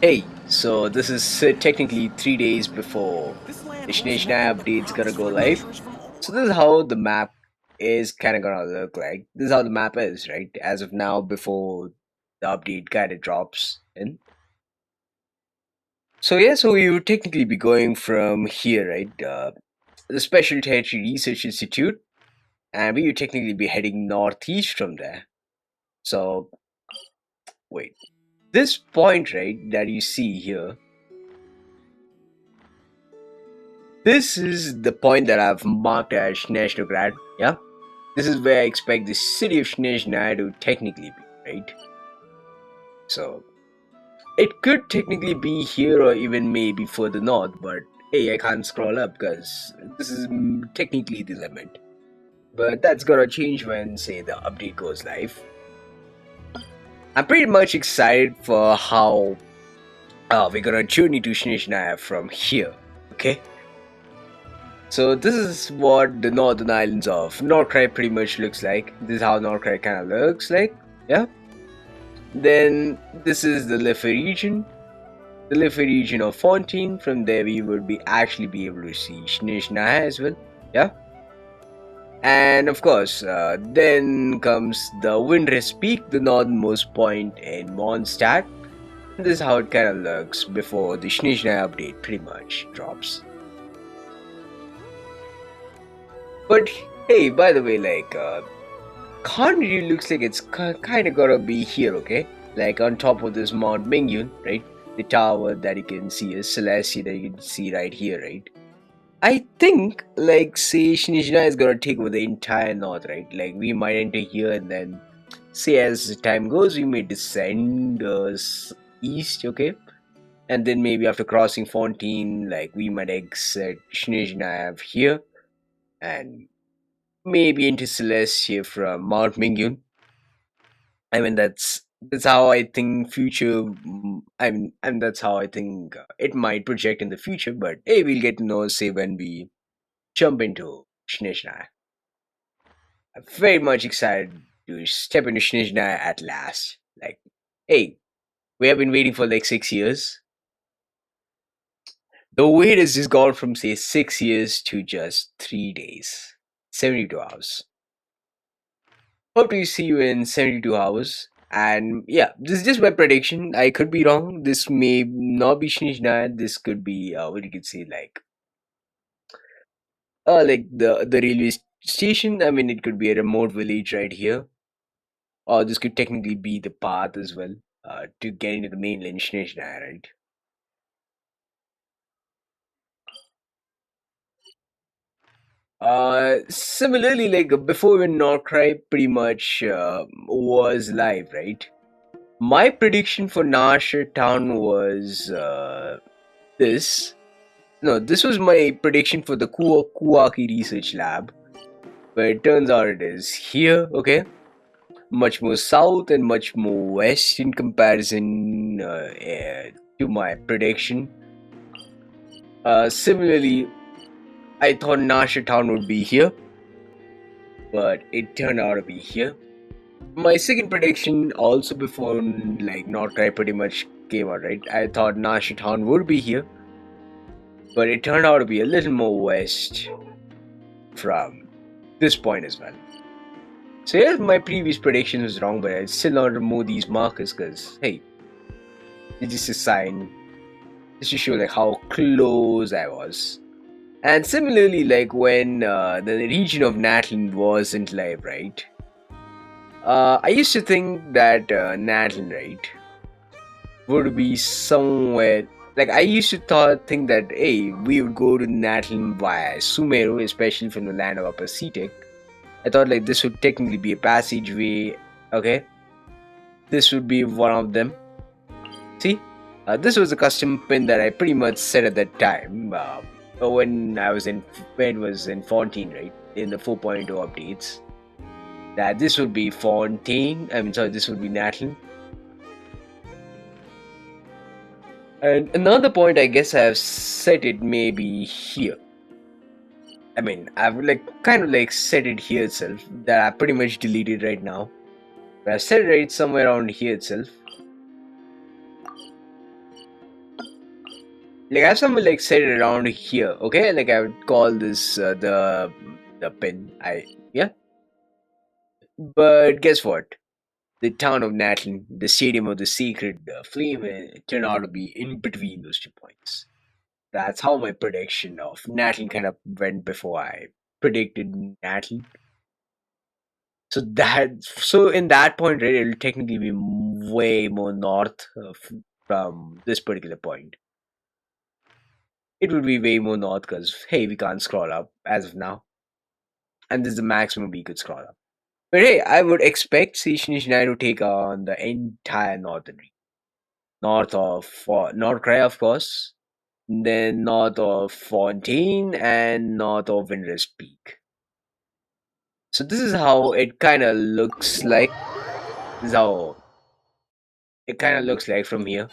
Hey, so this is technically 3 days before the Snezhnaya update's gonna go live. So this is how the map is kind of gonna look like. This is how the map is, right? As of now, before the update kind of drops in. So yeah, so we would technically be going from here, right? The Special Territory Research Institute, and we would technically be heading northeast from there. So wait, this point, right, that you see here. This is the point that I've marked as Snezhnograd, yeah? This is where I expect the city of Snezhnaya to technically be, right? So, it could technically be here or even maybe further north, but hey, I can't scroll up because this is technically the limit. But that's gonna change when, say, the update goes live. I'm pretty much excited for how we're gonna journey to Snezhnaya from here, okay? So this is what the northern islands of Nod-Krai pretty much looks like. This is how Nod-Krai kind of looks like. Yeah. Then this is the Liffey region. The Liffey region of Fontaine. From there we would be actually be able to see Snezhnaya as well. Yeah. And of course, then comes the Windrest Peak, the northernmost point in Mondstadt. This is how it kind of looks before the Snezhnaya update pretty much drops. But hey, by the way, like, Carnegie looks like it's kind of gotta be here, okay? Like on top of this Mount Mingyun, right? The tower that you can see is Celestia that you can see right here, right? I think, like, say, Snezhnaya is gonna take over the entire north, right? Like, we might enter here and then, say, as time goes, we may descend east, okay? And then maybe after crossing Fontaine, like, we might exit Snezhnaya here and maybe into Celestia from Mount Mingyun. I mean, that's how I think future. I mean, and that's how I think it might project in the future. But hey, we'll get to know, say, when we jump into Snezhnaya. I'm very much excited to step into Snezhnaya at last. Like, hey, we have been waiting for like 6 years. The wait has just gone from say 6 years to just 3 days, 72 hours. Hope to see you in 72 hours. And yeah, this is just my prediction. I could be wrong. This may not be Snezhnaya. This could be what you could say like the railway station. I mean, it could be a remote village right here, or this could technically be the path as well to get into the mainland Snezhnaya, right? Similarly, like before when Nod-Krai pretty much was live, right? My prediction for Nasher Town was this. No, this was my prediction for the Kuwaki Research Lab, but it turns out it is here, okay? Much more south and much more west in comparison to my prediction. Similarly, I thought Nasha Town would be here, but it turned out to be here. My second prediction, also before like Nod-Krai pretty much came out, right? I thought Nasha Town would be here, but it turned out to be a little more west from this point as well. So yeah, my previous prediction was wrong, but I still want to remove these markers because hey, it's just a sign just to show like how close I was. And similarly, like when the region of Natlan wasn't live, right? I used to think that Natlan, right, would be somewhere. Like I used to think that hey, we would go to Natlan via Sumeru, especially from the land of Upper Seatic. I thought like this would technically be a passageway. Okay, this would be one of them. See, this was a custom pin that I pretty much set at that time when it was in Fontaine, right, in the 4.0 updates. That this would be Fontaine. I mean, sorry, this would be Natlan. And another point, I guess I've set it maybe here. I mean, I've like kind of like set it here itself. That I pretty much deleted right now. But I've set it right somewhere around here itself. Like I have someone like set it around here, okay? Like I would call this the pin. Yeah. But guess what? The town of Natlin, the stadium of the sacred flame, turned out to be in between those 2 points. That's how my prediction of Natlin kind of went before I predicted Natlin. So in that point, right, it'll technically be way more north from this particular point. It would be way more north because hey, we can't scroll up as of now, and this is the maximum we could scroll up. But hey, I would expect Snezhnaya to take on the entire northern region, north of Nod-Krai, of course, then north of Fontaine and north of Winter's Peak. So this is how it kind of looks like. This is how it kind of looks like from here.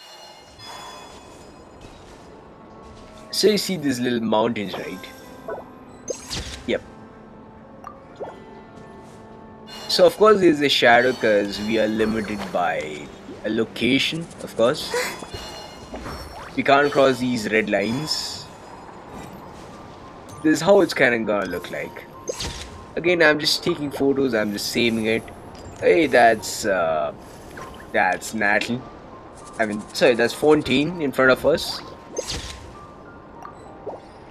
So you see these little mountains, right? Yep. So of course there's a shadow because we are limited by a location, of course. We can't cross these red lines. This is how it's kind of gonna look like. Again, I'm just taking photos, I'm just saving it. Hey, that's Natal. I mean, sorry, that's Fontaine in front of us.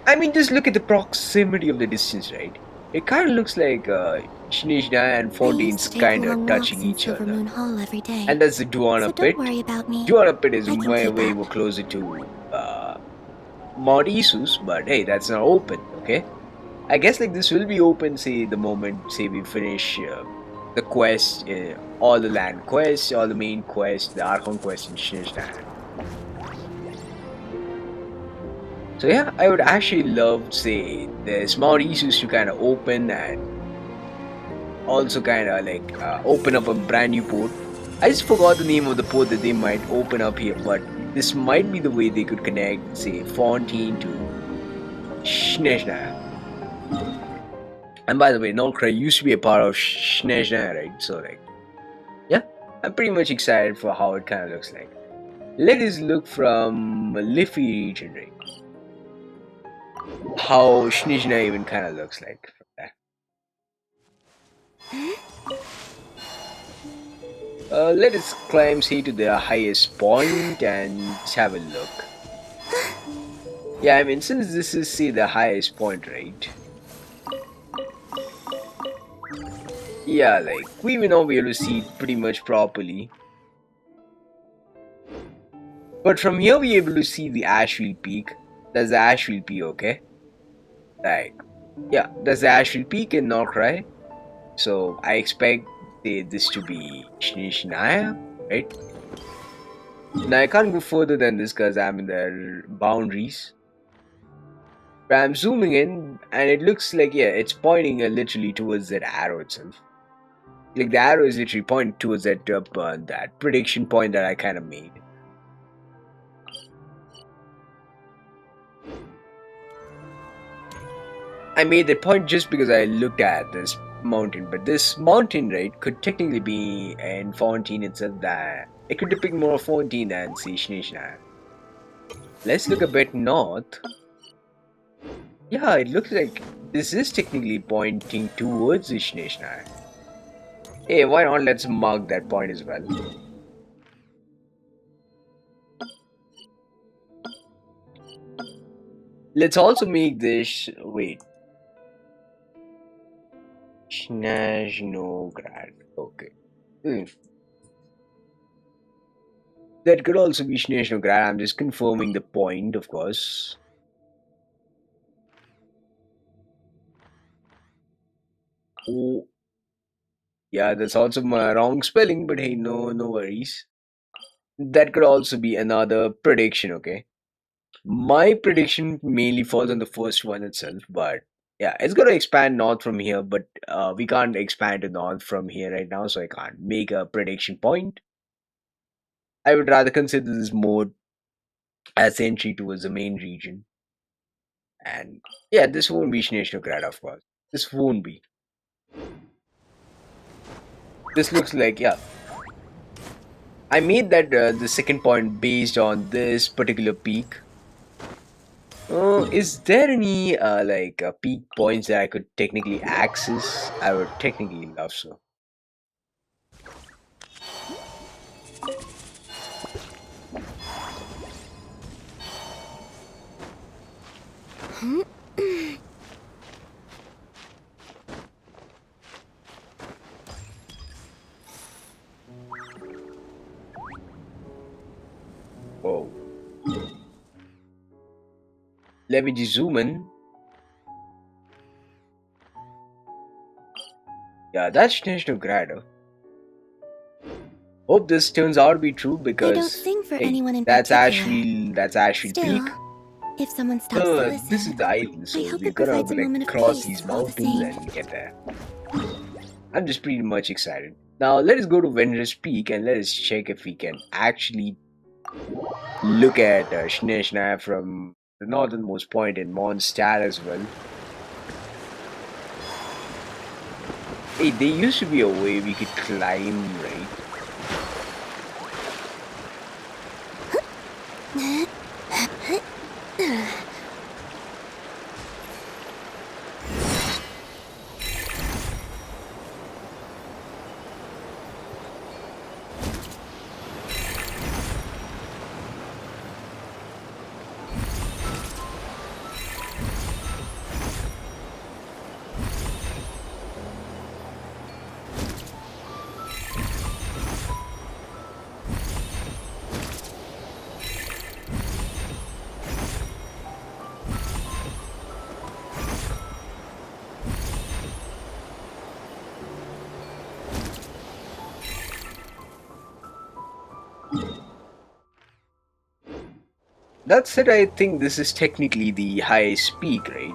I mean, just look at the proximity of the distance, right? It kind of looks like Snezhnaya and Fontaine's kind of touching each other. And that's the Duana pit. Duana pit is way more closer to Mount Isus, but hey, that's not open, okay? I guess like this will be open, say, the moment, say, we finish the quest, all the land quests, all the main quests, the Archon Quest in Snezhnaya. So yeah, I would actually love, say, there's Mount Isus to kind of open and also kind of like open up a brand new port. I just forgot the name of the port that they might open up here, but this might be the way they could connect, say, Fontaine to Snezhnaya. And by the way, Nod-Krai used to be a part of Snezhnaya, right? So like, yeah, I'm pretty much excited for how it kind of looks like. Let us look from Liffey region, right? How Snezhnaya even kind of looks like from there. Let us climb, say, to the highest point and have a look. Yeah, I mean, since this is, say, the highest point, right? Yeah, like, we will not be able to see it pretty much properly. But from here, we're able to see the Ashfield Peak. That's the Ashfield Peak, okay? Like, yeah, that's the Ashfield Peak in Nod-Krai. So, I expect this to be Snezhnaya, right? Now, I can't go further than this because I'm in the boundaries. But I'm zooming in, and it looks like, yeah, it's pointing literally towards that arrow itself. Like, the arrow is literally pointing towards that prediction point that I kind of made. I made that point just because I looked at this mountain, but this mountain, right, could technically be in Fontaine itself. That it could depict more of Fontaine than Snezhnaya. Let's look a bit north. Yeah, it looks like this is technically pointing towards Snezhnaya. Hey, why not? Let's mark that point as well. Let's also make this. Wait. Snezhnograd. Okay. That could also be Snezhnograd. I'm just confirming the point, of course. Oh, yeah, that's also my wrong spelling, but hey, no worries. That could also be another prediction, okay? My prediction mainly falls on the first one itself, but yeah, it's gonna expand north from here, but we can't expand to north from here right now, so I can't make a prediction point. I would rather consider this more as entry towards the main region. And yeah, this won't be Snezhnograd, of course. This won't be. This looks like, yeah. I made that the second point based on this particular peak. Is there any peak points that I could technically access? I would technically love so. Oh, let me just zoom in. Yeah, that's Snezhnograd. Hope this turns out to be true I don't because sing for hey, anyone in that's particular. actually Still, peak. if someone stops to This is listen, the island, I so hope we're it gonna provides a moment of cross peace these all the mountains same. and get there. I'm just pretty much excited. Now let us go to Vender's Peak and let us check if we can actually look at Snezhnaya from the northernmost point in Mondstadt as well. Hey, there used to be a way we could climb, right? That said, I think this is technically the highest peak, right?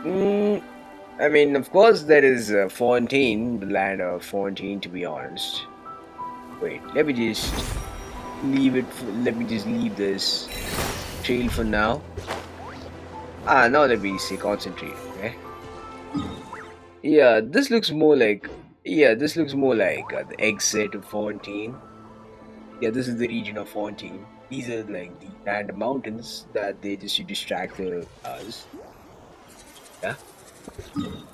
Mm, I mean, of course, there is Fontaine, the land of Fontaine, to be honest. Wait, let me just let me just leave this trail for now. Now let me say concentrate, okay? Yeah, this looks more like, the exit of Fontaine. Yeah, this is the region of Fontaine. These are like the random mountains that they just to distract the us. Yeah.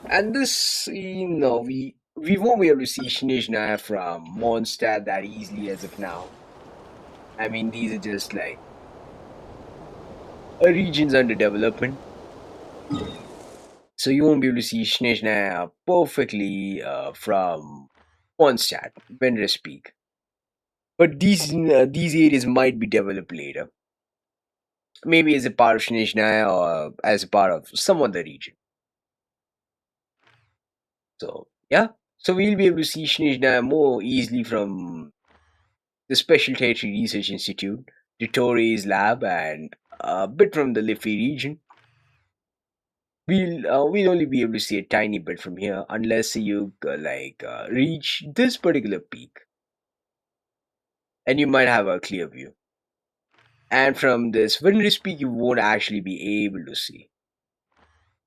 And this, we won't be able to see Snezhnaya from Mondstadt that easily as of now. I mean, these are just like regions under development, so you won't be able to see Snezhnaya perfectly from Mondstadt when they speak. But these areas might be developed later, maybe as a part of Snezhnaya or as a part of some other region. So yeah, so we'll be able to see Snezhnaya more easily from the Special Territory Research Institute, Detaining lab, and a bit from the Liffey region. We'll only be able to see a tiny bit from here unless you reach this particular peak, and you might have a clear view. And from this windless peak, you won't actually be able to see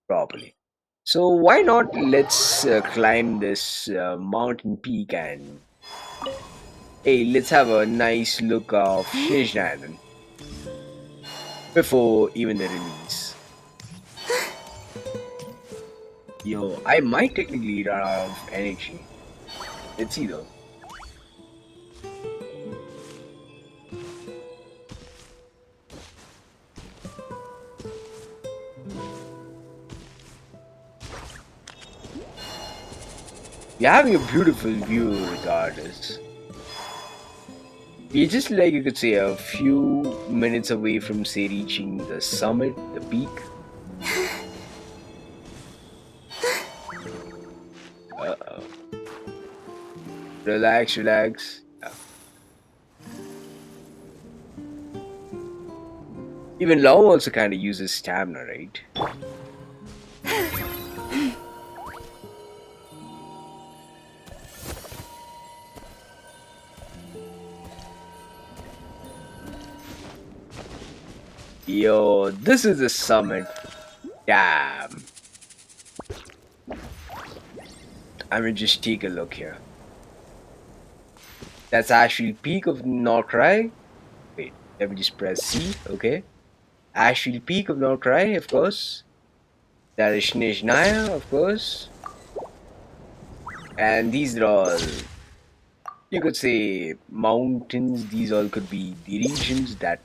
properly. So why not? Let's climb this mountain peak and hey, let's have a nice look of Snezhnaya before even the release. Yo, I might technically run out of energy. Let's see though. We're having a beautiful view regardless. We're just like you could say a few minutes away from say reaching the summit, the peak. Uh-oh. Relax, relax. Yeah. Even Long also kind of uses stamina, right? Yo, this is the summit. Damn. I mean, just take a look here. That's actually peak of Nod-Krai. Wait, let me just press C. Okay. Actually peak of Nod-Krai, of course. That is Snezhnaya, of course. And these are all, you could say, mountains. These all could be the regions that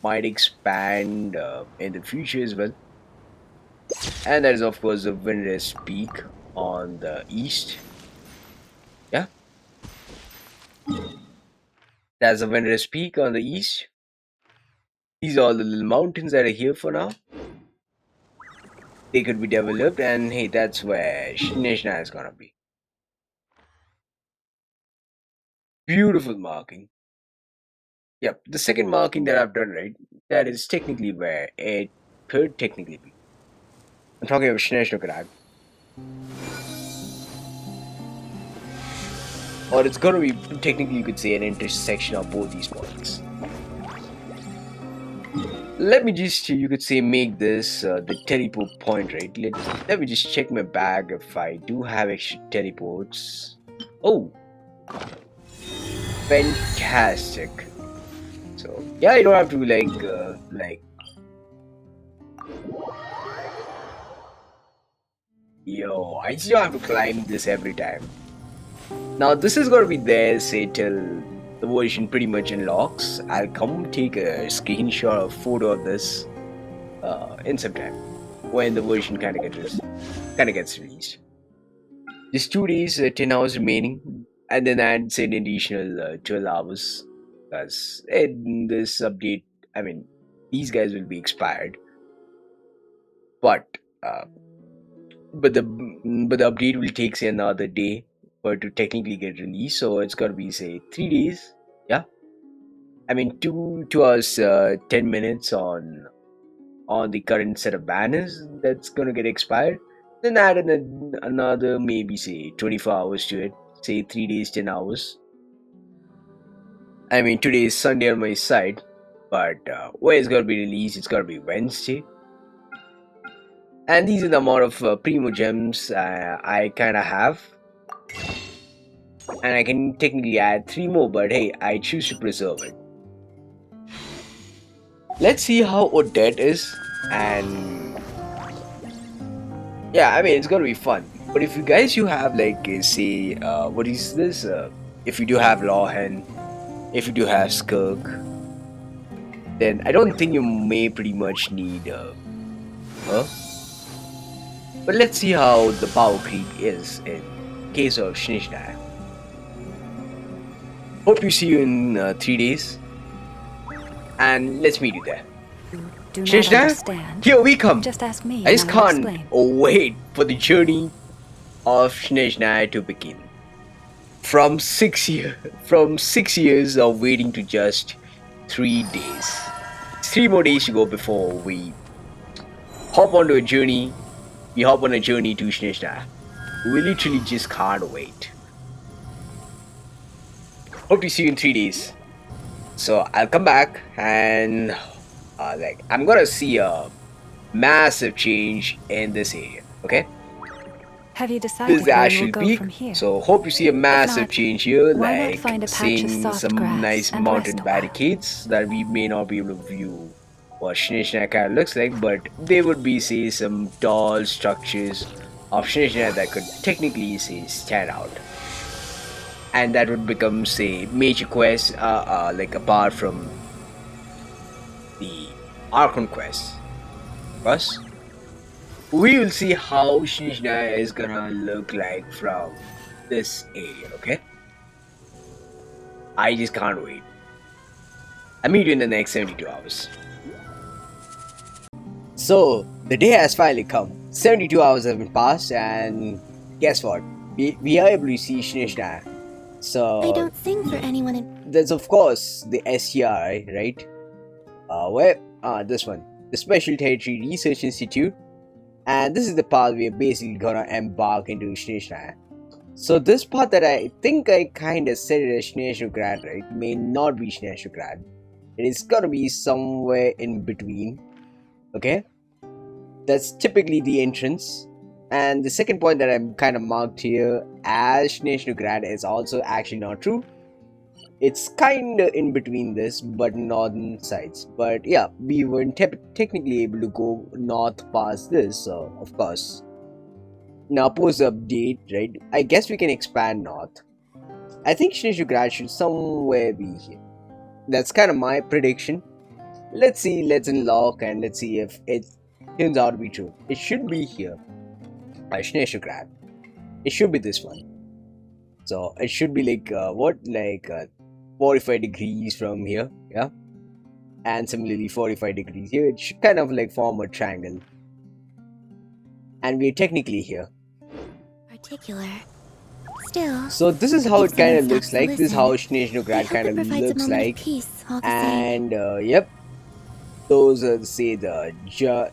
might expand in the future as well. And that is, of course, the Windrest Peak on the east. Yeah, that's the Windrest Peak on the east. These are all the little mountains that are here for now. They could be developed, and hey, that's where Snezhnaya is gonna be. Beautiful marking. Yep, the second marking that I've done, right, that is technically where it could technically be. I'm talking about Snezhnograd. Or it's gonna be, technically you could say, an intersection of both these points. Let me just, you could say, make this the teleport point, right? Let me just check my bag if I do have extra teleports. Oh, fantastic. So, yeah, you don't have to, yo, I just don't have to climb this every time. Now, this is gonna be there, say, till the version pretty much unlocks. I'll come take a screenshot or photo of this in some time when the version kind of gets released. Just 2 days, 10 hours remaining, and then I'd say an additional 12 hours because in this update, I mean, these guys will be expired, but uh, but the update will take say another day for it to technically get released, so it's gonna be say 3 days. Yeah, I mean 2 hours 10 minutes on the current set of banners that's gonna get expired. Then add another maybe say 24 hours to it. Say 3 days, 10 hours. I mean today is Sunday on my side, but where it's gonna be released, it's gonna be Wednesday. And these are the amount of Primogems I kind of have. And I can technically add 3 more, but hey, I choose to preserve it. Let's see how Odette is, and yeah, I mean it's gonna be fun. But if you guys you have say what is this? If you do have Lawhen, if you do have Skirk, then I don't think you may pretty much need her. But let's see how the power creep is in case of Snezhnaya. Hope to see you in 3 days, and let's meet you there. Do not Snezhnaya, understand. here we come. Just ask me I and just I'll can't explain. wait for the journey of Snezhnaya to begin. From 6 years of waiting to just 3 days. 3 more days to go before we hop onto a journey. We hop on a journey to Snezhnaya. We literally just can't wait. Hope to see you in 3 days. So I'll come back and I'm gonna see a massive change in this area. Okay. Have you This decided is the where you will actual go peak, from here? so hope you see a massive not, change here, why not like find a patch of seeing soft some grass nice and mountain rest a while? barricades that we may not be able to view what Snezhnaya kind of looks like, but they would be say some tall structures of Snezhnaya that could technically say stand out, and that would become say major quests, like apart from the Archon Quest. Plus, we will see how Snezhnaya is gonna look like from this area. Okay. I just can't wait. I'll meet you in the next 72 hours. So, the day has finally come. 72 hours have been passed, and guess what? We are able to see Snezhnaya. I So, don't sing for anyone in. there's of course the STR, right? This one. The Special Territory Research Institute. And this is the path we are basically gonna embark into Snezhnaya. So this part that I think I kinda said it as Snezhnograd, right? May not be Snezhnograd. It is gonna be somewhere in between. Okay? That's typically the entrance. And the second point that I'm kind of marked here as Snezhnograd is also actually not true. It's kind of in between this, but northern sides. But yeah, we weren't technically able to go north past this, so of course. Now, post update, right? I guess we can expand north. I think Snezhnograd should somewhere be here. That's kind of my prediction. Let's see, let's unlock and let's see if it turns out to be true. It should be here. Snezhnograd. It should be this one. So it should be like 45 degrees from here, yeah, and similarly 45 degrees here. It should kind of like form a triangle, and we're technically here. Particular. Still. So this is how if it kind of someone looks stops to like. This is how listen, I Snezhnograd hope kind it of provides a looks moment of like, peace all the same. and yep, those are say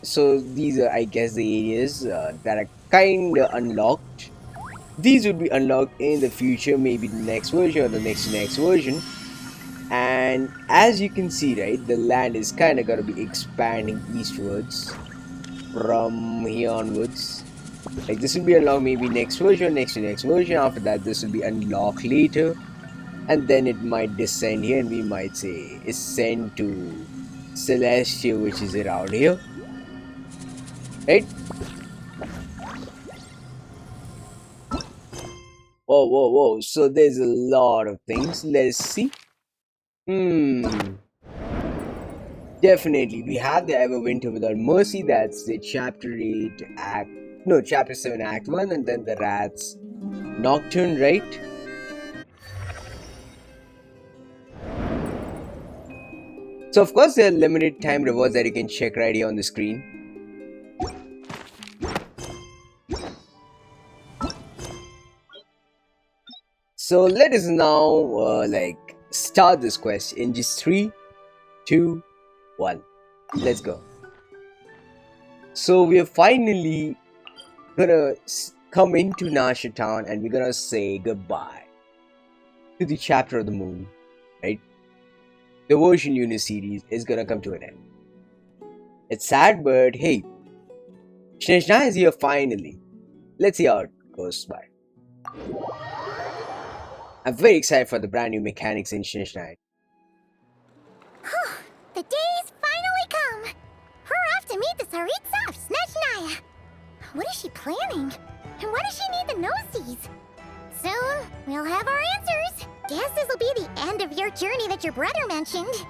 so these are, I guess, the areas that are kind of unlocked. These would be unlocked in the future, maybe the next version or the next version. And as you can see, right, the land is kind of gonna be expanding eastwards from here onwards. Like this will be unlocked maybe next version, next version. After that, this will be unlocked later, and then it might descend here, and we might say ascend to Celestia, which is around here, right? Whoa, whoa, whoa! So there's a lot of things. Let's see. Definitely, we have the Everwinter Without Mercy. That's the Chapter 7, Act 1, and then the Rats Nocturne, right? So, of course, there are limited time rewards that you can check right here on the screen. So, let us now, start this quest in just 3, 2, 1. Let's go. So, we are finally gonna come into Nasha town and we're gonna say goodbye to the chapter of the moon, right? The version unit series is gonna come to an end. It's sad, but hey, Snezhnaya is here finally. Let's see how it goes by. I'm very excited for the brand new mechanics in Snezhnaya. The day's finally come! We're off to meet the Tsaritsa of Snezhnaya! What is she planning? And why does she need the gnosies? Soon, we'll have our answers! Guess this'll be the end of your journey that your brother mentioned.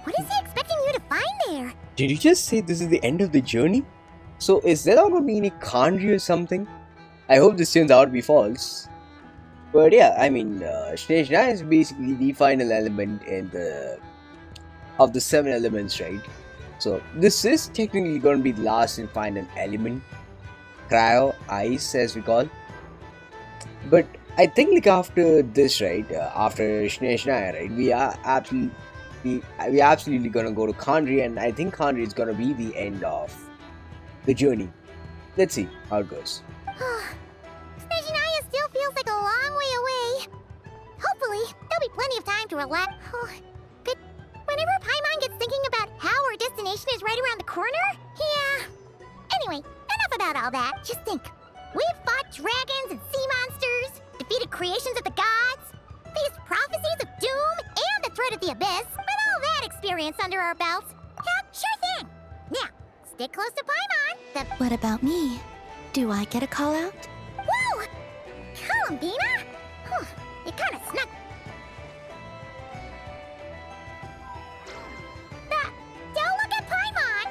What is he expecting you to find there? Did you just say this is the end of the journey? So is there not gonna be any kanji or something? I hope this turns out to be false. But yeah, I mean, Snezhnaya is basically the final element of the 7 elements, right? So this is technically going to be the last and final element, cryo, ice as we call. But I think like after this, right, after Snezhnaya, right, we are absolutely gonna go to Khandri, and I think Khandri is gonna be the end of the journey. Let's see how it goes. Snezhnaya still feels like a long way away. Hopefully, there'll be plenty of time to relax. But whenever Paimon gets thinking about how our destination is right around the corner, yeah. Anyway, enough about all that. Just think. We've fought dragons and sea monsters, defeated creations of the gods, faced prophecies of doom and the threat of the abyss. With all that experience under our belts, yeah, sure thing. Now, stick close to Paimon. What about me? Do I get a call out? Whoa! Columbina? You kinda snuck. Don't look at Paimon!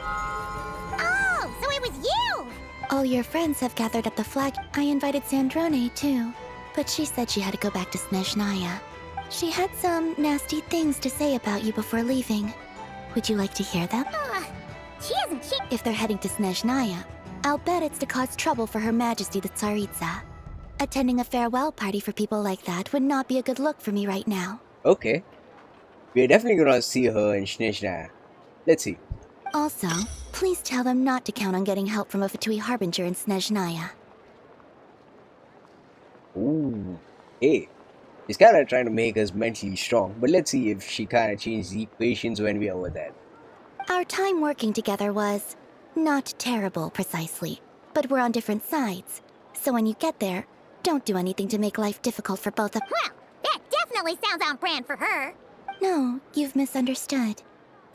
Oh, so it was you! All your friends have gathered at the flag. I invited Sandrone too, but she said she had to go back to Snezhnaya. She had some nasty things to say about you before leaving. Would you like to hear them? She isn't she? If they're heading to Snezhnaya, I'll bet it's to cause trouble for Her Majesty the Tsaritsa. Attending a farewell party for people like that would not be a good look for me right now. Okay, we're definitely gonna see her in Snezhnaya. Let's see. Also, please tell them not to count on getting help from a Fatui Harbinger in Snezhnaya. Ooh, hey, she's kind of trying to make us mentally strong, but let's see if she kind of changes the equations when we're over there. Our time working together was not terrible, precisely. but we're on different sides. So when you get there, don't do anything to make life difficult for both of— Well, that definitely sounds on brand for her. No, you've misunderstood.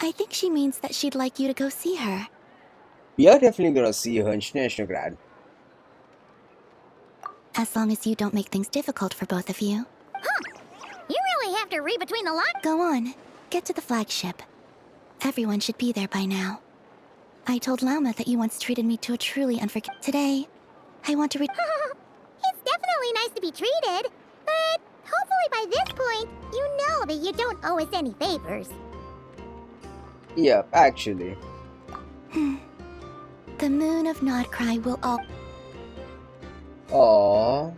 I think she means that she'd like you to go see her. We are definitely gonna see her in Snezhnograd. As long as you don't make things difficult for both of you. You really have to read between the lines. Go on, get to the flagship. Everyone should be there by now. I told Lauma that you once treated me to a truly unforgettable— Today, I want to read— It's definitely nice to be treated, but hopefully by this point, you know that you don't owe us any favors. Yep, actually. The moon of Nod-Krai will all— Aww.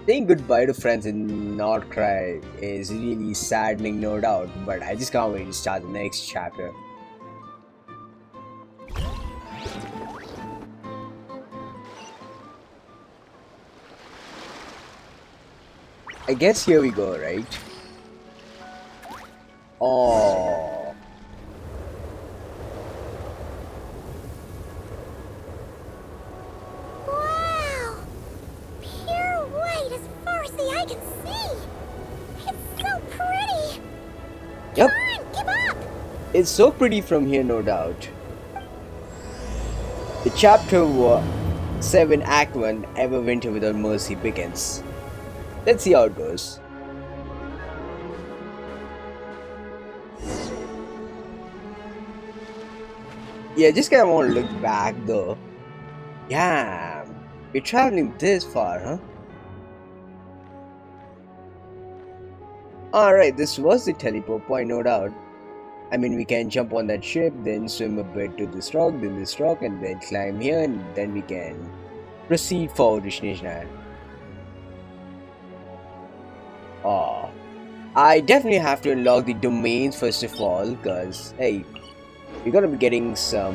Saying goodbye to friends in Nod-Krai is really saddening, no doubt, but I just can't wait to start the next chapter. I guess here we go, right? Oh, Wow! Pure white as far as the eye can see! It's so pretty! yep, Come on, keep up! it's so pretty from here, no doubt. The chapter 7, Act 1, Everwinter Without Mercy begins. Let's see how it goes. Yeah, just kind of want to look back though. Yeah, we're traveling this far, huh? Alright, this was the teleport point, no doubt. I mean, we can jump on that ship, then swim a bit to this rock, then this rock, and then climb here, and then we can proceed forward to Snezhnaya. Oh, I definitely have to unlock the domains first of all, because, hey, we're gonna be getting the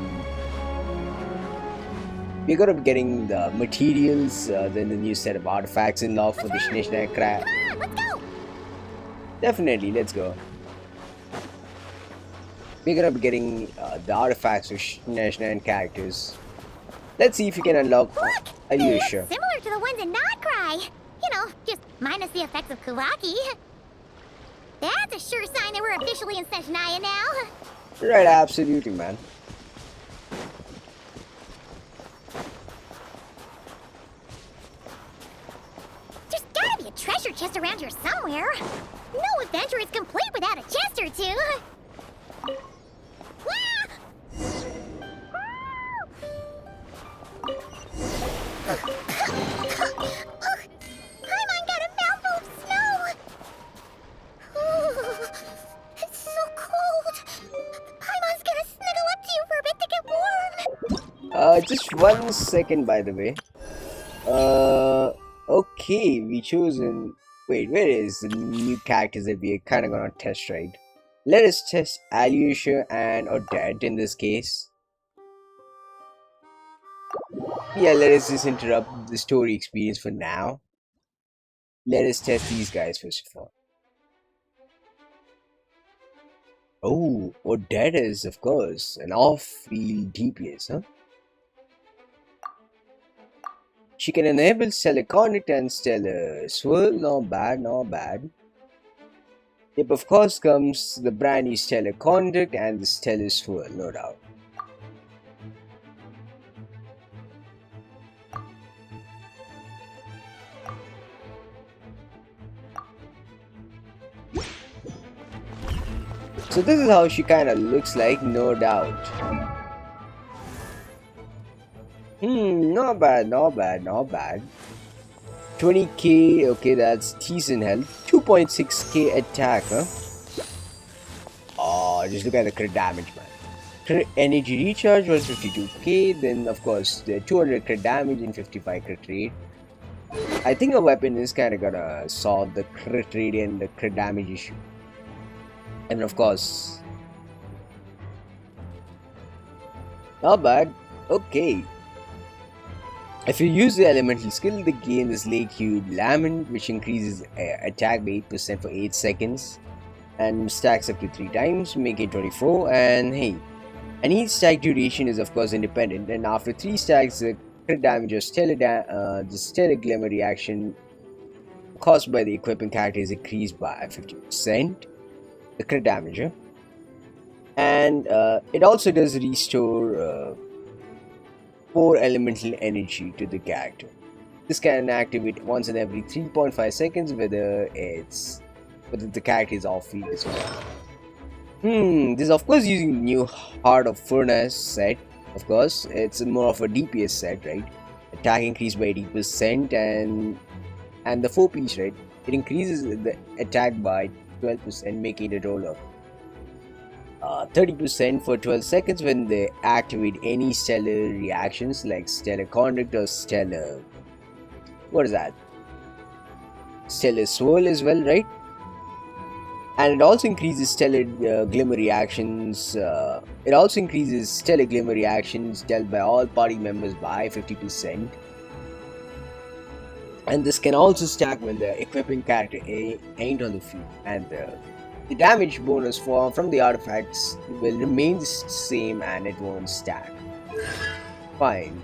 materials, then the new set of artifacts in law for the Snezhnaya Come on, let's go! Definitely, let's go. We're gonna be getting the artifacts for Snezhnaya characters. Let's see if you can unlock. Look! Are They you look sure? similar to the ones in Nod-Krai. You know, just minus the effects of Kuraki. That's a sure sign that we're officially in Snezhnaya now. Right, absolutely, man. There's gotta be a treasure chest around here somewhere. No adventure is complete without a chest or two. Ah! Paimon got a mouthful of snow. Ooh, it's so cold. Paimon's gonna snuggle up to you for a bit to get warm. Just 1 second, by the way. Okay, we chosen. Wait, where is the new characters that we're kind of gonna test, right? Let us test Alyosha and Odette in this case. Yeah, let us just interrupt the story experience for now. Let us test these guys first of all. Oh, Odette is, of course, an off-field DPS, huh? She can enable Stellar Conduct and Stellar Swirl. Not bad, not bad. Yep, of course comes the brand new Stellar Conduct and the Stellar Swirl, no doubt. So this is how she kind of looks like, no doubt. Not bad, not bad, not bad. 20k, okay, that's decent health. 2.6k attack, huh? Oh, just look at the crit damage, man. Crit energy recharge was 52k, then of course the 200 crit damage and 55 crit rate. I think a weapon is kind of gonna solve the crit rate and the crit damage issue. And of course, not bad. Okay. If you use the elemental skill, they gain this late hued lament, which increases attack by 8% for 8 seconds and stacks up to 3 times, making 24. And hey, And each stack duration is of course independent, and after 3 stacks, the crit damage of the stellar glimmer reaction caused by the equipping character is increased by 50%. The crit damage, and it also does restore 4 elemental energy to the character. This can activate once in every 3.5 seconds, whether the character is off field as well. This is of course using the new Heart of Furnace set. Of course, it's more of a DPS set, right? Attack increased by 80%, and the 4-piece, right? It increases the attack by 12%, making it a roll of 30% for 12 seconds when they activate any stellar reactions like stellar conduct or stellar. What is that? Stellar swirl as well, right? And it also increases stellar glimmer reactions. It also increases stellar glimmer reactions dealt by all party members by 50%. And this can also stack when the equipping character ain't on the field, and the damage bonus from the artifacts will remain the same and it won't stack. Fine.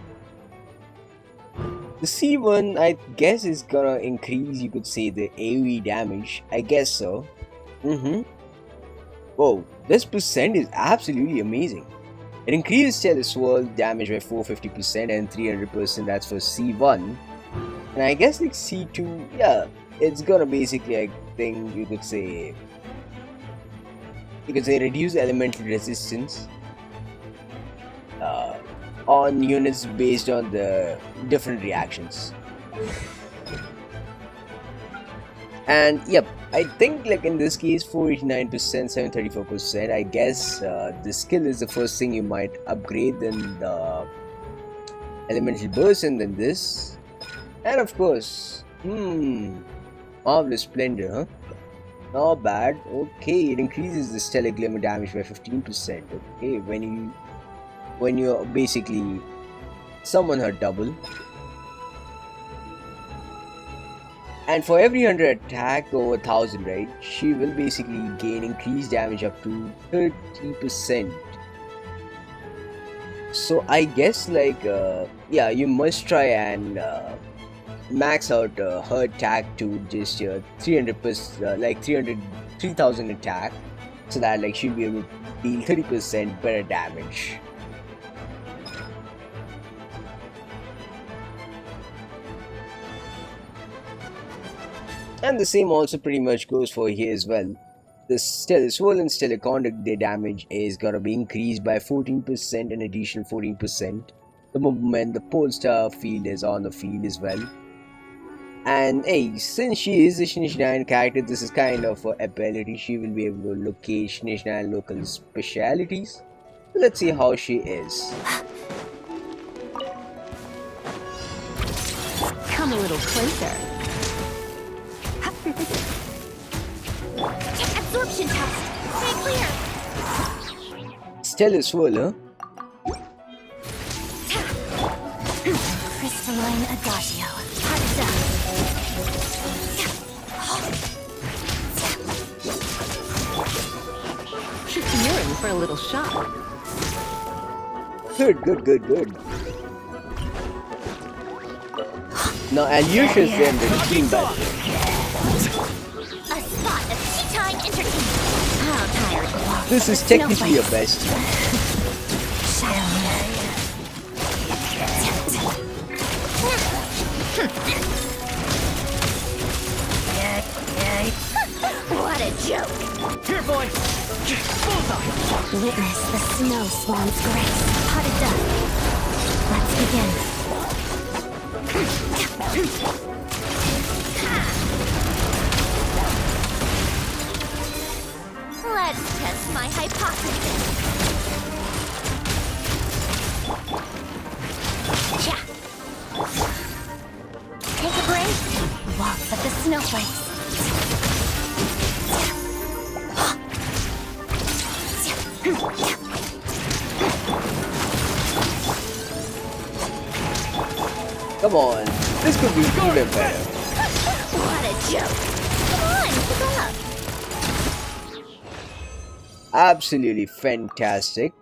The C1, I guess, is gonna increase, you could say, the AoE damage. I guess so. Whoa, this percent is absolutely amazing. It increases Stellar Swirl damage by 450% and 300%. That's for C1. And I guess like C2, yeah, it's gonna basically, I think you could say reduce elemental resistance on units based on the different reactions. And yep, I think like in this case 489%, 734%, I guess the skill is the first thing you might upgrade, then the elemental burst, and then this. And of course, Marvelous Splendor, huh? Not bad. Okay, it increases the stellar glimmer damage by 15%. Okay, when you basically summon her double. And for every 100 attack over 1000, right, she will basically gain increased damage up to 30%. So I guess like yeah, you must try and max out her attack to just 300%, like 3000 attack, so that like she'll be able to deal 30% better damage. And the same also pretty much goes for here as well. The Stellar Swirl and Stellar Conduct, their damage is gonna be increased by 14%, an additional 14%. The moment the Polestar field is on the field as well. And hey, since she is a Snezhnaya character, this is kind of her ability. She will be able to locate Snezhnaya local specialities. Let's see how she is. Come a little closer. Absorption test. Stay clear. Stellar Swirl, huh? Crystalline Adagio. You're in for a little shock. Good. Now Alyosha's then the team battle. A spot of tea time entertainment. How tired. This is technically your best. What a joke. Here, boy! Bullseye! Witness the snow swan's grace. Pot of dust. Let's begin. Let's test my hypothesis. Take a break. Waltz of the snowflakes. Come on, this could be even better. What a joke. Come on, keep up. Absolutely fantastic.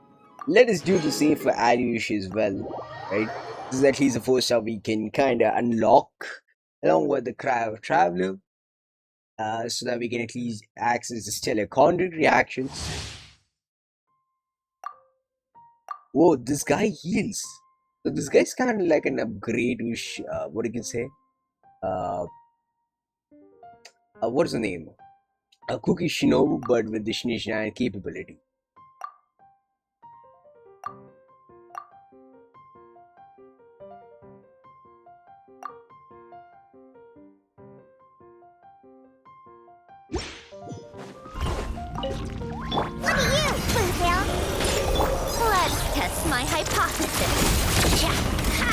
Let us do the same for Alyush as well, right? This is at least the first star we can kind of unlock along with the Cry of Traveler, so that we can at least access the stellar conduit reactions. Whoa, this guy heals. So this guy's kind of like an upgrade, which what you can say. Uh, what is the name? A Cookie Shinobu, but with the Snezhnaya capability. Look at you, Fontaine. Let's test my hypothesis. Yeah. Ha!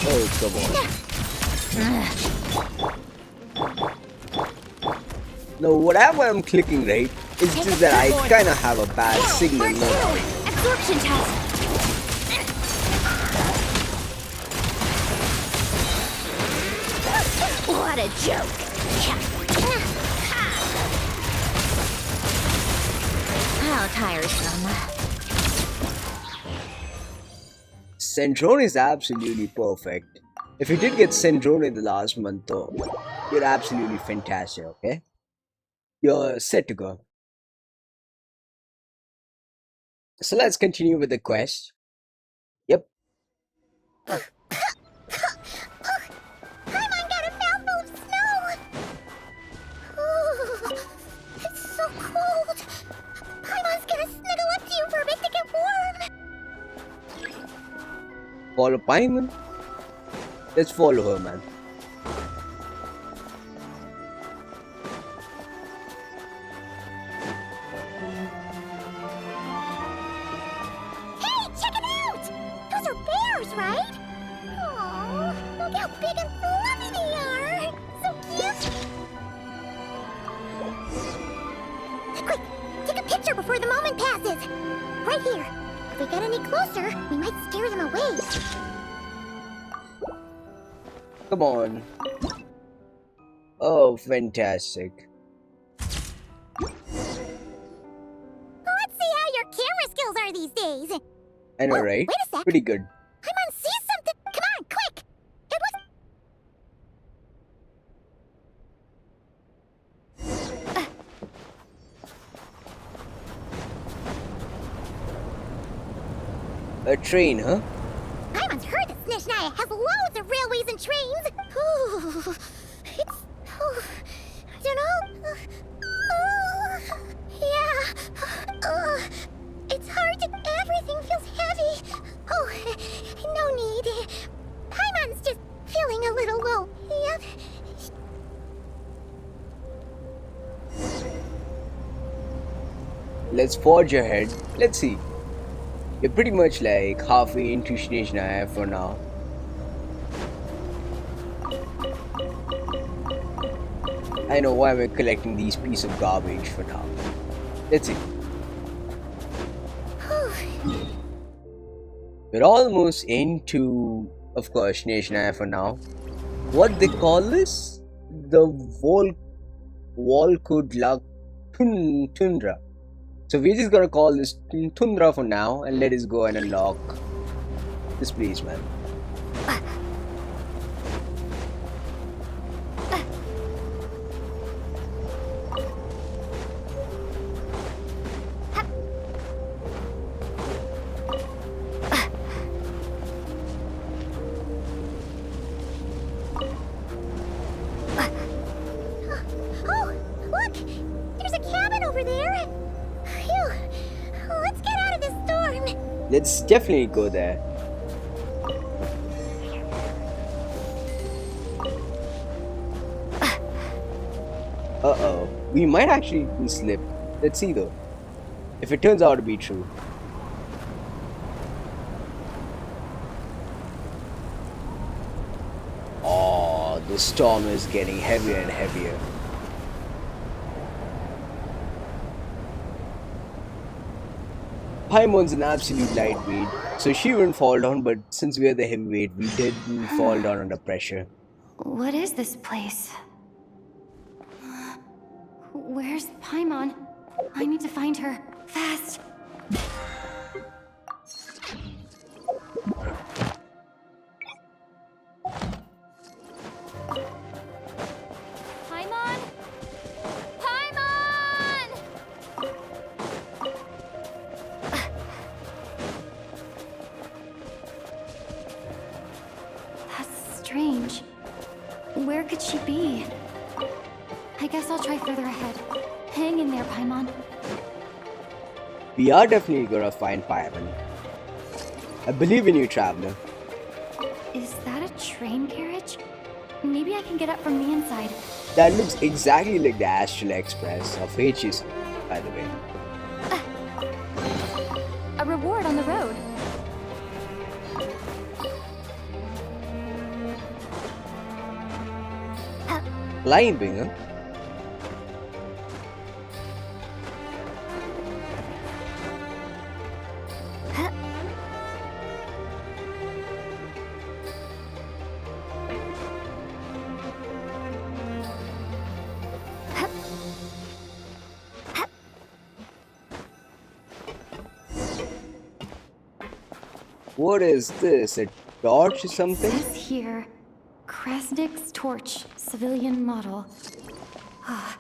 Oh, come on. No, whatever I'm clicking, right? It's just that I kind of have a bad signal now. Absorption test. What a joke. How tiresome. Snezhnograd is absolutely perfect. If you did get Snezhnograd in the last month though, you're absolutely fantastic, okay? You're set to go. So let's continue with the quest. Yep. Paimon got a mouthful of snow! Ooh, it's so cold! Paimon's gonna snuggle up to you for a bit to get warm! Follow Paimon? Let's follow her, man. Hey, check it out! Those are bears, right? Aww, look how big and fluffy they are! So cute! Quick, take a picture before the moment passes! Right here. If we get any closer, we might scare them away. Come on. Oh, fantastic. Let's see how your camera skills are these days. I know, Oh, right? wait a sec. Pretty good. Paimon sees something. Come on, quick! It A train, huh? Paimon's heard that Snezhnaya has loads of railways and trains. Ooh, it's... I don't know. Yeah. It's hard to... Everything feels heavy. Oh, no need. Paimon's just feeling a little low. Yep. Let's forge ahead. Let's see. You're pretty much like halfway into Snezhnaya for now. I know why we're collecting these pieces of garbage for now. Let's see. We're almost into, of course, Snezhnaya for now. What they call this? The Volkudlak Tundra. So we're just gonna call this Tundra for now and let us go and unlock this place, man. Oh, look! There's a cabin over there. Phew. Let's get out of this storm. Let's definitely go there. Uh-oh. We might actually slip. Let's see though. If it turns out to be true. Oh, the storm is getting heavier and heavier. Paimon's an absolute lightweight, so she wouldn't fall down, but since we're the heavyweight, we didn't fall down under pressure. What is this place? Where's Paimon? I need to find her. Fast. Paimon? Paimon! That's strange. Where could she be? I guess I'll try further ahead. Hang in there, Paimon. We are definitely gonna find Paimon. I believe in you, traveler. Is that a train carriage? Maybe I can get up from the inside. That looks exactly like the Astral Express of H's, by the way. A reward on the road. Climbing, huh? What is this? A torch or something? Says here, Kresnik's torch, civilian model. Ah,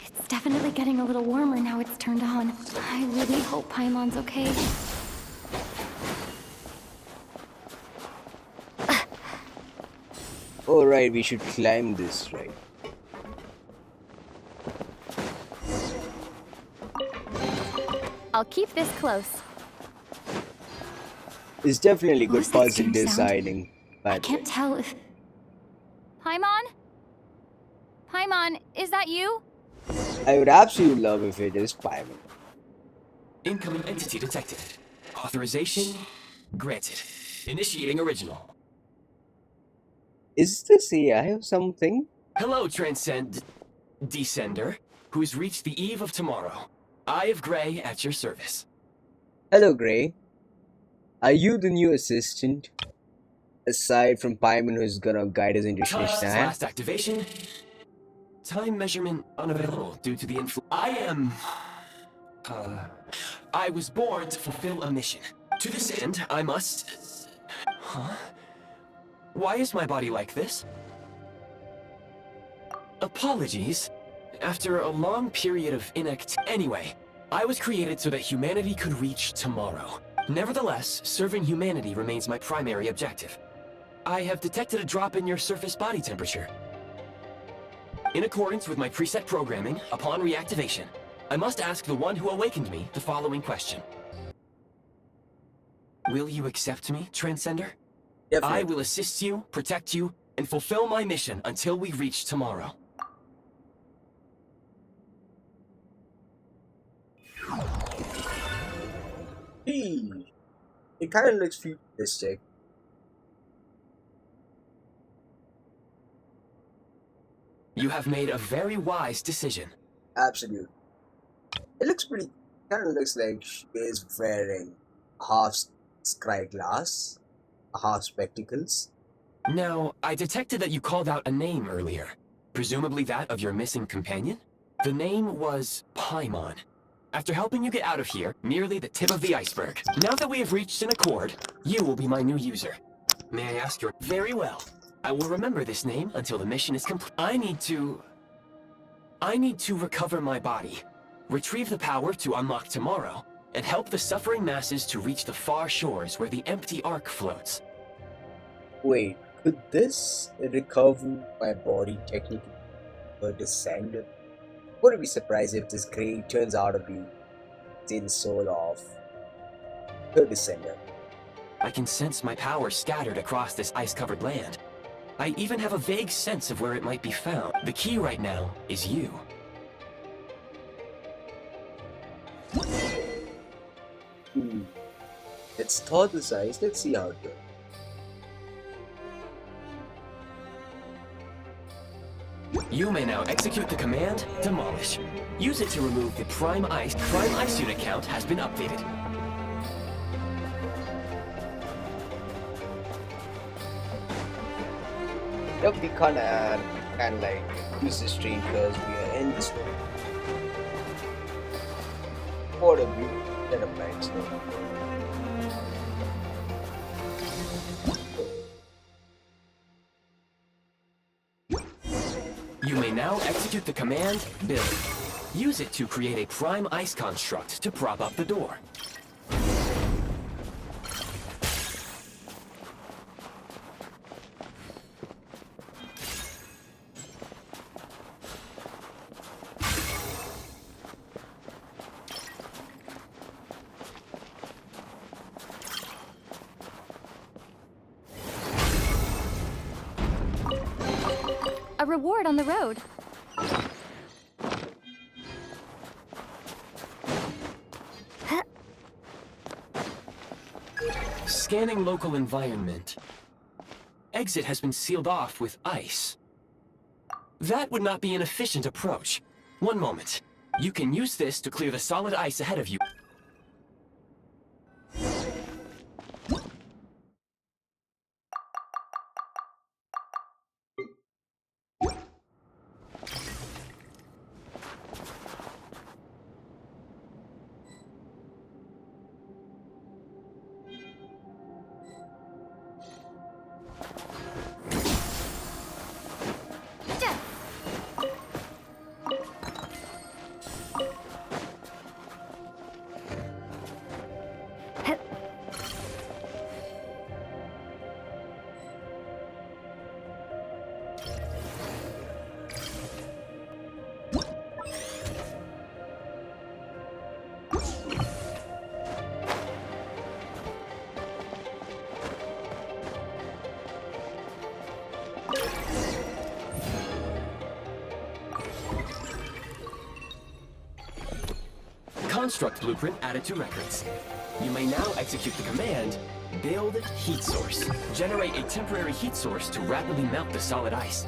it's definitely getting a little warmer now it's turned on. I really hope Paimon's okay. Oh right, we should climb this, right? I'll keep this close. It's definitely What good was that puzzle strange sound? deciding. I But can't tell if... Paimon? Paimon, is that you? I would absolutely love if it is Paimon. Incoming entity detected. Authorization granted. Initiating original. Is this AI or something? Hello, Descender, who's reached the eve of tomorrow. Eye of Grey at your service. Hello, Gray. Are you the new assistant? Aside from Paimon, who's gonna guide us into Task's Snezhnaya? last activation. Time measurement unavailable due to the I am... I was born to fulfill a mission. To this end, I must... Huh? Why is my body like this? Apologies. After a long period of Anyway, I was created so that humanity could reach tomorrow. Nevertheless, serving humanity remains my primary objective. I have detected a drop in your surface body temperature. In accordance with my preset programming, upon reactivation, I must ask the one who awakened me the following question. Will you accept me, Transcender? Definitely. I will assist you, protect you, and fulfill my mission until we reach tomorrow. Hey, it kind of looks futuristic. You have made a very wise decision. Absolutely. It looks pretty. Kind of looks like she is wearing half sky glass, half spectacles. Now, I detected that you called out a name earlier. Presumably that of your missing companion? The name was Paimon. After helping you get out of here, merely the tip of the iceberg. Now that we have reached an accord, you will be my new user. May I ask your... Very well. I will remember this name until the mission is complete. I need to recover my body, retrieve the power to unlock tomorrow, and help the suffering masses to reach the far shores where the empty ark floats. Wait, could this recover my body technically or descend? Wouldn't be surprised if this Grey turns out to be the soul of her descendant. I can sense my power scattered across this ice-covered land. I even have a vague sense of where it might be found. The key right now is you. Let's thaw this ice. Let's see how it goes. You may now execute the command, Demolish. Use it to remove the Prime Ice. Prime Ice unit count has been updated. Yep, we can't like use this train because we are in this one. What a beautiful setup, right? So, You may now execute the command, Build. Use it to create a prime ice construct to prop up the door. A reward on the road. Scanning local environment. Exit has been sealed off with ice. That would not be an efficient approach. One moment. You can use this to clear the solid ice ahead of you. Construct blueprint added to records. You may now execute the command, Build Heat Source. Generate a temporary heat source to rapidly melt the solid ice.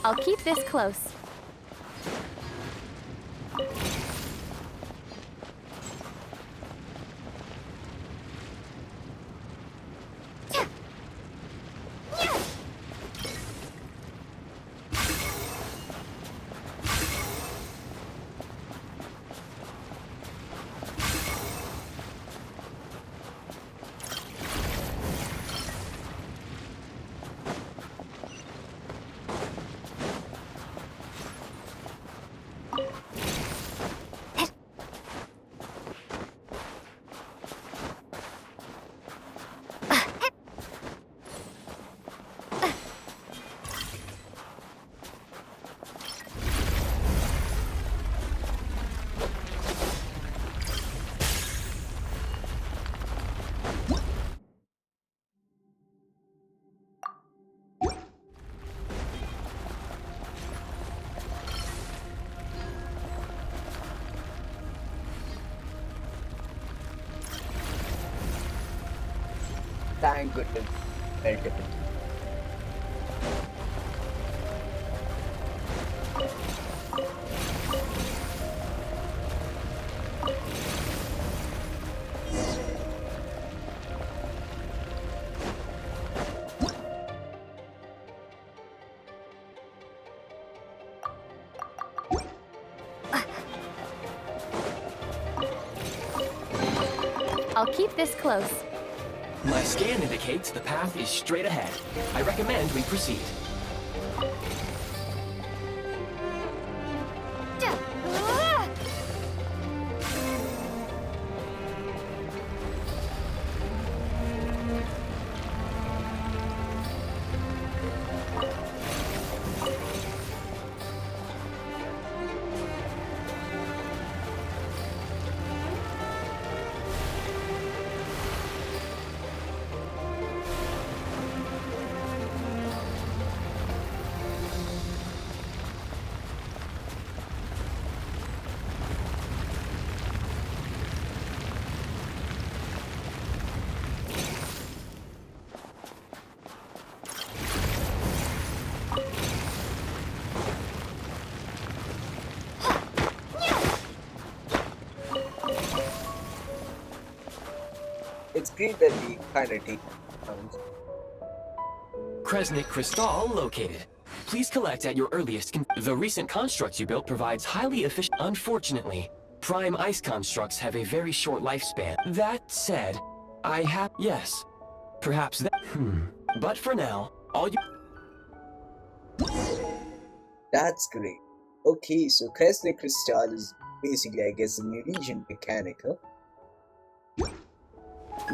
I'll keep this close. thank goodness. Well taken. I'll keep this close. My scan indicates the path is straight ahead. I recommend we proceed. agree that we kind of take sounds. Kresnik crystal located. Please collect at your earliest The recent construct you built provides highly efficient. Unfortunately, prime ice constructs have a very short lifespan. That said, I have. Yes. Perhaps that. But for now, all you. That's great. Okay, so Kresnik Crystal is basically, I guess, an Eurasian mechanic, huh?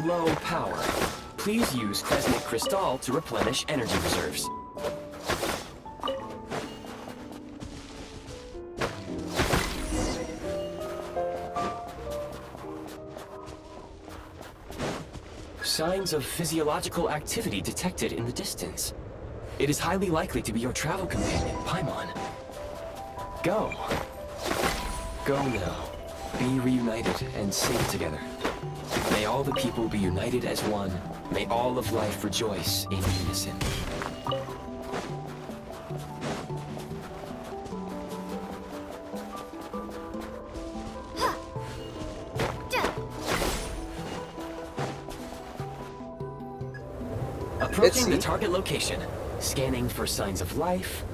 Low power. Please use Kresnik crystal to replenish energy reserves. Signs of physiological activity detected in the distance. It is highly likely to be your travel companion, Paimon. Go. Go now. Be reunited and safe together. May all the people be united as one. May all of life rejoice in unison. Approaching the target location. Scanning for signs of life.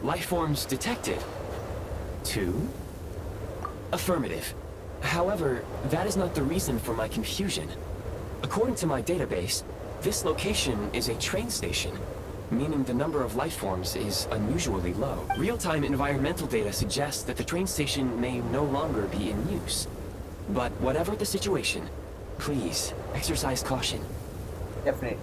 Life forms detected. 2. Affirmative. However, that is not the reason for my confusion. According to my database, this location is a train station, meaning the number of life forms is unusually low. Real-time environmental data suggests that the train station may no longer be in use. But whatever the situation, please exercise caution. Definitely.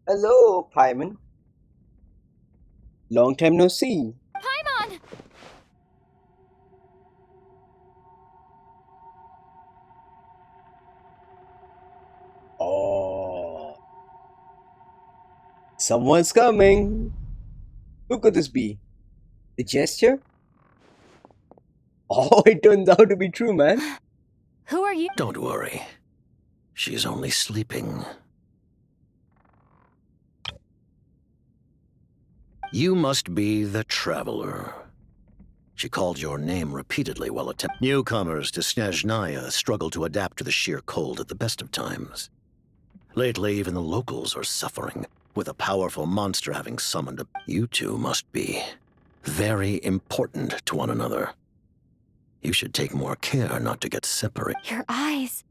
Hello, Paimon. Long time no see. Paimon! Oh, someone's coming. Who could this be? The gesture? Oh, it turns out to be true, man. Who are you? Don't worry. She's only sleeping. You must be the Traveler. She called your name repeatedly while attempting. Newcomers to Snezhnaya struggle to adapt to the sheer cold at the best of times. Lately, even the locals are suffering, with a powerful monster having summoned a... You two must be very important to one another. You should take more care not to get separated. Your eyes.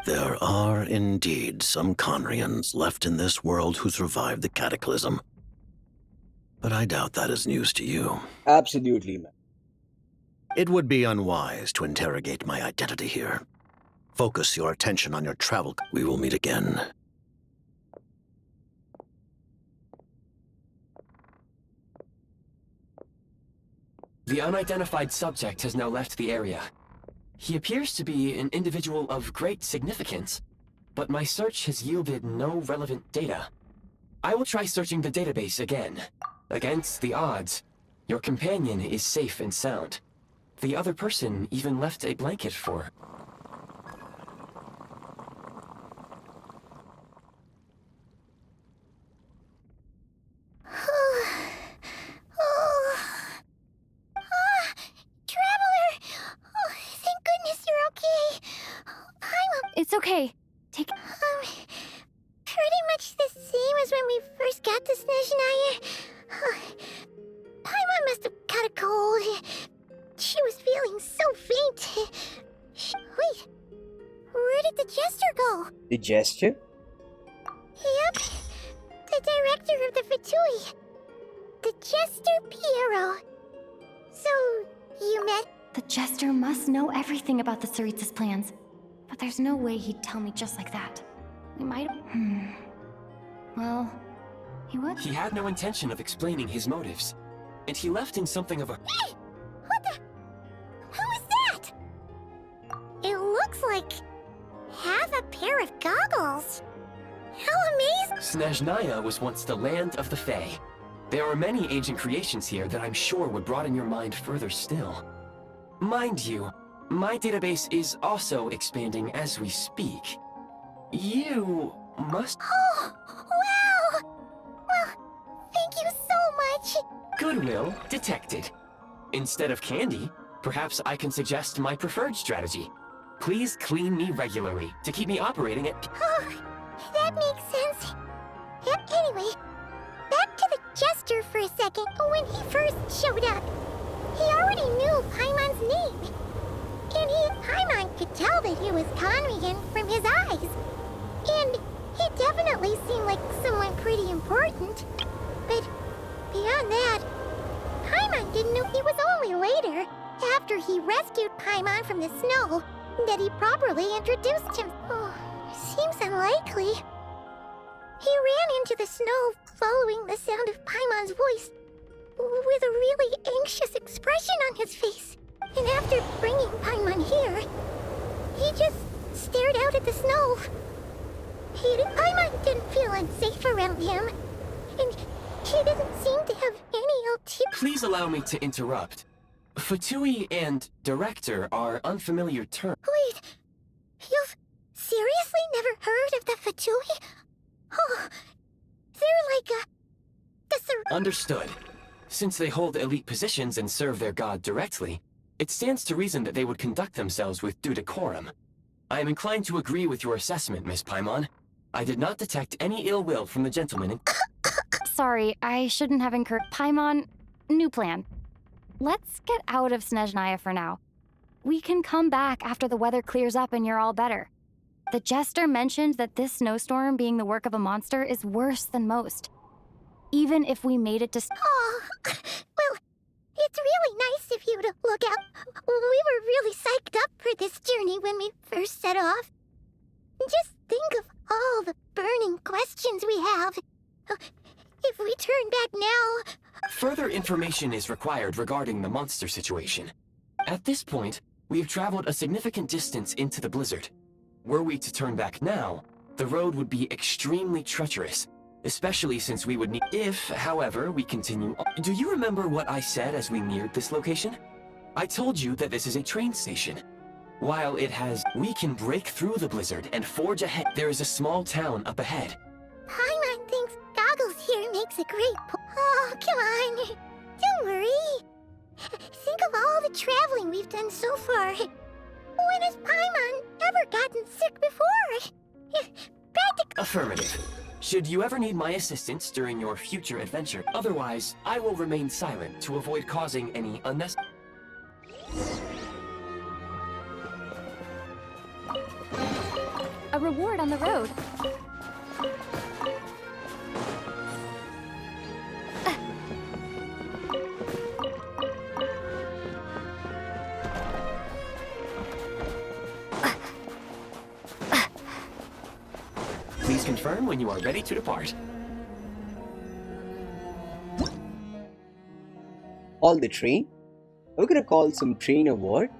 There are indeed some Conrians left in this world who survived the cataclysm. But I doubt that is news to you. Absolutely, man. It would be unwise to interrogate my identity here. Focus your attention on your travel. We will meet again. The unidentified subject has now left the area. He appears to be an individual of great significance, but my search has yielded no relevant data. I will try searching the database again. Against the odds, your companion is safe and sound. The other person even left a blanket for her. Traveler! Oh, thank goodness you're okay. It's okay. Take... Pretty much the same as when we first got to Snezhnaya. Paimon must have caught a cold. She was feeling so faint. Wait, where did the jester go? The gesture? Yep, the director of the Fatui. The Jester Piero. So, you met? The Jester must know everything about the Tsaritsa's plans. But there's no way he'd tell me just like that. We might... Well, he would. He had no intention of explaining his motives, and he left in something of a... Hey! What the... Who is that? It looks like... half a pair of goggles. How amazing! Snezhnaya was once the land of the Fae. There are many ancient creations here that I'm sure would broaden your mind further still. Mind you, my database is also expanding as we speak. You must... Oh, wow! Well, Goodwill detected. Instead of candy, perhaps I can suggest my preferred strategy. Please clean me regularly to keep me operating at... Oh, that makes sense. Anyway, back to the Jester for a second. When he first showed up, he already knew Paimon's name. And Paimon could tell that he was Conrigan from his eyes. And he definitely seemed like someone pretty important. But beyond that, Paimon didn't know. It was only later, after he rescued Paimon from the snow, that he properly introduced him. Oh, seems unlikely. He ran into the snow following the sound of Paimon's voice, with a really anxious expression on his face. And after bringing Paimon here, he just stared out at the snow. Paimon didn't feel unsafe around him, and he didn't seem to have any ulterior... Please allow me to interrupt. Fatui and Director are unfamiliar terms. Wait, you've seriously never heard of the Fatui? Oh, they're like Understood. Since they hold elite positions and serve their god directly, it stands to reason that they would conduct themselves with due decorum. I am inclined to agree with your assessment, Miss Paimon. I did not detect any ill will from the gentleman in... Sorry, I shouldn't have encouraged. Paimon, new plan. Let's get out of Snezhnaya for now. We can come back after the weather clears up and you're all better. The Jester mentioned that this snowstorm being the work of a monster is worse than most. Even if we made it to... Oh, well, it's really nice of you to look out. We were really psyched up for this journey when we first set off. Just think of all the burning questions we have. If we turn back now... Further information is required regarding the monster situation. At this point, we have traveled a significant distance into the blizzard. Were we to turn back now, the road would be extremely treacherous, especially since we would need... If, however, we continue on... Do you remember what I said as we neared this location? I told you that this is a train station. While it has... We can break through the blizzard and forge ahead. There is a small town up ahead. Paimon thinks Goggles here makes a great Oh, come on. Don't worry. Think of all the traveling we've done so far. When has Paimon ever gotten sick before? Affirmative. Should you ever need my assistance during your future adventure, otherwise, I will remain silent to avoid causing any unnecessary... A reward on the road. Please confirm when you are ready to depart. All the train? Are we gonna call some train or what?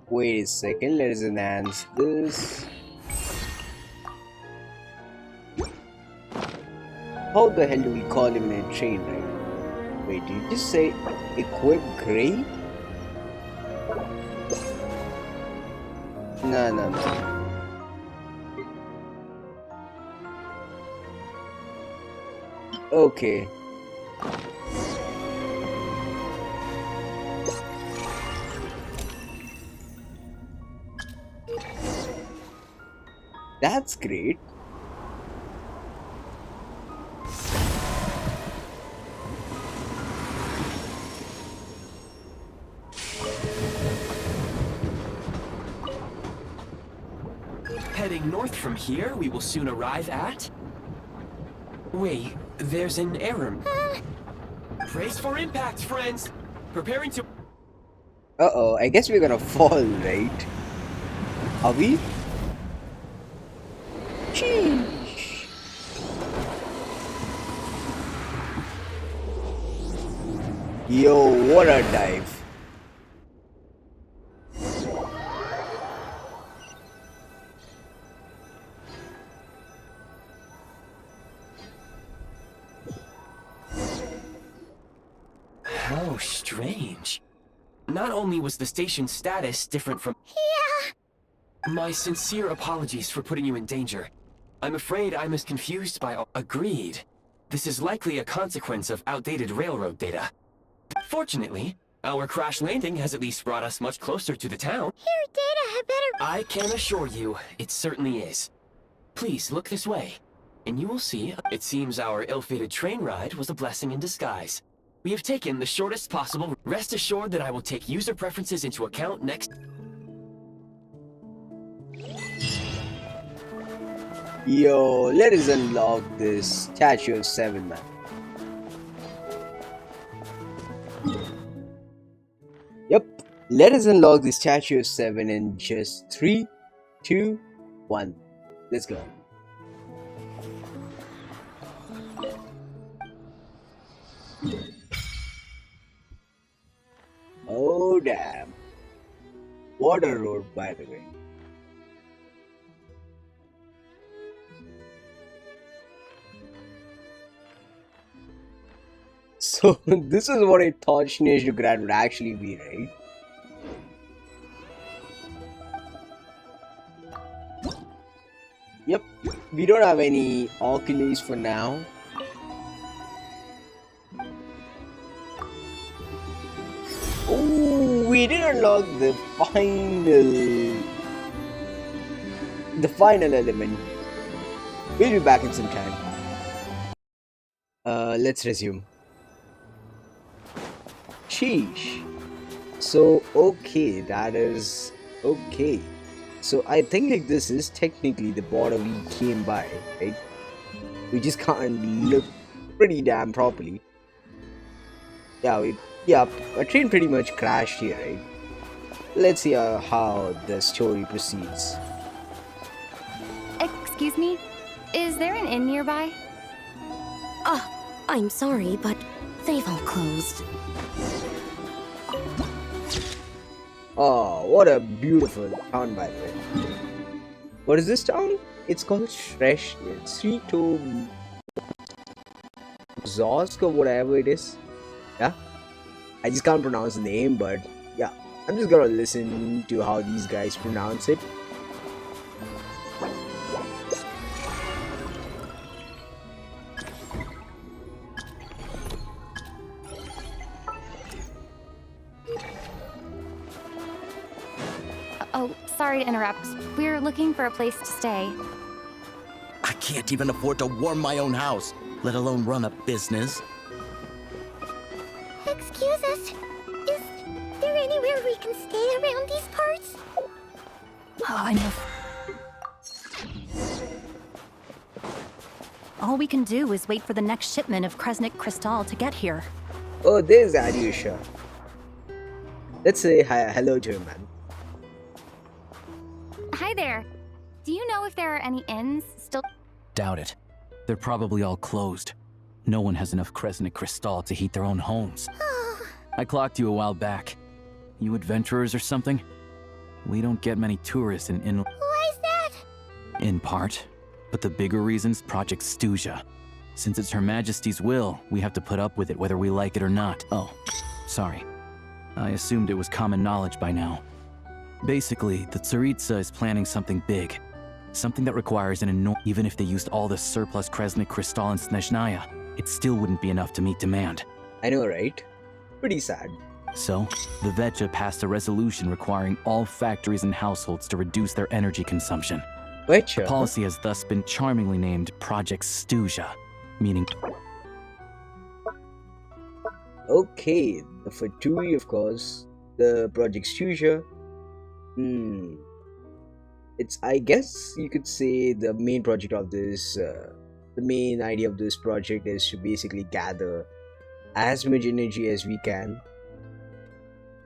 Wait a second, let us enhance this. How the hell do we call him in a train, right? Wait, did you just say equip Grey? No. Okay. That's great. Heading north from here, we will soon arrive at... Wait, there's an error. Brace for impact, friends! Preparing to... Uh-oh, I guess we're gonna fall, right? Are we? Sheesh. Yo, what a dive. How How strange. Not only was the station's status different from— Yeah. My sincere apologies for putting you in danger. I'm afraid I'm as confused by— Agreed. This is likely a consequence of outdated railroad data. Fortunately, our crash landing has at least brought us much closer to the town. Your data had better. I can assure you, it certainly is. Please look this way, and you will see it seems our ill-fated train ride was a blessing in disguise. We have taken the shortest possible— Rest assured that I will take user preferences into account next— Yo, let us unlock this statue of 7, man. Yep, let us unlock the statue of 7 in just 3, 2, 1. Let's go. Oh damn. What a road, by the way. So this is what I thought Snezhnograd would actually be, right? Yep, we don't have any Oculus for now. Oh, we did unlock the final element. We'll be back in some time. Let's resume. Sheesh. So, okay, that is okay. So, I think like this is technically the border we came by, right? We just can't look pretty damn properly. Yeah, a train pretty much crashed here, right? Let's see how the story proceeds. Excuse me? Is there an inn nearby? I'm sorry, but they've all closed. Oh, what a beautiful town, by the way. What is this town? It's called Strattoro or whatever it is. Yeah, I just can't pronounce the name, but yeah, I'm just gonna listen to how these guys pronounce it. Oh, sorry to interrupt. We're looking for a place to stay. I can't even afford to warm my own house, let alone run a business. Excuse us. Is there anywhere we can stay around these parts? Enough. All we can do is wait for the next shipment of Kresnik crystal to get here. Oh, there's Alyosha. Let's say hello to him, man. Hi there. Do you know if there are any inns still? Doubt it. They're probably all closed. No one has enough Kresnik crystal to heat their own homes. I clocked you a while back. You adventurers or something? We don't get many tourists in Why is that? In part. But the bigger reason's Project Stuja. Since it's Her Majesty's will, we have to put up with it whether we like it or not. Oh, sorry. I assumed it was common knowledge by now. Basically, the Tsaritsa is planning something big. Something that requires even if they used all the surplus Kresnik crystal in Snezhnaya, it still wouldn't be enough to meet demand. I know, right? Pretty sad. So, the Vecha passed a resolution requiring all factories and households to reduce their energy consumption. Vecha? The policy has thus been charmingly named Project Stuja, meaning... Okay, the Fatui, of course. The Project Stuja. It's, I guess you could say, the main project of this, the main idea of this project is to basically gather as much energy as we can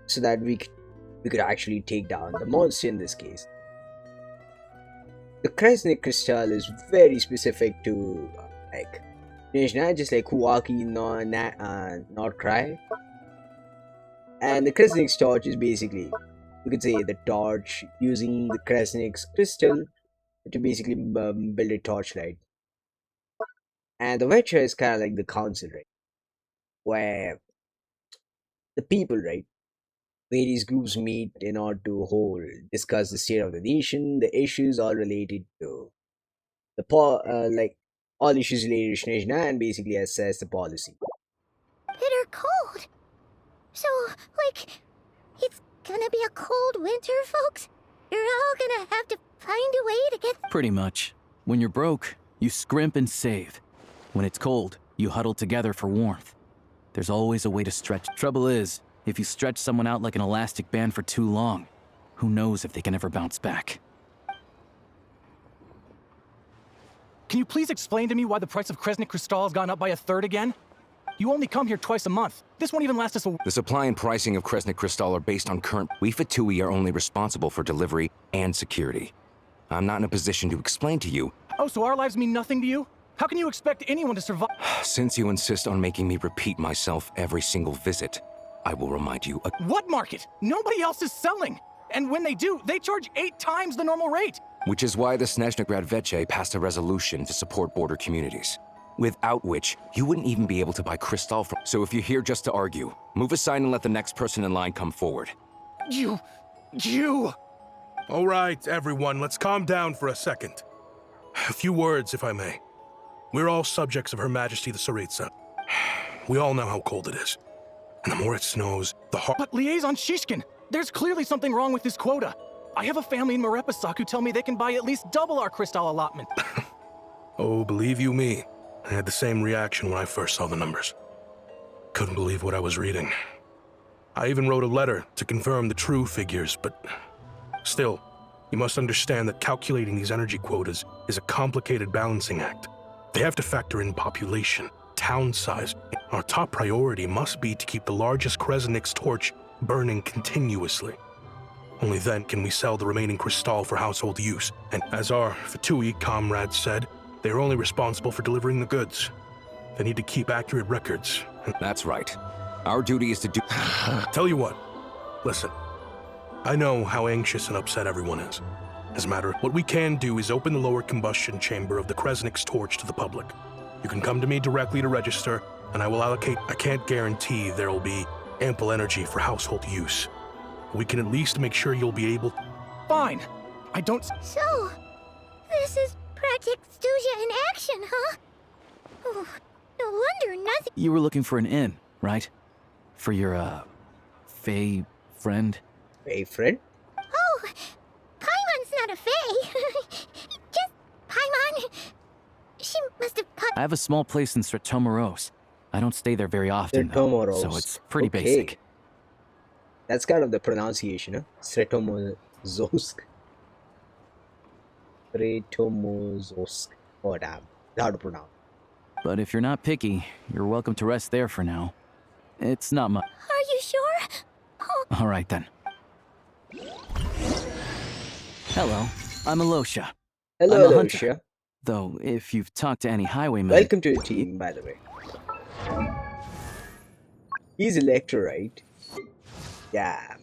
so that we could actually take down the monster in this case. The Kresnik crystal is very specific to like Snezhnaya, just like Huaki, Nod-Krai. And the Kresnik's torch is basically, you could say, the torch using the Kresnik's crystal to basically build a torchlight. And the Witcher is kind of like the council, right? Where The people, right? Various groups meet in order to discuss the state of the nation, the issues all related to like all issues related to Snezhnaya, and basically assess the policy. Bitter cold. So, like, it's gonna be a cold winter, folks? You're all gonna have to find a way to get... Pretty much. When you're broke, you scrimp and save. When it's cold, you huddle together for warmth. There's always a way to stretch. Trouble is, if you stretch someone out like an elastic band for too long, who knows if they can ever bounce back. Can you please explain to me why the price of Kresnik crystal has gone up by a third again? You only come here twice a month. This won't even last us a... The supply and pricing of Kresnik crystal are based on current... We Fatui are only responsible for delivery and security. I'm not in a position to explain to you... Oh, so our lives mean nothing to you? How can you expect anyone to survive? Since you insist on making me repeat myself every single visit, I will remind you... What market? Nobody else is selling! And when they do, they charge 8 times the normal rate! Which is why the Snezhnograd Veche passed a resolution to support border communities. Without which, you wouldn't even be able to buy crystal from... So if you're here just to argue, move aside and let the next person in line come forward. You... All right, everyone, let's calm down for a second. A few words, if I may. We're all subjects of Her Majesty the Tsaritsa. We all know how cold it is. And the more it snows, the harder... But Liaison Shishkin, there's clearly something wrong with this quota. I have a family in Marepasak who tell me they can buy at least double our crystal allotment. Oh, believe you me, I had the same reaction when I first saw the numbers. Couldn't believe what I was reading. I even wrote a letter to confirm the true figures, but still, you must understand that calculating these energy quotas is a complicated balancing act. They have to factor in population, town size. Our top priority must be to keep the largest Kresnik's torch burning continuously. Only then can we sell the remaining crystal for household use, and as our Fatui comrades said, they are only responsible for delivering the goods. They need to keep accurate records. That's right. Our duty is to do... Tell you what, listen. I know how anxious and upset everyone is. As a matter of what we can do is open the lower combustion chamber of the Kresnik's torch to the public. You can come to me directly to register, and I will allocate... I can't guarantee there will be ample energy for household use. We can at least make sure you'll be able... Fine. I don't... So, this is Project Stuja in action, huh? Oh, no wonder nothing... You were looking for an inn, right? For your, Fae friend? Fae friend? Oh, Paimon's not a Fae. Just Paimon. She must have cut... I have a small place in Strattoro. I don't stay there very often, though, so it's pretty basic. That's kind of the pronunciation, huh? Stratomozovsk. Stratomozovsk. Oh, damn. Hard to pronounce. But if you're not picky, you're welcome to rest there for now. It's not much. Are you sure? Oh. All right, then. Hello, I'm Alosha. Hello, I'm a hunter. Alosha. Though, if you've talked to any highwaymen... Welcome to the team, by the way. He's Electro, right? Yeah.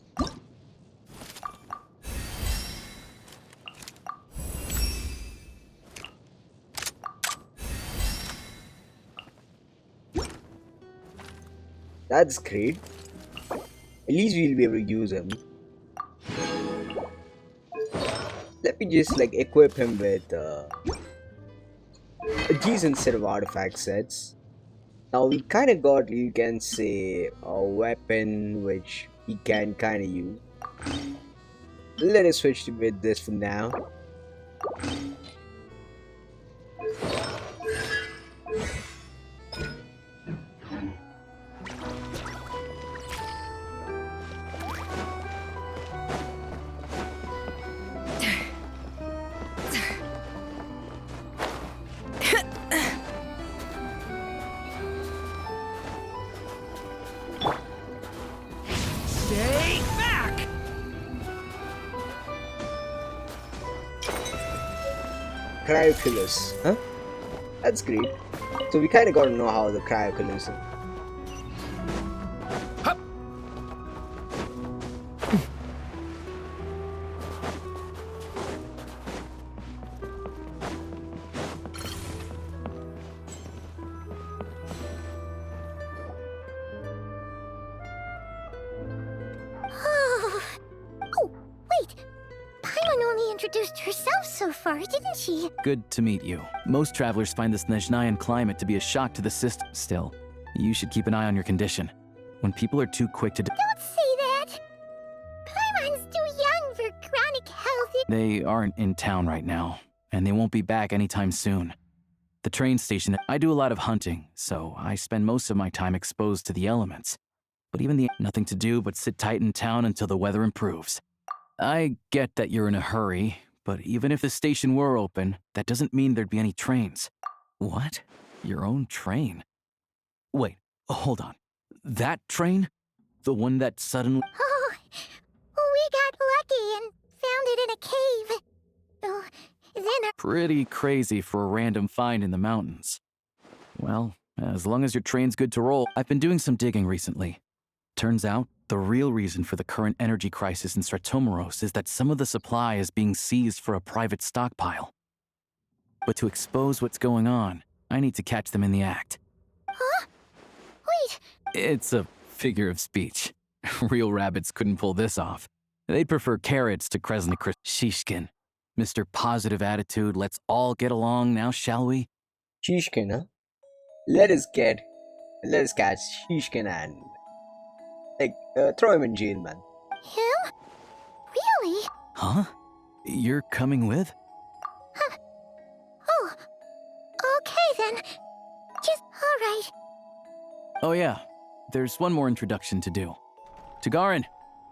That's great. At least we'll be able to use him. Let me just like equip him with a decent set of artifact sets. Now we kind of got, you can say, a weapon which he can kind of use. Let us switch with this for now. Cryoculus, huh? That's great. So we kind of got to know how the Cryoculus is. introduced herself so far, didn't she? Good to meet you. Most travelers find the Snezhnayan climate to be a shock to the system. Still, you should keep an eye on your condition. When people are too quick to Don't say that! Paimon's too young for chronic health. They aren't in town right now, and they won't be back anytime soon. The train station, I do a lot of hunting, so I spend most of my time exposed to the elements. But even nothing to do but sit tight in town until the weather improves. I get that you're in a hurry, but even if the station were open, that doesn't mean there'd be any trains. What? Your own train? Wait, hold on. That train? The one that suddenly... Oh, we got lucky and found it in a cave. Oh, then Pretty crazy for a random find in the mountains. Well, as long as your train's good to roll, I've been doing some digging recently. Turns out, the real reason for the current energy crisis in Strattoro is that some of the supply is being seized for a private stockpile. But to expose what's going on, I need to catch them in the act. Huh? Wait. It's a figure of speech. Real rabbits couldn't pull this off. They'd prefer carrots to Kresnik. Shishkin. Mr. Positive Attitude, let's all get along now, shall we? Shishkin, huh? Let us catch Shishkin and throw him in jail, man. Him? Really? Huh? You're coming with? Huh. Oh. Okay then. Just alright. Oh yeah, there's one more introduction to do. Tagarin,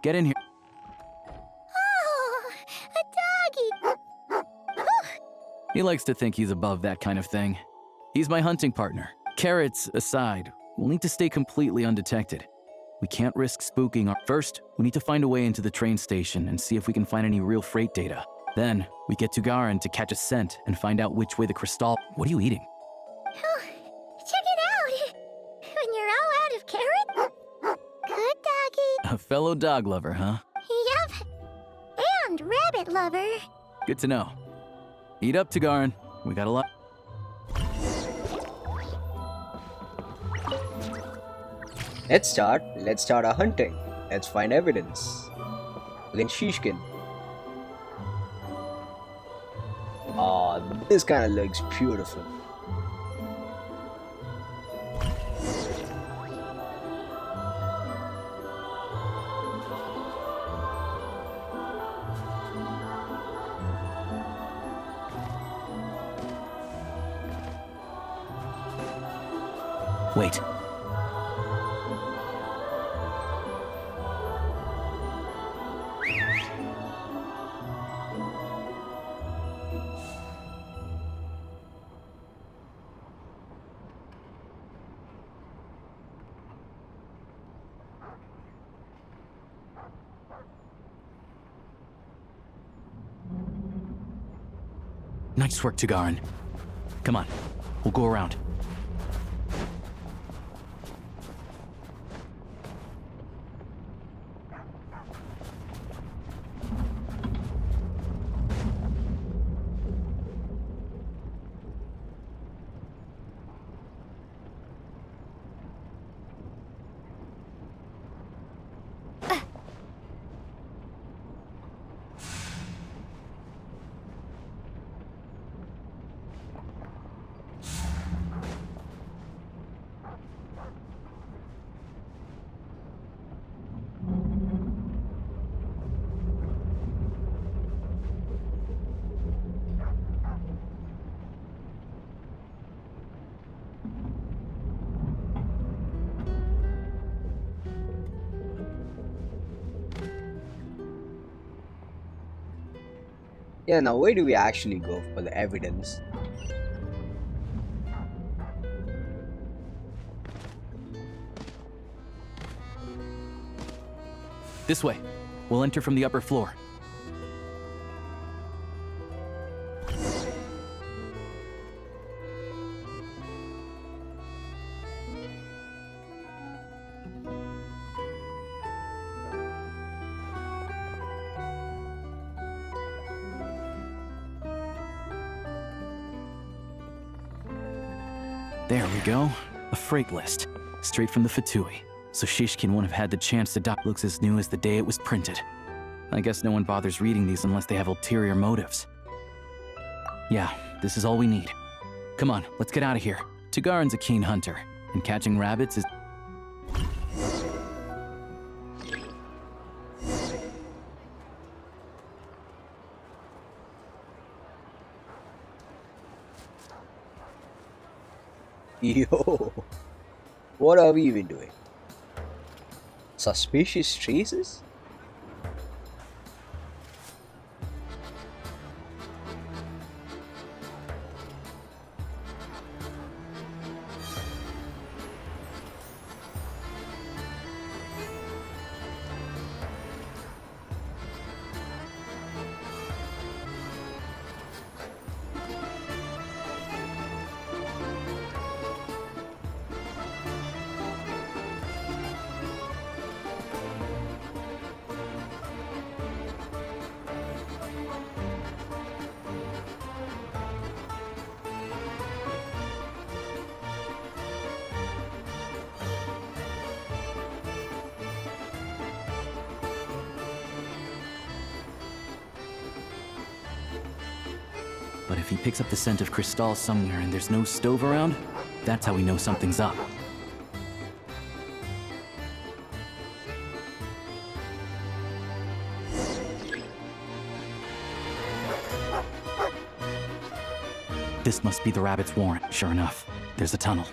get in here. Oh, a doggy. He likes to think he's above that kind of thing. He's my hunting partner. Carrots aside, we'll need to stay completely undetected. We can't risk spooking our... First, we need to find a way into the train station and see if we can find any real freight data. Then, we get to Garin to catch a scent and find out which way the crystal... What are you eating? Oh, check it out. When you're all out of carrot. Good doggy. A fellow dog lover, huh? Yup. And rabbit lover. Good to know. Eat up, Tagarin. We got a lot... Let's start our hunting. Let's find evidence. Against Shishkin. Oh, this kind of looks beautiful. Wait. Nice work, Tagarin. Come on, we'll go around. Yeah, now where do we actually go for the evidence? This way. We'll enter from the upper floor. There we go. A freight list. Straight from the Fatui. So Shishkin won't have had the chance to dock. Looks as new as the day it was printed. I guess no one bothers reading these unless they have ulterior motives. Yeah, this is all we need. Come on, let's get out of here. Tagarin's a keen hunter, and catching rabbits is... Yo, what are we even doing? Suspicious traces? But if he picks up the scent of Cristal somewhere and there's no stove around, that's how we know something's up. This must be the rabbit's warren. Sure enough, there's a tunnel.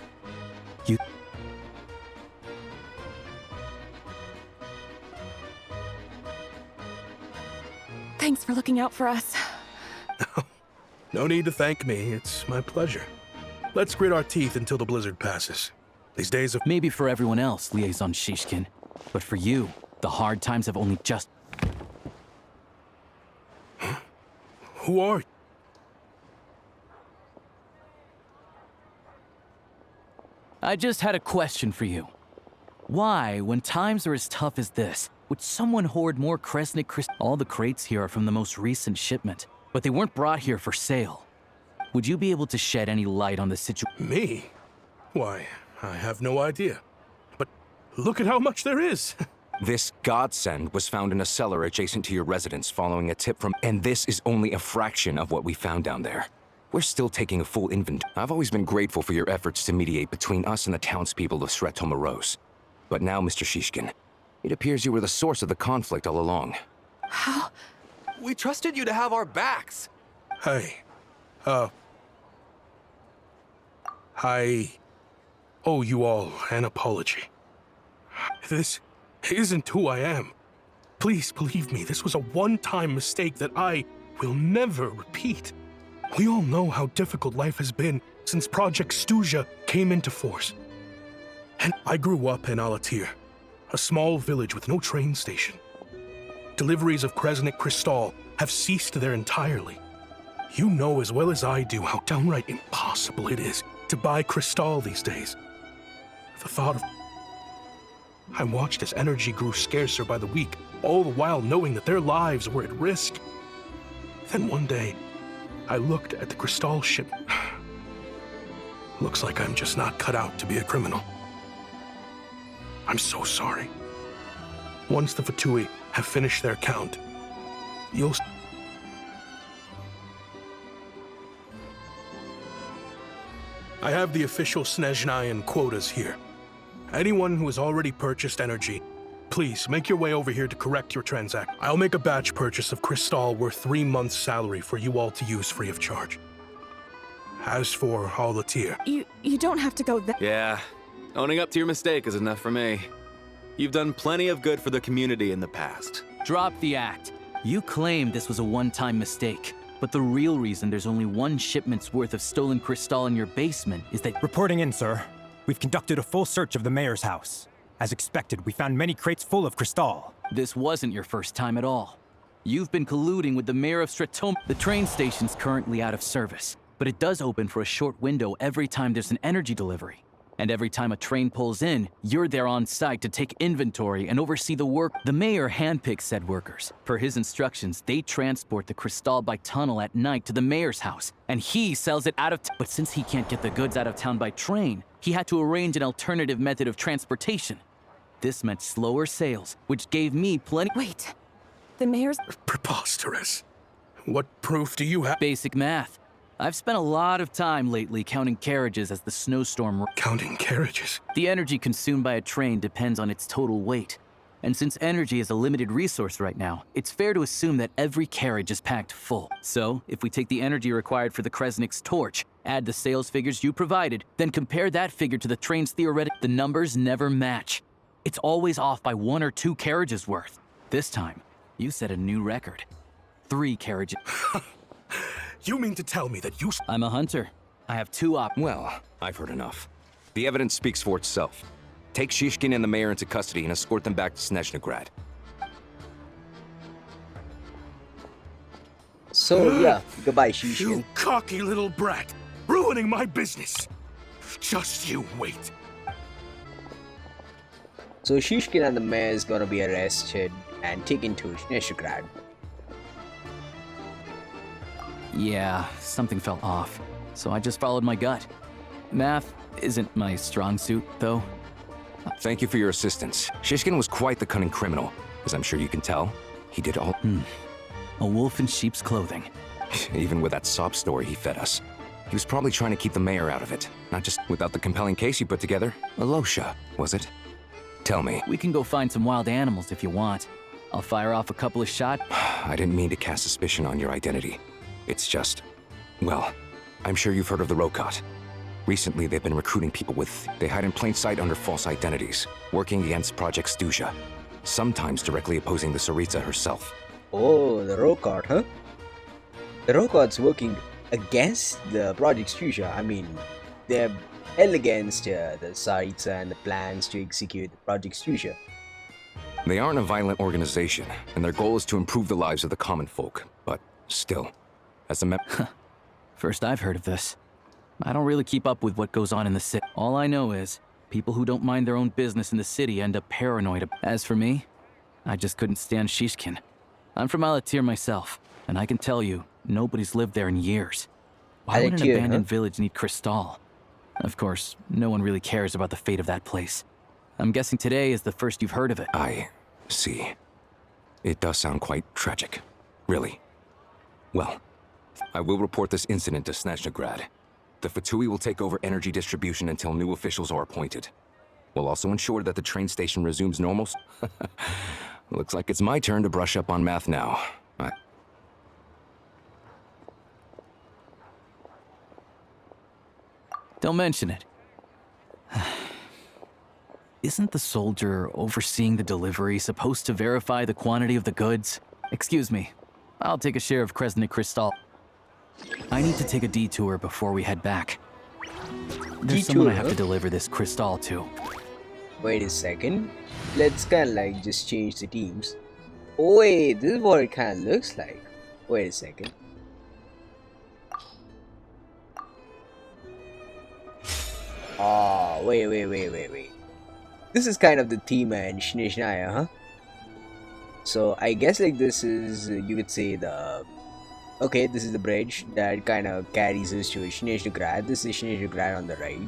Thanks for looking out for us. No need to thank me. It's my pleasure. Let's grit our teeth until the blizzard passes. These days of... Maybe for everyone else, Liaison Shishkin. But for you, the hard times have only just... Huh? Who are you? I just had a question for you. Why, when times are as tough as this, would someone hoard more Kresnik crystals? All the crates here are from the most recent shipment, but they weren't brought here for sale. Would you be able to shed any light on the situation? Me? Why, I have no idea. But look at how much there is! This godsend was found in a cellar adjacent to your residence following a tip from... And this is only a fraction of what we found down there. We're still taking a full inventory. I've always been grateful for your efforts to mediate between us and the townspeople of Strattoro. But now, Mr. Shishkin, it appears you were the source of the conflict all along. How? We trusted you to have our backs. Hey, I owe you all an apology. This isn't who I am. Please believe me, this was a one-time mistake that I will never repeat. We all know how difficult life has been since Project Stuja came into force. And I grew up in Alatir, a small village with no train station. Deliveries of Kresnik Cristal have ceased there entirely. You know as well as I do how downright impossible it is to buy Cristal these days. The thought of... I watched as energy grew scarcer by the week, all the while knowing that their lives were at risk. Then one day, I looked at the Cristal ship. Looks like I'm just not cut out to be a criminal. I'm so sorry. Once the Fatui have finished their count, you'll... I have the official Snezhnayan quotas here. Anyone who has already purchased energy, please make your way over here to correct your transaction. I'll make a batch purchase of Cristal worth 3 months' salary for you all to use free of charge. As for Alatir... You don't have to go there. Yeah, owning up to your mistake is enough for me. You've done plenty of good for the community in the past. Drop the act. You claim this was a one-time mistake, but the real reason there's only one shipment's worth of stolen Cristal in your basement is that... Reporting in, sir. We've conducted a full search of the mayor's house. As expected, we found many crates full of Cristal. This wasn't your first time at all. You've been colluding with the mayor of Strattoro. The train station's currently out of service, but it does open for a short window every time there's an energy delivery. And every time a train pulls in, you're there on site to take inventory and oversee the work. The mayor handpicks said workers. Per his instructions, they transport the Cristal by tunnel at night to the mayor's house, and he sells it out of town. But since he can't get the goods out of town by train, he had to arrange an alternative method of transportation. This meant slower sales, which gave me plenty— Wait. The mayor's... Preposterous. What proof do you have? Basic math. I've spent a lot of time lately counting carriages as the snowstorm... Counting carriages? The energy consumed by a train depends on its total weight. And since energy is a limited resource right now, it's fair to assume that every carriage is packed full. So, if we take the energy required for the Kresnik's torch, add the sales figures you provided, then compare that figure to the train's theoretic, the numbers never match. It's always off by 1 or 2 carriages worth. This time, you set a new record. 3 carriages. You mean to tell me that you... I'm a hunter. I have 2 Well, I've heard enough. The evidence speaks for itself. Take Shishkin and the mayor into custody and escort them back to Snezhnograd. So yeah, goodbye, Shishkin. You cocky little brat! Ruining my business! Just you wait. So Shishkin and the mayor is gonna be arrested and taken to Snezhnograd. Yeah, something felt off. So I just followed my gut. Math isn't my strong suit, though. Thank you for your assistance. Shishkin was quite the cunning criminal, as I'm sure you can tell. He did all... A wolf in sheep's clothing. Even with that sob story he fed us. He was probably trying to keep the mayor out of it. Not just without the compelling case you put together. Alosha, was it? Tell me. We can go find some wild animals if you want. I'll fire off a couple of shots. I didn't mean to cast suspicion on your identity. It's just... Well, I'm sure you've heard of the Rokot. Recently, they've been recruiting people with... They hide in plain sight under false identities, working against Project Stuja, sometimes directly opposing the Tsaritsa herself. Oh, the Rokot, huh? The Rokot's working against the Project Stuja. I mean, they're held against the Tsaritsa and the plans to execute the Project Stuja. They aren't a violent organization, and their goal is to improve the lives of the common folk. But still, as a First I've heard of this. I don't really keep up with what goes on in the city. All I know is, people who don't mind their own business in the city end up paranoid. As for me, I just couldn't stand Shishkin. I'm from Alatir myself, and I can tell you, nobody's lived there in years. Why would an abandoned village need Crystal? Of course, no one really cares about the fate of that place. I'm guessing today is the first you've heard of it. I see. It does sound quite tragic. Really. Well, I will report this incident to Snezhnograd. The Fatui will take over energy distribution until new officials are appointed. We'll also ensure that the train station resumes normal... Looks like it's my turn to brush up on math now. Don't mention it. Isn't the soldier overseeing the delivery supposed to verify the quantity of the goods? Excuse me. I'll take a share of Kresnik Crystal. I need to take a detour before we head back. There's someone I have to deliver this crystal to. Wait a second. Let's kinda like just change the teams. Oh wait, this is what it kinda looks like. Wait a second. Oh, wait. This is kind of the theme in Snezhnaya, huh? So I guess like this is, you could say the... Okay, this is the bridge that kind of carries us to Snezhnograd. This is Snezhnograd on the right.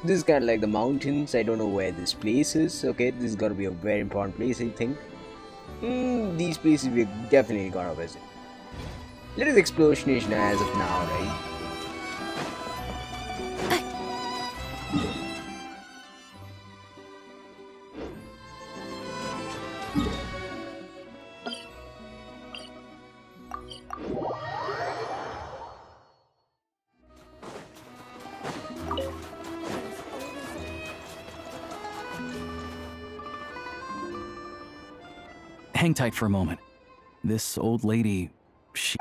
This is kind of like the mountains. I don't know where this place is. Okay, this is gonna be a very important place, I think. These places we're definitely gonna visit. Let us explore Snezhnaya as of now, right? Hang tight for a moment. This old lady, she...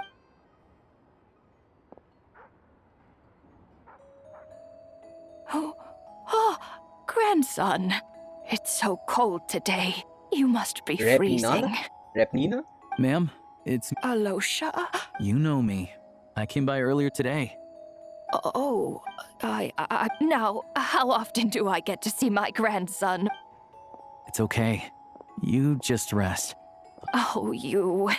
Oh, grandson. It's so cold today. You must be freezing. Repnina? Ma'am, it's... Alosha? You know me. I came by earlier today. Oh, now, how often do I get to see my grandson? It's okay. You just rest. Oh, you.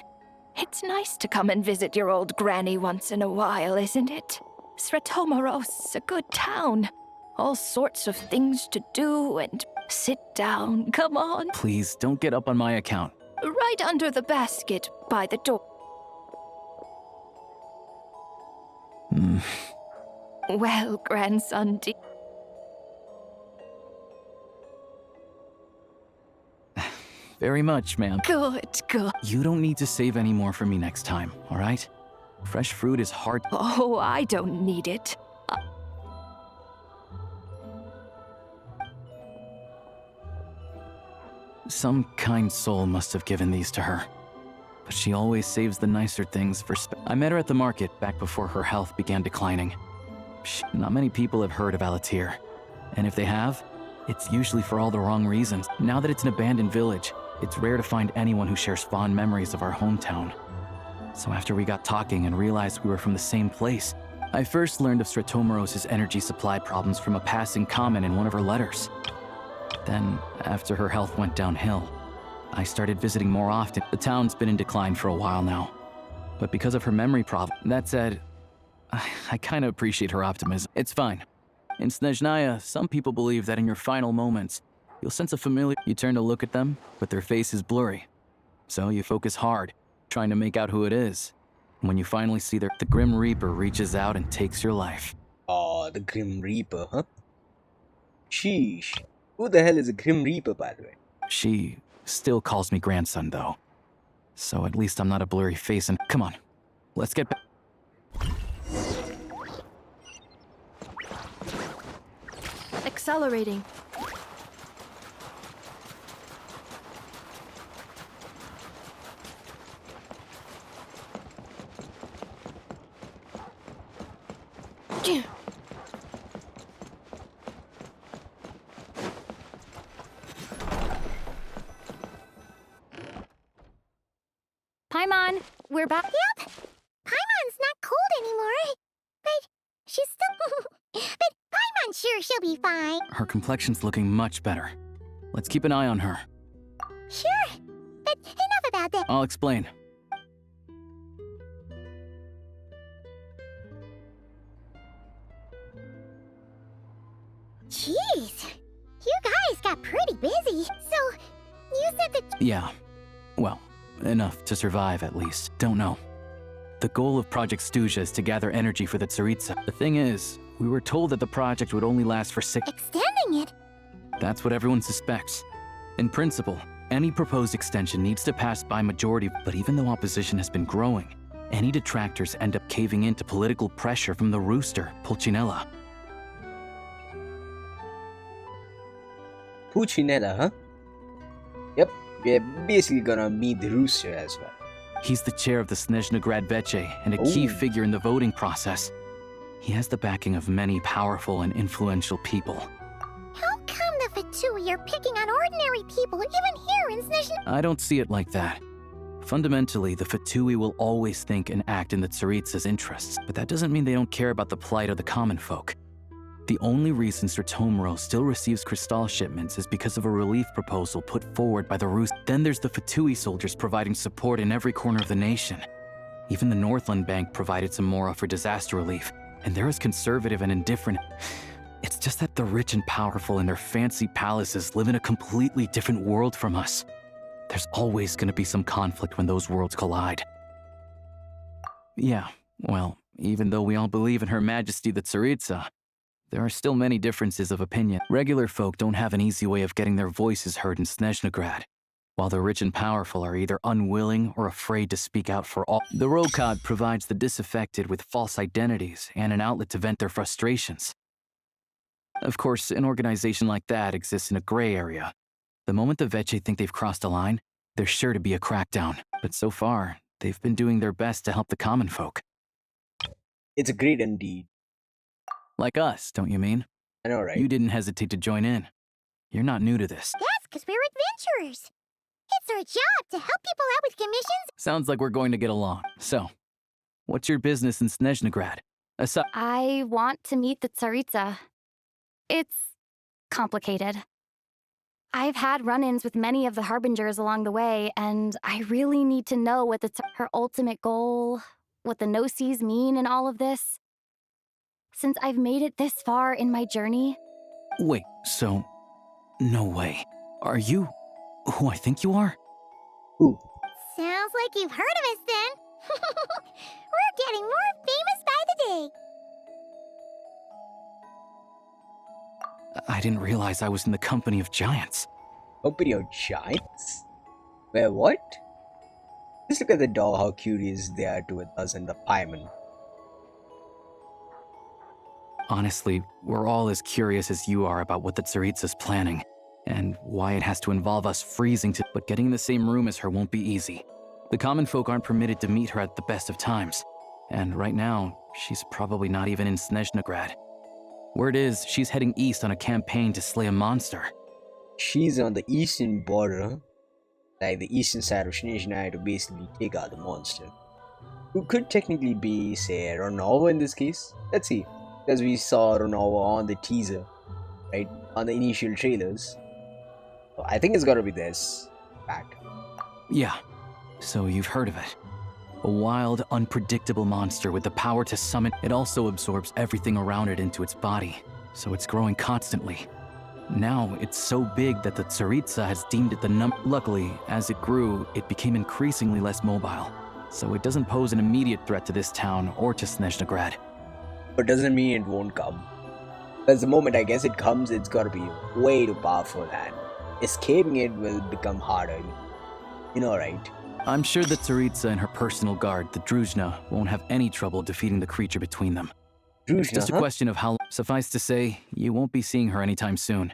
It's nice to come and visit your old granny once in a while, isn't it? Strattoro's a good town. All sorts of things to do and sit down. Come on. Please, don't get up on my account. Right under the basket by the door. Well, grandson dear. Very much, ma'am. Good, good. You don't need to save any more for me next time, all right? Fresh fruit is hard. Oh, I don't need it. Some kind soul must have given these to her. But she always saves the nicer things for I met her at the market back before her health began declining. Not many people have heard of Alatir. And if they have, it's usually for all the wrong reasons. Now that it's an abandoned village, it's rare to find anyone who shares fond memories of our hometown. So after we got talking and realized we were from the same place, I first learned of Stratomoros's energy supply problems from a passing comment in one of her letters. Then, after her health went downhill, I started visiting more often. The town's been in decline for a while now. But because of her memory problem, that said, I kinda appreciate her optimism. It's fine. In Snezhnaya, some people believe that in your final moments, you'll sense a familiar. You turn to look at them, but their face is blurry. So you focus hard, trying to make out who it is. When you finally see the Grim Reaper reaches out and takes your life. Oh, the Grim Reaper, huh? Sheesh. Who the hell is a Grim Reaper, by the way? She still calls me grandson, though. So at least I'm not a blurry face and... Come on, let's get back. Accelerating. Paimon, we're back. Yep. Paimon's not cold anymore. But she's still... but Paimon's sure she'll be fine. Her complexion's looking much better. Let's keep an eye on her. Sure. But enough about that. I'll explain. Jeez. You guys got pretty busy. So, you said that... Yeah. Well, enough to survive, at least. Don't know. The goal of Project Stuja is to gather energy for the Tsaritsa. The thing is, we were told that the project would only last for 6... Extending it? That's what everyone suspects. In principle, any proposed extension needs to pass by majority, but even though opposition has been growing, any detractors end up caving in to political pressure from the rooster, Pulcinella. Pulcinella, huh? Yep, we're basically gonna meet the rooster as well. He's the chair of the Snezhnograd Veche and a key figure in the voting process. He has the backing of many powerful and influential people. How come the Fatui are picking on ordinary people even here in Snezhnaya? I don't see it like that. Fundamentally, the Fatui will always think and act in the Tsaritsa's interests, but that doesn't mean they don't care about the plight of the common folk. The only reason Stratomoro still receives crystal shipments is because of a relief proposal put forward by the Rus. Then there's the Fatui soldiers providing support in every corner of the nation. Even the Northland Bank provided some mora for disaster relief, and they're as conservative and indifferent. It's just that the rich and powerful in their fancy palaces live in a completely different world from us. There's always going to be some conflict when those worlds collide. Yeah, well, even though we all believe in Her Majesty the Tsaritsa, there are still many differences of opinion. Regular folk don't have an easy way of getting their voices heard in Snezhnograd, while the rich and powerful are either unwilling or afraid to speak out for all. The Rokad provides the disaffected with false identities and an outlet to vent their frustrations. Of course, an organization like that exists in a gray area. The moment the Veche think they've crossed a line, there's sure to be a crackdown. But so far, they've been doing their best to help the common folk. It's a great indeed. Like us, don't you mean? I know, right? You didn't hesitate to join in. You're not new to this. That's because we're adventurers. It's our job to help people out with commissions. Sounds like we're going to get along. So, what's your business in Snezhnograd? I want to meet the Tsaritsa. It's complicated. I've had run-ins with many of the Harbingers along the way, and I really need to know what her ultimate goal, what the no-sees mean in all of this. Since I've made it this far in my journey... Wait, so... No way. Are you who I think you are? Ooh. Sounds like you've heard of us then. We're getting more famous by the day. I didn't realize I was in the company of giants. Company of giants? Where what? Just look at the doll, how curious they are to us and the pieman. Honestly, we're all as curious as you are about what the Tsaritsa's planning, and why it has to involve us freezing to. But getting in the same room as her won't be easy. The common folk aren't permitted to meet her at the best of times, and right now, she's probably not even in Snezhnograd. Word is, she's heading east on a campaign to slay a monster. She's on the eastern border, like the eastern side of Snezhnaya, to basically take out the monster. Who could technically be, say, Ronova in this case? Let's see. Because we saw Ronova on the teaser, right? On the initial trailers. So I think it's gotta be this. Fact. Yeah, so you've heard of it. A wild, unpredictable monster with the power to summon. It also absorbs everything around it into its body, so it's growing constantly. Now, it's so big that the Tsaritsa has deemed it the Luckily, as it grew, it became increasingly less mobile, so it doesn't pose an immediate threat to this town or to Snezhnograd. But doesn't mean it won't come. Because the moment I guess it comes, it's gotta be way too powerful and escaping it will become harder. You know, right? I'm sure that Tsaritsa and her personal guard, the Druzhna, won't have any trouble defeating the creature between them. It's just a question of how. Suffice to say, you won't be seeing her anytime soon.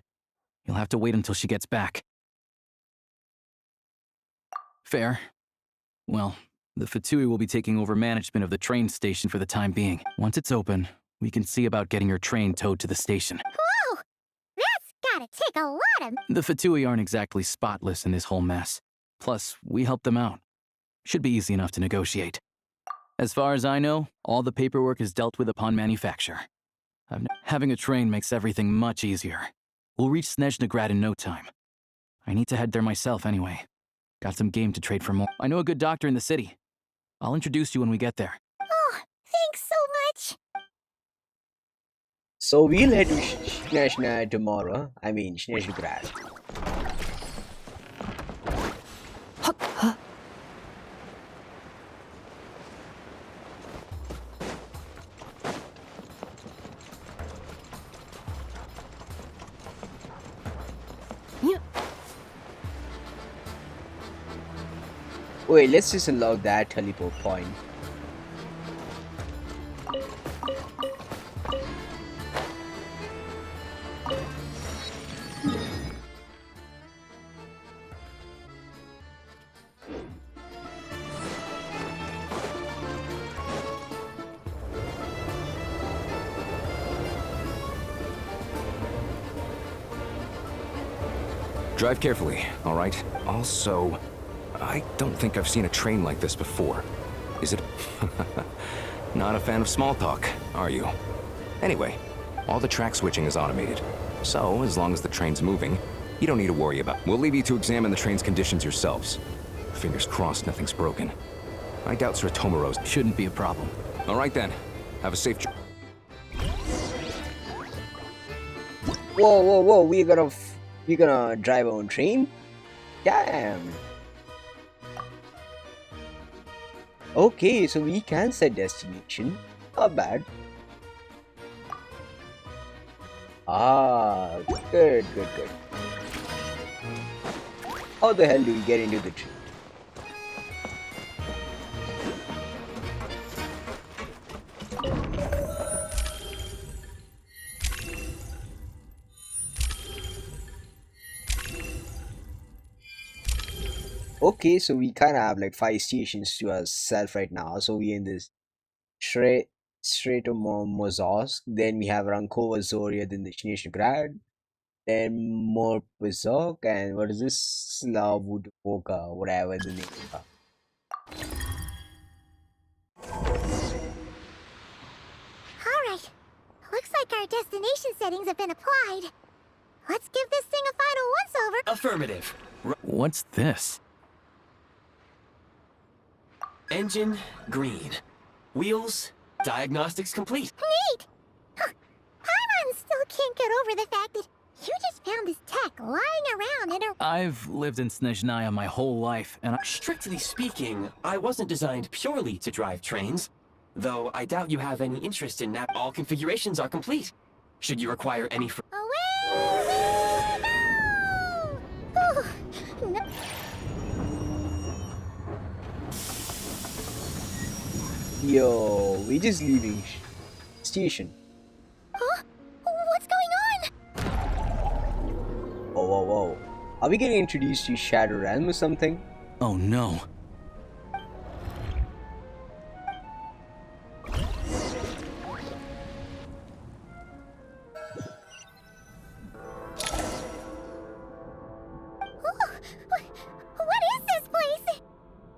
You'll have to wait until she gets back. Fair. Well, the Fatui will be taking over management of the train station for the time being. Once it's open, we can see about getting your train towed to the station. Whoa! That's gotta take a lot of... The Fatui aren't exactly spotless in this whole mess. Plus, we helped them out. Should be easy enough to negotiate. As far as I know, all the paperwork is dealt with upon manufacture. Having a train makes everything much easier. We'll reach Snezhnograd in no time. I need to head there myself anyway. Got some game to trade for more. I know a good doctor in the city. I'll introduce you when we get there. Oh, thanks so much. So we'll head to Snezhnaya tomorrow. I mean, Snezhnograd. Wait, let's just unlock that teleport point. Drive carefully, all right? Also, I don't think I've seen a train like this before. Is it? Not a fan of small talk, are you? Anyway, all the track switching is automated. So, as long as the train's moving, you don't need to worry about. We'll leave you to examine the train's conditions yourselves. Fingers crossed nothing's broken. I doubt Strattoro's shouldn't be a problem. All right then. Have a safe trip. Whoa, whoa, whoa! We're gonna drive our own train? Damn. Okay, so we can set destination. Not bad. Ah, good, good, good. How the hell do we get into the train? Okay, so we kind of have like 5 stations to ourselves right now. So we in this Stratomormozovsk, then we have Rankova Zoria, then the Snezhnograd, then Morpozok, and what is this? Slavudvoka, whatever the name is. Alright, looks like our destination settings have been applied. Let's give this thing a final once-over. Affirmative. What's this? Engine green. Wheels, diagnostics complete. Neat! Huh. Paimon still can't get over the fact that You just found this tech lying around in a... I've lived in Snezhnaya my whole life, and Strictly speaking, I wasn't designed purely to drive trains. Though I doubt you have any interest in that. All configurations are complete. Should you require any... Away! No! Ooh, no. Yo, we're just leaving station. Huh? What's going on? Whoa, whoa, whoa. Are we getting introduced to Shadow Realm or something? oh no. What is this place?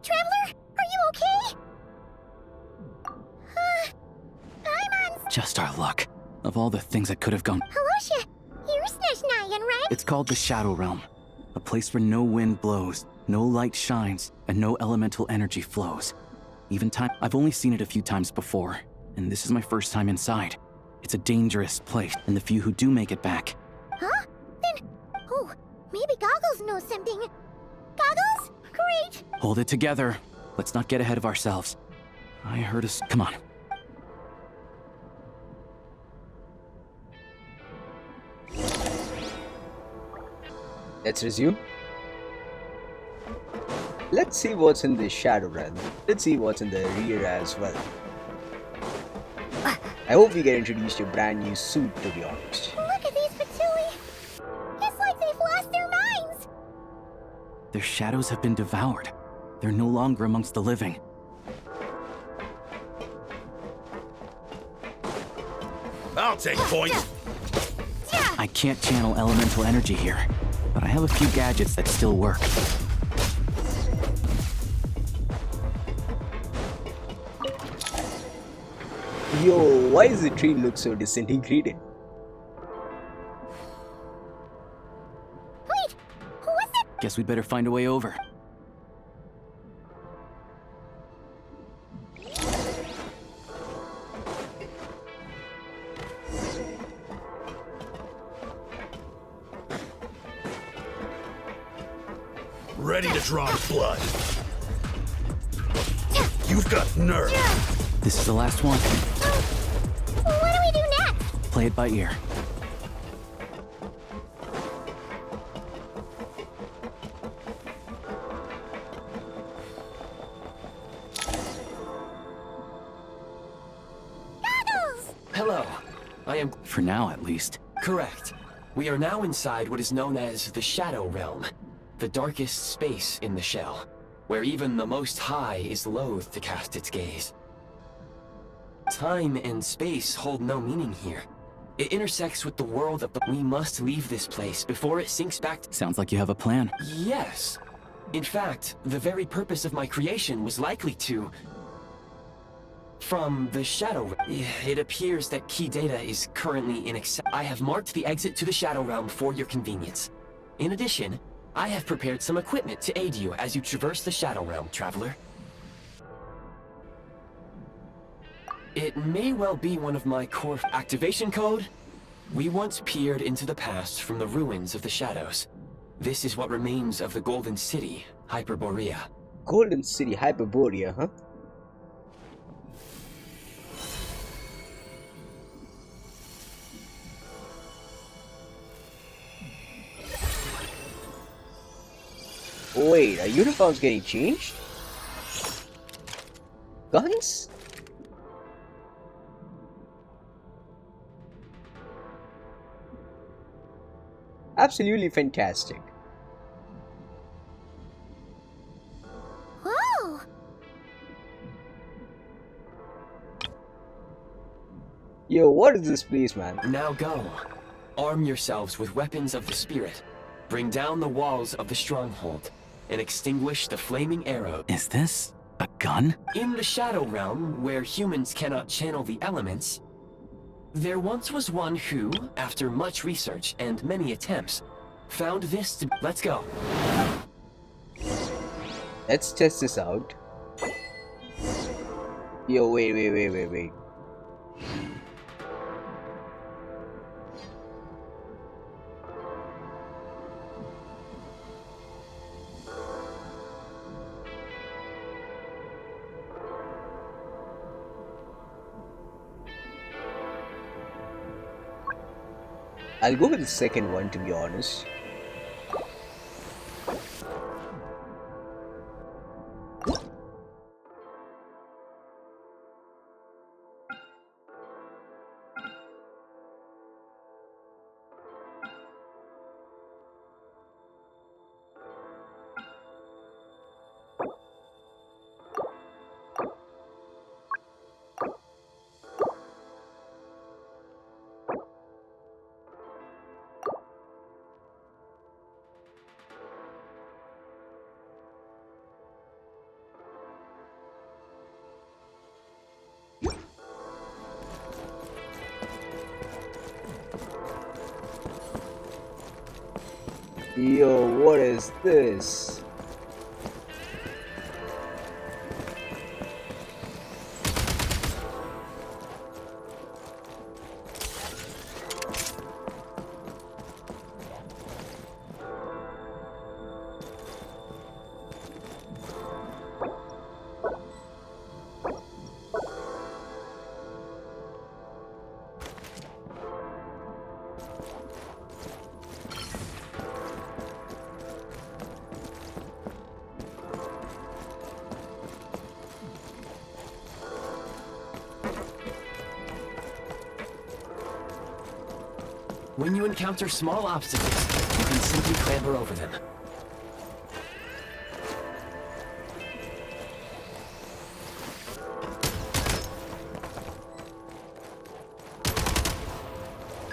Traveler, are you okay? Paimon's... Just our luck. Of all the things that could have gone. Halosha, you're Snezhnayan, right? It's called the Shadow Realm. A place where no wind blows, no light shines, and no elemental energy flows. Even time. I've only seen it a few times before, and this is my first time inside. It's a dangerous place, and the few who do make it back. Huh? Then... Oh, maybe Goggles knows something. Goggles? Great! Hold it together. Let's not get ahead of ourselves. I heard us. Come on. Let's resume. Let's see what's in the Shadow Realm. Let's see what's in the rear as well. I hope we get introduced to a brand new suit, to be honest. Look at these Fatui! It's like they've lost their minds! Their shadows have been devoured. They're no longer amongst the living. I'll take point. I can't channel elemental energy here, but I have a few gadgets that still work. Yo, why does the tree look so disintegrated? Wait! What's it? Guess we'd better find a way over. Ready to draw blood. You've got nerve. This is the last one. What do we do next? Play it by ear. Goggles! Hello. I am... For now, at least. Correct. We are now inside what is known as the Shadow Realm, the darkest space in the shell, where even the Most High is loath to cast its gaze. Time and space hold no meaning here. It intersects with the world of the... We must leave this place before it sinks back to... Sounds like you have a plan. Yes. In fact, the very purpose of my creation was likely to... From the Shadow... It appears that key data is currently inaccessible. I have marked the exit to the Shadow Realm for your convenience. In addition, I have prepared some equipment to aid you as you traverse the Shadow Realm, Traveler. It may well be one of my core... Activation code? We once peered into the past from the ruins of the Shadows. This is what remains of the Golden City, Hyperborea. Golden City, Hyperborea, huh? Wait, are uniforms getting changed? Guns? Absolutely fantastic. Whoa! Yo, what is this place, man? Now go. Arm yourselves with weapons of the spirit. Bring down the walls of the stronghold and extinguish the flaming arrow. Is this a gun? In the Shadow Realm, where humans cannot channel the elements, there once was one who, after much research and many attempts, found this to... Let's go. Let's test this out. Yo, wait. I'll go with the second one, to be honest. Yo, what is this? When you encounter small obstacles, you can simply clamber over them.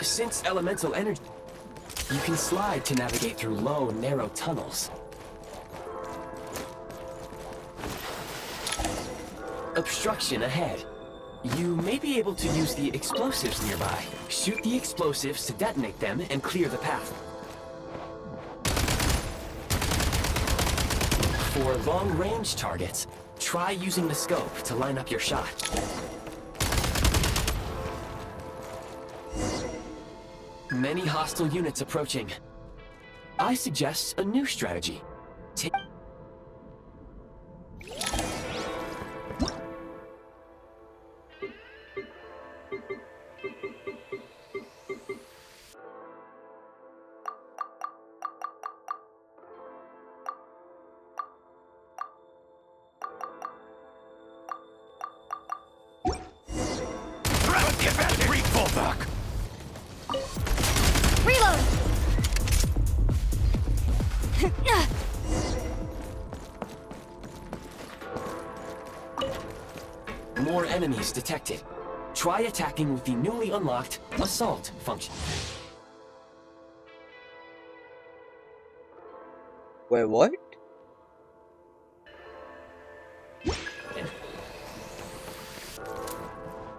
Since elemental energy, you can slide to navigate through low, narrow tunnels. Obstruction ahead. You may be able to use the explosives nearby. Shoot the explosives to detonate them and clear the path. For long-range targets, try using the scope to line up your shot. Many hostile units approaching. I suggest a new strategy. More enemies detected. Try attacking with the newly unlocked Assault function. Wait, what?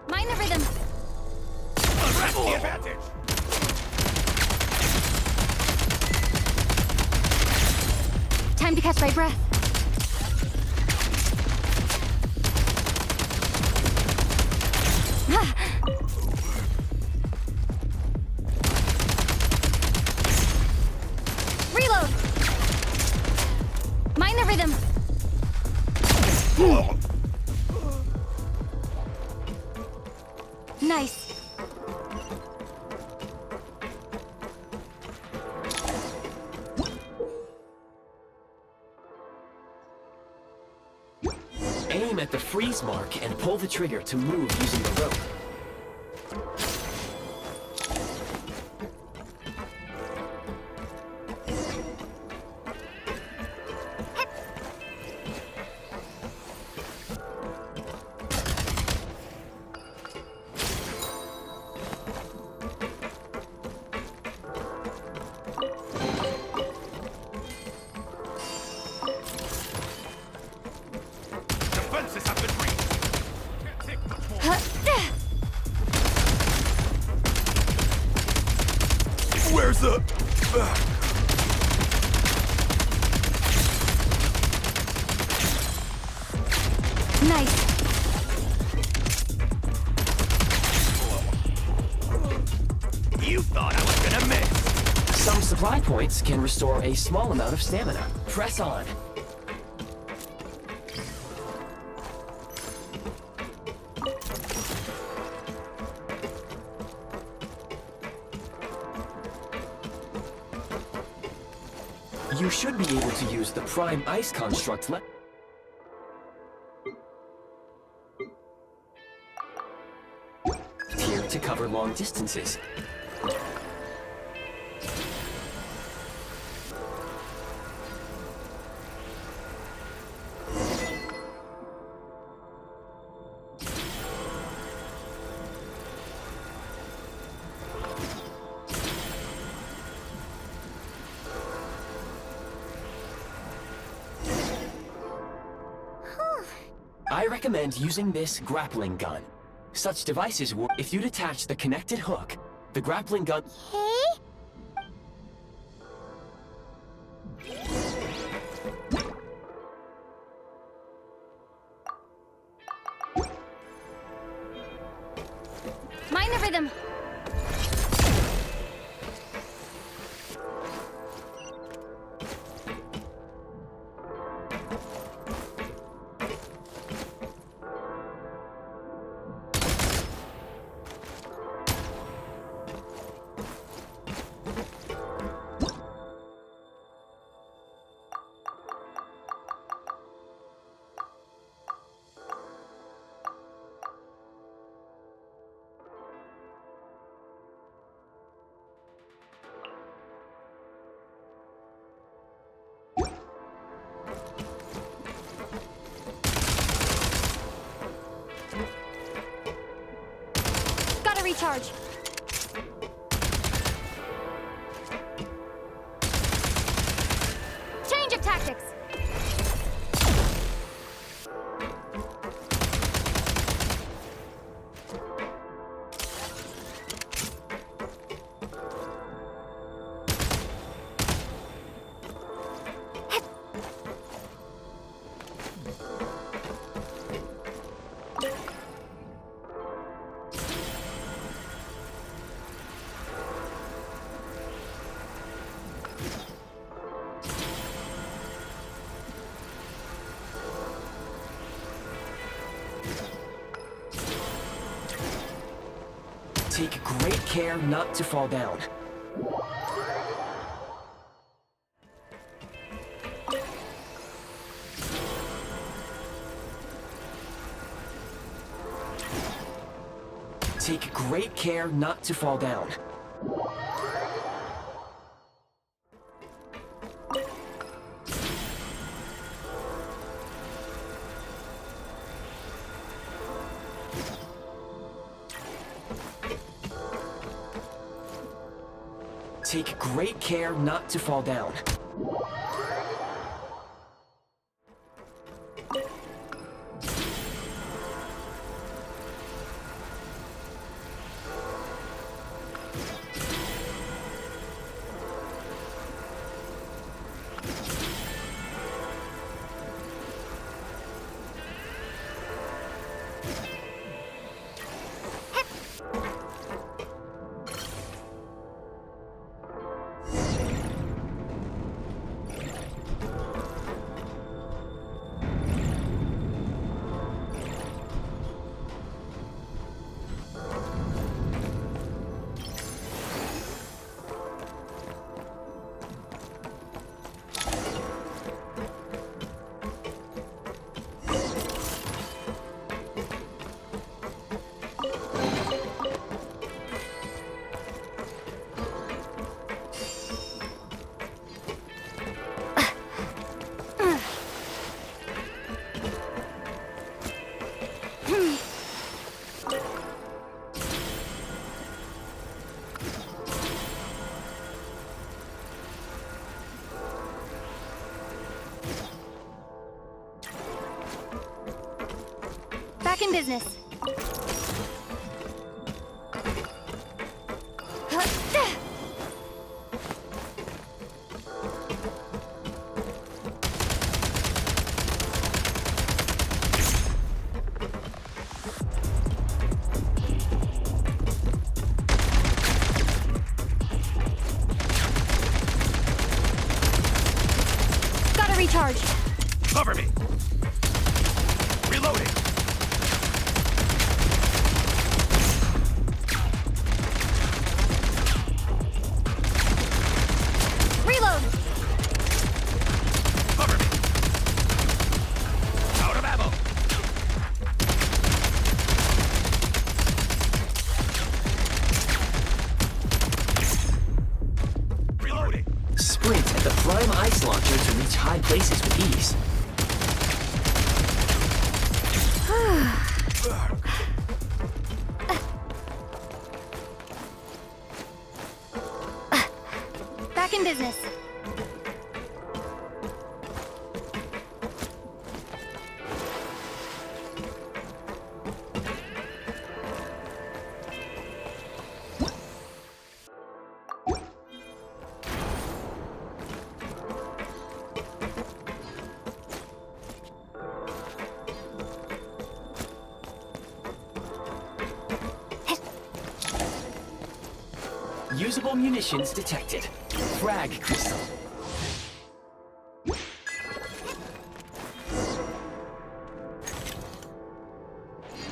Mind the rhythm. The advantage. Time to catch my breath. Reload! Mind the rhythm! Nice. Aim at the freeze mark and pull the trigger to move using the rope. Where's the... Nice. You thought I was gonna miss! Some supply points can restore a small amount of stamina. Press on. You should be able to use the Prime Ice Construct here to cover long distances. I recommend using this grappling gun. Such devices will, if you detach the connected hook, the grappling gun... Mind the rhythm. Gotta recharge. Change of tactics. Take great care not to fall down. Take great care not to fall down. Take great care not to fall down. Back in business. Gotta recharge. Cover me! Reloading! Reload! Time Ice Launcher to reach high places with ease. Back in business. Usable munitions detected. Frag crystal.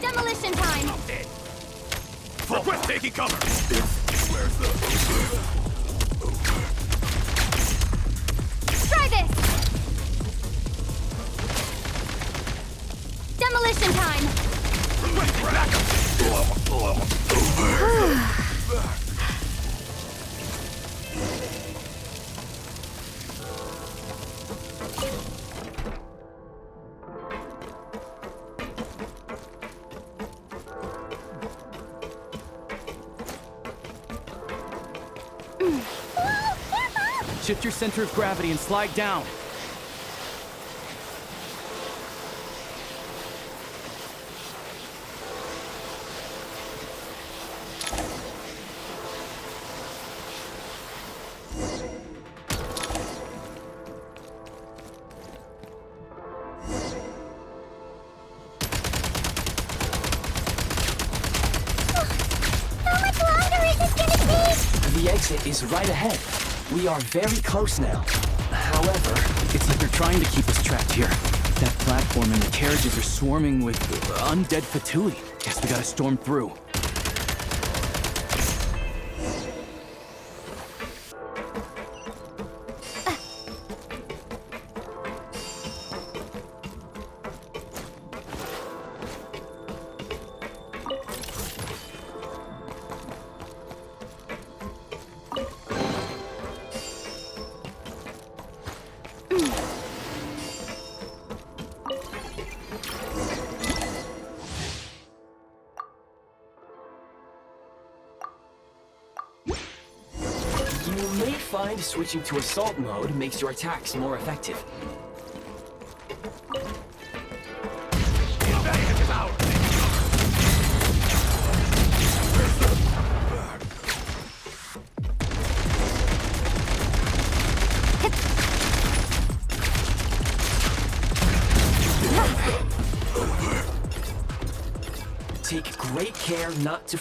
Demolition time! Request taking cover! Where's the... Try this! Demolition time! Request backup! Shift your center of gravity and slide down. How much longer is this gonna take? The exit is right ahead. We are very close now. However, It's like they're trying to keep us trapped here. That platform and the carriages are swarming with undead Fatui. Guess we gotta storm through. you may find switching to assault mode makes your attacks more effective. Take great care not to...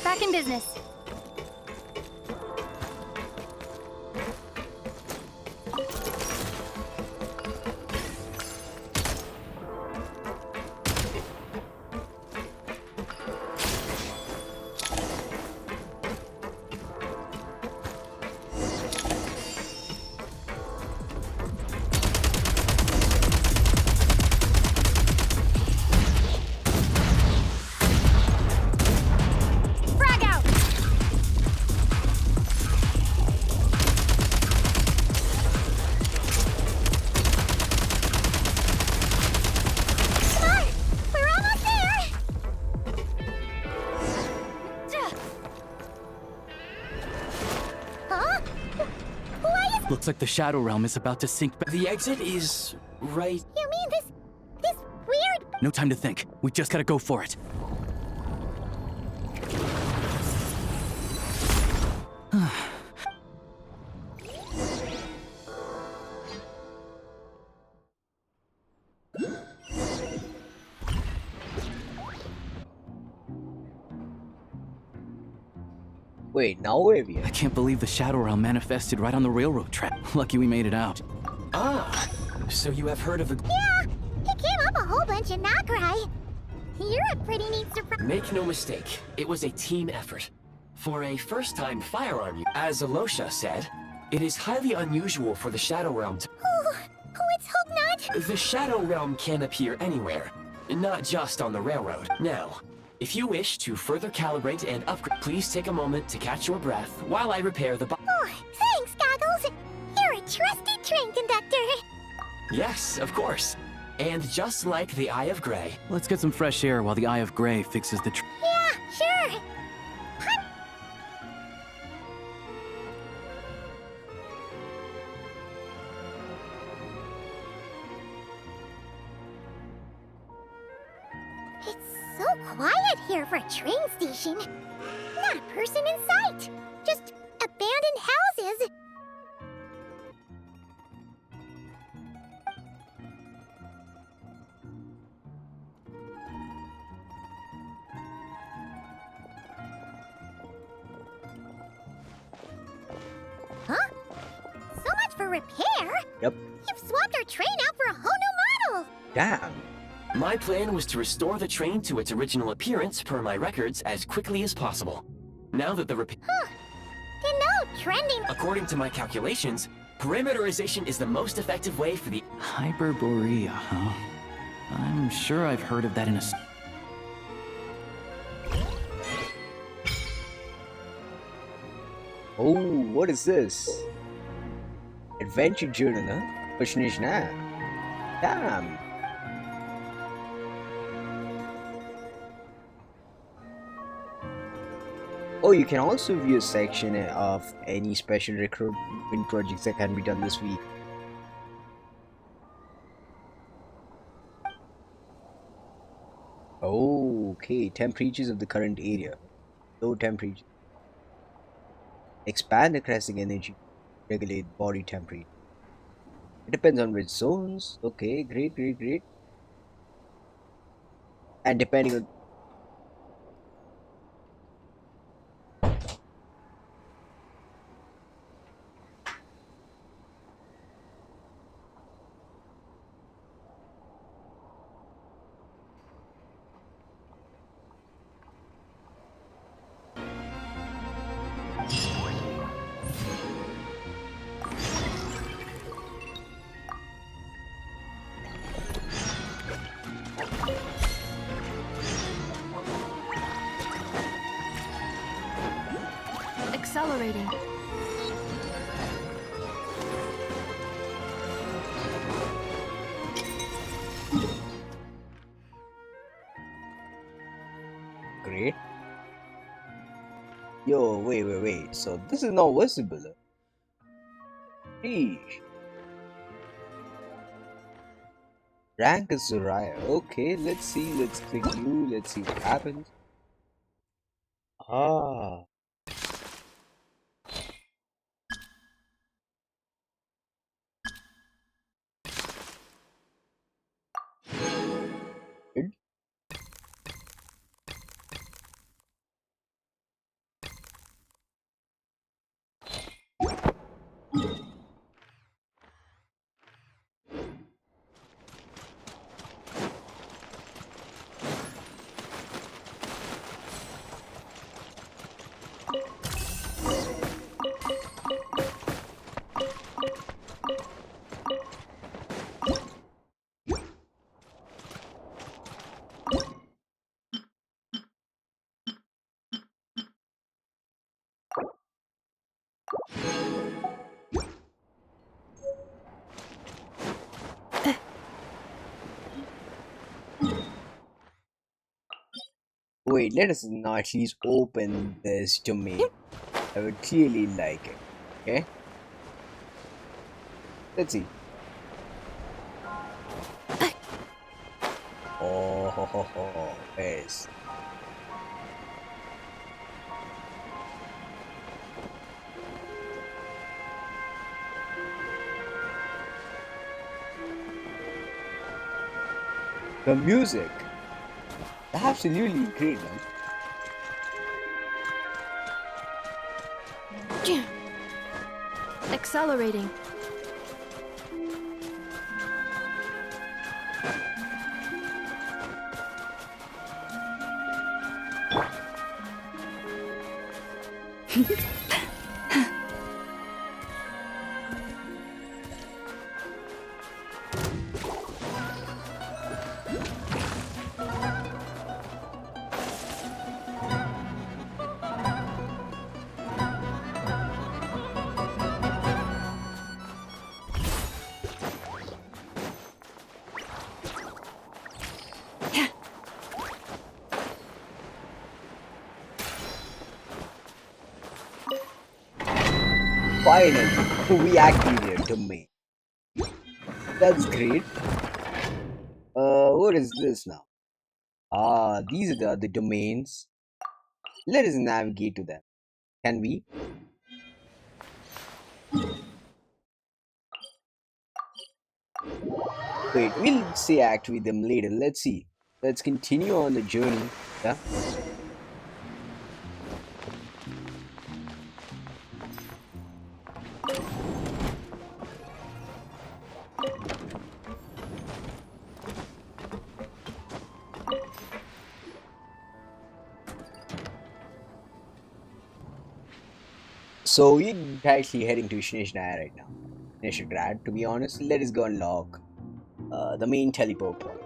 Back in business. Looks like the Shadow Realm is about to sink back. The exit is right... You mean this weird... No time to think. We just gotta go for it. Wait, now where we I are? can't believe the Shadow Realm manifested right on the railroad track. Lucky we made it out. Ah, so you have heard of the... Yeah, he came up a whole bunch in Nod-Krai. You're a pretty neat surprise. Make no mistake, it was a team effort. For a first-time firearm, as Alosha said, it is highly unusual for the Shadow Realm to... Oh, let's hope not. The Shadow Realm can appear anywhere, not just on the railroad. Now, if you wish to further calibrate and upgrade, please take a moment to catch your breath while I repair the Oh, thanks, Goggles. You're a trusty train conductor. Yes, of course. And just like the Eye of Grey. Let's get some fresh air while the Eye of Grey fixes the Yeah, sure. It's so quiet here for a train station. Not a person in sight. Just abandoned houses. Huh? So much for repair. Yep. You've swapped our train out for a whole new model. Damn. My plan was to restore the train to its original appearance per my records as quickly as possible. Now that the repair... Huh. Didn't know trending... According to my calculations, perimeterization is the most effective way for the... Hyperborea, huh? I'm sure I've heard of that in a... Oh, what is this? Adventure journal, huh? For Snezhnaya. Damn. Oh, you can also view a section of any special recruitment projects that can be done this week. Oh, okay. Temperatures of the current area. Low temperature. Expand the Kresnik energy. Regulate body temperature. It depends on which zones. Okay, great. And depending on... Accelerating. Great. Yo, wait. So this is not visible. Sheesh. Rank is Soraya. Okay, let's see. Let's click you. Let's see what happens. Ah. Good. Wait, let us not at least open this domain. I would clearly like it. Okay? Let's see. Oh, yes. The music. Absolutely great, man. Accelerating. Finally, we activated a domain. That's great. What is this now? Ah, these are the other domains. Let us navigate to them. Can we? Wait, we'll say activate them later. Let's see. Let's continue on the journey. Yeah. So we're actually heading to Snezhnaya right now. Snezhnograd, to be honest. Let us go unlock the main teleport point.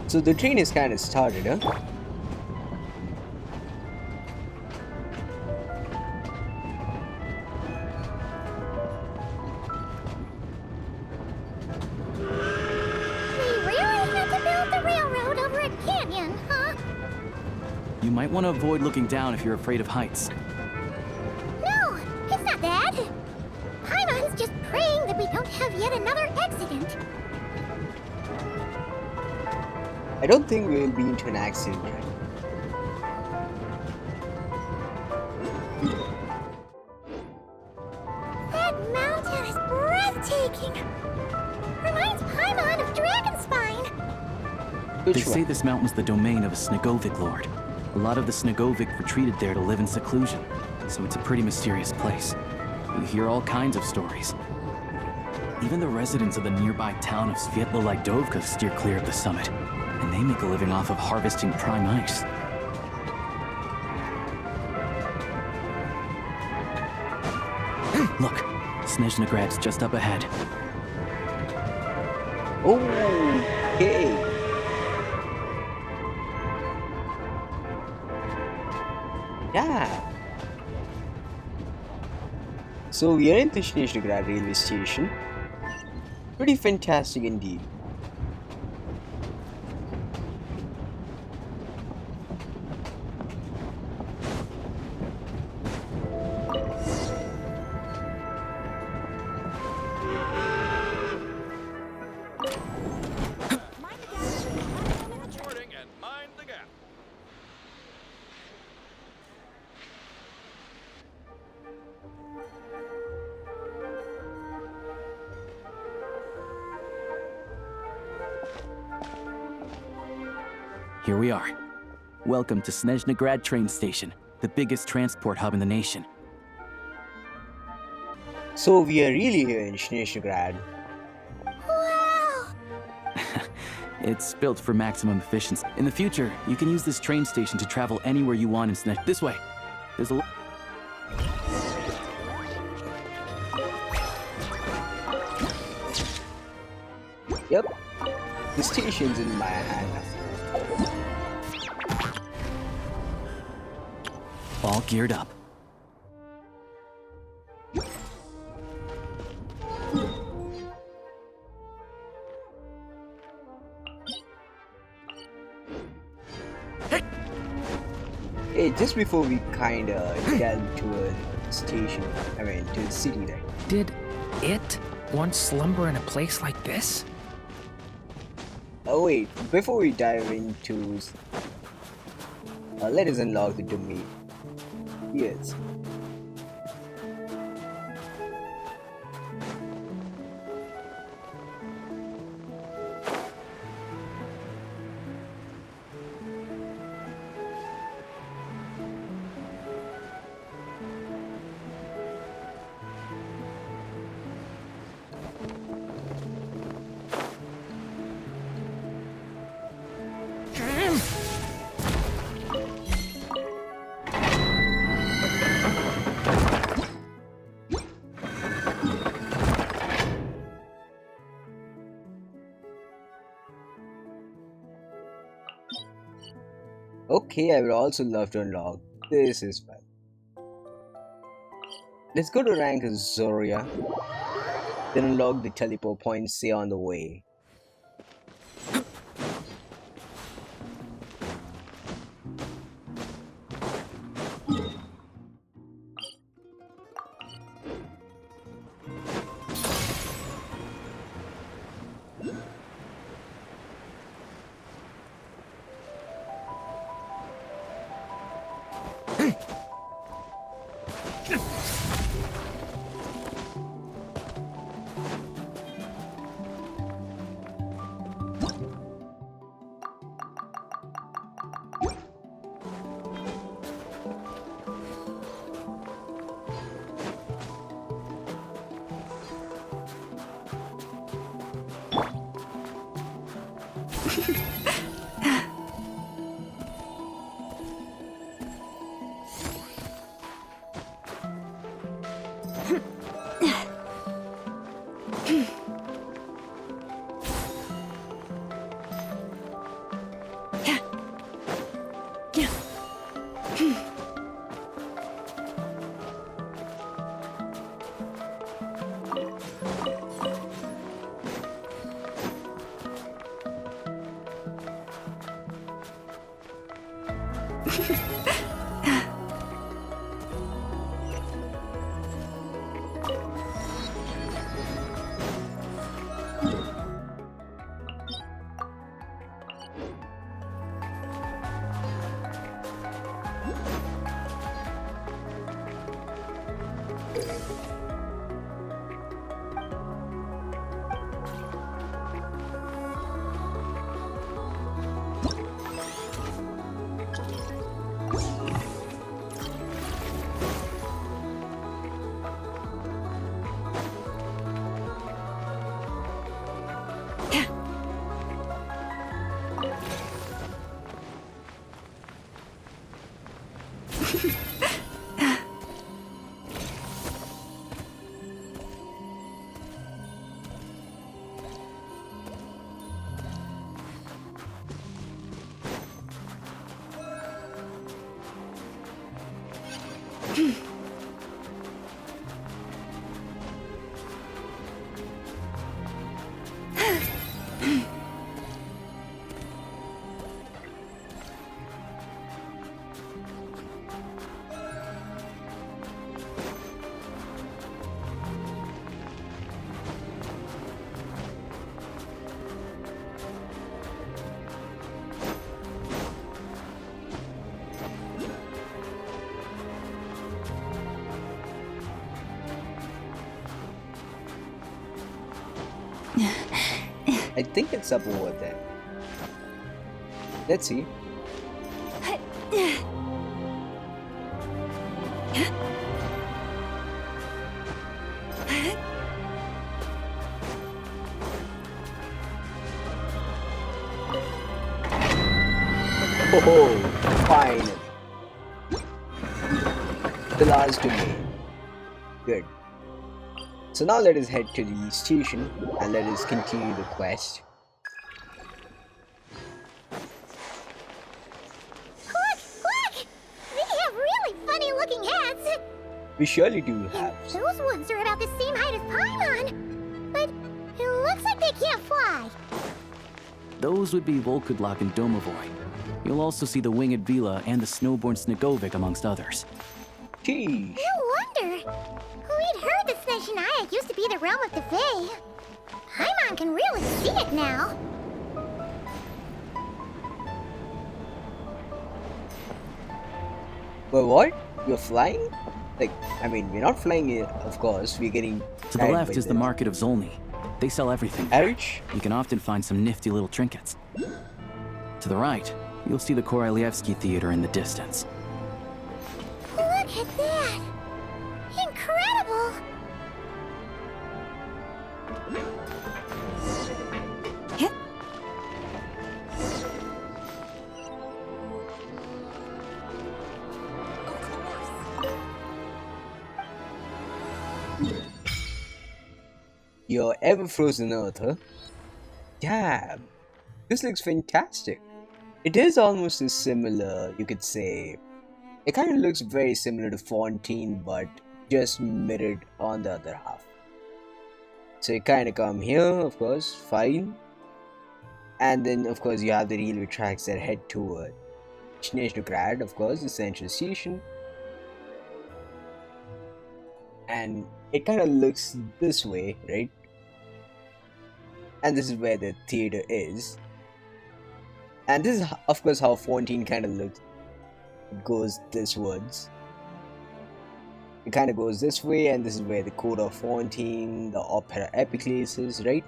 So the train is kind of started, huh? You might want to avoid looking down if you're afraid of heights. No, it's not that. Paimon's just praying that we don't have yet another accident. I don't think we'll be into an accident yet. That mountain is breathtaking. Reminds Paimon of Dragonspine. They say this mountain's the domain of a Snegovic lord. A lot of the Snegovic retreated there to live in seclusion, so it's a pretty mysterious place. You hear all kinds of stories. Even the residents of the nearby town of Svietlo-Lidovka steer clear of the summit, and they make a living off of harvesting prime ice. Look, Snezhnograd's just up ahead. Okay. Yeah. So we are in the Snezhnograd railway station. Pretty fantastic indeed. Here we are. Welcome to Snezhnograd train station, the biggest transport hub in the nation. So we are really here in Snezhnograd. Wow! It's built for maximum efficiency. In the future, you can use this train station to travel anywhere you want in Snezh. This way. There's a... Yep. The station's in my hand. All geared up. Hey, just before we kinda delve to a station, to the city there. Did it once slumber in a place like this? Oh wait, before we dive into... let us unlock the domain. Yes. Okay, I would also love to unlock this as well. Let's go to rank as Zoria. Then unlock the teleport points, say on the way. I think it's up over there. Let's see. Oh, finally. The last domain. Good. So now let us head to the station and let us continue the quest. Look! They have really funny looking heads! We surely do have. Those ones are about the same height as Paimon, but it looks like they can't fly. Those would be Volkudlak and Domovoy. You'll also see the winged Vila and the snowborn Snegovic amongst others. Jeez. No wonder. We'd heard that Snezhnaya used to be the realm of the Fae. Paimon can really see it now. But what? We're flying? Like, I mean, we're not flying, of course. We're getting... To the left is the market of Zolny. They sell everything. Ouch. You can often find some nifty little trinkets. To the right, you'll see the Korolievsky Theater in the distance. Look at that! Incredible! Your ever-frozen earth, huh? Damn! This looks fantastic. It is almost as similar, you could say. It kind of looks very similar to Fontaine, but just mirrored on the other half. So you kind of come here, of course, fine. And then, of course, you have the railway tracks that head toward Snezhnograd, of course, the central station. And it kind of looks this way, right? And this is where the theater is. And this is, of course, how Fontaine kind of looks. It goes this wards. It kind of goes this way, and this is where the court of Fontaine, the opera epiclese is, right?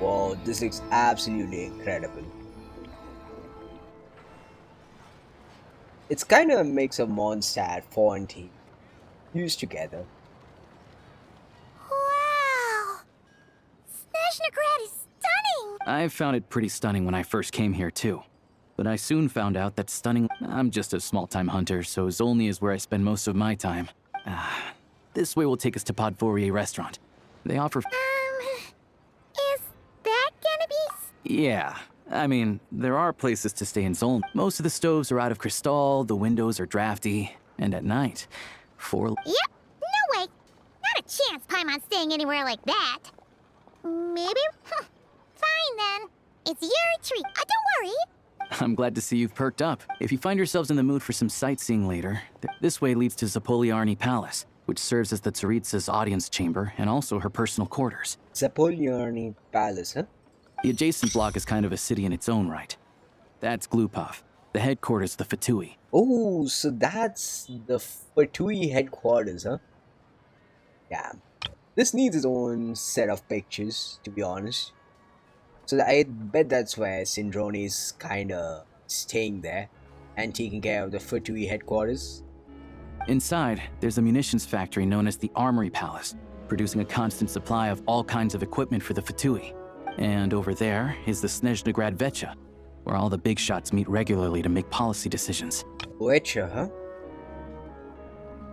Wow, this looks absolutely incredible. It's kind of a mix of Mondstadt, Fontaine, fused together. Wow! Snezhnograd is stunning! I found it pretty stunning when I first came here, too. But I soon found out that stunning... I'm just a small-time hunter, so Zolny is where I spend most of my time. This way will take us to Fatui restaurant. They offer... Is that gonna be... Yeah. I mean, there are places to stay in Zolny. Most of the stoves are out of crystal, the windows are drafty, and at night, Yep, no way! Not a chance Paimon's staying anywhere like that. Maybe? Fine then. It's your treat. Don't worry. I'm glad to see you've perked up. If you find yourselves in the mood for some sightseeing later, this way leads to Zapoliarny Palace, which serves as the Tsaritsa's audience chamber and also her personal quarters. Zapoliarny Palace, huh? The adjacent block is kind of a city in its own right. That's Glupov, the headquarters of the Fatui. Oh, so that's the Fatui headquarters, huh? Yeah. This needs its own set of pictures, to be honest. So I bet that's where Syndrome is kinda staying there and taking care of the Fatui headquarters. Inside, there's a munitions factory known as the Armory Palace, producing a constant supply of all kinds of equipment for the Fatui. And over there is the Snezhnograd Vecha, where all the big shots meet regularly to make policy decisions. Vecha, huh?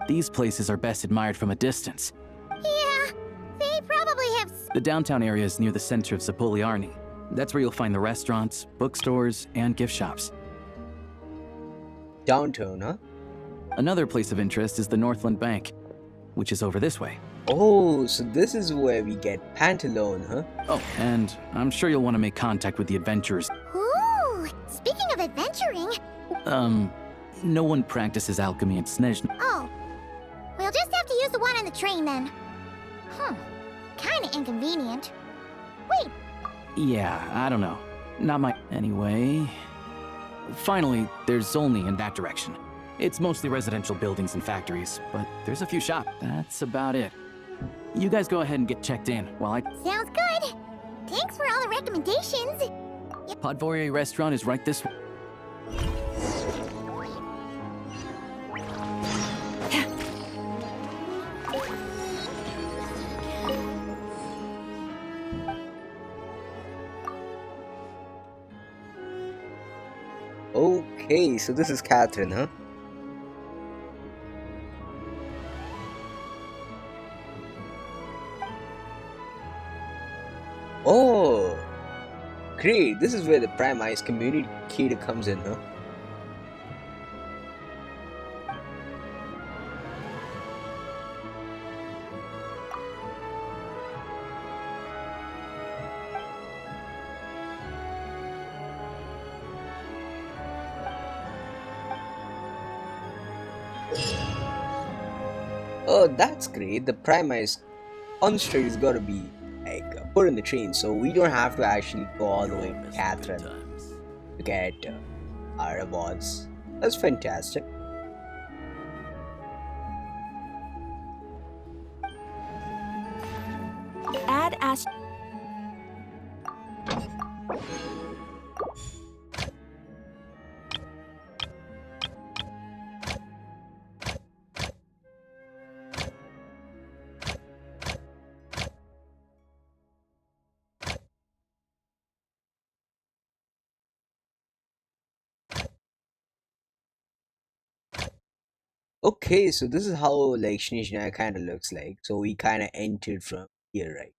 These places are best admired from a distance. Yeah, they probably have... The downtown area is near the center of Zapoliarny. That's where you'll find the restaurants, bookstores, and gift shops. Downtown, huh? Another place of interest is the Northland Bank, which is over this way. Oh, so this is where we get Pantalone, huh? Oh, and I'm sure you'll want to make contact with the adventurers. Ooh, speaking of adventuring... No one practices alchemy in Snezhnaya. Oh, we'll just have to use the one on the train then. Kinda inconvenient. Wait. Yeah, I don't know. Not my... Anyway... Finally, there's Zolny in that direction. It's mostly residential buildings and factories, but there's a few shops. That's about it. You guys go ahead and get checked in while I... Sounds good. Thanks for all the recommendations. Fatui restaurant is right this way. Okay, so this is Catherine, huh? Oh, great. This is where the Primice communicator comes in, huh? Oh, that's great. The Primice construct is gonna be like put in the train, so we don't have to actually go all the way to Catherine to get our rewards. That's fantastic. Add as... Okay, so this is how like Snezhnaya kind of looks like. So we kind of entered from here, right?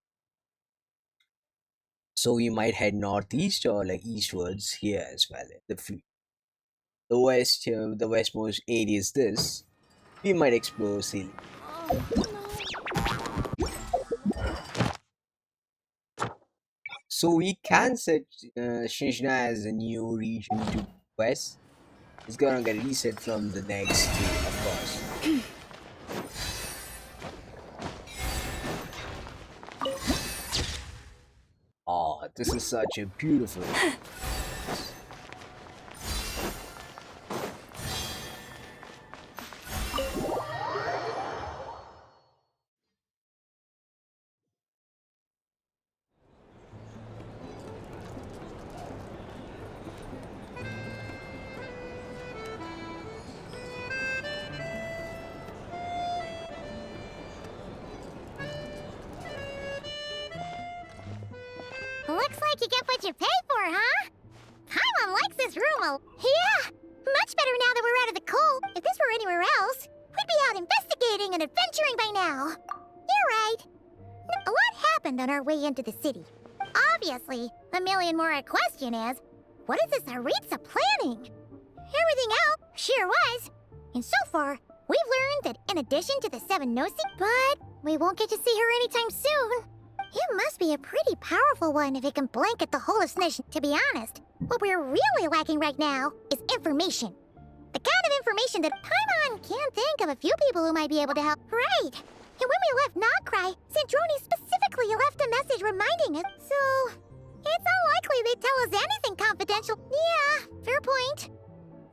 So we might head northeast or like eastwards here as well. The westmost area is this. We might explore Seal. So we can set Snezhnaya as a new region to west. It's gonna get reset from the next two, of course. Oh, this is such a beautiful. Looks like you get what you pay for, huh? Paimon likes this room Yeah! Much better now that we're out of the cold. If this were anywhere else, we'd be out investigating and adventuring by now. You're right. A lot happened on our way into the city. Obviously, the million-more question is, what is this Tsaritsa planning? Everything else sure was. And so far, we've learned that in addition to the 7 Gnosi, but we won't get to see her anytime soon. It must be a pretty powerful one if it can blanket the whole of Snezh. To be honest, what we're really lacking right now is information. The kind of information that Paimon can't think of a few people who might be able to help. Right. And when we left Nod-Krai, Zandroni specifically left a message reminding us, so it's unlikely they'd tell us anything confidential. Yeah, fair point.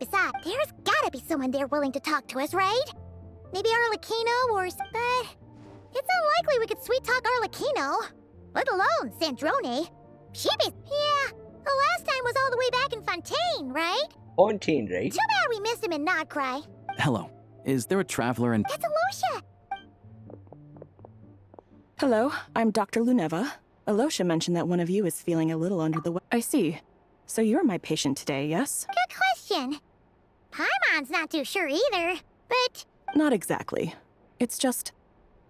Besides, there's gotta be someone there willing to talk to us, right? Maybe Arlecchino or... but it's unlikely we could sweet-talk Arlecchino. Let alone Zandroni. Yeah, the last time was all the way back in Fontaine, right? Fontaine, right? Too bad we missed him in Nod-Krai. Hello. Is there a traveler in... That's Alosha! Hello, I'm Dr. Luneva. Alosha mentioned that one of you is feeling a little under the weather. I see. So you're my patient today, yes? Good question. Paimon's not too sure either, but... Not exactly. It's just,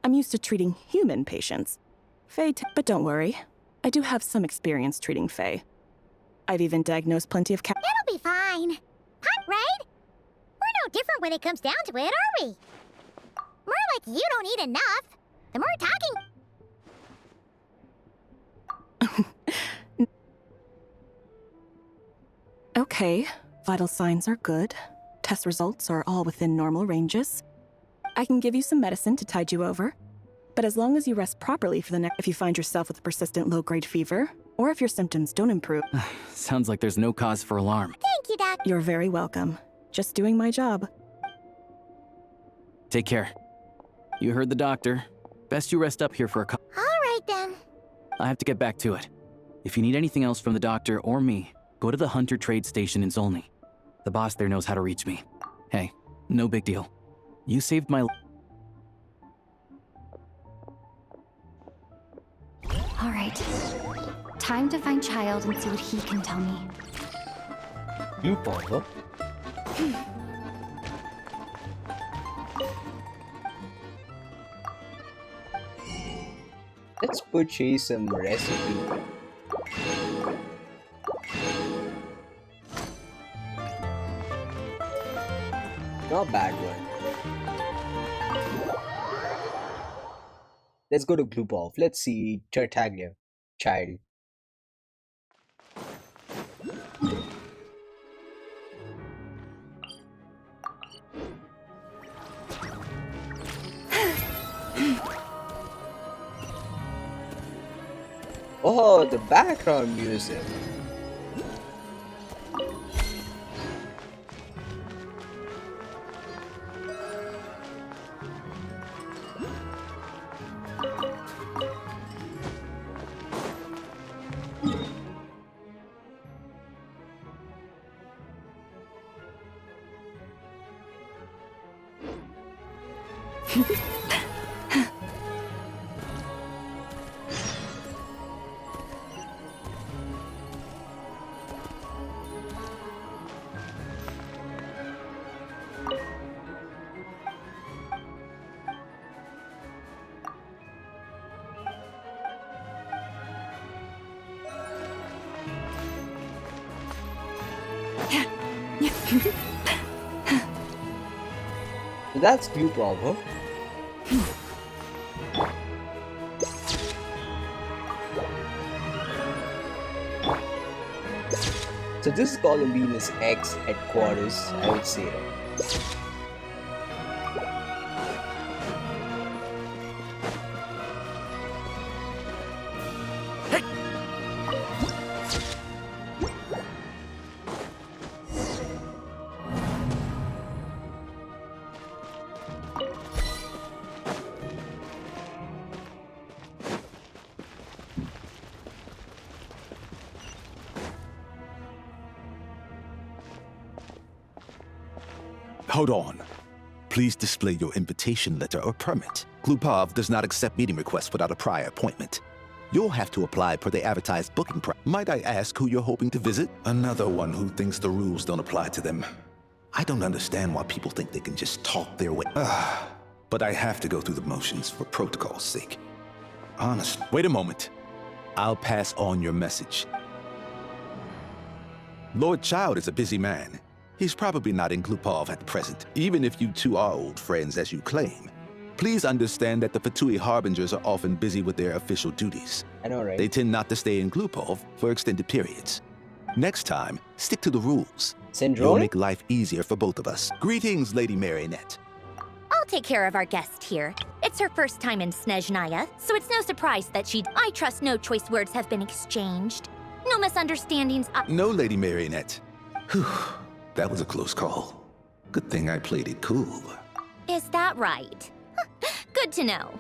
I'm used to treating human patients. But don't worry. I do have some experience treating Fae. I've even diagnosed plenty of It'll be fine. Right? We're no different when it comes down to it, are we? More like you don't eat enough. The more talking... Okay, vital signs are good. Test results are all within normal ranges. I can give you some medicine to tide you over. But as long as you rest properly for the next... If you find yourself with a persistent low-grade fever, or if your symptoms don't improve... Sounds like there's no cause for alarm. Thank you, Doc. You're very welcome. Just doing my job. Take care. You heard the doctor. Best you rest up here for a couple... All right, then. I have to get back to it. If you need anything else from the doctor or me, go to the Hunter Trade Station in Zolny. The boss there knows how to reach me. Hey, no big deal. You saved my... All right. Time to find Childe and see what he can tell me. You bother. Let's purchase some recipe. Not bad one. Let's go to Glupov. Let's see Tartaglia. Childe. Oh, the background music. So that's clue prob, huh? So this is Columbine's ex-headquarters, I would say. Hold on. Please display your invitation letter or permit. Glupov does not accept meeting requests without a prior appointment. You'll have to apply per the advertised booking price. Might I ask who you're hoping to visit? Another one who thinks the rules don't apply to them. I don't understand why people think they can just talk their way. But I have to go through the motions for protocol's sake. Honest. Wait a moment. I'll pass on your message. Lord Childe is a busy man. He's probably not in Glupov at present, even if you two are old friends as you claim. Please understand that the Fatui Harbingers are often busy with their official duties. I know, right? They tend not to stay in Glupov for extended periods. Next time, stick to the rules. You'll make life easier for both of us. Greetings, Lady Marionette. I'll take care of our guest here. It's her first time in Snezhnaya, so it's no surprise that I trust no choice words have been exchanged. No misunderstandings. No, Lady Marionette. Whew. That was a close call. Good thing I played it cool. Is that right? Good to know.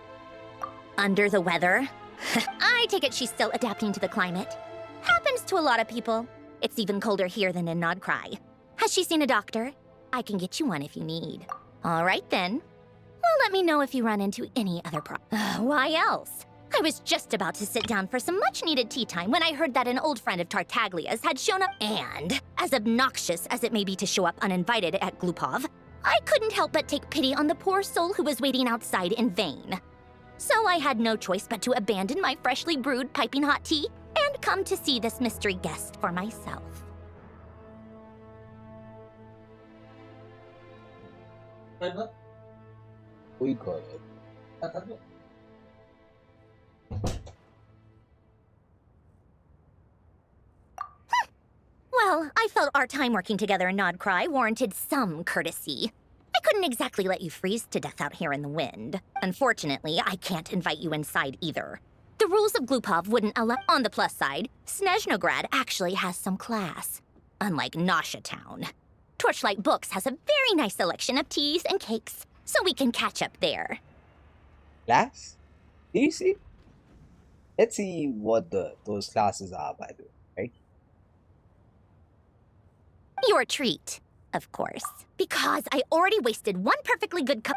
Under the weather? I take it she's still adapting to the climate. Happens to a lot of people. It's even colder here than in Nod-Krai. Has she seen a doctor? I can get you one if you need. All right then. Well, let me know if you run into any other Why else? I was just about to sit down for some much-needed tea time when I heard that an old friend of Tartaglia's had shown up, and, as obnoxious as it may be to show up uninvited at Glupov, I couldn't help but take pity on the poor soul who was waiting outside in vain. So I had no choice but to abandon my freshly brewed piping hot tea and come to see this mystery guest for myself. We got it. Well, I felt our time working together in Nod-Krai warranted some courtesy. I couldn't exactly let you freeze to death out here in the wind. Unfortunately, I can't invite you inside either. The rules of Glupov wouldn't allow. On the plus side, Snezhnograd actually has some class. Unlike Nasha Town. Torchlight Books has a very nice selection of teas and cakes, so we can catch up there. Class? Easy? Let's see what those classes are, by the way, right? Your treat, of course. Because I already wasted one perfectly good cup.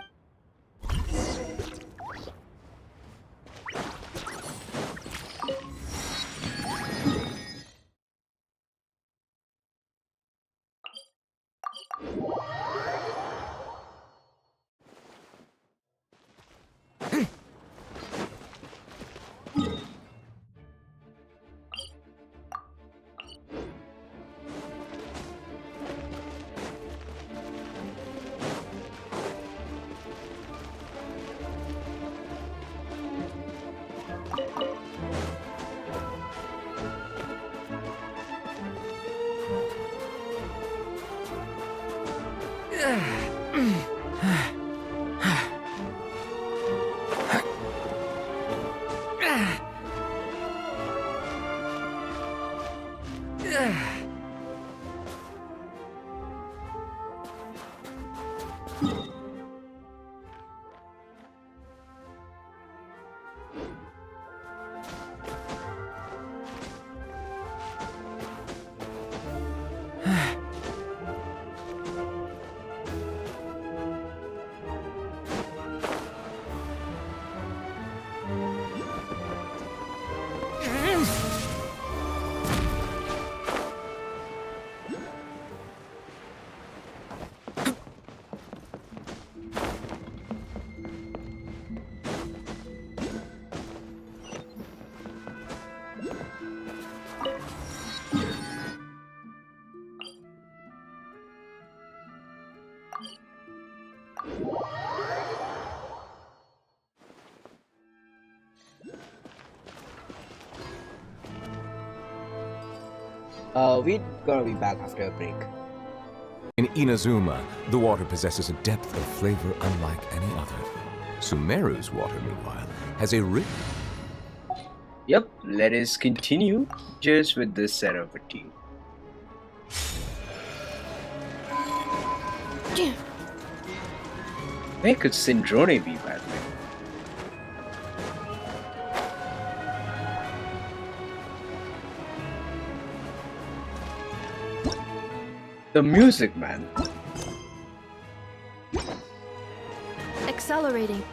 We're gonna be back after a break. In Inazuma, the water possesses a depth of flavor unlike any other. Sumeru's water, meanwhile, has a rich... Yep, let us continue just with this set of a team. Where could Snezhnaya be, by the way? The music, man. Accelerating.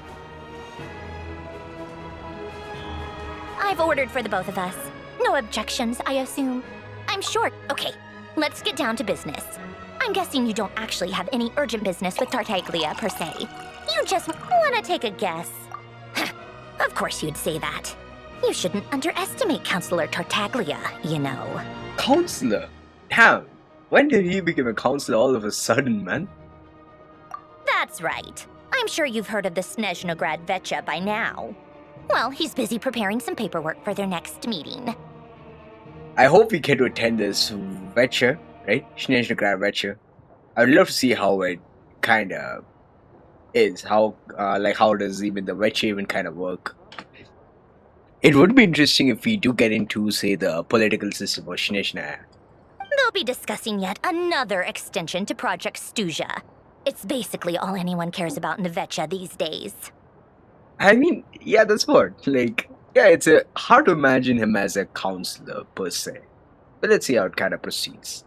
I've ordered for the both of us. No objections, I assume. I'm sure. Okay, let's get down to business. I'm guessing you don't actually have any urgent business with Tartaglia, per se. You just want to take a guess. Of course you'd say that. You shouldn't underestimate Counselor Tartaglia, you know. Counselor? Damn, when did he become a counselor all of a sudden, man? That's right. I'm sure you've heard of the Snezhnograd Vecha by now. Well, he's busy preparing some paperwork for their next meeting. I hope we get to attend this Vecha, right? Snezhnograd Vecha. I'd love to see how it kind of is. How does even the Vecha even kind of work? It would be interesting if we do get into, say, the political system of Snezhnaya. They'll be discussing yet another extension to Project Stuja. It's basically all anyone cares about in the Vecha these days. I mean, yeah, that's what. Like, yeah, it's hard to imagine him as a counselor, per se. But let's see how it kind of proceeds.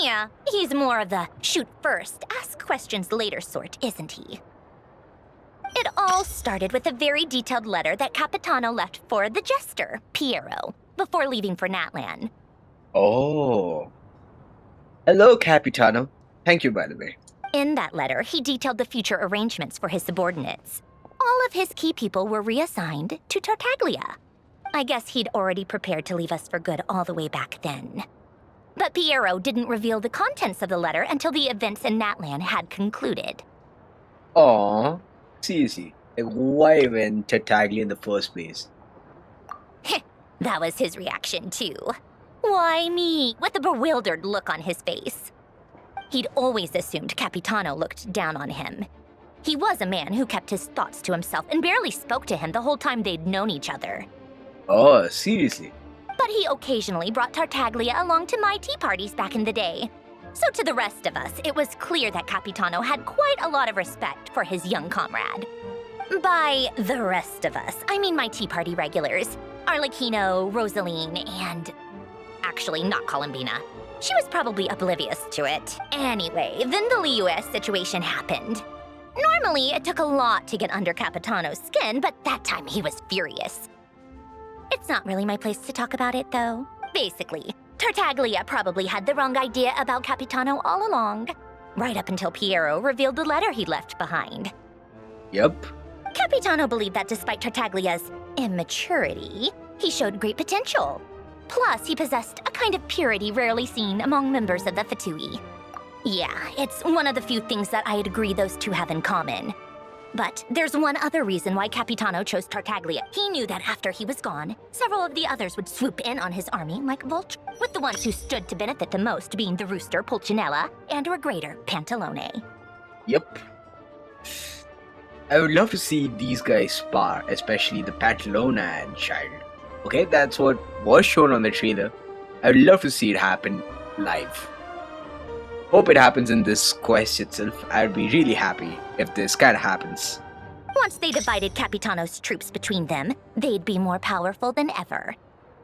Yeah, he's more of the shoot first, ask questions later sort, isn't he? It all started with a very detailed letter that Capitano left for the jester, Piero, before leaving for Natlan. Oh. Hello, Capitano. Thank you, by the way. In that letter, he detailed the future arrangements for his subordinates. All of his key people were reassigned to Tartaglia. I guess he'd already prepared to leave us for good all the way back then. But Piero didn't reveal the contents of the letter until the events in Natlan had concluded. Aww. Seriously, like, why even Tartaglia in the first place? That was his reaction too. Why me? With a bewildered look on his face. He'd always assumed Capitano looked down on him. He was a man who kept his thoughts to himself and barely spoke to him the whole time they'd known each other. Oh, seriously? But he occasionally brought Tartaglia along to my tea parties back in the day. So to the rest of us, it was clear that Capitano had quite a lot of respect for his young comrade. By the rest of us, I mean my tea party regulars. Arlecchino, Rosaline, and... actually, not Columbina. She was probably oblivious to it. Anyway, then the Liu's situation happened. Normally, it took a lot to get under Capitano's skin, but that time he was furious. It's not really my place to talk about it, though. Basically, Tartaglia probably had the wrong idea about Capitano all along. Right up until Piero revealed the letter he'd left behind. Yep. Capitano believed that despite Tartaglia's immaturity, he showed great potential. Plus, he possessed a kind of purity rarely seen among members of the Fatui. Yeah, it's one of the few things that I'd agree those two have in common. But there's one other reason why Capitano chose Tartaglia. He knew that after he was gone, several of the others would swoop in on his army like vultures, with the ones who stood to benefit the most being the rooster Pulcinella and her greater Pantalone. Yep. I would love to see these guys spar, especially the Pantalona and Childe. Okay, that's what was shown on the trailer. I would love to see it happen live. Hope it happens in this quest itself. I'd be really happy if this kind of happens. Once they divided Capitano's troops between them, they'd be more powerful than ever.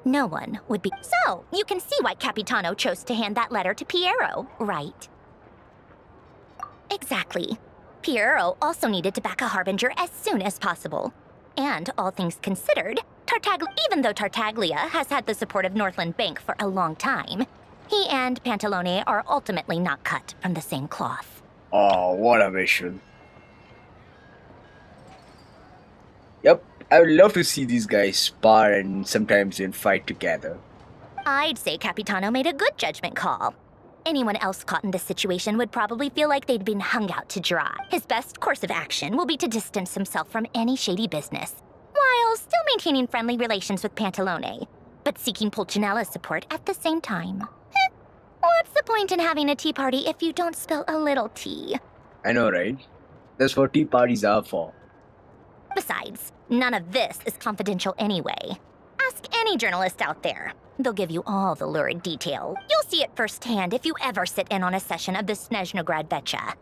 No one would be... So, you can see why Capitano chose to hand that letter to Piero, right? Exactly. Piero also needed to back a Harbinger as soon as possible. And, all things considered, even though Tartaglia has had the support of Northland Bank for a long time, he and Pantalone are ultimately not cut from the same cloth. Oh, what a vision. Yep, I would love to see these guys spar and sometimes even fight together. I'd say Capitano made a good judgment call. Anyone else caught in this situation would probably feel like they'd been hung out to dry. His best course of action will be to distance himself from any shady business, while still maintaining friendly relations with Pantalone, but seeking Pulcinella's support at the same time. What's the point in having a tea party if you don't spill a little tea? I know, right? That's what tea parties are for. Besides, none of this is confidential anyway. Ask any journalist out there. They'll give you all the lurid detail. You'll see it firsthand if you ever sit in on a session of the Snezhnograd Vecha.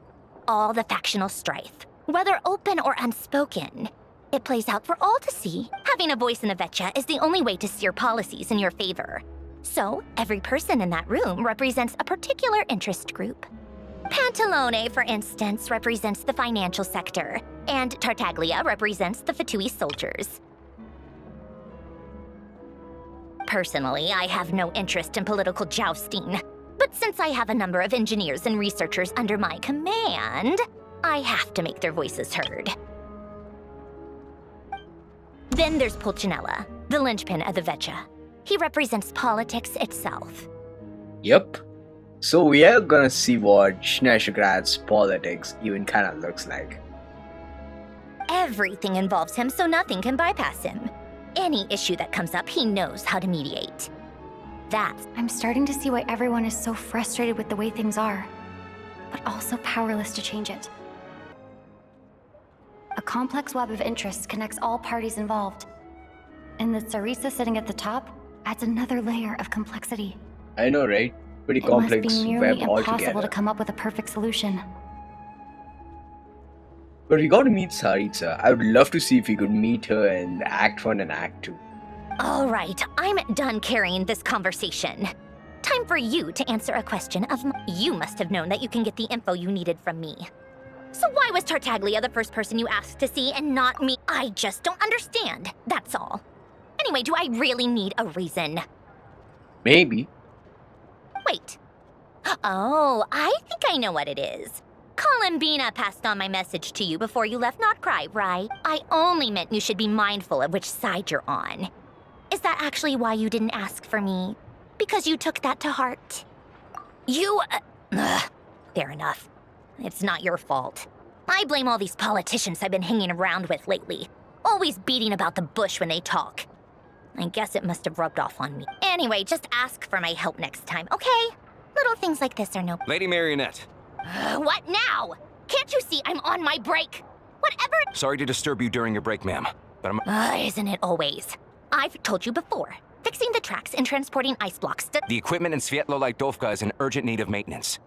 All the factional strife, whether open or unspoken. It plays out for all to see. Having a voice in the Vecha is the only way to steer policies in your favor. So, every person in that room represents a particular interest group. Pantalone, for instance, represents the financial sector, and Tartaglia represents the Fatui soldiers. Personally, I have no interest in political jousting, but since I have a number of engineers and researchers under my command, I have to make their voices heard. Then there's Pulcinella, the linchpin of the Vecha. He represents politics itself. Yep. So we are gonna see what Snezhnograd's politics even kinda looks like. Everything involves him, so nothing can bypass him. Any issue that comes up, he knows how to mediate. I'm starting to see why everyone is so frustrated with the way things are, but also powerless to change it. A complex web of interests connects all parties involved. And the Tsaritsa sitting at the top adds another layer of complexity. I know, right? Pretty It must complex be web nearly impossible altogether. to come up with a perfect solution. But we gotta meet Tsaritsa. I would love to see if we could meet her in Act 1 and Act 2. All right, I'm done carrying this conversation. Time for you to answer a question of You must have known that you can get the info you needed from me. So why was Tartaglia the first person you asked to see and not me? I just don't understand, that's all. Anyway, do I really need a reason? Maybe. Wait. Oh, I think I know what it is. Columbina passed on my message to you before you left Nod-Krai, right? I only meant you should be mindful of which side you're on. Is that actually why you didn't ask for me? Because you took that to heart? Fair enough. It's not your fault. I blame all these politicians I've been hanging around with lately. Always beating about the bush when they talk. I guess it must have rubbed off on me. Anyway, just ask for my help next time, okay? Little things like this are no... Lady Marionette. What now? Can't you see I'm on my break? Whatever... Sorry to disturb you during your break, ma'am, but I'm... Isn't it always? I've told you before. Fixing the tracks and transporting ice blocks to... The equipment in Svietlolaitovka is in urgent need of maintenance.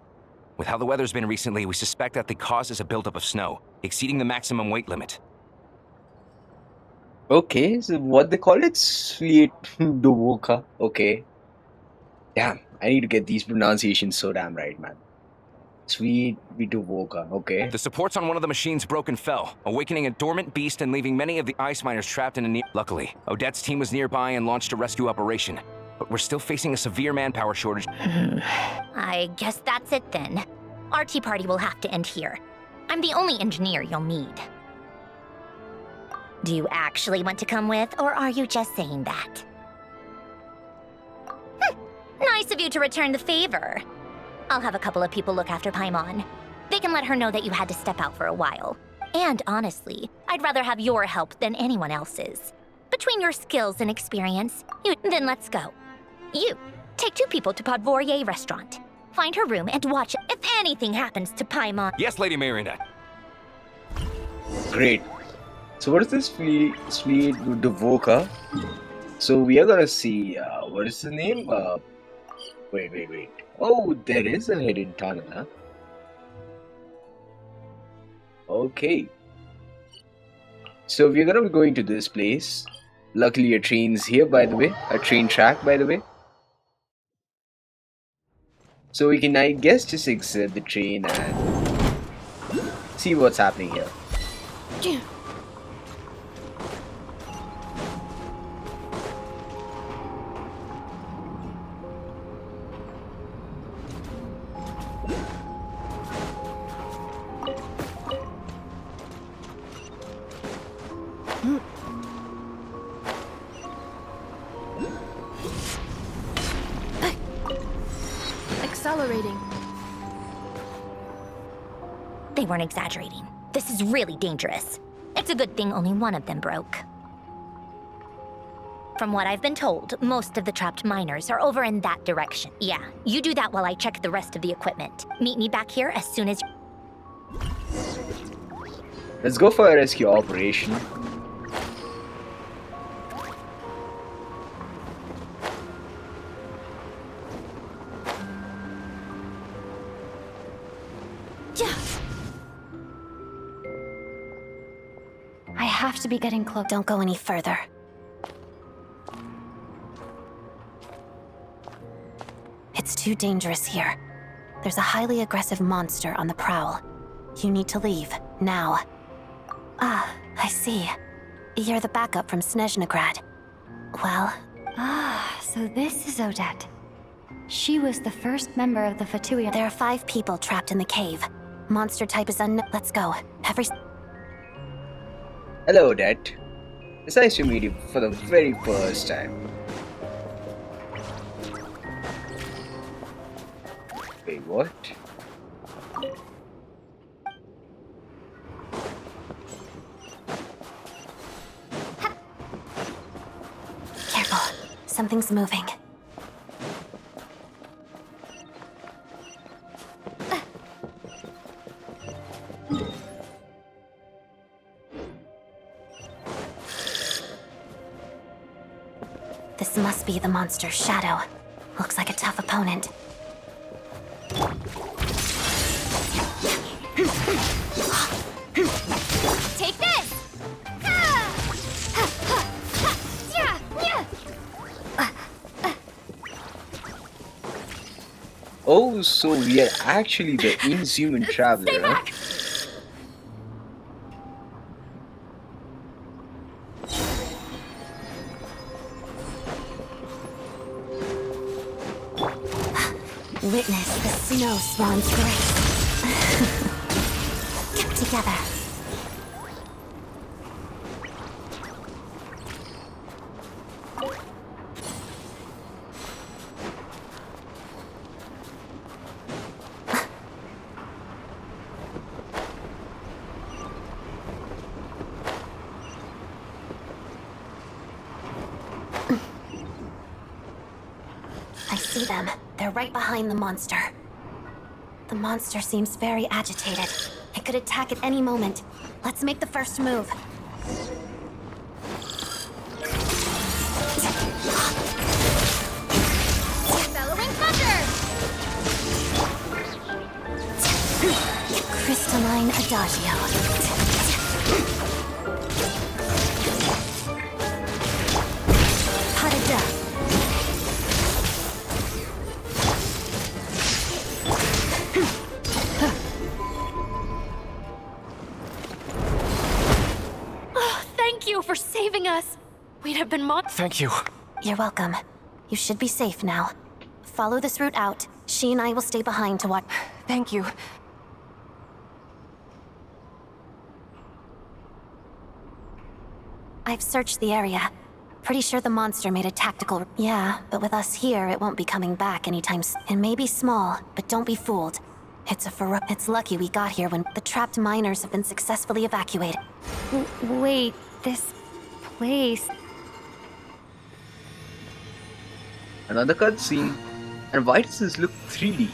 With how the weather's been recently, we suspect that the cause is a buildup of snow, exceeding the maximum weight limit. Okay, so what they call it? Svietlolaitovka. Okay. Damn, I need to get these pronunciations so damn right, man. Svietlolaitovka, okay. The supports on one of the machines broke and fell, awakening a dormant beast and leaving many of the ice miners trapped in a near... Luckily, Odette's team was nearby and launched a rescue operation. But we're still facing a severe manpower shortage. I guess that's it then. Our tea party will have to end here. I'm the only engineer you'll need. Do you actually want to come with, or are you just saying that? Nice of you to return the favor. I'll have a couple of people look after Paimon. They can let her know that you had to step out for a while. And honestly, I'd rather have your help than anyone else's. Between your skills and experience, then let's go. You, take 2 people to Podvorye restaurant. Find her room and watch it if anything happens to Paimon. Yes, Lady Marionette. Great. So what is this Svietlolaitovka? So we are gonna see, what is the name? Wait. Oh, there is a hidden tunnel, huh? Okay. So we're gonna be going to this place. Luckily a train's here, by the way. A train track, by the way. So we can, I guess, just exit the train and see what's happening here. Accelerating. They weren't exaggerating. This is really dangerous. It's a good thing only one of them broke. From what I've been told, most of the trapped miners are over in that direction. Yeah, you do that while I check the rest of the equipment. Meet me back here as soon as... Let's go for a rescue operation. I have to be getting close. Don't go any further. It's too dangerous here. There's a highly aggressive monster on the prowl. You need to leave, now. Ah, I see. You're the backup from Snezhnograd. Well... Ah, so this is Odette. She was the first member of the Fatui. There are 5 people trapped in the cave. Monster type is unknown. Let's go. Hello, Odette. It's nice to meet you for the very first time. Wait, what? Careful. Something's moving. This must be the monster's shadow. Looks like a tough opponent. Take this! Oh, so we are actually the inhuman traveler, huh? Witness the snow swan's grace. Get together. I see them. They're right behind the monster. The monster seems very agitated. It could attack at any moment. Let's make the first move. Bellowing thunder! Crystalline adagio. Pot of death. For saving us. We'd have been Thank you. You're welcome. You should be safe now. Follow this route out. She and I will stay behind to watch. Thank you. I've searched the area. Pretty sure the monster made a tactical... Yeah, but with us here, it won't be coming back anytime soon. It may be small, but don't be fooled. It's lucky we got here when the trapped miners have been successfully evacuated. Wait, this place... Another cutscene. And why does this look 3D?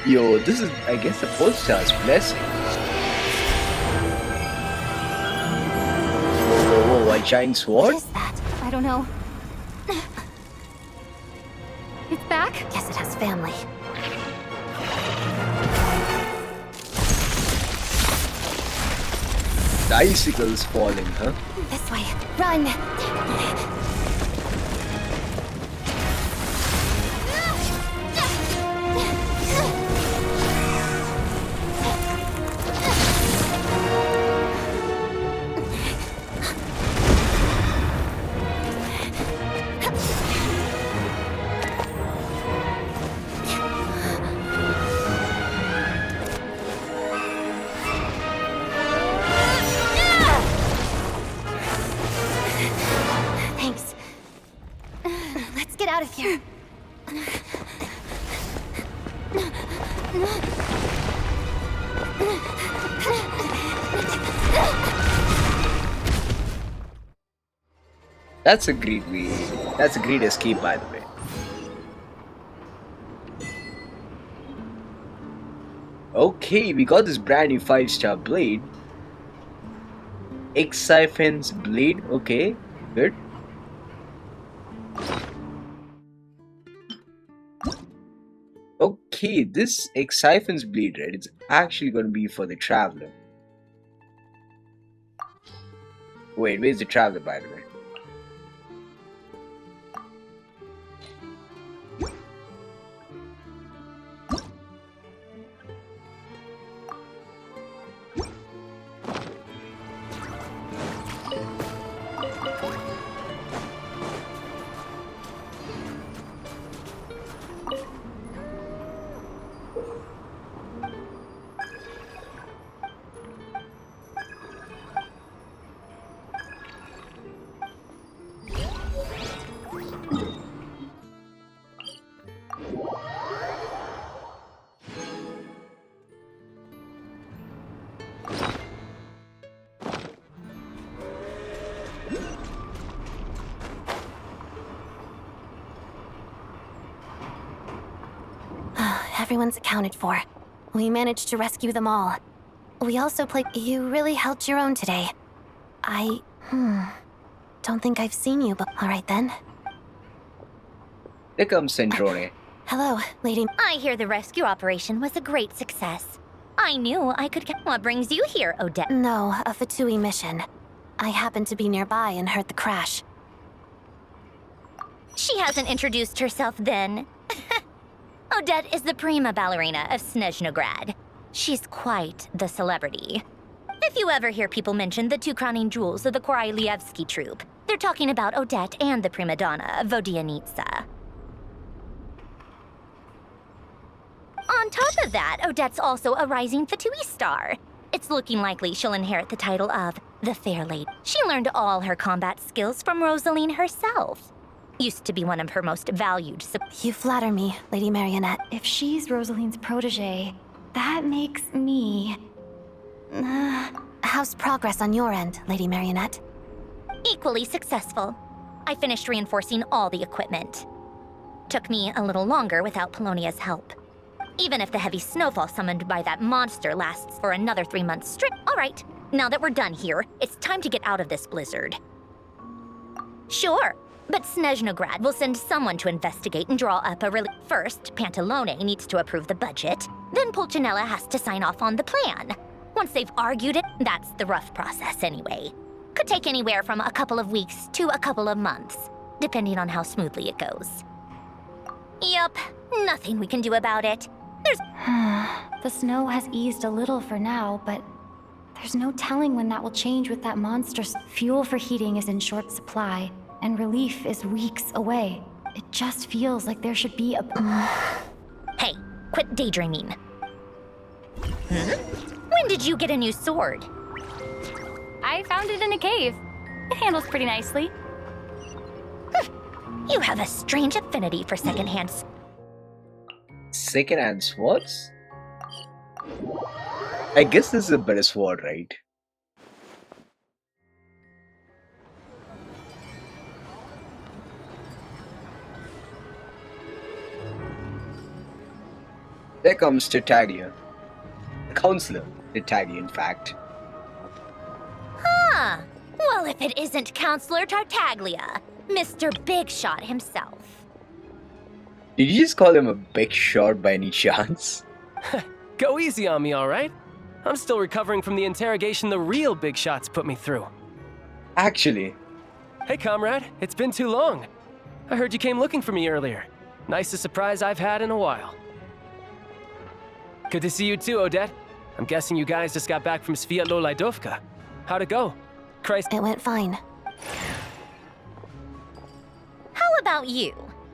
Yo, this is, I guess, the Polestar's blessing. Whoa, a giant sword? What is that? I don't know. It's back? Guess it has family. The icicles falling, huh? This way. Run! Thanks. That's a great way. That's a great escape, by the way. Okay, we got this brand new 5-star blade. X-Siphon's blade. Okay, good. Okay, this X-Siphon's blade, right? It's actually going to be for the traveler. Wait, where's the traveler, by the way? Everyone's accounted for. We managed to rescue them all. We also played. You really held your own today. Don't think I've seen you, but alright then. Here comes Snezhnaya. Hello, lady. I hear the rescue operation was a great success. I knew I could. What brings you here, Odette? No, a Fatui mission. I happened to be nearby and heard the crash. She hasn't introduced herself then. Odette is the prima ballerina of Snezhnograd. She's quite the celebrity. If you ever hear people mention the 2 crowning jewels of the Korolievsky troupe, they're talking about Odette and the prima donna, Vodianitsa. On top of that, Odette's also a rising Fatui star. It's looking likely she'll inherit the title of the Fair Lady. She learned all her combat skills from Rosaline herself. Used to be one of her most valued. You flatter me, Lady Marionette. If she's Rosaline's protege, that makes me... How's progress on your end, Lady Marionette? Equally successful. I finished reinforcing all the equipment. Took me a little longer without Polonia's help. Even if the heavy snowfall summoned by that monster lasts for another 3 months straight. All right, now that we're done here, it's time to get out of this blizzard. Sure. But Snezhnograd will send someone to investigate and draw up a First, Pantalone needs to approve the budget. Then Pulcinella has to sign off on the plan. Once they've argued it, that's the rough process anyway. Could take anywhere from a couple of weeks to a couple of months, depending on how smoothly it goes. Yup, nothing we can do about it. There's... The snow has eased a little for now, but there's no telling when that will change with that monstrous... Fuel for heating is in short supply. And relief is weeks away. It just feels like there should be a... Hey, quit daydreaming. When did you get a new sword? I found it in a cave. It handles pretty nicely. You have a strange affinity for secondhand... Secondhand swords? I guess this is a better sword, right? There comes Tartaglia. The counselor, Tartaglia, in fact. Huh. Well, if it isn't Counselor Tartaglia, Mr. Big Shot himself. Did you just call him a big shot by any chance? Go easy on me, all right? I'm still recovering from the interrogation the real Big Shots put me through. Actually. Hey, comrade. It's been too long. I heard you came looking for me earlier. Nicest surprise I've had in a while. Good to see you too, Odette. I'm guessing you guys just got back from Sviatlo-Laidovka. How'd it go? Christ. It went fine. How about you?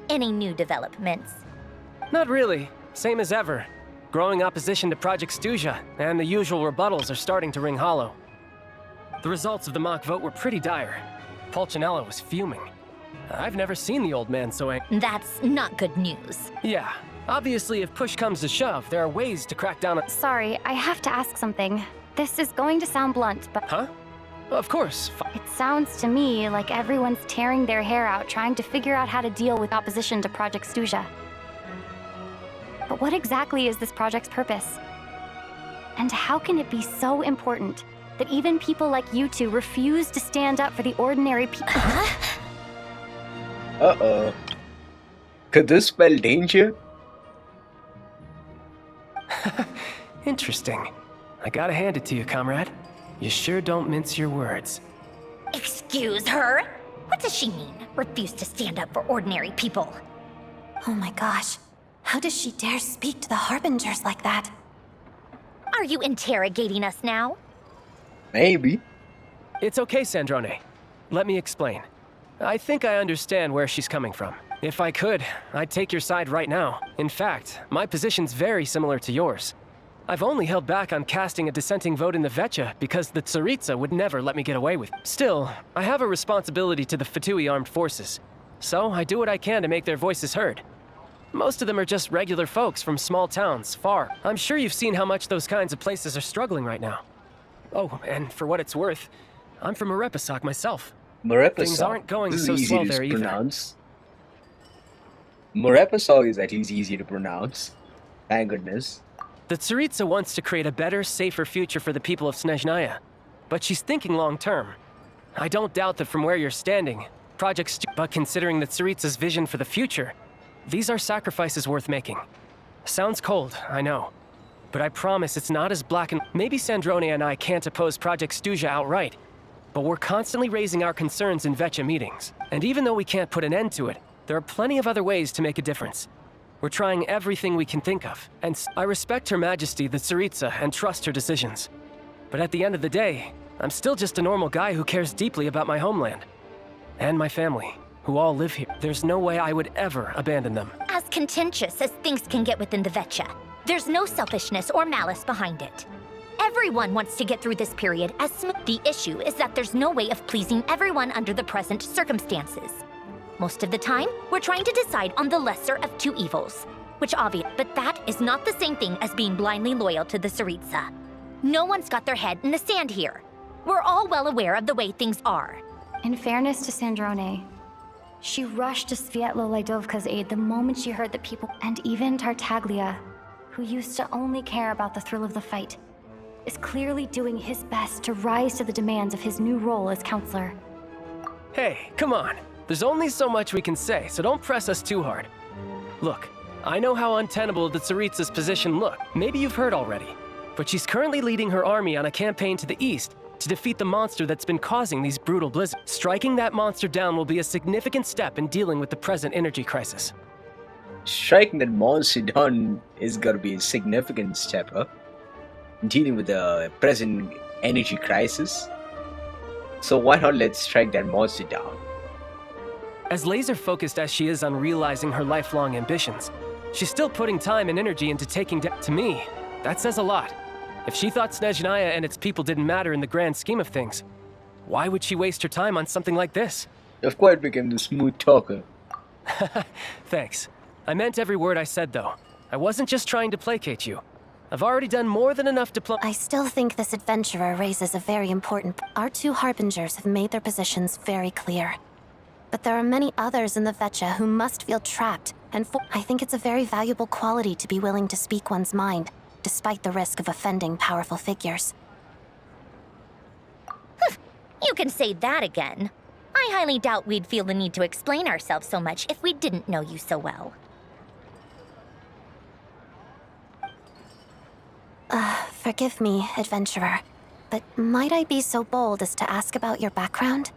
Any new developments? Not really. Same as ever. Growing opposition to Project Stuja, and the usual rebuttals are starting to ring hollow. The results of the mock vote were pretty dire. Pulcinella was fuming. I've never seen the old man so angry. That's not good news. Yeah. Obviously, if push comes to shove, there are ways to crack down on... Sorry, I have to ask something. This is going to sound blunt, but... Huh? Of course. It sounds to me like everyone's tearing their hair out trying to figure out how to deal with opposition to Project Stuja. But what exactly is this project's purpose? And how can it be so important that even people like you two refuse to stand up for the ordinary people? Uh-oh. Could this spell danger? Interesting. I gotta hand it to you, comrade. You sure don't mince your words. Excuse her? What does she mean? Refuse to stand up for ordinary people? Oh my gosh. How does she dare speak to the Harbingers like that? Are you interrogating us now? Maybe. It's okay, Sandrone. Let me explain. I think I understand where she's coming from. If I could, I'd take your side right now. In fact, my position's very similar to yours. I've only held back on casting a dissenting vote in the Vetcha because the Tsaritsa would never let me get away with it. Still, I have a responsibility to the Fatui armed forces, so I do what I can to make their voices heard. Most of them are just regular folks from small towns, far. I'm sure you've seen how much those kinds of places are struggling right now. Oh, and for what it's worth, I'm from Marepisok myself. Marepisok? Things aren't going This is so easy swell to there either. pronounce. Marepisok is at least easy to pronounce. Thank goodness. The Tsaritsa wants to create a better, safer future for the people of Snezhnaya, but she's thinking long-term. I don't doubt that from where you're standing, but considering the Tsaritsa's vision for the future, these are sacrifices worth making. Sounds cold, I know, but I promise it's not as black and... Maybe Sandrone and I can't oppose Project Stuja outright, but we're constantly raising our concerns in Vetcha meetings. And even though we can't put an end to it, there are plenty of other ways to make a difference. We're trying everything we can think of, and I respect Her Majesty, the Tsaritsa, and trust her decisions. But at the end of the day, I'm still just a normal guy who cares deeply about my homeland. And my family, who all live here. There's no way I would ever abandon them. As contentious as things can get within the Vetcha, there's no selfishness or malice behind it. Everyone wants to get through this period as smooth. The issue is that there's no way of pleasing everyone under the present circumstances. Most of the time, we're trying to decide on the lesser of two evils, which obvious, but that is not the same thing as being blindly loyal to the Tsaritsa. No one's got their head in the sand here. We're all well aware of the way things are. In fairness to Sandrone, she rushed to Svietlo Laidovka's aid the moment she heard the people, and even Tartaglia, who used to only care about the thrill of the fight, is clearly doing his best to rise to the demands of his new role as counselor. Hey, come on. There's only so much we can say, so don't press us too hard. Look, I know how untenable the Tsaritsa's position look. Maybe you've heard already. But she's currently leading her army on a campaign to the east to defeat the monster that's been causing these brutal blizzards. Striking that monster down will be a significant step in dealing with the present energy crisis. Striking that monster down is gonna be a significant step up in dealing with the present energy crisis. So why not let's strike that monster down? As laser-focused as she is on realizing her lifelong ambitions, she's still putting time and energy into taking down. To me, that says a lot. If she thought Snezhnaya and its people didn't matter in the grand scheme of things, why would she waste her time on something like this? You've quite become the smooth talker. Thanks. I meant every word I said, though. I wasn't just trying to placate you. I've already done more than enough to I still think this adventurer raises a very important... Our two Harbingers have made their positions very clear. But there are many others in the Vetcha who must feel trapped, and I think it's a very valuable quality to be willing to speak one's mind, despite the risk of offending powerful figures. You can say that again. I highly doubt we'd feel the need to explain ourselves so much if we didn't know you so well. Forgive me, adventurer, but might I be so bold as to ask about your background?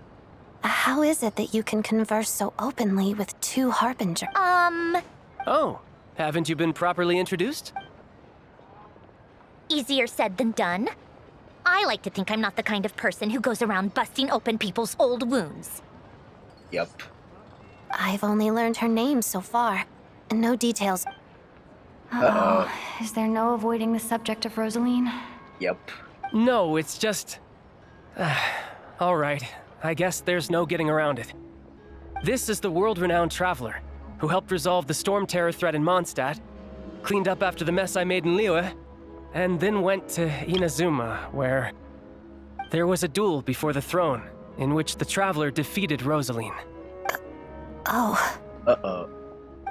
How is it that you can converse so openly with two Harbingers? Oh, haven't you been properly introduced? Easier said than done. I like to think I'm not the kind of person who goes around busting open people's old wounds. Yep. I've only learned her name so far, and no details. Uh-oh. Is there no avoiding the subject of Rosaline? Yep. No, it's just... all right. I guess there's no getting around it. This is the world-renowned traveler, who helped resolve the storm terror threat in Mondstadt, cleaned up after the mess I made in Liyue, and then went to Inazuma, where... There was a duel before the throne, in which the Traveler defeated Rosaline. Oh. Uh-oh.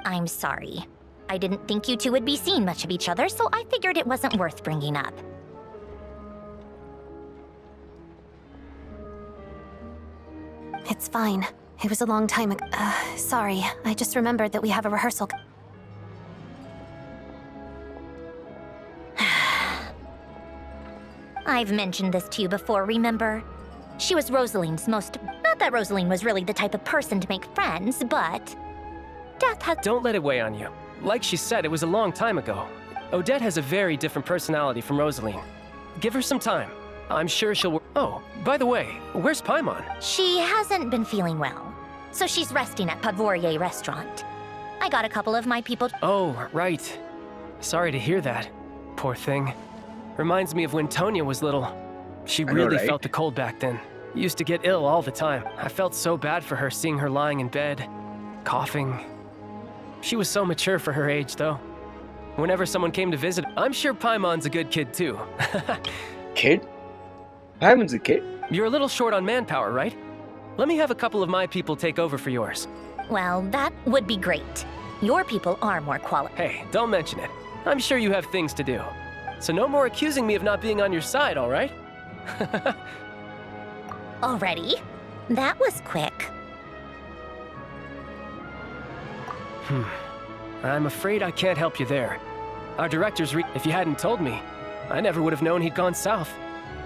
I'm sorry. I didn't think you two would be seeing much of each other, so I figured it wasn't worth bringing up. It's fine. It was a long time ago. Sorry, I just remembered that we have a rehearsal. I've mentioned this to you before, remember? She was Rosaline's most... Not that Rosaline was really the type of person to make friends, but... Death has... Don't let it weigh on you. Like she said, it was a long time ago. Odette has a very different personality from Rosaline. Give her some time. I'm sure she'll... Oh, by the way, where's Paimon? She hasn't been feeling well, so she's resting at Podvorier restaurant. I got a couple of my people... Oh, right. Sorry to hear that. Poor thing. Reminds me of when Tonia was little. She really felt the cold back then. Used to get ill all the time. I felt so bad for her seeing her lying in bed, coughing. She was so mature for her age, though. Whenever someone came to visit, I'm sure Paimon's a good kid, too. Kid? Paimon's a kid? You're a little short on manpower, right? Let me have a couple of my people take over for yours. Well, that would be great. Your people are more qualified. Hey, don't mention it. I'm sure you have things to do. So no more accusing me of not being on your side, all right? Already? That was quick. I'm afraid I can't help you there. Our director's if you hadn't told me, I never would have known he'd gone south.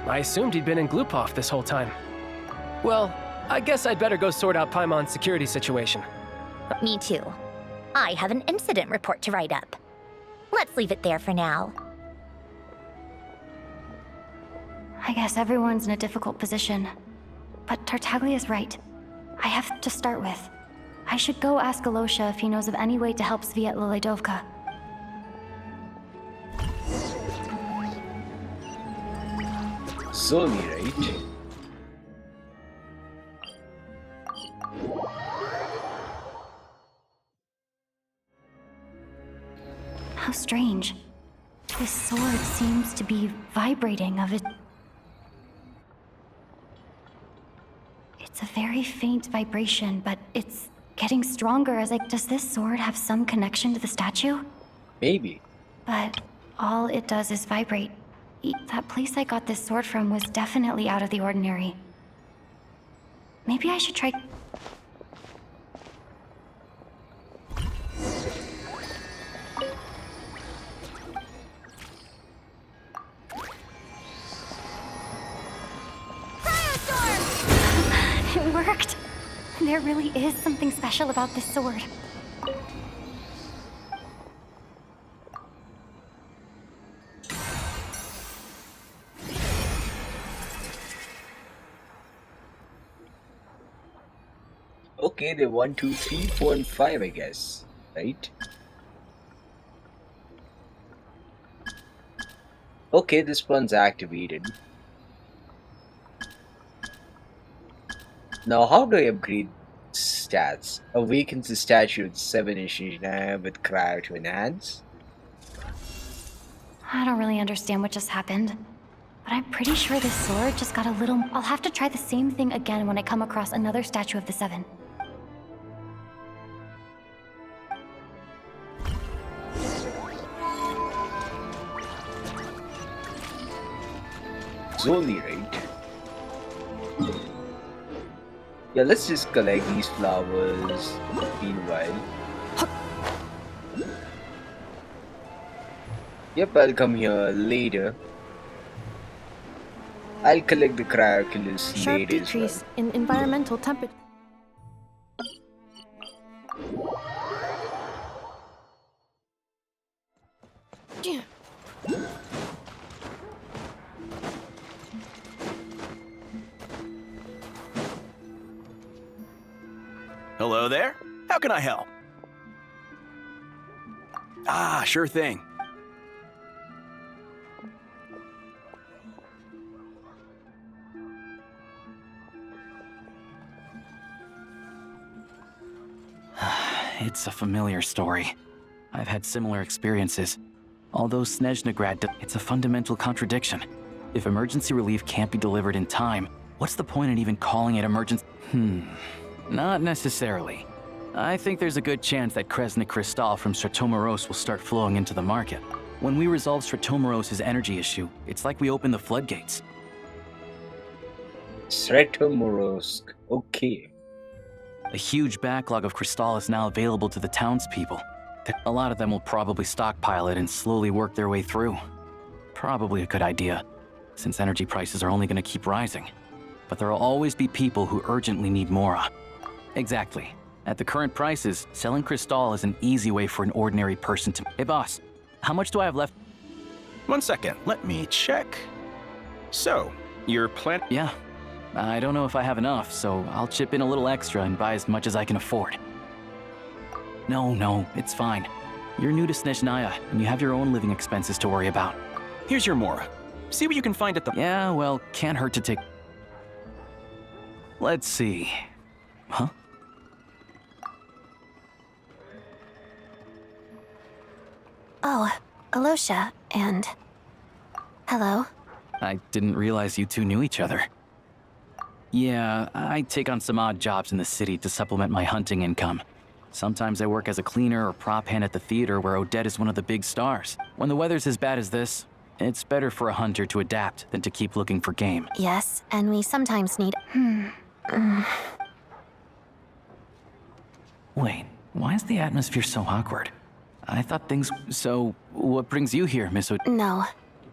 I assumed he'd been in Glupov this whole time. Well, I guess I'd better go sort out Paimon's security situation. Me too. I have an incident report to write up. Let's leave it there for now. I guess everyone's in a difficult position. But Tartaglia's right. I have to start with. I should go ask Alosha if he knows of any way to help Sviatla-Ledovka. Solely, right? How strange. This sword seems to be vibrating of it. It's a very faint vibration, but it's getting stronger as does this sword have some connection to the statue? Maybe. But all it does is vibrate. That place I got this sword from was definitely out of the ordinary. Maybe I should try... It worked! There really is something special about this sword. Okay, they're 1, 2, 3, 4, and 5, I guess. Right? Okay, this one's activated. Now, how do I upgrade stats? Awakens the statue with 7 in Snezhnaya with Cryo to enhance? I don't really understand what just happened. But I'm pretty sure this sword just got a little... I'll have to try the same thing again when I come across another statue of the 7. Solely, right? Yeah, let's just collect these flowers meanwhile. Yep, I'll come here later. I'll collect the cryoculus Sharp later as well. decrease in environmental temperature. Hello there. How can I help? Ah, sure thing. It's a familiar story. I've had similar experiences. Although Snezhnograd, it's a fundamental contradiction. If emergency relief can't be delivered in time, what's the point in even calling it emergency? Not necessarily. I think there's a good chance that Kresnik crystal from Strattoro will start flowing into the market. When we resolve Strattoros's energy issue, it's like we open the floodgates. Strattoro, okay. A huge backlog of crystal is now available to the townspeople. A lot of them will probably stockpile it and slowly work their way through. Probably a good idea, since energy prices are only going to keep rising. But there will always be people who urgently need more. Exactly. At the current prices, selling crystal is an easy way for an ordinary person to... Hey boss, how much do I have left? 1 second, let me check. So, your plan... Yeah. I don't know if I have enough, so I'll chip in a little extra and buy as much as I can afford. No, it's fine. You're new to Snezhnaya, and you have your own living expenses to worry about. Here's your Mora. See what you can find at the... Yeah, well, can't hurt to take... Let's see... Huh? Oh, Alosha, and... Hello. I didn't realize you two knew each other. Yeah, I take on some odd jobs in the city to supplement my hunting income. Sometimes I work as a cleaner or prop hand at the theater where Odette is one of the big stars. When the weather's as bad as this, it's better for a hunter to adapt than to keep looking for game. Yes, and we sometimes need... Wait, why is the atmosphere so awkward? I thought things... So, what brings you here, Miss No.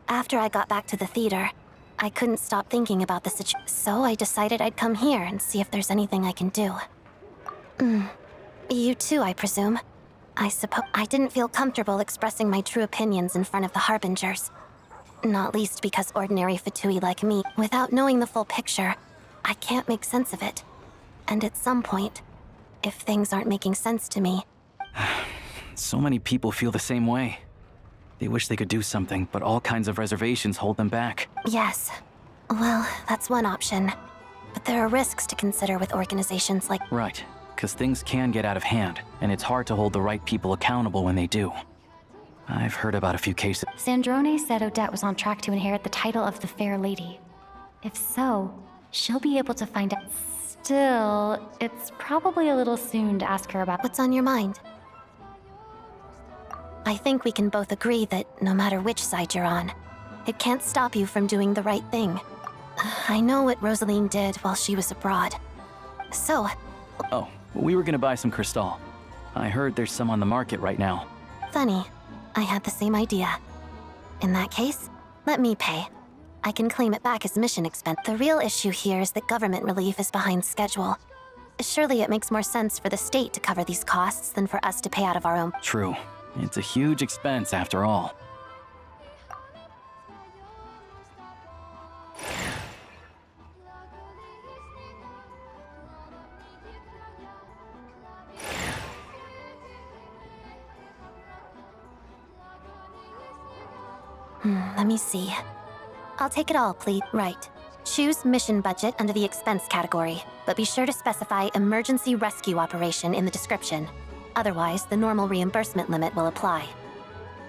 After I got back to the theater, I couldn't stop thinking about the situation, so I decided I'd come here and see if there's anything I can do. You too, I presume. I suppose I didn't feel comfortable expressing my true opinions in front of the Harbingers. Not least because ordinary Fatui like me, without knowing the full picture, I can't make sense of it. And at some point, if things aren't making sense to me... So many people feel the same way. They wish they could do something, but all kinds of reservations hold them back. Yes. Well, that's one option. But there are risks to consider with organizations like... Right, because things can get out of hand, and it's hard to hold the right people accountable when they do. I've heard about a few cases. Sandrone said Odette was on track to inherit the title of the Fair Lady. If so, she'll be able to find out. Still, it's probably a little soon to ask her about... What's on your mind? I think we can both agree that no matter which side you're on, it can't stop you from doing the right thing. I know what Rosaline did while she was abroad. So... Oh, we were gonna buy some crystal. I heard there's some on the market right now. Funny. I had the same idea. In that case, let me pay. I can claim it back as mission expense. The real issue here is that government relief is behind schedule. Surely it makes more sense for the state to cover these costs than for us to pay out of our own... True. It's a huge expense after all. Let me see. I'll take it all, please. Right. Choose mission budget under the expense category, but be sure to specify emergency rescue operation in the description. Otherwise, the normal reimbursement limit will apply.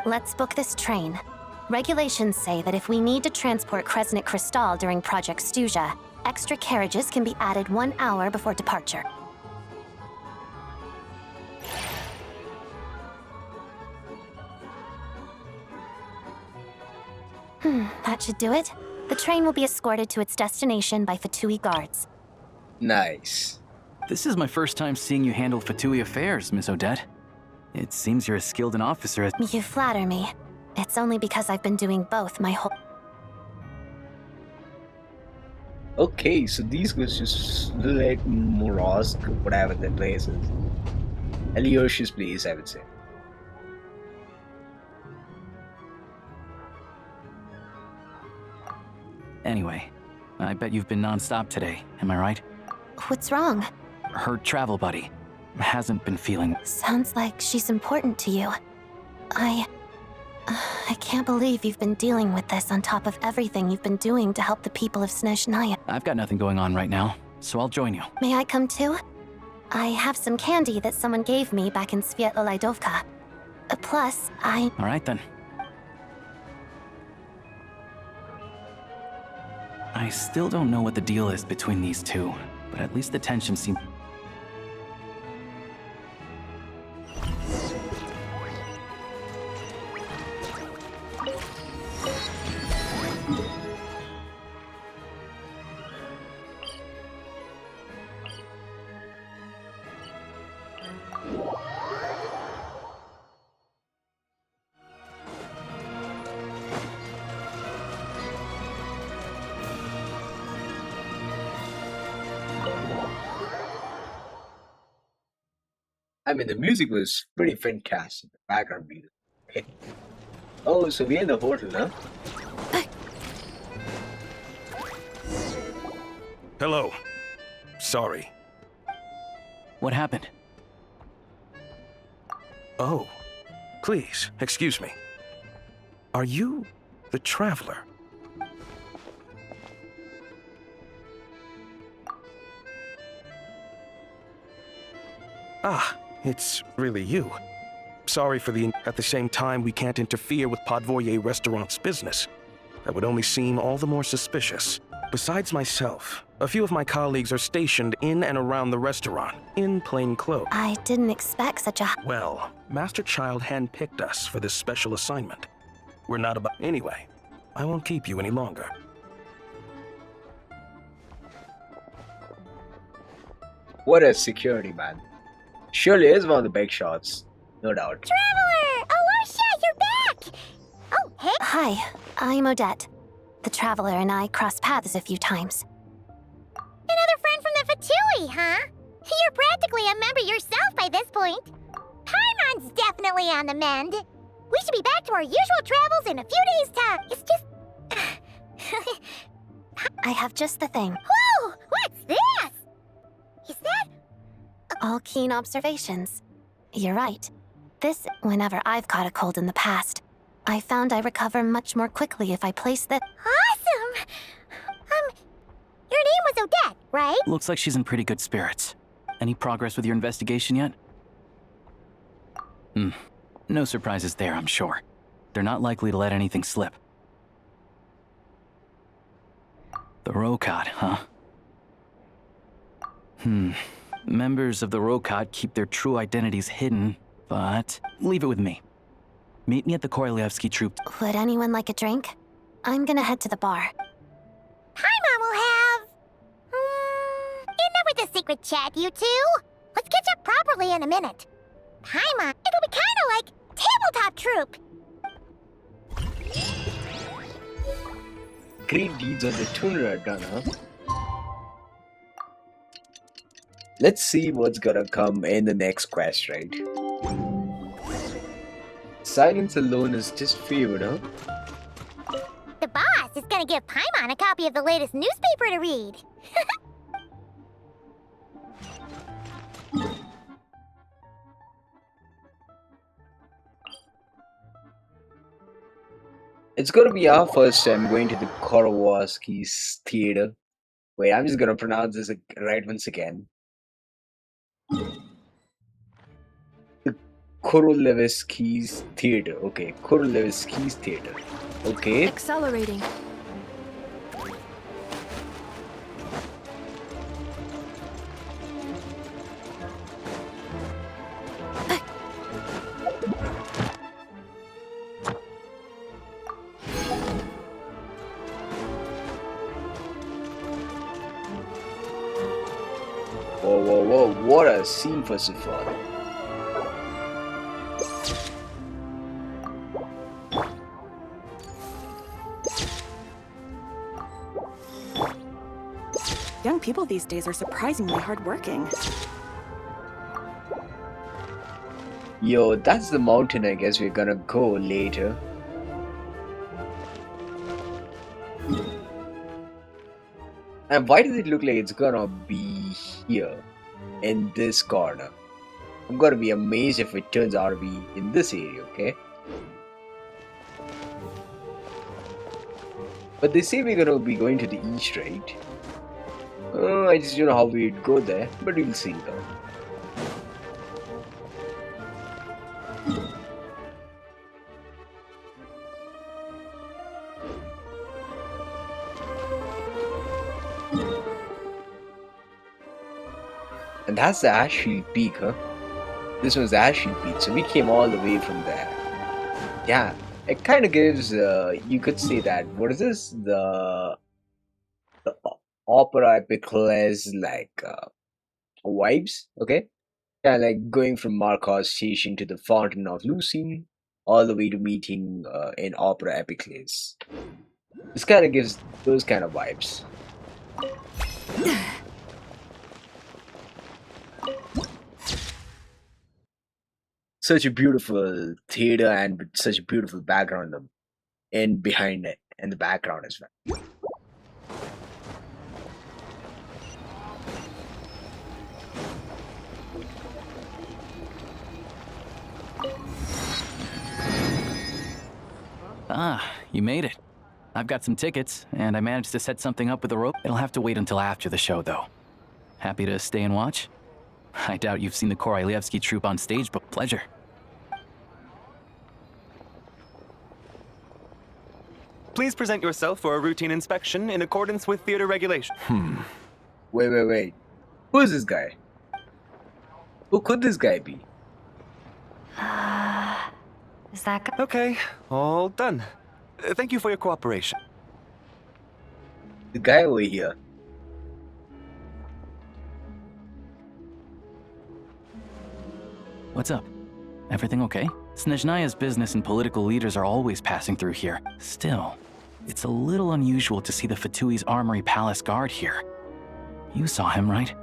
Let's book this train. Regulations say that if we need to transport Kresnik crystal during Project Stuja, extra carriages can be added 1 hour before departure. That should do it. The train will be escorted to its destination by Fatui guards. Nice. This is my first time seeing you handle Fatui affairs, Miss Odette. It seems you're as skilled an officer as... You flatter me. It's only because I've been doing both my whole... Okay, so these guys just like Morosk, whatever the place is. Alyosha's place, I would say. Anyway, I bet you've been non-stop today, am I right? What's wrong? Her travel buddy hasn't been feeling... Sounds like she's important to you. I can't believe you've been dealing with this on top of everything you've been doing to help the people of Snezhnaya. I've got nothing going on right now, so I'll join you. May I come too? I have some candy that someone gave me back in Svietlo-Lidovka. Plus, All right then. I still don't know what the deal is between these two, but at least the tension seems... I mean, the music was pretty fantastic. The background music. Okay. Oh, so we're in the hotel, huh? Hello. Sorry. What happened? Oh, please, excuse me. Are you the Traveler? Ah, it's really you. Sorry for the... At the same time, we can't interfere with Podvoye Restaurant's business. That would only seem all the more suspicious. Besides myself, a few of my colleagues are stationed in and around the restaurant, in plain clothes. I didn't expect such a... Well, Master Childe handpicked us for this special assignment. We're not about... Anyway, I won't keep you any longer. What a security man. Surely is one of the big shots. No doubt. Traveler! Alasha, you're back! Oh, hey! Hi, I'm Odette. The Traveler and I crossed paths a few times. Another friend from the Fatui, huh? You're practically a member yourself by this point. Paimon's definitely on the mend. We should be back to our usual travels in a few days' time. It's just... I have just the thing. Whoa! What's this? Is that... All keen observations. You're right. Whenever I've caught a cold in the past, I found I recover much more quickly if I place the... Awesome! Your name was Odette, right? Looks like she's in pretty good spirits. Any progress with your investigation yet? No surprises there, I'm sure. They're not likely to let anything slip. The Rokot, huh? Members of the Rokot keep their true identities hidden, but leave it with me. Meet me at the Korolyevsky troop. Would anyone like a drink? I'm gonna head to the bar. Paimon will have... enough with the secret chat, you two. Let's catch up properly in a minute. Paimon, it'll be kinda like tabletop troop. Great deeds of the tuner are done, huh? Let's see what's gonna come in the next quest, right? Silence alone is just favored, huh? The boss is gonna give Paimon a copy of the latest newspaper to read. It's gonna be our first time going to the Korolyevsky's theater. Wait, I'm just gonna pronounce this right once again. The Korolyevsky's theater. Okay, Korolyevsky's theater. Okay. Accelerating. Whoa, whoa, whoa, what a scene first of all. Young people these days are surprisingly hardworking. Yo, that's the mountain I guess we're gonna go later. And why does it look like it's gonna be here, in this corner? I'm gonna be amazed if it turns out to be in this area, okay? But they say we're gonna be going to the east, right? I just don't know how we'd go there, but we'll see though. And that's the Ashfield Peak, huh? This was the Ashfield Peak, so we came all the way from there. Yeah, it kind of gives, you could say that, what is this? The opera epicles, like, vibes, okay? Yeah, like going from Marcos station to the Fountain of Lucine, all the way to meeting in opera epicles. This kind of gives those kind of vibes. Such a beautiful theater and with such a beautiful background in behind it and the background as well. Ah, you made it. I've got some tickets, and I managed to set something up with the rope. It'll have to wait until after the show, though. Happy to stay and watch? I doubt you've seen the Korolyevsky troupe on stage, but pleasure. Please present yourself for a routine inspection in accordance with theater regulation. Wait. Who is this guy? Who could this guy be? Is that guy? Okay, all done. Thank you for your cooperation. The guy over here. What's up? Everything okay? Snezhnaya's business and political leaders are always passing through here. Still, it's a little unusual to see the Fatui's Armory Palace guard here. You saw him, right?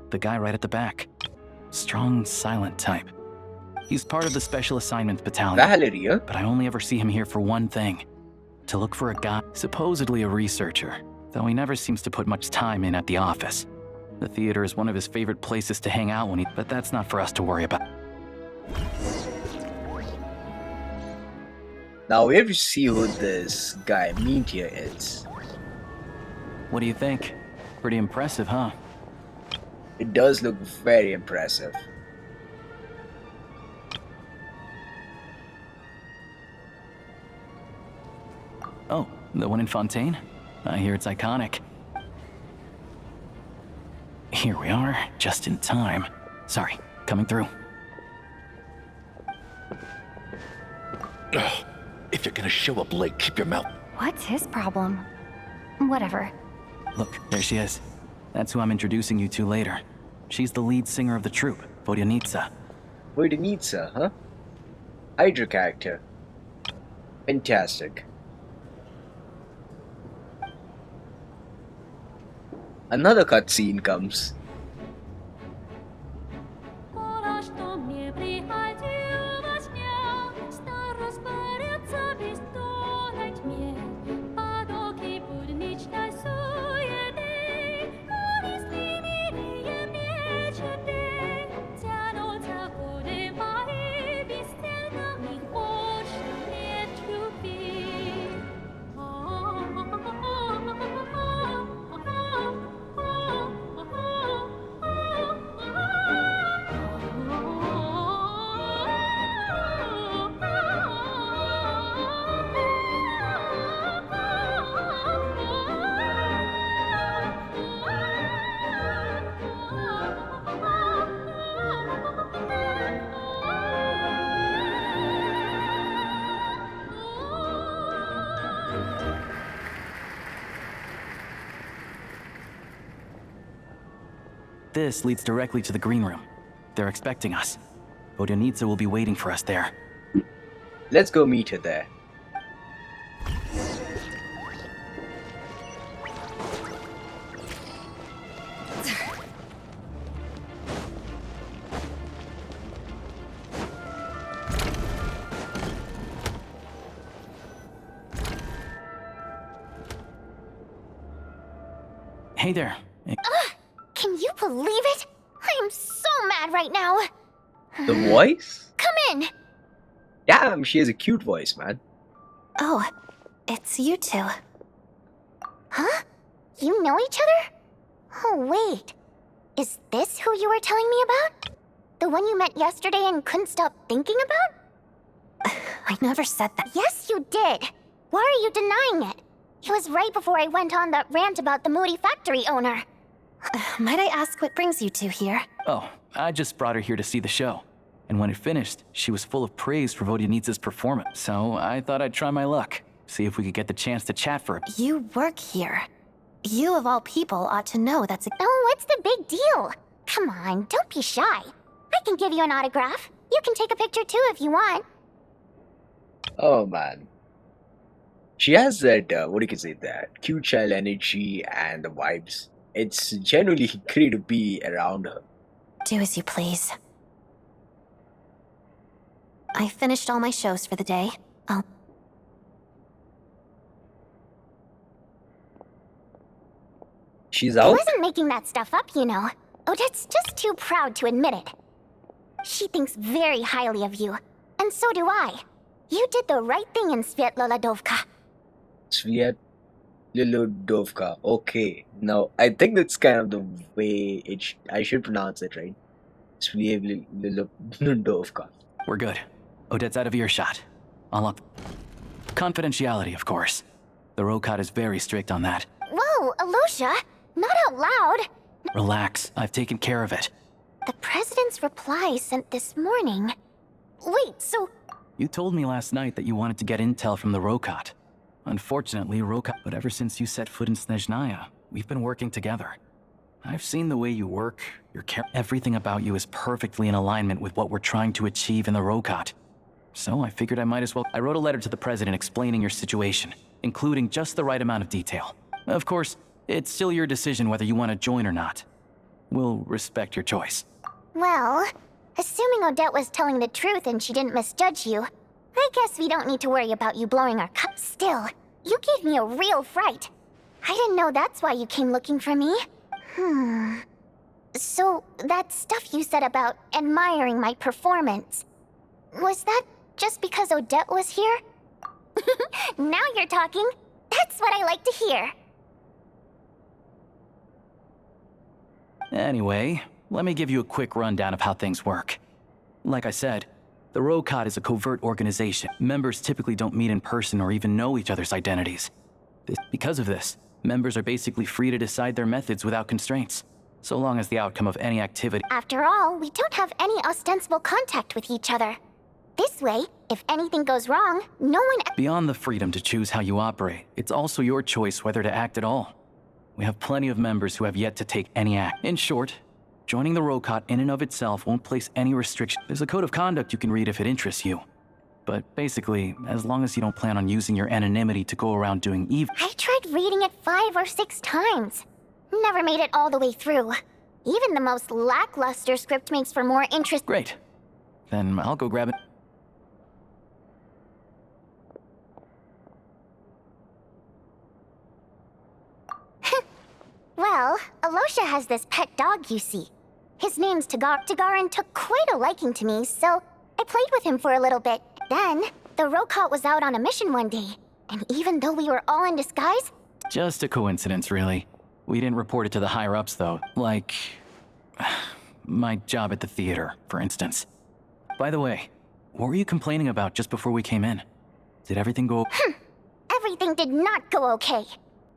The guy right at the back. Strong, silent type. He's part of the Special Assignments Battalion. Valeria? But I only ever see him here for one thing. To look for a guy, supposedly a researcher, though he never seems to put much time in at the office. The theater is one of his favorite places to hang out when but that's not for us to worry about. Now we have to see who this guy Meteor is. What do you think? Pretty impressive, huh? It does look very impressive. Oh, the one in Fontaine? I hear it's iconic. Here we are, just in time. Sorry, coming through. Ugh, if you're gonna show up late, keep your mouth. What's his problem? Whatever. Look, there she is. That's who I'm introducing you to later. She's the lead singer of the troupe, Vodyanitsa. Vodyanitsa, huh? Hydra character. Fantastic. Another cutscene comes. This leads directly to the green room. They're expecting us. Vodyanitsa will be waiting for us there. Let's go meet her there. Hey there. Can you believe it? I am so mad right now. The voice? Come in. Damn, she has a cute voice, man. Oh, it's you two. Huh? You know each other? Oh, wait. Is this who you were telling me about? The one you met yesterday and couldn't stop thinking about? I never said that. Yes, you did. Why are you denying it? It was right before I went on that rant about the moody factory owner. Might I ask what brings you two here? Oh, I just brought her here to see the show. And when it finished, she was full of praise for Vodyanitsa's performance. So I thought I'd try my luck, see if we could get the chance to chat for a bit. You work here. You of all people ought to know that's a— Oh, what's the big deal? Come on, don't be shy. I can give you an autograph. You can take a picture too if you want. Oh man. She has that, what do you can say, that cute child energy and the vibes. It's genuinely great to be around her. Do as you please. I finished all my shows for the day. She's I out? wasn't making that stuff up, you know. Odette's just too proud to admit it. She thinks very highly of you, and so do I. You did the right thing in Sviatloladovka. Sviatloladovka. Okay. Now, I think that's kind of the way I should pronounce it, right? Sviatloladovka. We're good. Odette's out of earshot. I'll lock. Confidentiality, of course. The Rokat is very strict on that. Whoa, Alosha! Not out loud! Relax, I've taken care of it. The President's reply sent this morning. Wait, so... You told me last night that you wanted to get intel from the Rokat. Unfortunately, but ever since you set foot in Snezhnaya, we've been working together. I've seen the way you work, your care. Everything about you is perfectly in alignment with what we're trying to achieve in the Rokat. So I figured I might as well. I wrote a letter to the President explaining your situation, including just the right amount of detail. Of course, it's still your decision whether you want to join or not. We'll respect your choice. Well, assuming Odette was telling the truth and she didn't misjudge you, I guess we don't need to worry about you blowing our cup. Still, you gave me a real fright. I didn't know that's why you came looking for me. So, that stuff you said about admiring my performance, was that just because Odette was here? Now you're talking. That's what I like to hear. Anyway, let me give you a quick rundown of how things work. Like I said, the Rokat is a covert organization. Members typically don't meet in person or even know each other's identities. Because of this, members are basically free to decide their methods without constraints, so long as the outcome of any activity— After all, we don't have any ostensible contact with each other. This way, if anything goes wrong, no one— Beyond the freedom to choose how you operate, it's also your choice whether to act at all. We have plenty of members who have yet to take any act. In short, joining the Rokat in and of itself won't place any restriction. There's a code of conduct you can read if it interests you. But basically, as long as you don't plan on using your anonymity to go around doing evil— I tried reading it 5 or 6 times. Never made it all the way through. Even the most lackluster script makes for more interest— Great. Then I'll go grab it. Well, Alosha has this pet dog, you see. His name's Tagar. Tagarin took quite a liking to me, so I played with him for a little bit. Then, the Rokat was out on a mission one day, and even though we were all in disguise— Just a coincidence, really. We didn't report it to the higher-ups, though. Like, my job at the theater, for instance. By the way, what were you complaining about just before we came in? Did everything go— Everything did not go okay.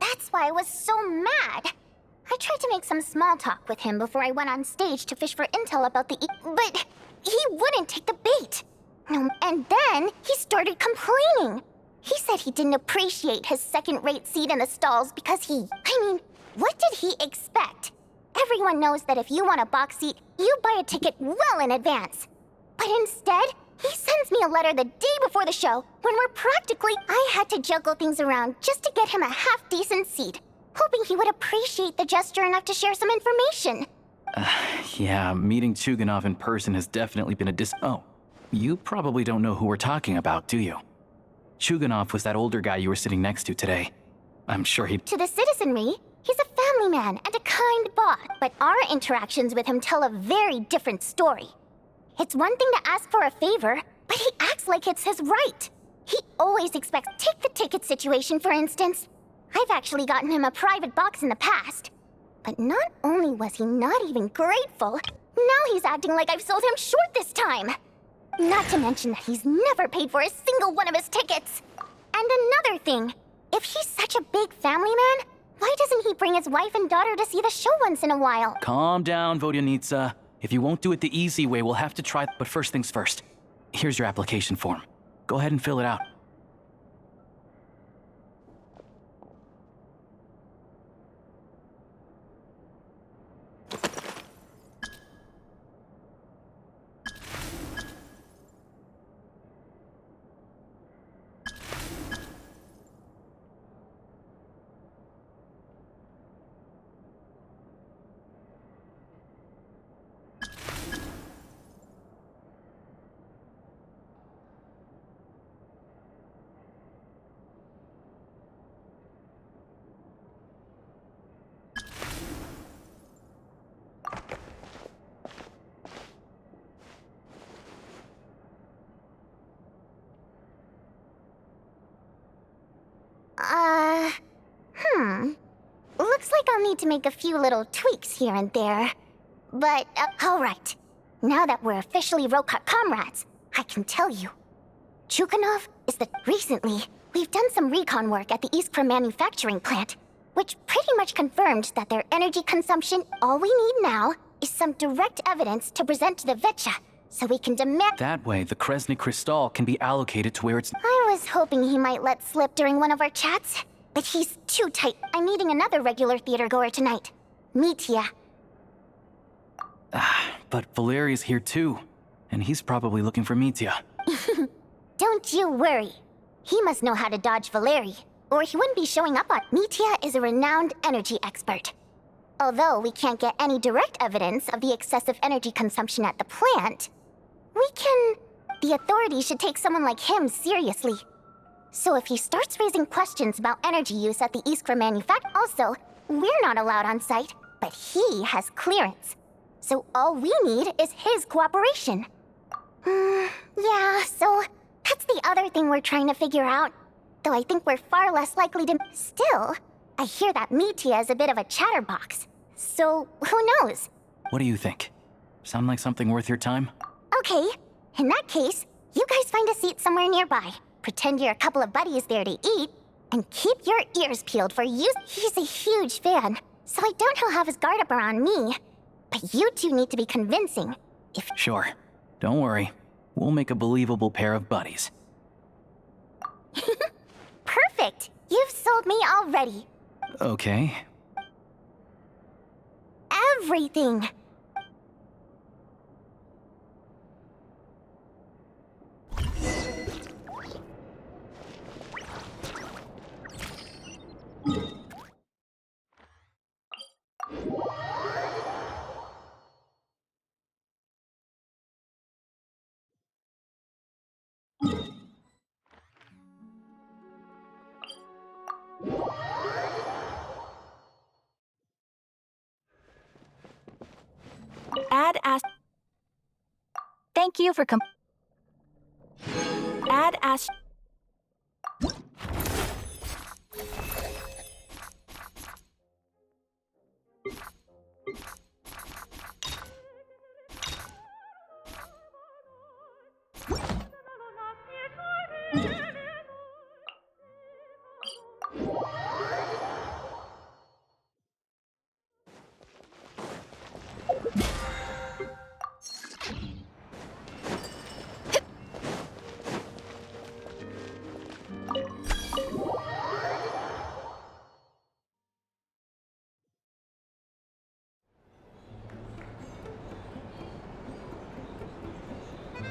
That's why I was so mad. I tried to make some small talk with him before I went on stage to fish for intel about the but he wouldn't take the bait. And then he started complaining. He said he didn't appreciate his second-rate seat in the stalls because what did he expect? Everyone knows that if you want a box seat, you buy a ticket well in advance. But instead, he sends me a letter the day before the show when I had to juggle things around just to get him a half-decent seat, hoping he would appreciate the gesture enough to share some information. Yeah, meeting Chuganov in person has definitely been a Oh, you probably don't know who we're talking about, do you? Chuganov was that older guy you were sitting next to today. I'm sure he— To the citizenry, he's a family man and a kind boss, but our interactions with him tell a very different story. It's one thing to ask for a favor, but he acts like it's his right. He always expects— Take the ticket situation, for instance. I've actually gotten him a private box in the past. But not only was he not even grateful, now he's acting like I've sold him short this time. Not to mention that he's never paid for a single one of his tickets. And another thing, if he's such a big family man, why doesn't he bring his wife and daughter to see the show once in a while? Calm down, Vodyanitsa. If you won't do it the easy way, we'll have to try. But first things first. Here's your application form. Go ahead and fill it out. Looks like I'll need to make a few little tweaks here and there. But, alright. Now that we're officially Rokat comrades, I can tell you. Chukhanov is the... Recently, we've done some recon work at the Iskra manufacturing plant, which pretty much confirmed that their energy consumption, all we need now, is some direct evidence to present to the Vetcha, so we can demand... That way, the Kresnik crystal can be allocated to where it's... I was hoping he might let slip during one of our chats, but he's too tight. I'm meeting another regular theater goer tonight, Mitya. But Valeri's here too, and he's probably looking for Mitya. Don't you worry. He must know how to dodge Valeri, or he wouldn't be showing up on... Mitya is a renowned energy expert. Although we can't get any direct evidence of the excessive energy consumption at the plant, we can... The authorities should take someone like him seriously. So if he starts raising questions about energy use at the Iskra manufacturer... Also, we're not allowed on site, but he has clearance. So all we need is his cooperation. Yeah, so that's the other thing we're trying to figure out. Though I think we're far less likely to... Still, I hear that Mitya is a bit of a chatterbox. So, who knows? What do you think? Sound like something worth your time? Okay, in that case, you guys find a seat somewhere nearby. Pretend you're a couple of buddies there to eat, and keep your ears peeled for you. He's a huge fan, so I doubt he'll have his guard up around me. But you two need to be convincing. If... Sure. Don't worry. We'll make a believable pair of buddies. Perfect! You've sold me already. Okay. Everything! Add as... Thank you for Add as...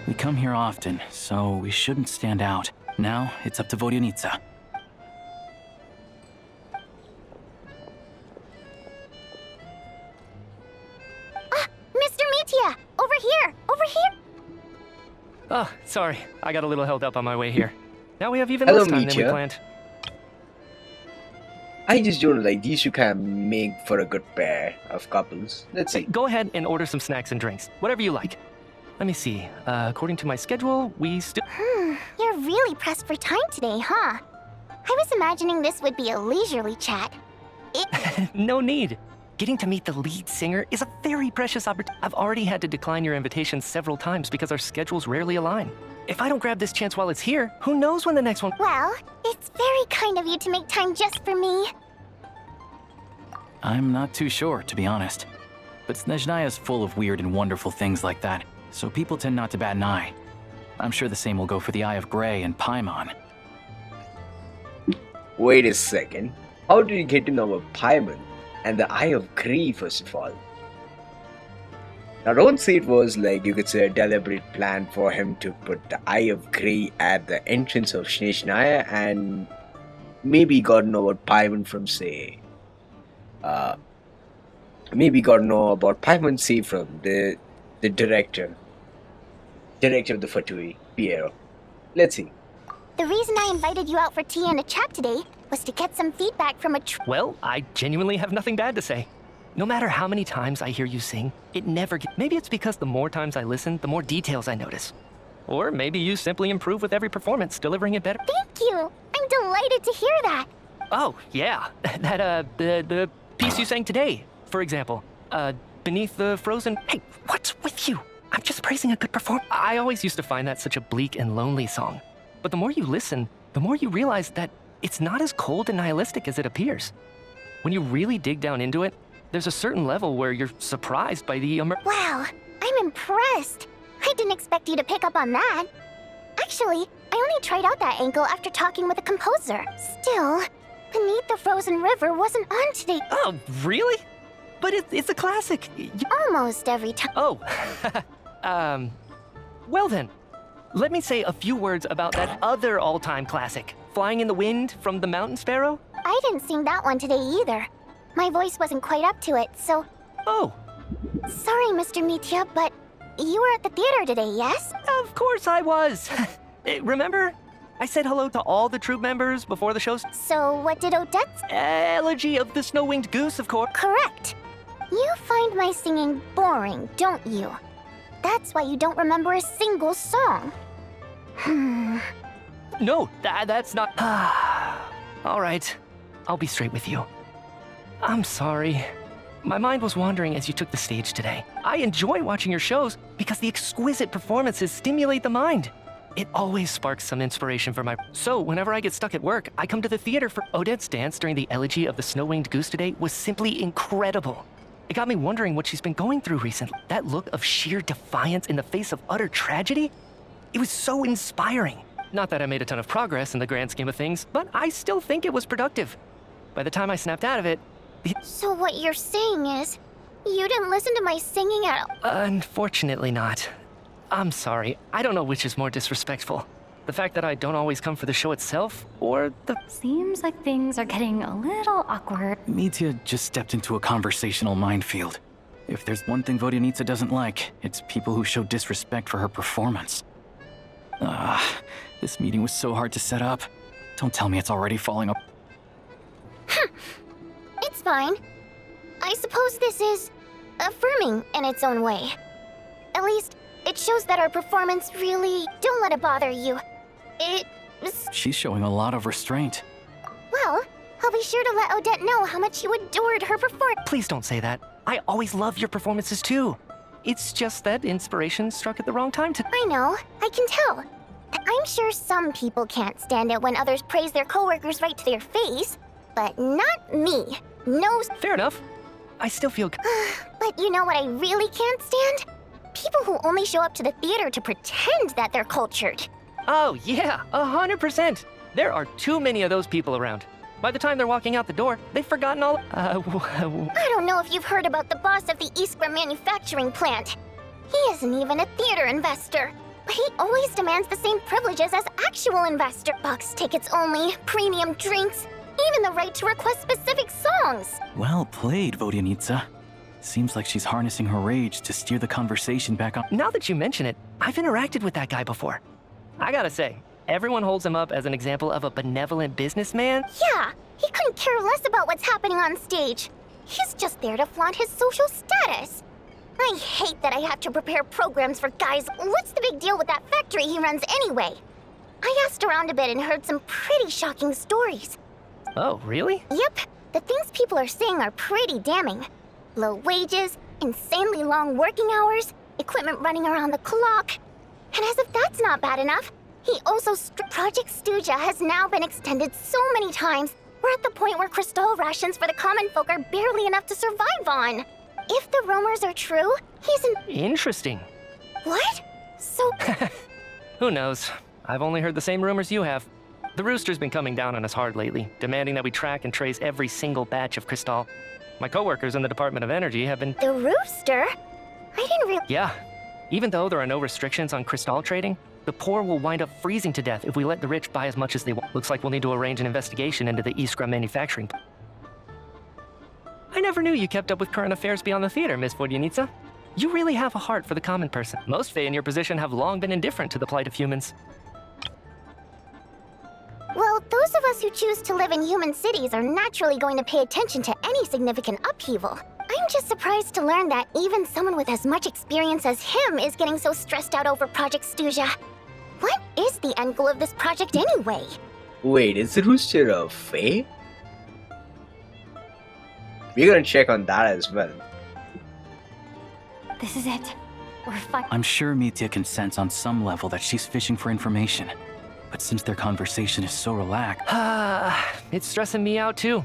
We come here often, so we shouldn't stand out. Now, it's up to Vodyanitsa. Mr. Mitya! Over here! Over here! Oh, sorry. I got a little held up on my way here. Now we have even Hello, less time than we Mitya. planned. I just don't like these two can make for a good pair of couples. Let's see. Go ahead and order some snacks and drinks. Whatever you like. Let me see. According to my schedule, we still... You're really pressed for time today, huh? I was imagining this would be a leisurely chat. No need. Getting to meet the lead singer is a very precious opportunity. I've already had to decline your invitation several times because our schedules rarely align. If I don't grab this chance while it's here, who knows when the next one... Well, it's very kind of you to make time just for me. I'm not too sure, to be honest. but Snezhnaya is full of weird and wonderful things like that, so people tend not to bat an eye. I'm sure the same will go for the Eye of Grey and Paimon. Wait a second. How did you get to know about Paimon and the Eye of Grey, first of all? Now, don't say it was like, you could say, a deliberate plan for him to put the Eye of Grey at the entrance of Snezhnaya, and maybe got to know about Paimon from, say, maybe got to know about Paimon, say, from the director of the Fatui, Piero. Let's see. The reason I invited you out for tea and a chat today was to get some feedback from a Well, I genuinely have nothing bad to say. No matter how many times I hear you sing, it never maybe it's because the more times I listen, the more details I notice. Or maybe you simply improve with every performance, delivering it better. Thank you! I'm delighted to hear that! Oh, yeah. That, the piece you sang today, for example. Beneath the Frozen... Hey, what's with you? I'm just praising a good performance. I always used to find that such a bleak and lonely song. But the more you listen, the more you realize that it's not as cold and nihilistic as it appears. When you really dig down into it, there's a certain level where you're surprised by the Wow, I'm impressed. I didn't expect you to pick up on that. Actually, I only tried out that angle after talking with the composer. Still, Beneath the Frozen River wasn't on today. Oh, really? But it's a classic. Almost every time. Oh, well then, let me say a few words about that other all-time classic, Flying in the Wind from the Mountain Sparrow. I didn't sing that one today either. My voice wasn't quite up to it, so... Oh. Sorry, Mr. Mitya, but you were at the theater today, yes? Of course I was. Remember? I said hello to all the troupe members before the show. So what did Odette... Elegy of the Snow-Winged Goose, of course. Correct. You find my singing boring, don't you? That's why you don't remember a single song. No, that's not... All right, I'll be straight with you. I'm sorry. My mind was wandering as you took the stage today. I enjoy watching your shows because the exquisite performances stimulate the mind. It always sparks some inspiration for my... So, whenever I get stuck at work, I come to the theater for... Odette's dance during the Elegy of the Snow-Winged Goose today was simply incredible. It got me wondering what she's been going through recently. That look of sheer defiance in the face of utter tragedy? It was so inspiring. Not that I made a ton of progress in the grand scheme of things, but I still think it was productive. By the time I snapped out of it... So what you're saying is, you didn't listen to my singing at all? Unfortunately not. I'm sorry. I don't know which is more disrespectful. The fact that I don't always come for the show itself, or the... Seems like things are getting a little awkward. Mitya just stepped into a conversational minefield. If there's one thing Vodyanitsa doesn't like, it's people who show disrespect for her performance. This meeting was so hard to set up. Don't tell me it's already falling apart. It's fine. I suppose this is affirming in its own way. At least, it shows that our performance really... Don't let it bother you. She's showing a lot of restraint. Well, I'll be sure to let Odette know how much you adored her performance. Please don't say that. I always love your performances too. It's just that inspiration struck at the wrong time to... I know. I can tell. I'm sure some people can't stand it when others praise their coworkers right to their face. But not me. No... Fair enough. I still feel... But you know what I really can't stand? People who only show up to the theater to pretend that they're cultured. Oh, yeah, 100%. There are too many of those people around. By the time they're walking out the door, they've forgotten all... I don't know if you've heard about the boss of the Iskra manufacturing plant. He isn't even a theater investor. But he always demands the same privileges as actual investor. Box tickets only, premium drinks, even the right to request specific songs. Well played, Vodyanitsa. Seems like she's harnessing her rage to steer the conversation back on. Now that you mention it, I've interacted with that guy before. I gotta say, everyone holds him up as an example of a benevolent businessman. Yeah, he couldn't care less about what's happening on stage. He's just there to flaunt his social status. I hate that I have to prepare programs for guys. What's the big deal with that factory he runs anyway? I asked around a bit and heard some pretty shocking stories. Oh, really? Yep, the things people are saying are pretty damning. Low wages, insanely long working hours, equipment running around the clock. And as if that's not bad enough, he also Project Stuja has now been extended so many times, we're at the point where crystal rations for the common folk are barely enough to survive on. if the rumors are true, he's an... Interesting. What? So... Who knows? I've only heard the same rumors you have. The Rooster's been coming down on us hard lately, demanding that we track and trace every single batch of Crystal. My coworkers in the Department of Energy have been... The Rooster? I didn't realize... Yeah. Even though there are no restrictions on Crystal trading, the poor will wind up freezing to death if we let the rich buy as much as they want. Looks like we'll need to arrange an investigation into the Iskra manufacturing. I never knew you kept up with current affairs beyond the theater, Miss Vodyanitsa. You really have a heart for the common person. Most Fae in your position have long been indifferent to the plight of humans. Well, those of us who choose to live in human cities are naturally going to pay attention to any significant upheaval. I'm just surprised to learn that even someone with as much experience as him is getting so stressed out over Project Stuja. What is the end goal of this project anyway? Wait, is the Rooster a Fae? We're gonna check on that as well. This is it. We're fine. I'm sure Mitya can sense on some level that she's fishing for information. But since their conversation is so relaxed... It's stressing me out too.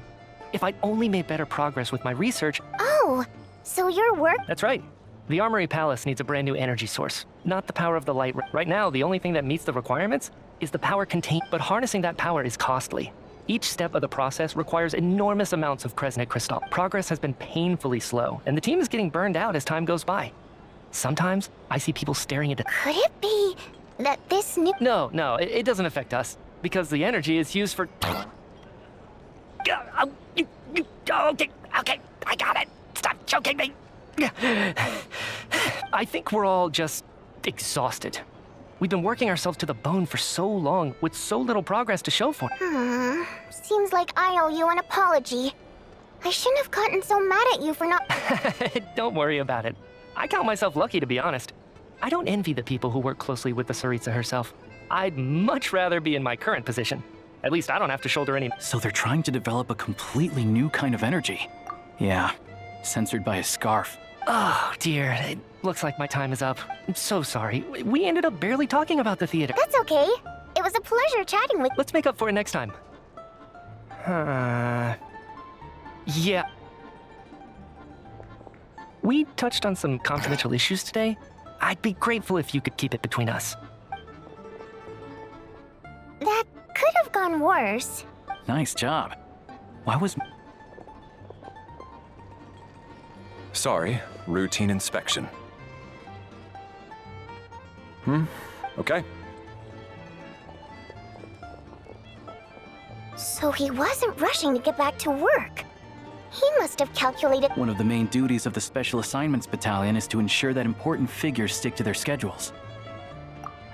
If I'd only made better progress with my research... Oh, so your work... That's right. The Armory Palace needs a brand new energy source, not the power of the light. Right now, the only thing that meets the requirements is the power contained, but harnessing that power is costly. Each step of the process requires enormous amounts of Kresnik crystal. Progress has been painfully slow, and the team is getting burned out as time goes by. Sometimes, I see people staring into... Could it be that this new... No, it doesn't affect us, because the energy is used for... Okay, I got it. Stop choking me. I think we're all just exhausted. We've been working ourselves to the bone for so long, with so little progress to show for it. Seems like I owe you an apology. I shouldn't have gotten so mad at you for not... Don't worry about it. I count myself lucky, to be honest. I don't envy the people who work closely with the Tsaritsa herself. I'd much rather be in my current position. At least I don't have to shoulder any... So they're trying to develop a completely new kind of energy. Yeah, censored by a scarf. Oh, dear. It looks like my time is up. I'm so sorry. We ended up barely talking about the theater. That's okay. It was a pleasure chatting with... Let's make up for it next time. Yeah. We touched on some confidential issues today. I'd be grateful if you could keep it between us. That could have gone worse. Nice job. Why was... Sorry, routine inspection. Okay. So he wasn't rushing to get back to work. He must have calculated... One of the main duties of the Special Assignments Battalion is to ensure that important figures stick to their schedules.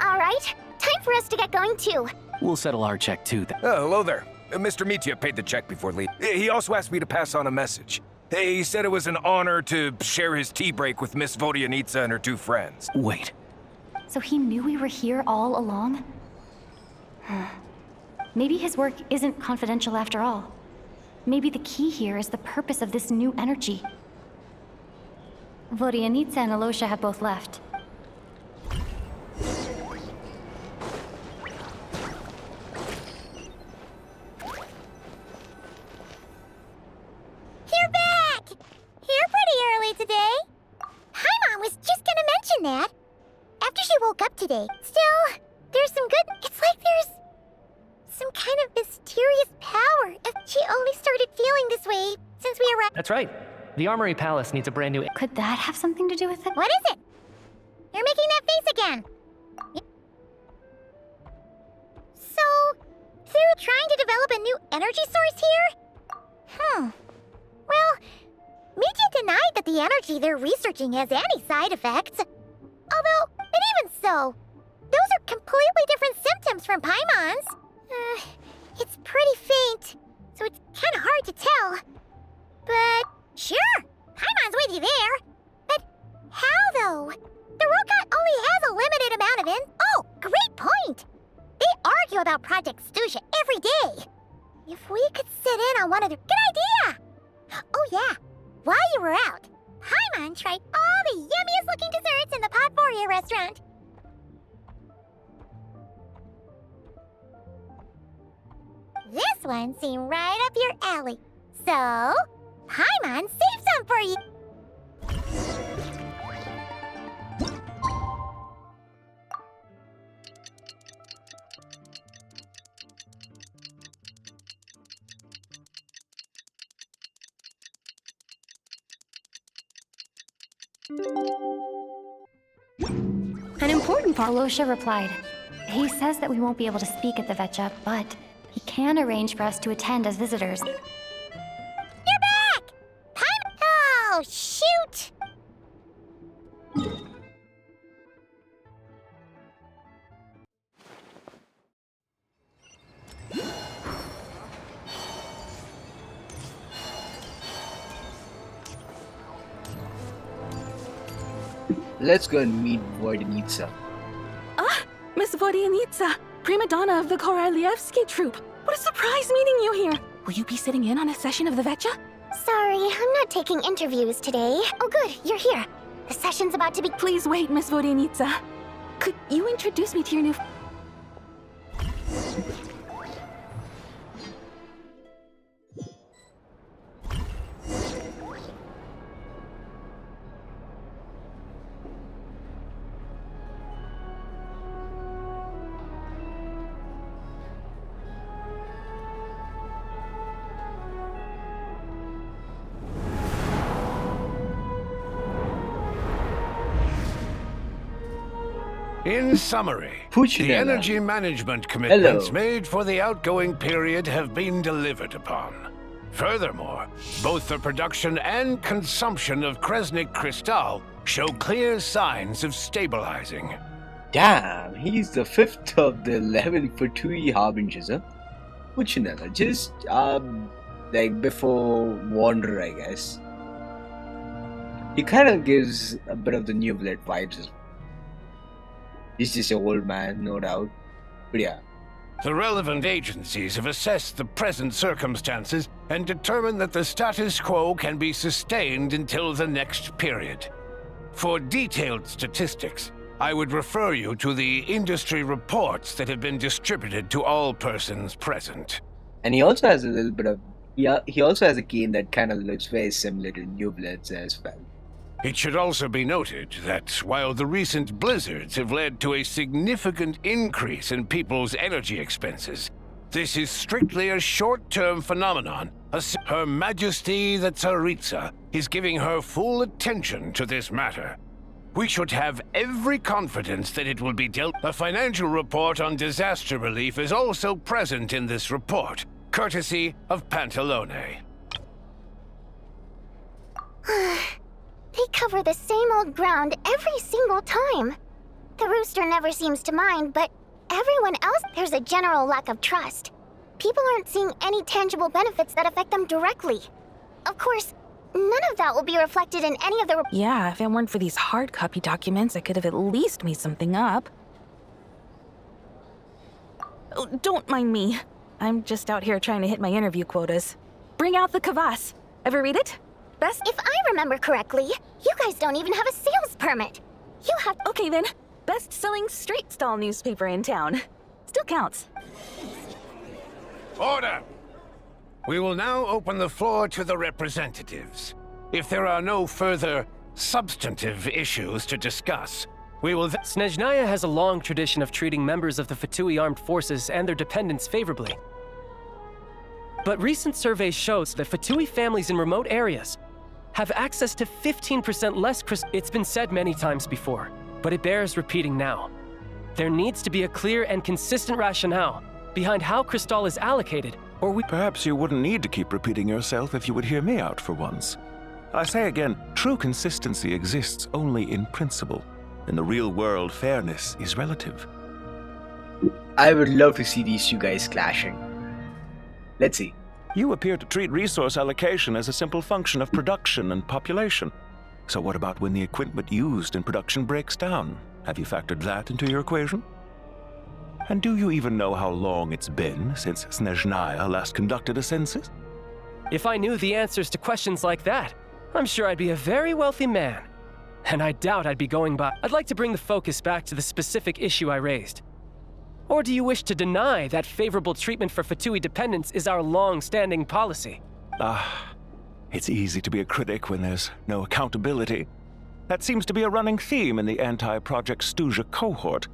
All right, time for us to get going too. We'll settle our check too then. Oh, hello there. Mr. Mitya paid the check before leaving. He also asked me to pass on a message. He said it was an honor to share his tea break with Miss Vodyanitsa and her two friends. Wait. So he knew we were here all along? Maybe his work isn't confidential after all. Maybe the key here is the purpose of this new energy. Vodyanitsa and Alosha have both left. You're back! Here pretty early today. Paimon was just gonna mention that. After she woke up today. Still, there's some good... It's like there's... some kind of mysterious power. She only started feeling this way since we arrived. That's right. The Armory Palace needs a brand new... Could that have something to do with it? What is it? You're making that face again. So, they're trying to develop a new energy source here? Well, Mitya denied that the energy they're researching has any side effects. Although, and even so, those are completely different symptoms from Paimon's. It's pretty faint, so it's kind of hard to tell. But sure, Paimon's with you there. But how though? The robot only has a limited amount of Oh, great point! They argue about Project Stuja every day. If we could sit in on one of their... Good idea! Oh yeah, while you were out, Paimon tried all the yummiest looking desserts in the Potvoria restaurant. This one seemed right up your alley. So, Paimon saved some for you. An important part. Alosha replied. He says that we won't be able to speak at the Vetcha, but he can arrange for us to attend as visitors. You're back! Oh, shoot! Let's go and meet Voidenitsa. Ah, Miss Voidenitsa, prima donna of the Korolievsky troupe. What a surprise meeting you here. Will you be sitting in on a session of the Vetcha? Sorry, I'm not taking interviews today. Oh good, you're here. The session's about to be— Please wait, Miss Voidenitsa. Could you introduce me to your new— In summary, Puchinella. the energy management commitments Hello. made for the outgoing period have been delivered upon. Furthermore, both the production and consumption of Kresnik crystal show clear signs of stabilizing. Damn, he's the 5th of the 11 Fatui Harbingers, huh? Puchinella, just, like before Wanderer, I guess. He kind of gives a bit of the New Blood vibes as well. He's just an old man, no doubt. But yeah. The relevant agencies have assessed the present circumstances and determined that the status quo can be sustained until the next period. For detailed statistics, I would refer you to the industry reports that have been distributed to all persons present. And he also has a little bit of... Yeah, he also has a game that kind of looks very similar to New Bloods as well. It should also be noted that while the recent blizzards have led to a significant increase in people's energy expenses, this is strictly a short-term phenomenon. Her Majesty the Tsaritsa is giving her full attention to this matter. We should have every confidence that it will be dealt. A financial report on disaster relief is also present in this report, courtesy of Pantalone. They cover the same old ground every single time. The rooster never seems to mind, but everyone else, there's a general lack of trust. People aren't seeing any tangible benefits that affect them directly. Of course, none of that will be reflected in any of the— Yeah, if it weren't for these hard copy documents, I could have at least made something up. Oh, don't mind me. I'm just out here trying to hit my interview quotas. Bring out the kvass. Ever read it? Best— If I remember correctly, you guys don't even have a sales permit. You have— Okay then. Best-selling street stall newspaper in town. Still counts. Order! We will now open the floor to the representatives. If there are no further substantive issues to discuss, we will— Snezhnaya has a long tradition of treating members of the Fatui armed forces and their dependents favorably. But recent surveys show that Fatui families in remote areas have access to 15% less crystal. It's been said many times before, but it bears repeating now. There needs to be a clear and consistent rationale behind how crystal is allocated, or we— Perhaps you wouldn't need to keep repeating yourself if you would hear me out for once. I say again, true consistency exists only in principle. In the real world, fairness is relative. I would love to see these two guys clashing. Let's see. You appear to treat resource allocation as a simple function of production and population. So what about when the equipment used in production breaks down? Have you factored that into your equation? And do you even know how long it's been since Snezhnaya last conducted a census? If I knew the answers to questions like that, I'm sure I'd be a very wealthy man. And I doubt I'd be going by— I'd like to bring the focus back to the specific issue I raised. Or do you wish to deny that favorable treatment for Fatui dependents is our long-standing policy? It's easy to be a critic when there's no accountability. That seems to be a running theme in the anti-Project Stuja cohort.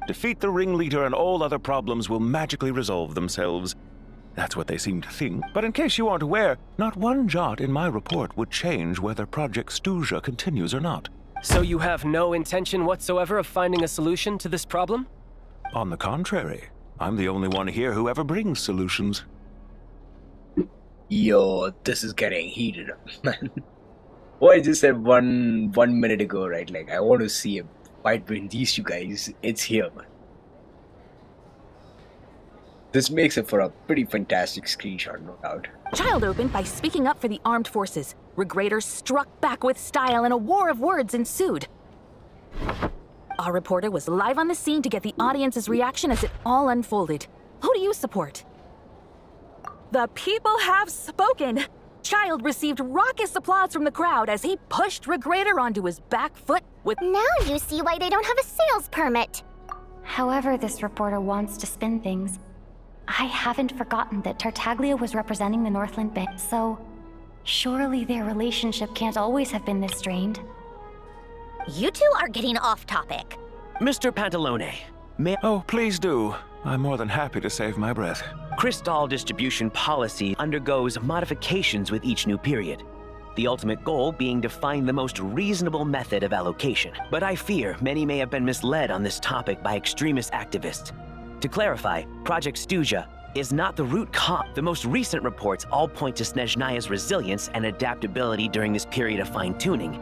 Defeat the ringleader and all other problems will magically resolve themselves. That's what they seem to think. But in case you aren't aware, not one jot in my report would change whether Project Stuja continues or not. So you have no intention whatsoever of finding a solution to this problem? On the contrary, I'm the only one here who ever brings solutions. Yo, this is getting heated up, man. What I just said one minute ago, right? Like, I want to see a fight between these two guys. It's here, man. This makes it for a pretty fantastic screenshot, no doubt. Childe opened by speaking up for the armed forces. Regraders struck back with style and a war of words ensued. Our reporter was live on the scene to get the audience's reaction as it all unfolded. Who do you support? The people have spoken! Childe received raucous applause from the crowd as he pushed Regrader onto his back foot with— Now you see why they don't have a sales permit. However this reporter wants to spin things, I haven't forgotten that Tartaglia was representing the Northland Bank, so surely their relationship can't always have been this strained. You two are getting off topic. Mr. Pantalone, may— Oh, please do. I'm more than happy to save my breath. Crystal distribution policy undergoes modifications with each new period. The ultimate goal being to find the most reasonable method of allocation. But I fear many may have been misled on this topic by extremist activists. To clarify, Project Stuja is not the root cause. The most recent reports all point to Snezhnaya's resilience and adaptability during this period of fine-tuning,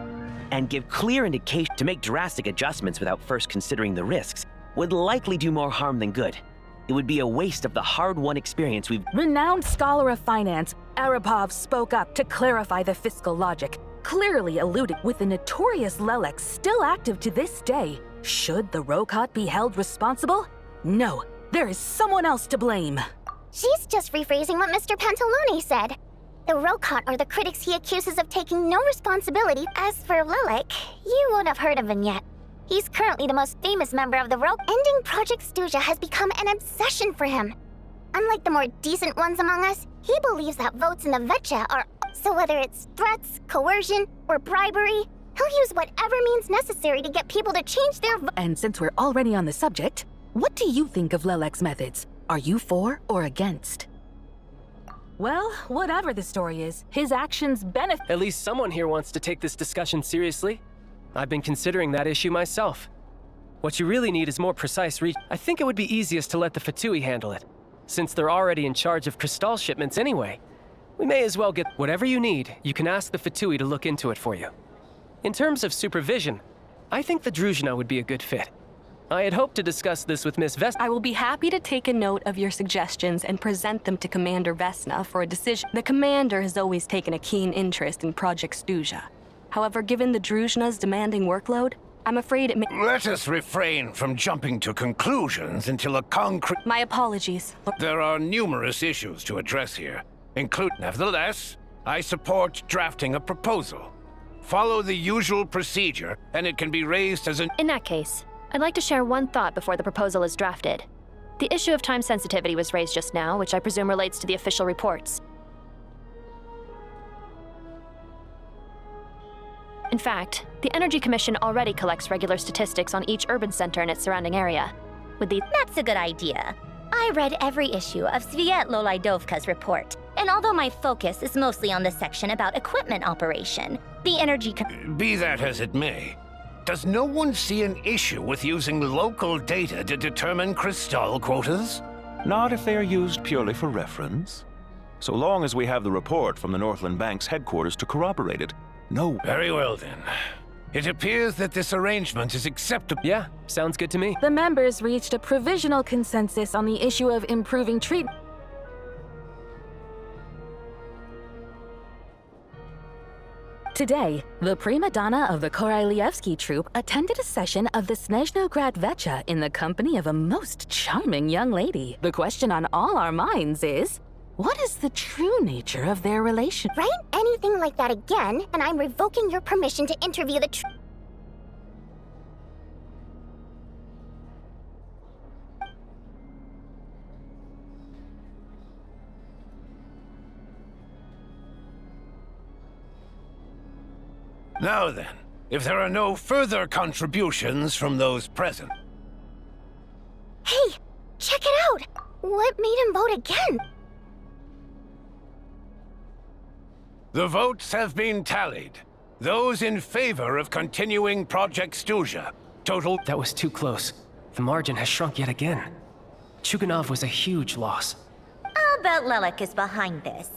and give clear indication to make drastic adjustments without first considering the risks would likely do more harm than good. It would be a waste of the hard-won experience we've— Renowned scholar of finance, Arapov spoke up to clarify the fiscal logic, clearly alluding with the notorious Lelex still active to this day. Should the Rokot be held responsible? No, there is someone else to blame. She's just rephrasing what Mr. Pantalone said. The Rokot are the critics he accuses of taking no responsibility. As for Lilik, you won't have heard of him yet. He's currently the most famous member of the Rokot. Ending Project Stuja has become an obsession for him. Unlike the more decent ones among us, he believes that votes in the Vetcha are— So whether it's threats, coercion, or bribery, he'll use whatever means necessary to get people to change their vote. And since we're already on the subject, what do you think of Lelek's methods? Are you for or against? Well, whatever the story is, his actions benefit— At least someone here wants to take this discussion seriously. I've been considering that issue myself. What you really need is more precise reach. I think it would be easiest to let the Fatui handle it, since they're already in charge of Crystal shipments anyway. We may as well get— Whatever you need, you can ask the Fatui to look into it for you. In terms of supervision, I think the Druzhna would be a good fit. I had hoped to discuss this with Miss Vesna. I will be happy to take a note of your suggestions and present them to Commander Vesna for a decision. The Commander has always taken a keen interest in Project Stuja. However, given the Druzhna's demanding workload, I'm afraid it may— Let us refrain from jumping to conclusions until a concrete— My apologies. There are numerous issues to address here, Nevertheless, I support drafting a proposal. Follow the usual procedure, and it can be raised as an— In that case, I'd like to share one thought before the proposal is drafted. The issue of time sensitivity was raised just now, which I presume relates to the official reports. In fact, the Energy Commission already collects regular statistics on each urban center and its surrounding area. That's a good idea. I read every issue of Sviet Lolaidovka's report, and although my focus is mostly on the section about equipment operation, the Energy Be that as it may, does no one see an issue with using local data to determine Crystal quotas? Not if they are used purely for reference. So long as we have the report from the Northland Bank's headquarters to corroborate it. No. Very well then. It appears that this arrangement is acceptable. Yeah, sounds good to me. The members reached a provisional consensus on the issue of improving treatment. Today, the prima donna of the Korailievsky troupe attended a session of the Snezhnograd Vetcha in the company of a most charming young lady. The question on all our minds is, what is the true nature of their relation? Write anything like that again, and I'm revoking your permission to interview the Now then, if there are no further contributions from those present. Hey, check it out! What made him vote again? The votes have been tallied. Those in favor of continuing Project Stuja, total... That was too close. The margin has shrunk yet again. Chuganov was a huge loss. I'll bet Lelek is behind this.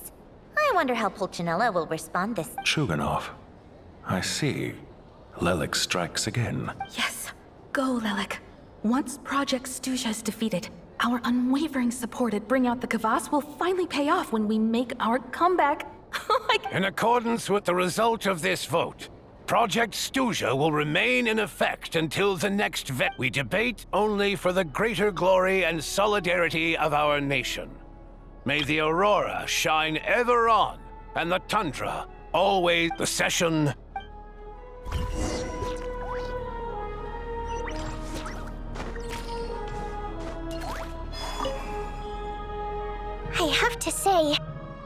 I wonder how Pulcinella will respond this... Chuganov. I see. Lelek strikes again. Yes. Go, Lelek. Once Project Stuja is defeated, our unwavering support at Bring Out the Kvass will finally pay off when we make our comeback. In accordance with the result of this vote, Project Stuja will remain in effect until the next We debate only for the greater glory and solidarity of our nation. May the aurora shine ever on, and the tundra always the session. I have to say,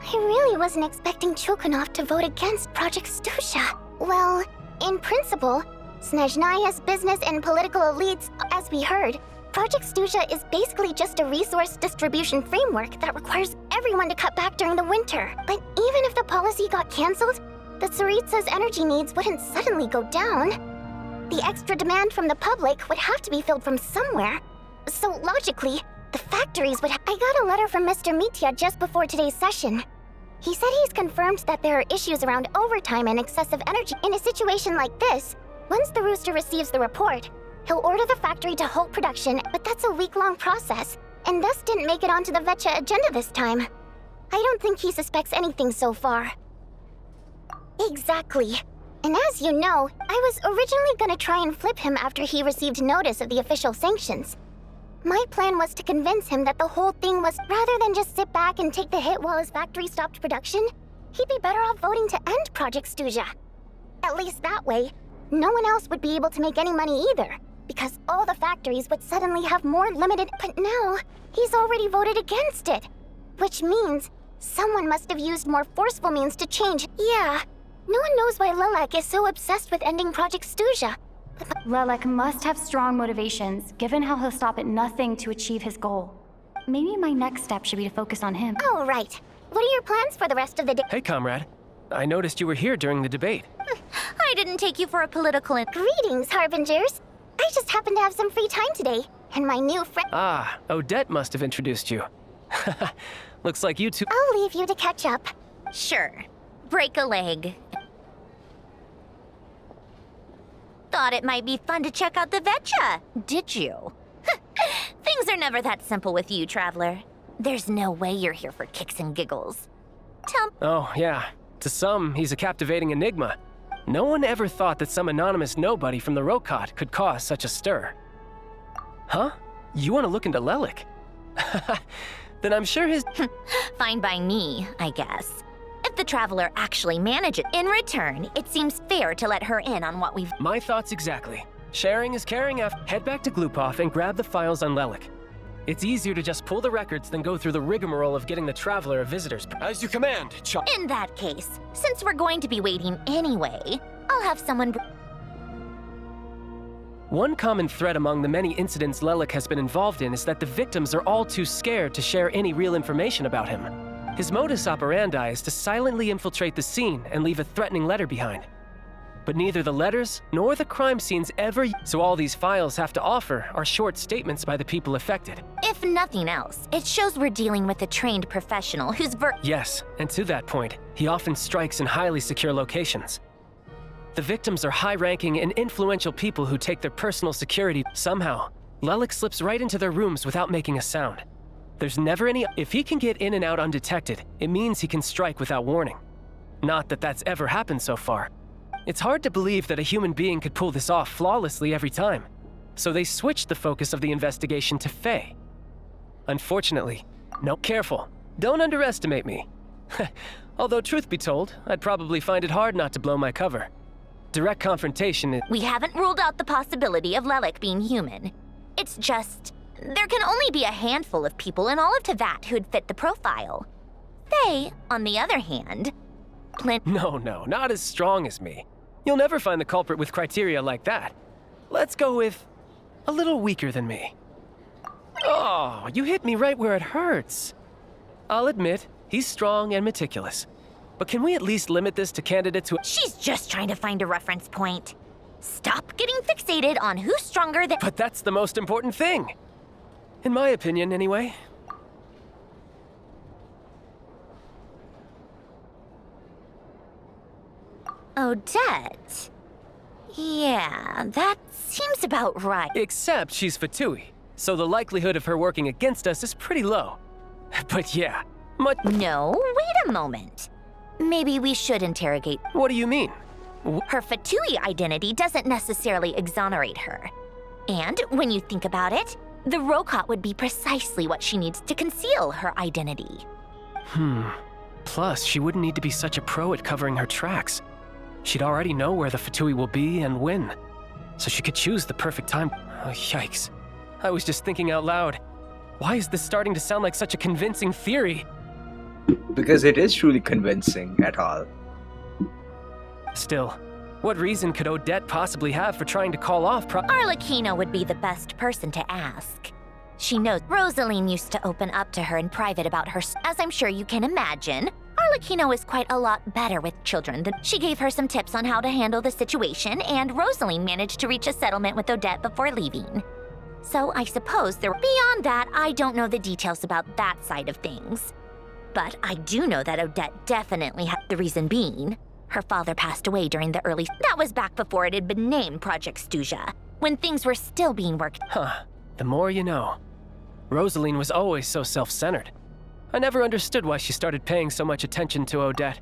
I really wasn't expecting Chuganov to vote against Project Stuja. Well, in principle, Snezhnaya's business and political elites, as we heard, Project Stuja is basically just a resource distribution framework that requires everyone to cut back during the winter. But even if the policy got cancelled, the Tsaritsa's energy needs wouldn't suddenly go down. The extra demand from the public would have to be filled from somewhere. So logically, the factories would I got a letter from Mr. Mitya just before today's session. He said he's confirmed that there are issues around overtime and excessive energy. In a situation like this, once the Rooster receives the report, he'll order the factory to halt production, but that's a week-long process, and thus didn't make it onto the Vetcha agenda this time. I don't think he suspects anything so far. Exactly. And as you know, I was originally gonna try and flip him after he received notice of the official sanctions. My plan was to convince him that the whole thing was, rather than just sit back and take the hit while his factory stopped production, he'd be better off voting to end Project Stuja. At least that way, no one else would be able to make any money either, because all the factories would suddenly have more limited. But now, he's already voted against it, which means someone must have used more forceful means to change. Yeah, no one knows why Lelek is so obsessed with ending Project Stuja. Lelek must have strong motivations, given how he'll stop at nothing to achieve his goal. Maybe my next step should be to focus on him. Oh, right. What are your plans for the rest of the day? Hey, comrade. I noticed you were here during the debate. I didn't take you for a political... Greetings, Harbingers. I just happened to have some free time today, and my new friend... Ah, Odette must have introduced you. Looks like you two... I'll leave you to catch up. Sure. Break a leg. Thought it might be fun to check out the Vetcha, did you? Things are never that simple with you, Traveler. There's no way you're here for kicks and giggles. Oh, yeah. To some, he's a captivating enigma. No one ever thought that some anonymous nobody from the Rokot could cause such a stir. Huh? You want to look into Lelek? Then I'm sure his... Fine by me, I guess. If the Traveler actually manages, in return, it seems fair to let her in on what we've... My thoughts exactly. Sharing is caring. Head back to Glupov and grab the files on Lelek. It's easier to just pull the records than go through the rigmarole of getting the Traveler a visitor's... As you command, In that case, since we're going to be waiting anyway, I'll have someone... One common thread among the many incidents Lelek has been involved in is that the victims are all too scared to share any real information about him. His modus operandi is to silently infiltrate the scene and leave a threatening letter behind. But neither the letters nor the crime scenes ever... So all these files have to offer are short statements by the people affected. If nothing else, it shows we're dealing with a trained professional who's Yes, and to that point, he often strikes in highly secure locations. The victims are high-ranking and influential people who take their personal security. Somehow, Lelek slips right into their rooms without making a sound. There's never any... If he can get in and out undetected, it means he can strike without warning. Not that that's ever happened so far. It's hard to believe that a human being could pull this off flawlessly every time. So they switched the focus of the investigation to Faye. Unfortunately, careful. Don't underestimate me. Although truth be told, I'd probably find it hard not to blow my cover. Direct confrontation is... We haven't ruled out the possibility of Lelek being human. It's just... There can only be a handful of people in all of Teyvat who'd fit the profile. Faye, on the other hand... No, not as strong as me. You'll never find the culprit with criteria like that. Let's go with... a little weaker than me. Oh, you hit me right where it hurts. I'll admit, he's strong and meticulous. But can we at least limit this to candidates who— She's just trying to find a reference point. Stop getting fixated on who's stronger than— But that's the most important thing. In my opinion, anyway. Odette? Yeah, that seems about right. Except she's Fatui, so the likelihood of her working against us is pretty low. But yeah, No, wait a moment. Maybe we should interrogate— What do you mean? Her Fatui identity doesn't necessarily exonerate her. And when you think about it, the Rokot would be precisely what she needs to conceal her identity. Plus, she wouldn't need to be such a pro at covering her tracks. She'd already know where the Fatui will be and when. So she could choose the perfect time. Oh, yikes. I was just thinking out loud. Why is this starting to sound like such a convincing theory? Because it is truly convincing at all. Still, what reason could Odette possibly have for trying to call off Arlecchino would be the best person to ask. She knows Rosaline used to open up to her in private about her, as I'm sure you can imagine. Arlecchino is quite a lot better with children than— She gave her some tips on how to handle the situation, and Rosaline managed to reach a settlement with Odette before leaving. So I suppose beyond that, I don't know the details about that side of things. But I do know that Odette definitely had— The reason being, her father passed away during the early— That was back before it had been named Project Stuja, when things were still being worked— The more you know. Rosaline was always so self-centered. I never understood why she started paying so much attention to Odette.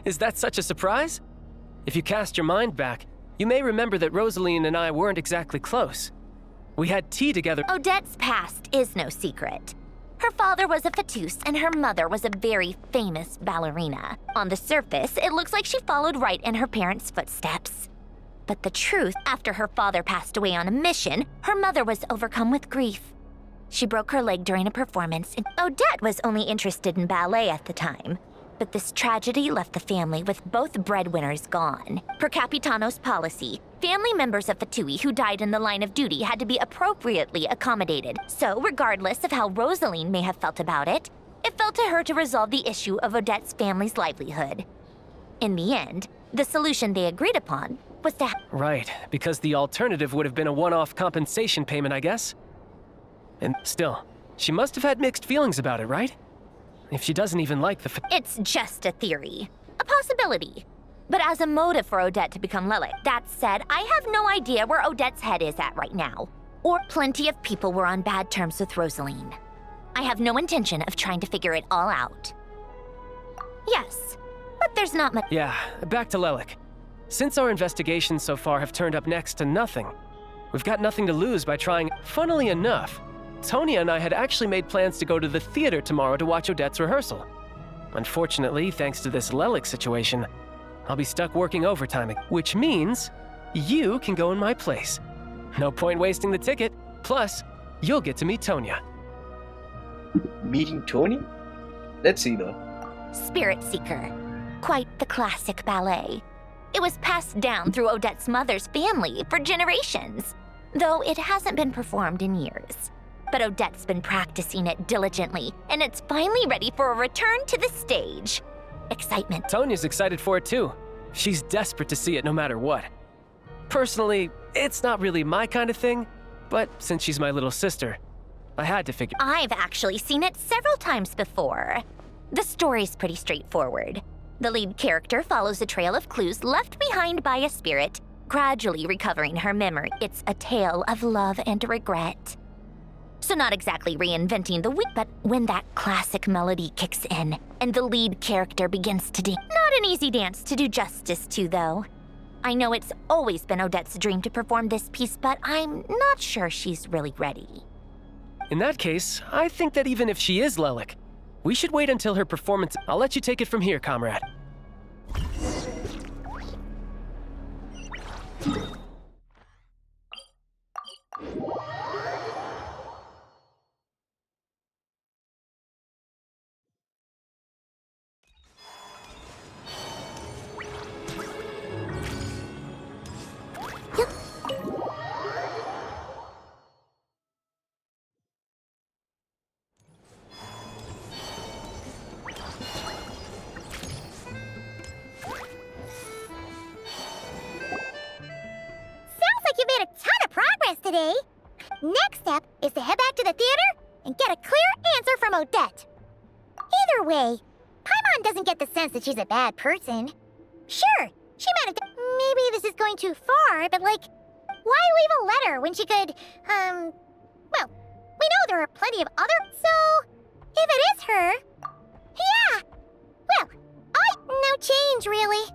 Is that such a surprise? If you cast your mind back, you may remember that Rosaline and I weren't exactly close. We had tea together— Odette's past is no secret. Her father was a Fatus, and her mother was a very famous ballerina. On the surface, it looks like she followed right in her parents' footsteps. But the truth, after her father passed away on a mission, her mother was overcome with grief. She broke her leg during a performance, and Odette was only interested in ballet at the time. But this tragedy left the family with both breadwinners gone. Per Capitano's policy, family members of Fatui who died in the line of duty had to be appropriately accommodated. So, regardless of how Rosaline may have felt about it, it fell to her to resolve the issue of Odette's family's livelihood. In the end, the solution they agreed upon was to— Right, because the alternative would have been a one-off compensation payment, I guess. And still, she must have had mixed feelings about it, right? If she doesn't even like the— It's just a theory. A possibility. But as a motive for Odette to become Lelik. That said, I have no idea where Odette's head is at right now. Or plenty of people were on bad terms with Rosaline. I have no intention of trying to figure it all out. Yes, but there's not much— Yeah, back to Lelik. Since our investigations so far have turned up next to nothing, we've got nothing to lose by trying— Funnily enough, Tonia and I had actually made plans to go to the theater tomorrow to watch Odette's rehearsal. Unfortunately, thanks to this Lelik situation, I'll be stuck working overtime, which means you can go in my place. No point wasting the ticket, plus you'll get to meet Tonia. Meeting Tonia? Let's see though. Spirit Seeker. Quite the classic ballet. It was passed down through Odette's mother's family for generations, though it hasn't been performed in years. But Odette's been practicing it diligently, and it's finally ready for a return to the stage. Excitement. Tonia's excited for it too. She's desperate to see it no matter what. Personally, it's not really my kind of thing, but since she's my little sister, I had to figure— I've actually seen it several times before. The story's pretty straightforward. The lead character follows a trail of clues left behind by a spirit, gradually recovering her memory. It's a tale of love and regret. So not exactly reinventing the wheel, but when that classic melody kicks in and the lead character begins to dance. Not an easy dance to do justice to, though. I know it's always been Odette's dream to perform this piece, but I'm not sure she's really ready. In that case, I think that even if she is Lelik, we should wait until her performance— I'll let you take it from here, comrade. from Odette. Either way, Paimon doesn't get the sense that she's a bad person. Sure, she might have maybe this is going too far, but like, why leave a letter when she could, well, we know there are plenty of other, so, if it is her, yeah, well, no change, really.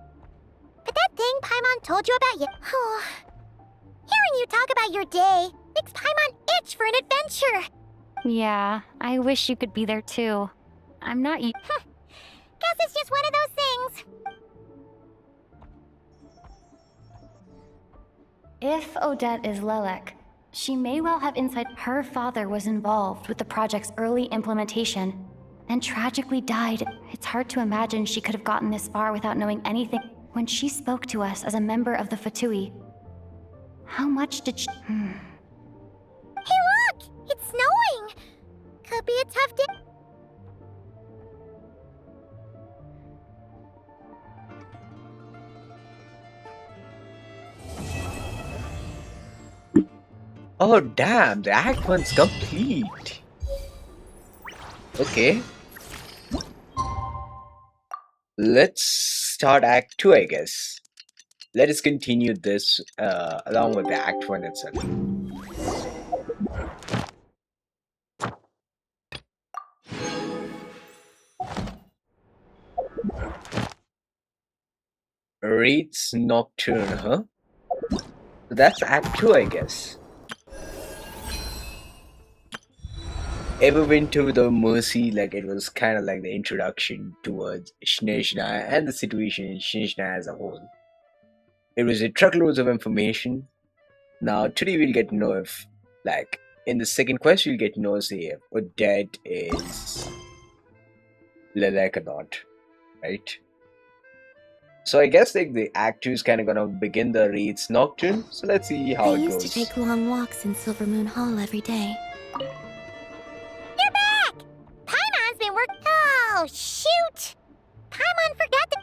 But that thing Paimon told you about hearing you talk about your day makes Paimon itch for an adventure. Yeah, I wish you could be there too. I'm not you. Guess it's just one of those things. If Odette is Lelek, she may well have insight. Her father was involved with the project's early implementation and tragically died. It's hard to imagine she could have gotten this far without knowing anything. When she spoke to us as a member of the Fatui, how much did she... Hey look! It's snowing! Could be a tough day. Oh damn, the Act 1's complete. Okay. Let's start Act 2, I guess. Let us continue this along with the Act 1 itself. Wraith's Nocturne, huh? So that's Act 2, I guess. Everwinter Without Mercy, like it was kind of like the introduction towards Snezhnaya and the situation in Snezhnaya as a whole. It was a truckloads of information. Now today we'll get to know if, like, in the second quest we'll get to know say if Odette is Lelek or not, right? So I guess like the Act 2 is kind of gonna begin the Wraith's Nocturne. So let's see how it goes. I used to take long walks in Silver Moon Hall every day. You're back! Paimon's been working. Oh, shoot! Paimon forgot to.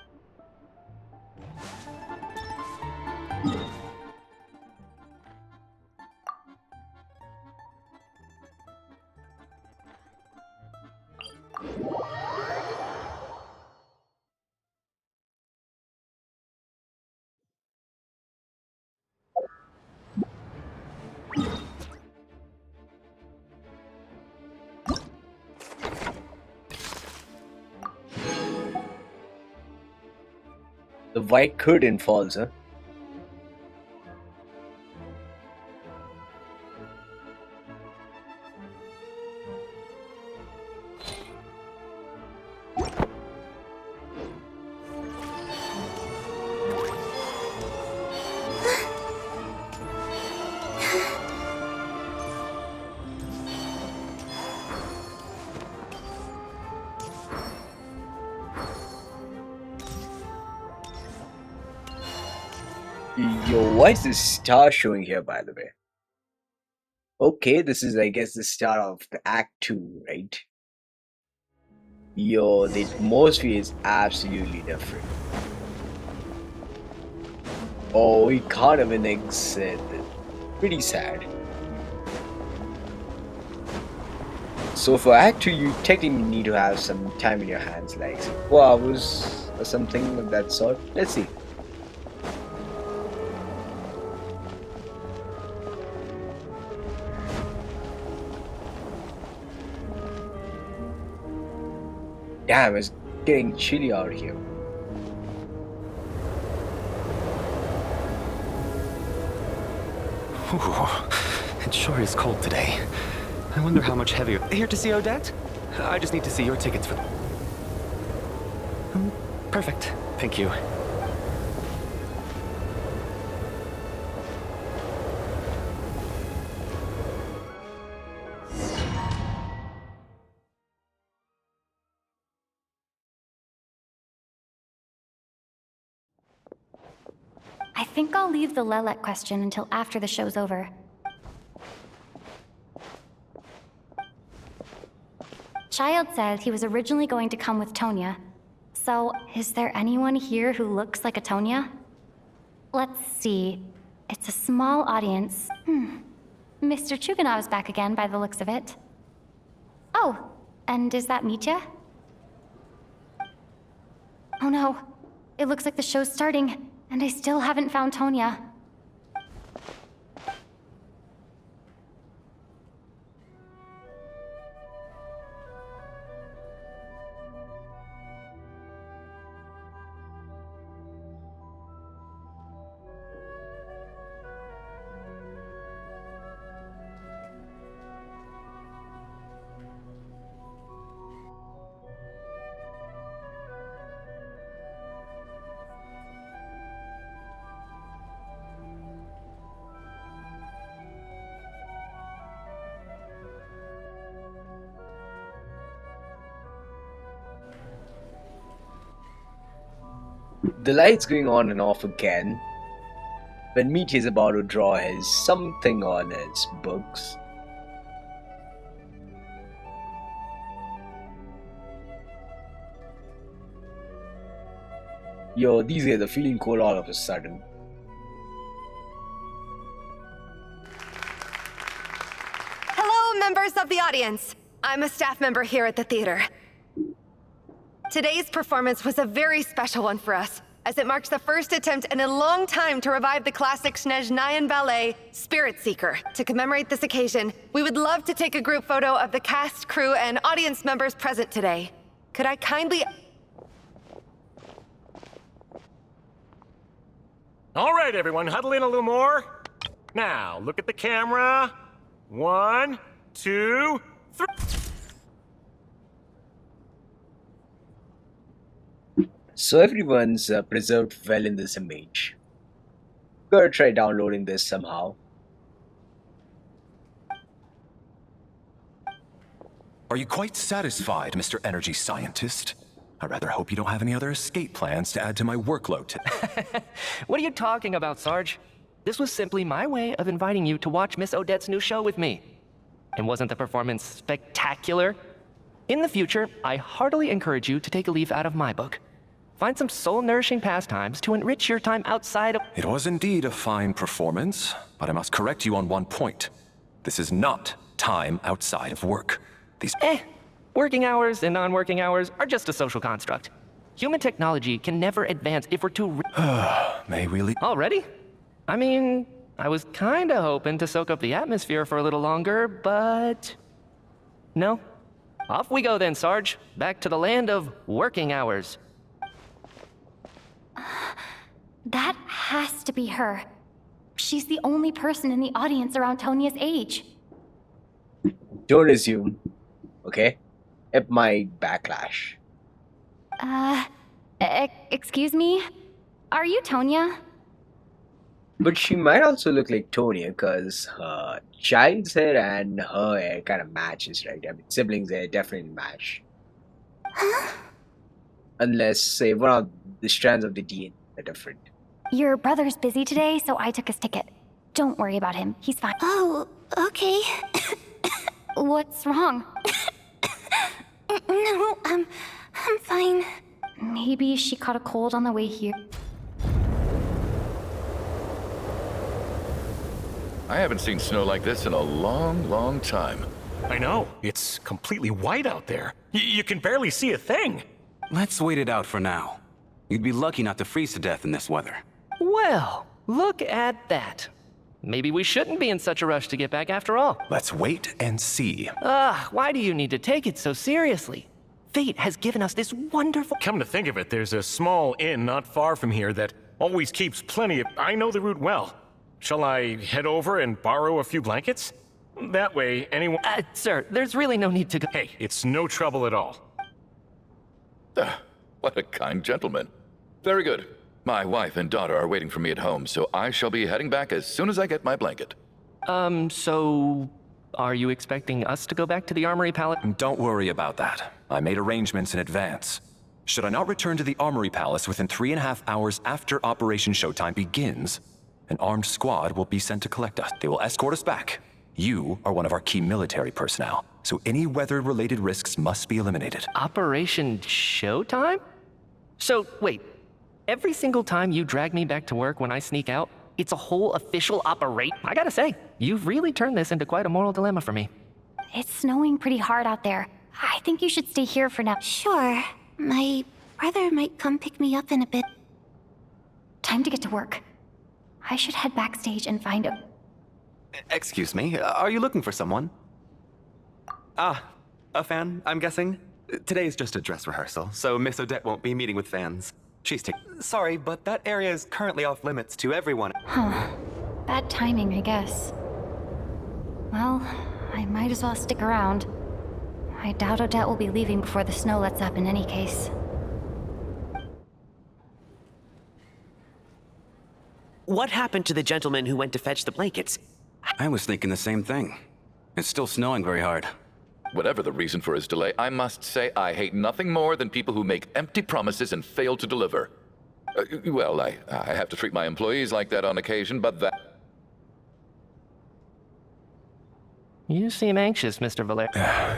The white curtain falls, huh? Yo, why is this star showing here, by the way? Okay, this is, I guess, the start of the Act 2, right? Yo, the atmosphere is absolutely different. Oh, we can't even exit. Pretty sad. So for Act 2, you technically need to have some time in your hands, like 4 hours or something of that sort. Let's see. Damn, it's getting chilly out here. Ooh, it sure is cold today. I wonder how much heavier. Here to see Odette? I just need to see your tickets for... Perfect. Thank you. I think I'll leave the Lelek question until after the show's over. Childe said he was originally going to come with Tonia. So, is there anyone here who looks like a Tonia? Let's see. It's a small audience. Mr. Chuganov's back again by the looks of it. Oh, And is that Mitya? Oh no. It looks like the show's starting, and I still haven't found Tonia. The light's going on and off again. When Meaty is about to draw his something on his books. Yo, these guys are feeling cold all of a sudden. Hello, members of the audience. I'm a staff member here at the theater. Today's performance was a very special one for us, as it marks the first attempt in a long time to revive the classic Snezhnayan ballet, Spirit Seeker. To commemorate this occasion, we would love to take a group photo of the cast, crew, and audience members present today. Could I kindly... All right, everyone, huddle in a little more. Now, look at the camera. 1, 2, 3... So everyone's preserved well in this image. Gotta try downloading this somehow. Are you quite satisfied, Mr. Energy Scientist? I rather hope you don't have any other escape plans to add to my workload today. What are you talking about, Sarge? This was simply my way of inviting you to watch Miss Odette's new show with me. And wasn't the performance spectacular? In the future, I heartily encourage you to take a leaf out of my book. Find some soul-nourishing pastimes to enrich your time outside of— It was indeed a fine performance, but I must correct you on one point. This is not time outside of work. These— Working hours and non-working hours are just a social construct. Human technology can never advance if we're too— May we leave— Already? I mean, I was kinda hoping to soak up the atmosphere for a little longer, but... No. Off we go then, Sarge. Back to the land of working hours. That has to be her. She's the only person in the audience around Tonia's age. Don't assume, okay? It might backlash. Excuse me? Are you Tonia? But she might also look like Tonia because her child's hair and her hair kind of matches, right? I mean, siblings' hair definitely match. Unless, say, one of the strands of the DNA are different. Your brother's busy today, so I took his ticket. Don't worry about him. He's fine. Oh, okay. What's wrong? No, I'm fine. Maybe she caught a cold on the way here. I haven't seen snow like this in a long, long time. I know. It's completely white out there. You can barely see a thing. Let's wait it out for now. You'd be lucky not to freeze to death in this weather. Well, look at that. Maybe we shouldn't be in such a rush to get back after all. Let's wait and see. Why do you need to take it so seriously? Fate has given us this wonderful— Come to think of it, there's a small inn not far from here that always keeps plenty of— I know the route well. Shall I head over and borrow a few blankets? That way, anyone— Sir, there's really no need to go— Hey, it's no trouble at all. What a kind gentleman. Very good. My wife and daughter are waiting for me at home, so I shall be heading back as soon as I get my blanket. So... Are you expecting us to go back to the Armory Palace? Don't worry about that. I made arrangements in advance. Should I not return to the Armory Palace within 3.5 hours after Operation Showtime begins, an armed squad will be sent to collect us. They will escort us back. You are one of our key military personnel, so any weather-related risks must be eliminated. Operation Showtime? So, wait. Every single time you drag me back to work when I sneak out, it's a whole official operate. I gotta say, you've really turned this into quite a moral dilemma for me. It's snowing pretty hard out there. I think you should stay here for now. Sure. My brother might come pick me up in a bit. Time to get to work. I should head backstage and find a... Excuse me, are you looking for someone? Ah, a fan, I'm guessing? Today's just a dress rehearsal, so Miss Odette won't be meeting with fans. She's Sorry, but that area is currently off limits to everyone. Huh. Bad timing, I guess. Well, I might as well stick around. I doubt Odette will be leaving before the snow lets up in any case. What happened to the gentleman who went to fetch the blankets? I was thinking the same thing. It's still snowing very hard. Whatever the reason for his delay, I must say I hate nothing more than people who make empty promises and fail to deliver. Well, I have to treat my employees like that on occasion, but that... You seem anxious, Mr. Valer.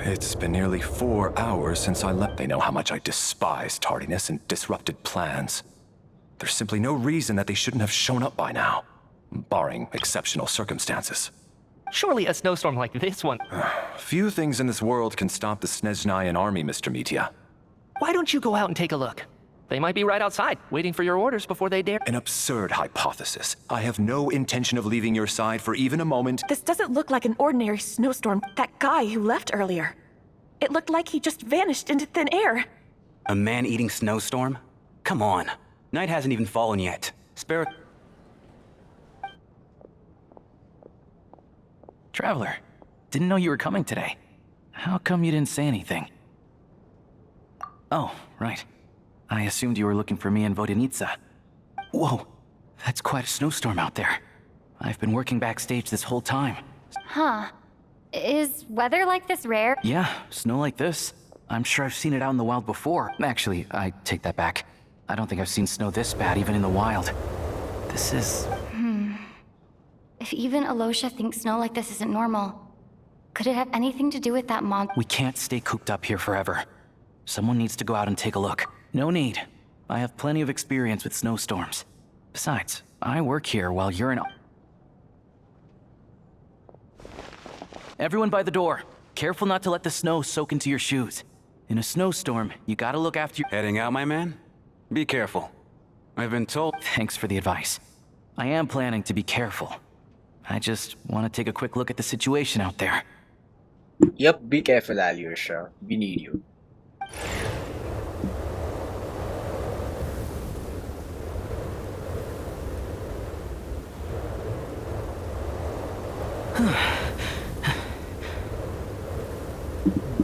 It's been nearly 4 hours since I left. They know how much I despise tardiness and disrupted plans. There's simply no reason that they shouldn't have shown up by now, barring exceptional circumstances. Surely a snowstorm like this one... Few things in this world can stop the Snezhnayan army, Mr. Mitya. Why don't you go out and take a look? They might be right outside, waiting for your orders before they dare... An absurd hypothesis. I have no intention of leaving your side for even a moment. This doesn't look like an ordinary snowstorm. That guy who left earlier. It looked like he just vanished into thin air. A man-eating snowstorm? Come on. Night hasn't even fallen yet. Spare... Traveler, didn't know you were coming today. How come you didn't say anything? Oh, right. I assumed you were looking for me in Vodenitsa. Whoa, that's quite a snowstorm out there. I've been working backstage this whole time. Huh. Is weather like this rare? Yeah, snow like this. I'm sure I've seen it out in the wild before. Actually, I take that back. I don't think I've seen snow this bad even in the wild. This is... If even Alosha thinks snow like this isn't normal, could it have anything to do with that monster? We can't stay cooped up here forever. Someone needs to go out and take a look. No need. I have plenty of experience with snowstorms. Besides, I work here while you're in... Everyone by the door. Careful not to let the snow soak into your shoes. In a snowstorm, you gotta look after your... Heading out, my man? Be careful. I've been told... Thanks for the advice. I am planning to be careful. I just want to take a quick look at the situation out there. Yep, be careful, Alyosha. We need you.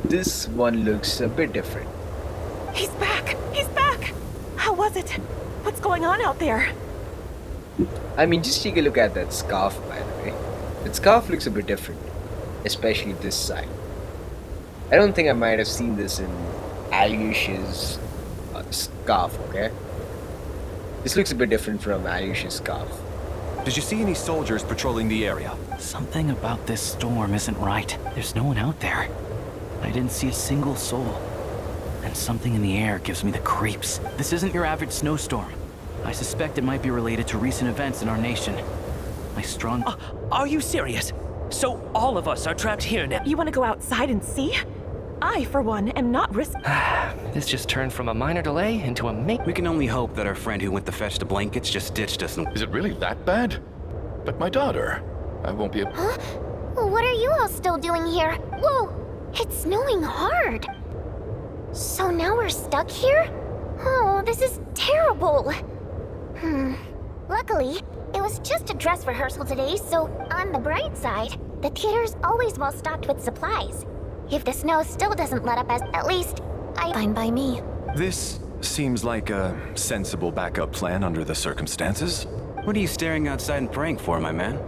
This one looks a bit different. He's back! He's back! How was it? What's going on out there? I mean, just take a look at that scarf, by the way. That scarf looks a bit different, especially this side. I don't think I might have seen this in Alyosha's scarf, okay? This looks a bit different from Alyosha's scarf. Did you see any soldiers patrolling the area? Something about this storm isn't right. There's no one out there. I didn't see a single soul. And something in the air gives me the creeps. This isn't your average snowstorm. I suspect it might be related to recent events in our nation. Are you serious? So all of us are trapped here now? You want to go outside and see? I, for one, am not This just turned from a minor delay into a We can only hope that our friend who went to fetch the blankets just ditched us. Is it really that bad? But my daughter, I won't be able... Huh? What are you all still doing here? Whoa! It's snowing hard! So now we're stuck here? Oh, this is terrible! Luckily, it was just a dress rehearsal today, so on the bright side, the theater's always well stocked with supplies. If the snow still doesn't let up, at least fine by me. This seems like a sensible backup plan under the circumstances. What are you staring outside and praying for, my man?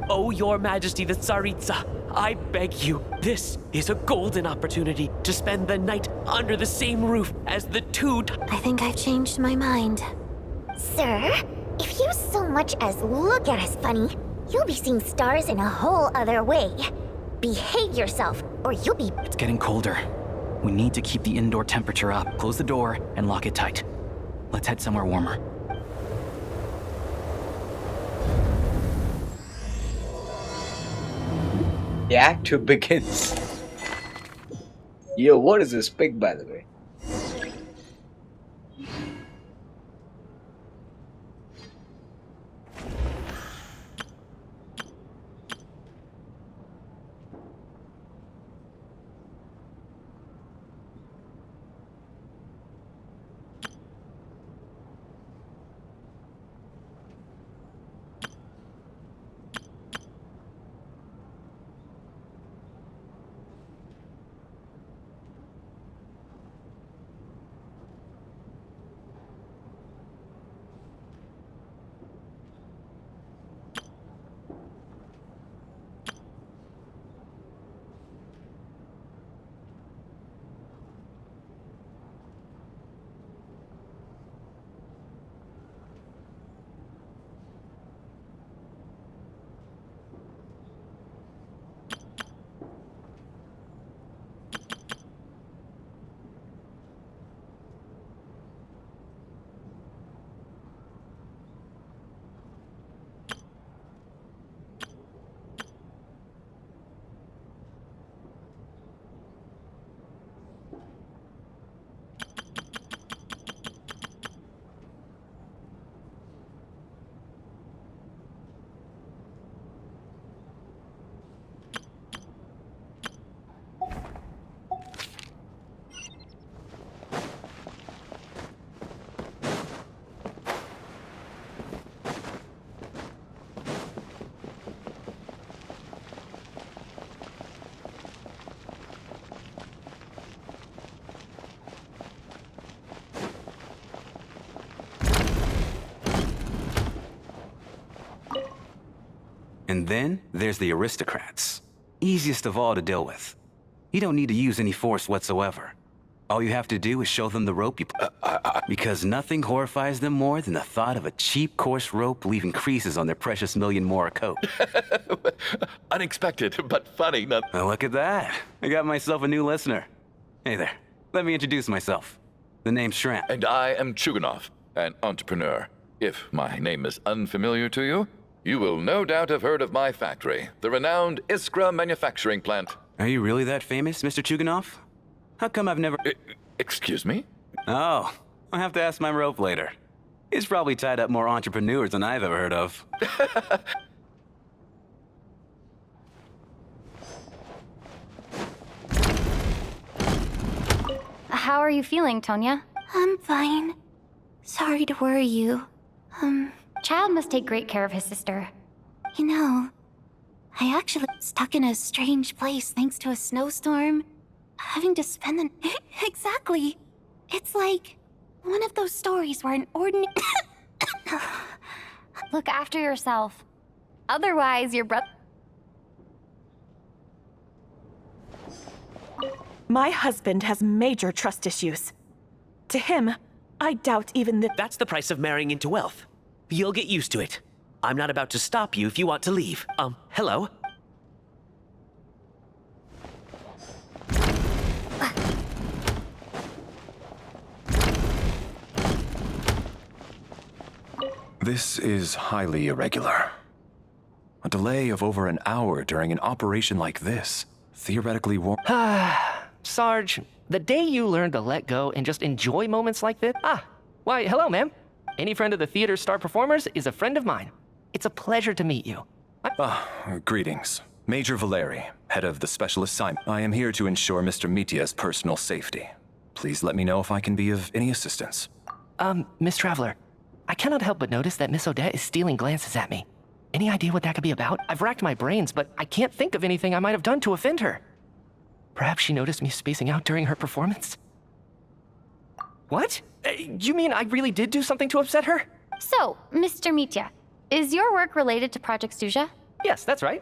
Oh, your majesty, the Tsaritsa, I beg you, this is a golden opportunity to spend the night under the same roof as the two... I think I've changed my mind. Sir, if you so much as look at us funny, you'll be seeing stars in a whole other way. Behave yourself, or you'll be... It's getting colder. We need to keep the indoor temperature up. Close the door and lock it tight. Let's head somewhere warmer. The act 2 begins. Yo, what is this pic, by the way? And then there's the aristocrats. Easiest of all to deal with. You don't need to use any force whatsoever. All you have to do is show them the rope you because nothing horrifies them more than the thought of a cheap, coarse rope leaving creases on their precious million Mora coat. Unexpected, but funny. Well, look at that. I got myself a new listener. Hey there. Let me introduce myself. The name's Shramp. And I am Chuganov, an entrepreneur. If my name is unfamiliar to you, you will no doubt have heard of my factory, the renowned Iskra manufacturing plant. Are you really that famous, Mr. Chuganov? How come I've never... Excuse me? Oh, I'll have to ask my rope later. It's probably tied up more entrepreneurs than I've ever heard of. How are you feeling, Tonia? I'm fine. Sorry to worry you. Childe must take great care of his sister. You know, I actually stuck in a strange place thanks to a snowstorm. Having to spend the... Exactly. It's like one of those stories where an ordinary... Look after yourself. Otherwise, your brother... My husband has major trust issues. To him, I doubt even that... That's the price of marrying into wealth. You'll get used to it. I'm not about to stop you if you want to leave. Hello? This is highly irregular. A delay of over an hour during an operation like this theoretically Sarge, the day you learn to let go and just enjoy moments like this... Why, hello, ma'am. Any friend of the theater's star performers is a friend of mine. It's a pleasure to meet you. Greetings. Major Valeri, head of the Special Assignment. I am here to ensure Mr. Mitya's personal safety. Please let me know if I can be of any assistance. Miss Traveler, I cannot help but notice that Miss Odette is stealing glances at me. Any idea what that could be about? I've racked my brains, but I can't think of anything I might have done to offend her. Perhaps she noticed me spacing out during her performance? What? You mean I really did do something to upset her? So, Mr. Mitya, is your work related to Project Stuja? Yes, that's right.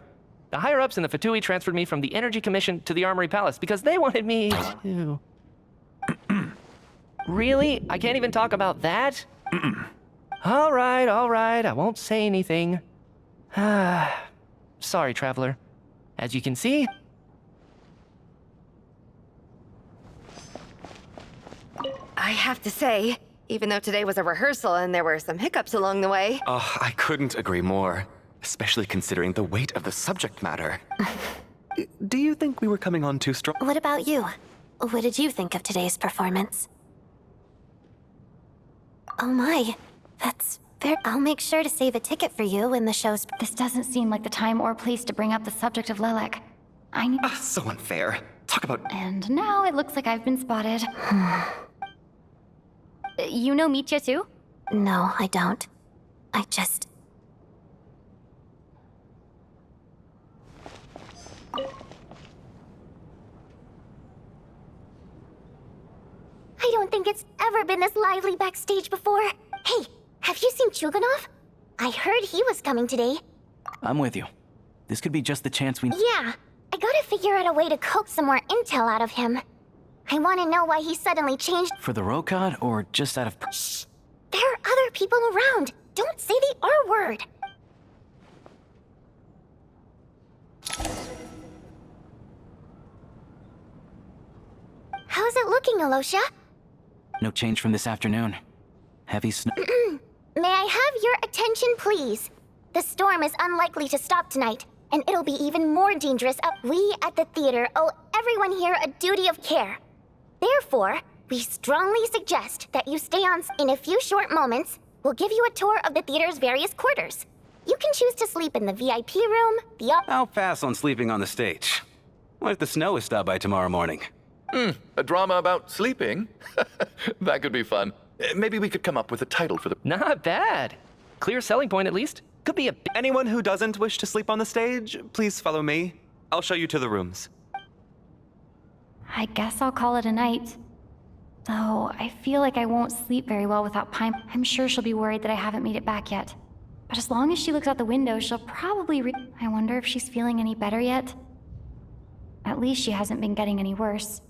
The higher-ups in the Fatui transferred me from the Energy Commission to the Armory Palace because they wanted me to... Really? I can't even talk about that? All right, I won't say anything. Sorry, Traveler. As you can see... I have to say, even though today was a rehearsal and there were some hiccups along the way... Oh, I couldn't agree more. Especially considering the weight of the subject matter. Do you think we were coming on too strong? What about you? What did you think of today's performance? Oh my, that's fair. I'll make sure to save a ticket for you when the show's... This doesn't seem like the time or place to bring up the subject of Lilac. I need... So unfair. Talk about... And now it looks like I've been spotted. You know Mitya too? No, I don't. I just... I don't think it's ever been this lively backstage before. Hey, have you seen Chuganov? I heard he was coming today. I'm with you. This could be just the chance we... Yeah, I gotta figure out a way to coax some more intel out of him. I want to know why he suddenly changed... For the Rokad, or just out of... Shh! There are other people around. Don't say the R word. How's it looking, Alosha? No change from this afternoon. Heavy snow... May I have your attention, please? The storm is unlikely to stop tonight, and it'll be even more dangerous up. We at the theater owe everyone here a duty of care. Therefore, we strongly suggest that you stay on. In a few short moments, we'll give you a tour of the theater's various quarters. You can choose to sleep in the VIP room, I'll pass on sleeping on the stage. What if the snow is stopped by tomorrow morning? A drama about sleeping? That could be fun. Maybe we could come up with a title for the... Not bad. Clear selling point, at least. Could be a... Anyone who doesn't wish to sleep on the stage, please follow me. I'll show you to the rooms. I guess I'll call it a night. Though, I feel like I won't sleep very well without Pine. I'm sure she'll be worried that I haven't made it back yet. But as long as she looks out the window, she'll probably I wonder if she's feeling any better yet? At least she hasn't been getting any worse.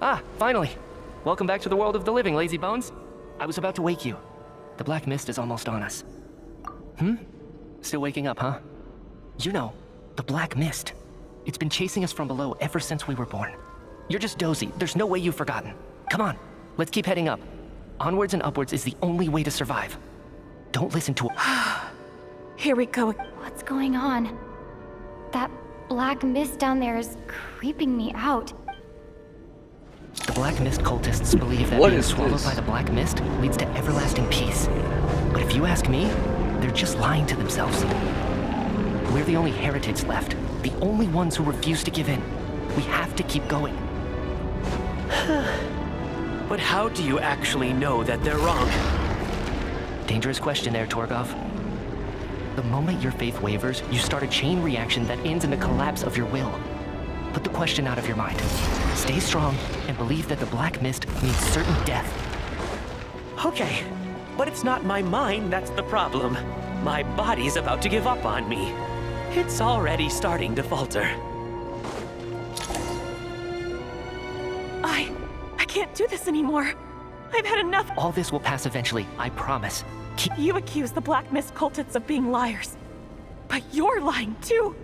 Ah, finally. Welcome back to the world of the living, lazy bones. I was about to wake you. The black mist is almost on us. Still waking up, huh? You know, the black mist. It's been chasing us from below ever since we were born. You're just dozy. There's no way you've forgotten. Come on, let's keep heading up. Onwards and upwards is the only way to survive. Don't listen to... Here we go. What's going on? That black mist down there is creeping me out. The Black Mist cultists believe that being swallowed by the Black Mist leads to everlasting peace. But if you ask me, they're just lying to themselves. We're the only heretics left, the only ones who refuse to give in. We have to keep going. But how do you actually know that they're wrong? Dangerous question there, Torgov. The moment your faith wavers, you start a chain reaction that ends in the collapse of your will. Put the question out of your mind. Stay strong and believe that the Black Mist means certain death. Okay, but it's not my mind that's the problem. My body's about to give up on me. It's already starting to falter. I can't do this anymore. I've had enough. All this will pass eventually, I promise. You accuse the Black Mist cultists of being liars. But you're lying too.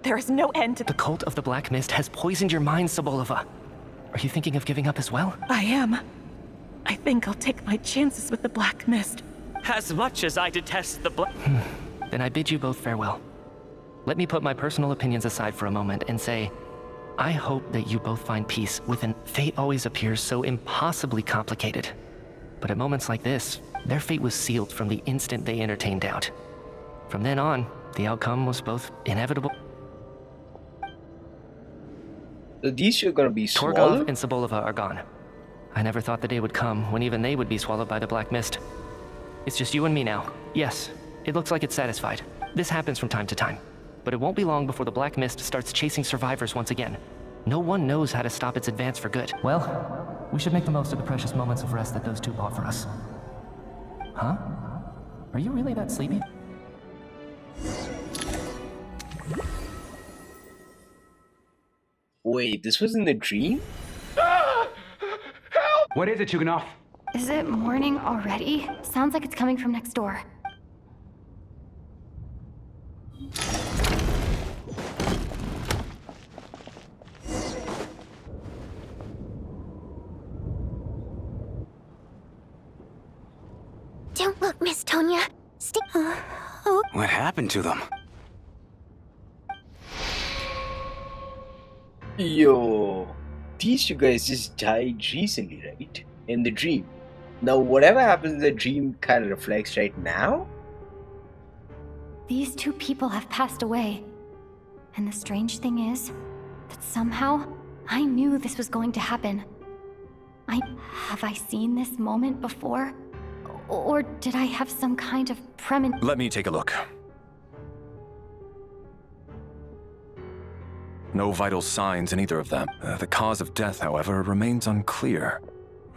There is no end to the cult of the Black Mist has poisoned your mind, Sobolova. Are you thinking of giving up as well? I am. I think I'll take my chances with the Black Mist. As much as I detest the Black... Then I bid you both farewell. Let me put my personal opinions aside for a moment and say, I hope that you both find peace within... Fate always appears so impossibly complicated. But at moments like this, their fate was sealed from the instant they entertained doubt. From then on, the outcome was both inevitable... These are gonna be Torgov and Sobolova are gone. I never thought the day would come when even they would be swallowed by the Black Mist. It's just you and me now. Yes, it looks like it's satisfied. This happens from time to time. But it won't be long before the Black Mist starts chasing survivors once again. No one knows how to stop its advance for good. Well, we should make the most of the precious moments of rest that those two bought for us. Huh? Are you really that sleepy? Wait, this was in the dream? What is it, Chuganov? Is it morning already? Sounds like it's coming from next door. Miss Tonia, What happened to them? Yo, these two guys just died recently, right? In the dream. Now, whatever happens in the dream kind of reflects right now? These two people have passed away. And the strange thing is that somehow I knew this was going to happen. Have I seen this moment before? Or did I have some kind of premonition? Let me take a look. No vital signs in either of them. The cause of death, however, remains unclear.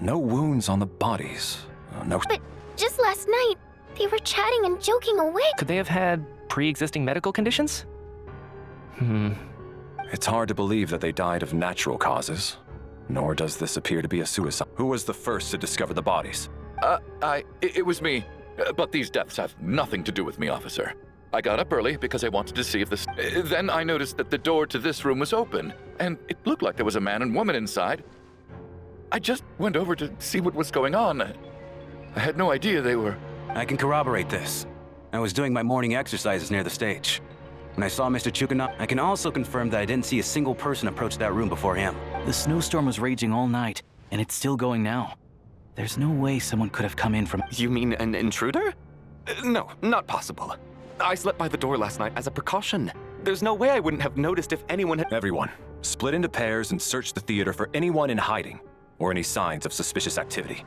No wounds on the bodies. No. But just last night, they were chatting and joking away. Could they have had pre-existing medical conditions? It's hard to believe that they died of natural causes. Nor does this appear to be a suicide. Who was the first to discover the bodies? It was me. But these deaths have nothing to do with me, officer. I got up early because I wanted to see if this... Then I noticed that the door to this room was open, and it looked like there was a man and woman inside. I just went over to see what was going on. I had no idea they were... I can corroborate this. I was doing my morning exercises near the stage. When I saw Mr. Chukanov, I can also confirm that I didn't see a single person approach that room before him. The snowstorm was raging all night, and it's still going now. There's no way someone could have come in from... You mean an intruder? No, not possible. I slept by the door last night as a precaution. There's no way I wouldn't have noticed if anyone had... Everyone, split into pairs and search the theater for anyone in hiding, or any signs of suspicious activity.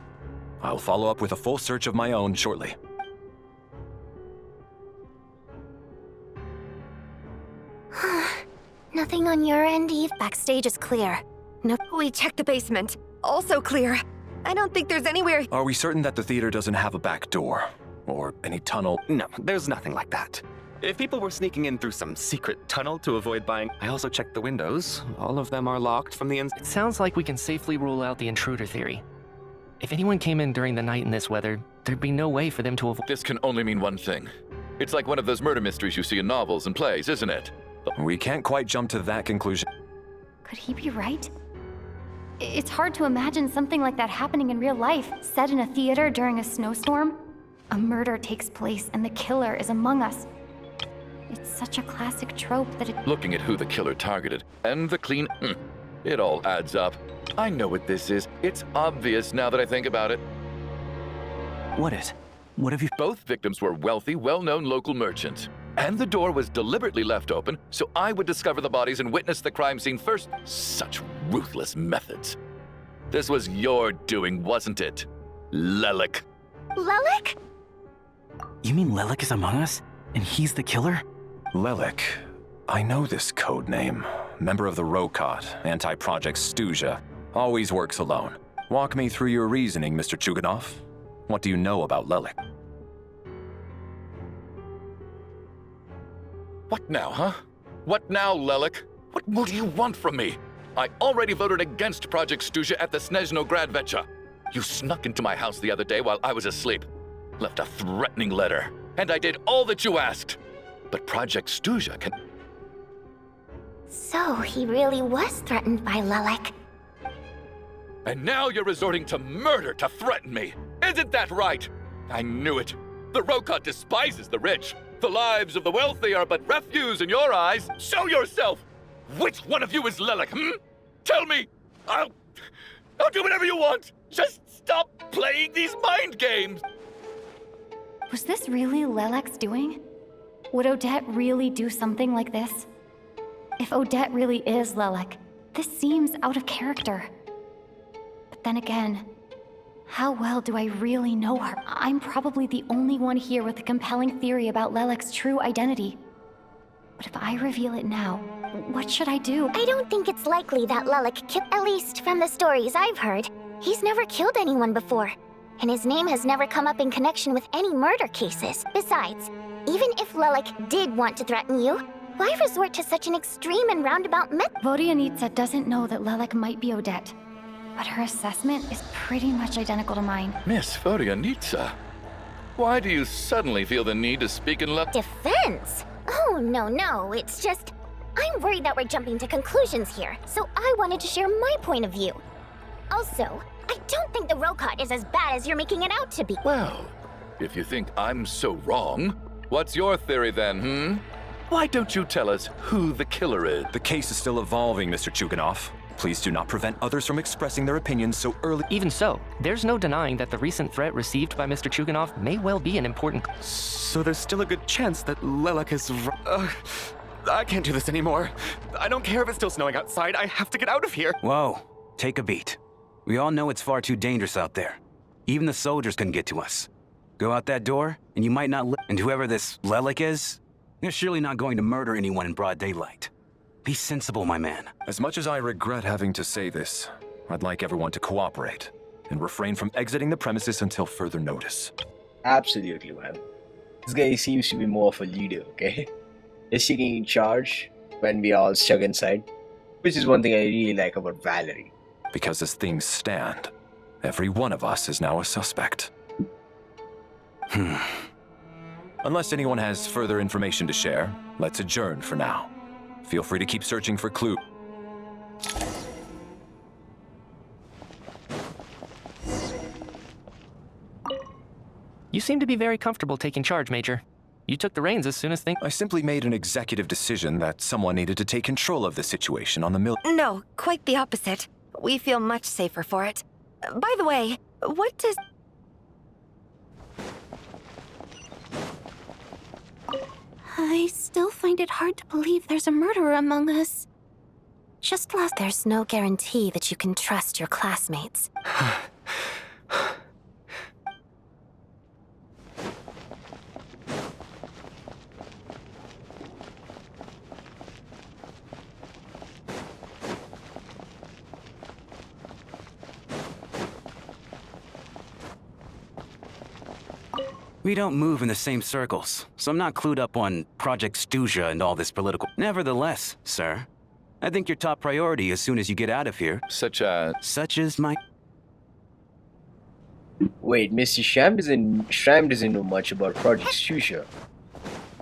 I'll follow up with a full search of my own shortly. Nothing on your end, Eve? Backstage is clear. No, we checked the basement. Also clear. I don't think there's anywhere... Are we certain that the theater doesn't have a back door? Or any tunnel? No, there's nothing like that. If people were sneaking in through some secret tunnel to avoid buying... I also checked the windows. All of them are locked from the inside. It sounds like we can safely rule out the intruder theory. If anyone came in during the night in this weather, there'd be no way for them to avoid... This can only mean one thing. It's like one of those murder mysteries you see in novels and plays, isn't it? We can't quite jump to that conclusion. Could he be right? It's hard to imagine something like that happening in real life. Set in a theater during a snowstorm, a murder takes place and the killer is among us. It's such a classic trope that it... Looking at who the killer targeted, and the clean... it all adds up. I know what this is. It's obvious now that I think about it. What have you... Both victims were wealthy, well-known local merchants. And the door was deliberately left open, so I would discover the bodies and witness the crime scene first. Such ruthless methods. This was your doing, wasn't it? Lelik. Lelik? You mean Lelik is among us? And he's the killer? Lelik. I know this code name. Member of the Rokot, anti-project Stuja. Always works alone. Walk me through your reasoning, Mr. Chuganov. What do you know about Lelik? What now, huh? What now, Lelik? What more do you want from me? I already voted against Project Stuja at the Snezhnograd Vecha. You snuck into my house the other day while I was asleep. Left a threatening letter. And I did all that you asked. But Project Stuja can... So, he really was threatened by Lelik. And now you're resorting to murder to threaten me. Isn't that right? I knew it. The Rokot despises the rich. The lives of the wealthy are but refuse in your eyes. Show yourself! Which one of you is Lelik, Tell me! I'll do whatever you want! Just stop playing these mind games! Was this really Lelik's doing? Would Odette really do something like this? If Odette really is Lelik, this seems out of character. But then again, how well do I really know her? I'm probably the only one here with a compelling theory about Lelik's true identity. But if I reveal it now, what should I do? I don't think it's likely that Lelik killed, at least from the stories I've heard. He's never killed anyone before, and his name has never come up in connection with any murder cases. Besides, even if Lelik did want to threaten you, why resort to such an extreme and roundabout method? Vodyanitsa doesn't know that Lelik might be Odette, but her assessment is pretty much identical to mine. Miss Vodyanitsa, why do you suddenly feel the need to speak in Defense? Oh, no, it's just... I'm worried that we're jumping to conclusions here, so I wanted to share my point of view. Also, I don't think the Rokot is as bad as you're making it out to be. Well, If you think I'm so wrong, what's your theory then, Why don't you tell us who the killer is? The case is still evolving, Mr. Chuganov. Please do not prevent others from expressing their opinions so early. Even so, there's no denying that the recent threat received by Mr. Chuganov may well be an important... So there's still a good chance that Lilac is... I can't do this anymore. I don't care if it's still snowing outside. I have to get out of here. Whoa, take a beat. We all know it's far too dangerous out there. Even the soldiers couldn't get to us. Go out that door, and you might not and whoever this Lilac is, they're surely not going to murder anyone in broad daylight. Be sensible, my man. As much as I regret having to say this, I'd like everyone to cooperate and refrain from exiting the premises until further notice. Absolutely, man. This guy seems to be more of a leader, okay? He's taking charge when we are all stuck inside, which is one thing I really like about Valerie. Because as things stand, every one of us is now a suspect. Unless anyone has further information to share, let's adjourn for now. Feel free to keep searching for clues. You seem to be very comfortable taking charge, Major. You took the reins as soon as things... I simply made an executive decision that someone needed to take control of the situation on the mill... No, quite the opposite. We feel much safer for it. By the way, what does... I still find it hard to believe there's a murderer among us. Just last... There's no guarantee that you can trust your classmates. We don't move in the same circles, so I'm not clued up on Project Stuja and all this political... Nevertheless, sir, I think your top priority as soon as you get out of here... Such as my... Wait, Mr. Shram doesn't know much about Project Stuja.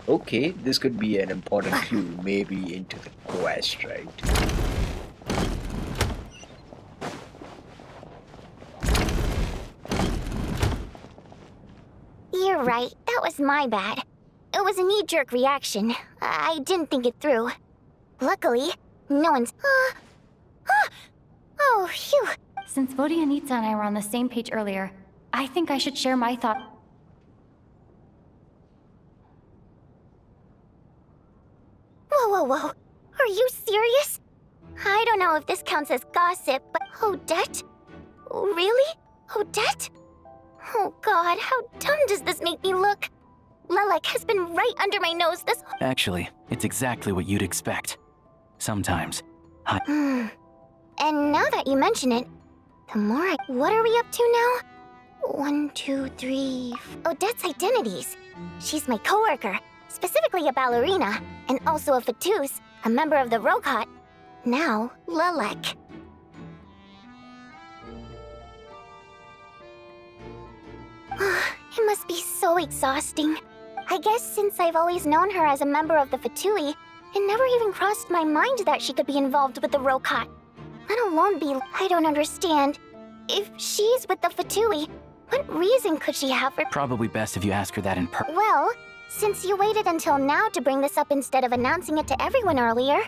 Okay, this could be an important clue, maybe into the quest, right? You're right, that was my bad. It was a knee-jerk reaction. I didn't think it through. Luckily, no one's... Oh, phew. Since Vodianitsa and I were on the same page earlier, I think I should share my thought. Whoa. Are you serious? I don't know if this counts as gossip, but Odette? Really? Odette? Oh god, how dumb does this make me look? Lilac has been right under my nose this... Actually, it's exactly what you'd expect. Sometimes. And now that you mention it, the more I... What are we up to now? 1, 2, 3... Odette's identities. She's my coworker, specifically a ballerina, and also a Fatui, a member of the Rokot. Now, Lilac. It must be so exhausting. I guess since I've always known her as a member of the Fatui, it never even crossed my mind that she could be involved with the Rokot. Let alone be... I don't understand. If she's with the Fatui, what reason could she have for... Probably best if you ask her that in person. Well, since you waited until now to bring this up instead of announcing it to everyone earlier,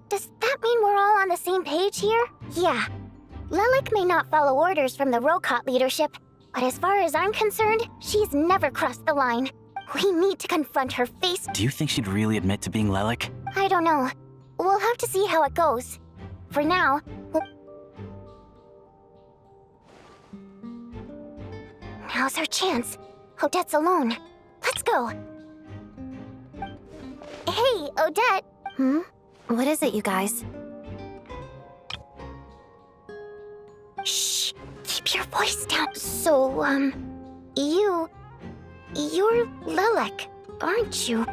does that mean we're all on the same page here? Yeah. Lilac may not follow orders from the Rokot leadership, but as far as I'm concerned, she's never crossed the line. We need to confront her face. Do you think she'd really admit to being Lilac? I don't know. We'll have to see how it goes. For now, now's our chance. Odette's alone. Let's go. Hey, Odette. What is it, you guys? Shh. Keep your voice down. So, you're Lilac, aren't you?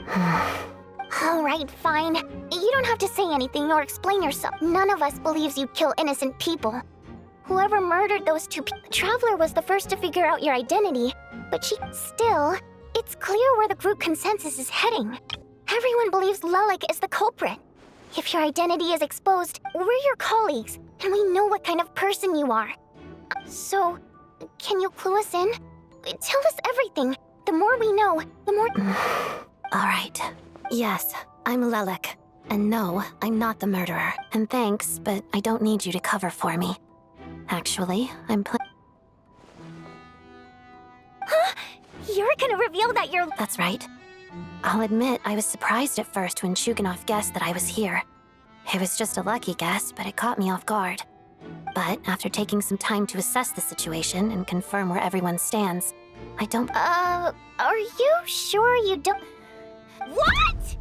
All right, fine. You don't have to say anything or explain yourself. None of us believes you'd kill innocent people. Whoever murdered those two people... Traveler was the first to figure out your identity, but still, it's clear where the group consensus is heading. Everyone believes Lilac is the culprit. If your identity is exposed, we're your colleagues, and we know what kind of person you are. So, can you clue us in? Tell us everything. The more we know, the more... All right. Yes, I'm Lelik. And no, I'm not the murderer. And thanks, but I don't need you to cover for me. Actually, Huh? You're gonna reveal that you're... That's right. I'll admit I was surprised at first when Shuganov guessed that I was here. It was just a lucky guess, but it caught me off guard. But after taking some time to assess the situation and confirm where everyone stands, I don't... are you sure you don't... What?!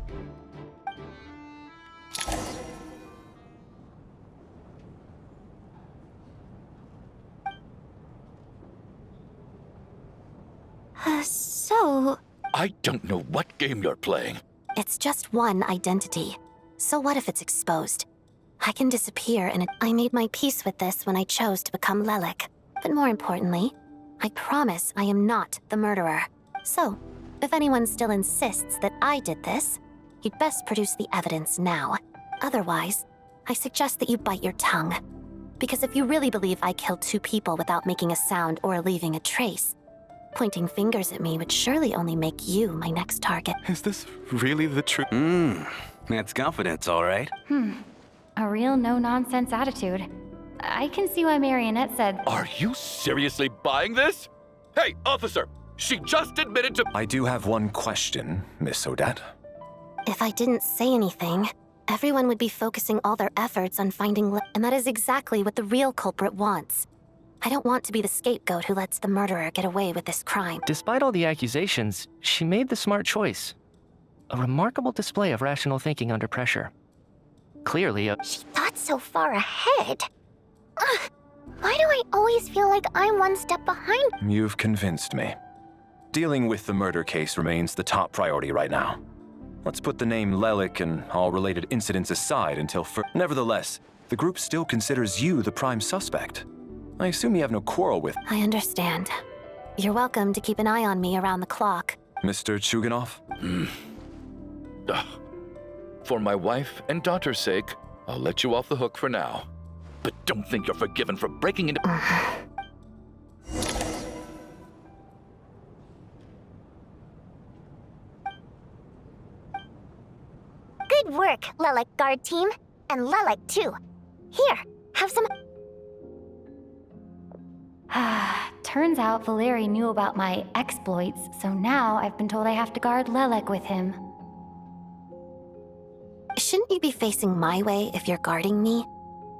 So... I don't know what game you're playing. It's just one identity. So what if it's exposed? I can disappear, and I made my peace with this when I chose to become Lelik. But more importantly, I promise I am not the murderer. So, if anyone still insists that I did this, you'd best produce the evidence now. Otherwise, I suggest that you bite your tongue. Because if you really believe I killed 2 people without making a sound or leaving a trace, pointing fingers at me would surely only make you my next target. Is this really the truth? That's confidence, all right. A real no-nonsense attitude. I can see why Marionette said... Are you seriously buying this? Hey, officer! She just admitted to... I do have one question, Miss Odette. If I didn't say anything, everyone would be focusing all their efforts on finding and that is exactly what the real culprit wants. I don't want to be the scapegoat who lets the murderer get away with this crime. Despite all the accusations, she made the smart choice. A remarkable display of rational thinking under pressure. Clearly She thought so far ahead. Ugh, why do I always feel like I'm one step behind? You've convinced me. Dealing with the murder case remains the top priority right now. Let's put the name Lelik and all related incidents aside until Nevertheless, the group still considers you the prime suspect. I assume you have no quarrel with... I understand. You're welcome to keep an eye on me around the clock. Mr. Chuganov? For my wife and daughter's sake, I'll let you off the hook for now. But don't think you're forgiven for breaking into... Good work, Lelik Guard Team. And Lelik, too. Here, have some... Turns out Valeri knew about my exploits, so now I've been told I have to guard Lelik with him. Shouldn't you be facing my way if you're guarding me?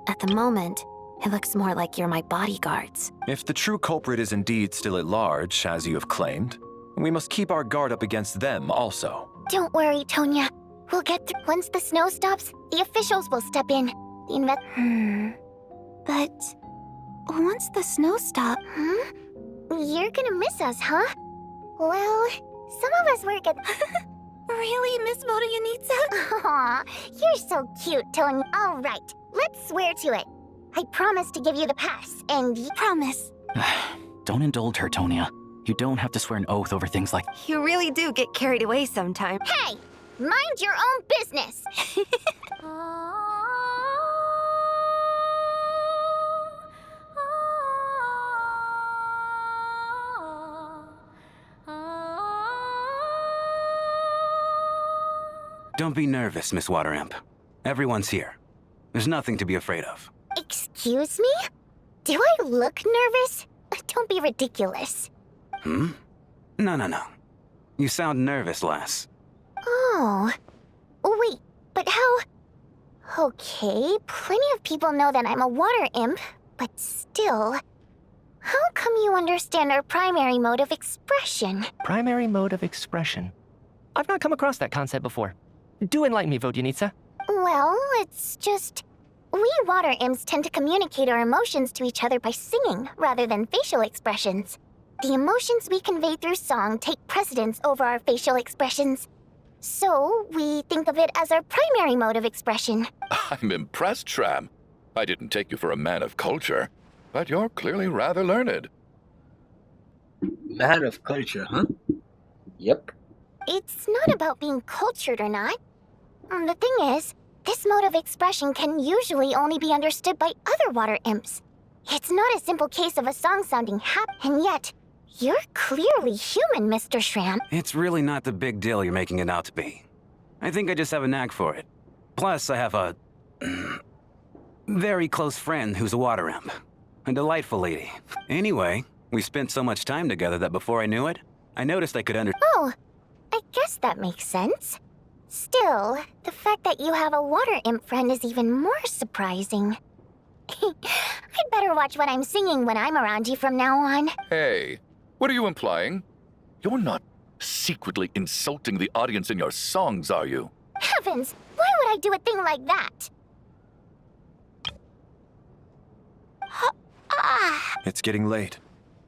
At the moment, it looks more like you're my bodyguards. If the true culprit is indeed still at large, as you have claimed, we must keep our guard up against them also. Don't worry, Tonia. We'll get through. Once the snow stops, the officials will step in. But... once the snow stops... You're gonna miss us, huh? Well, some of us work at... Really, Miss Vodyanitsa? Aw, you're so cute, Tonia. All right, let's swear to it. I promise to give you the pass, and you... Promise. Don't indulge her, Tonia. You don't have to swear an oath over things like... You really do get carried away sometimes. Hey! Mind your own business! Don't be nervous, Miss Water Imp. Everyone's here. There's nothing to be afraid of. Excuse me? Do I look nervous? Don't be ridiculous. No. You sound nervous, lass. Oh. Wait, but how... Okay, plenty of people know that I'm a water imp, but still... How come you understand our primary mode of expression? Primary mode of expression. I've not come across that concept before. Do enlighten me, Vodyanitsa. Well, it's just... We water imps tend to communicate our emotions to each other by singing, rather than facial expressions. The emotions we convey through song take precedence over our facial expressions. So, we think of it as our primary mode of expression. I'm impressed, Shram. I didn't take you for a man of culture, but you're clearly rather learned. Man of culture, huh? Yep. It's not about being cultured or not. The thing is, this mode of expression can usually only be understood by other water imps. It's not a simple case of a song sounding happy, and yet, You're clearly human, Mr. Shram. It's really not the big deal you're making it out to be. I think I just have a knack for it. Plus, I have a very close friend who's a water imp. A delightful lady. Anyway, we spent so much time together that before I knew it, I noticed I could Oh, I guess that makes sense. Still, the fact that you have a water imp friend is even more surprising. I'd better watch what I'm singing when I'm around you from now on. Hey, what are you implying? You're not secretly insulting the audience in your songs, are you? Heavens, why would I do a thing like that? It's getting late.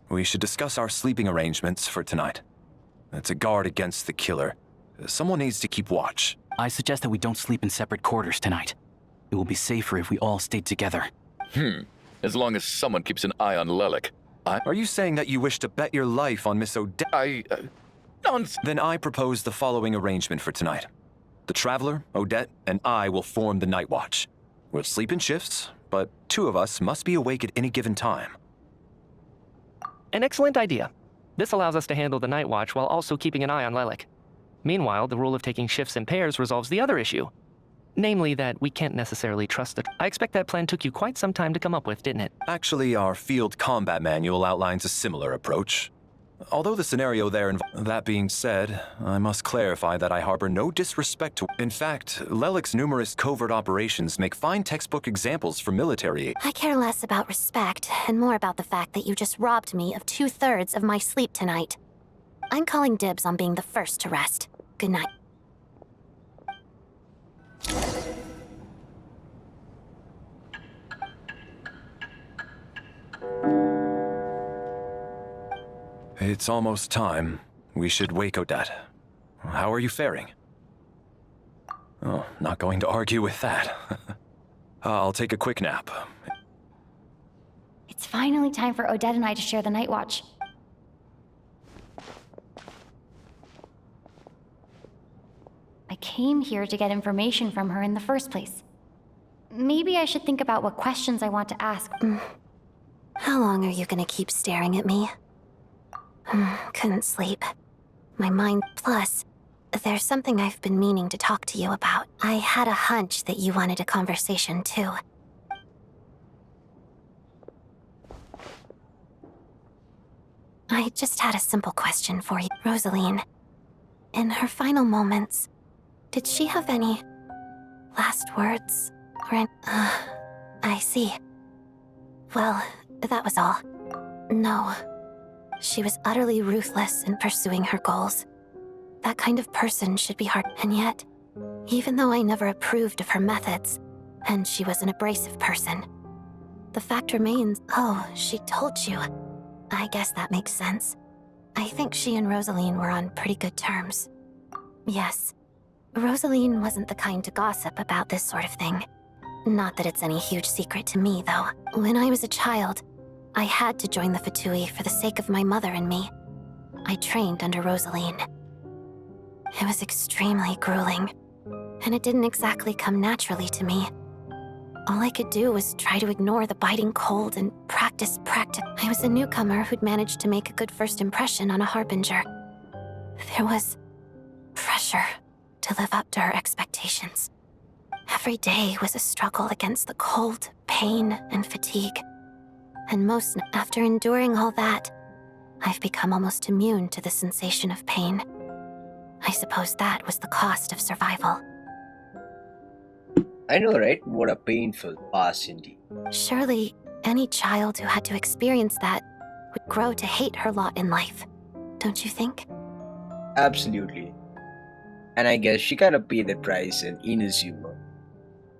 We should discuss our sleeping arrangements for tonight. To guard against the killer, someone needs to keep watch. I suggest that we don't sleep in separate quarters tonight. It will be safer if we all stay together. As long as someone keeps an eye on Lelik. Are you saying that you wish to bet your life on Miss Odette? Nonsense. Then I propose the following arrangement for tonight. The Traveler, Odette, and I will form the Night Watch. We'll sleep in shifts, but 2 of us must be awake at any given time. An excellent idea. This allows us to handle the Night Watch while also keeping an eye on Lelik. Meanwhile, the rule of taking shifts in pairs resolves the other issue. Namely that we can't necessarily trust the... I expect that plan took you quite some time to come up with, didn't it? Actually, our field combat manual outlines a similar approach. Although the scenario there... That being said, I must clarify that I harbor no disrespect to... In fact, Lelik's numerous covert operations make fine textbook examples for military... I care less about respect and more about the fact that you just robbed me of 2/3 of my sleep tonight. I'm calling dibs on being the first to rest. Good night. It's almost time. We should wake Odette. How are you faring? Oh, not going to argue with that. I'll take a quick nap. It's finally time for Odette and I to share the Night Watch. I came here to get information from her in the first place. Maybe I should think about what questions I want to ask. How long are you gonna keep staring at me? Couldn't sleep. My mind... Plus, there's something I've been meaning to talk to you about. I had a hunch that you wanted a conversation, too. I just had a simple question for you. Rosaline, in her final moments, did she have any last words? I see. Well, that was all. No. She was utterly ruthless in pursuing her goals. That kind of person should be hard. And yet, even though I never approved of her methods, and she was an abrasive person, the fact remains... Oh, she told you. I guess that makes sense. I think she and Rosaline were on pretty good terms. Yes. Rosaline wasn't the kind to gossip about this sort of thing. Not that it's any huge secret to me, though. When I was a child, I had to join the Fatui for the sake of my mother and me. I trained under Rosaline. It was extremely grueling, and it didn't exactly come naturally to me. All I could do was try to ignore the biting cold and practice. I was a newcomer who'd managed to make a good first impression on a Harbinger. There was pressure to live up to her expectations. Every day was a struggle against the cold, pain, and fatigue. And after enduring all that, I've become almost immune to the sensation of pain. I suppose that was the cost of survival. I know, right? What a painful past indeed. Surely, any child who had to experience that would grow to hate her lot in life, don't you think? Absolutely. And I guess she gotta pay that price in Inazuma.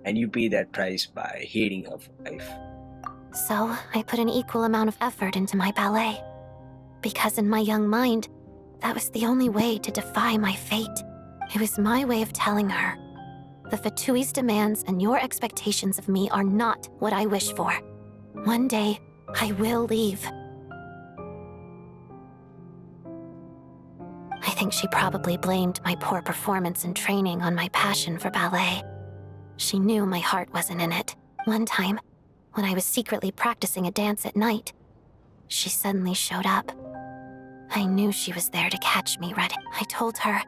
And you pay that price by hating her for life. So, I put an equal amount of effort into my ballet. Because in my young mind, that was the only way to defy my fate. It was my way of telling her, the Fatui's demands and your expectations of me are not what I wish for. One day, I will leave. I think she probably blamed my poor performance in training on my passion for ballet. She knew my heart wasn't in it. One time, when I was secretly practicing a dance at night, she suddenly showed up. I knew she was there to catch me red. I told her,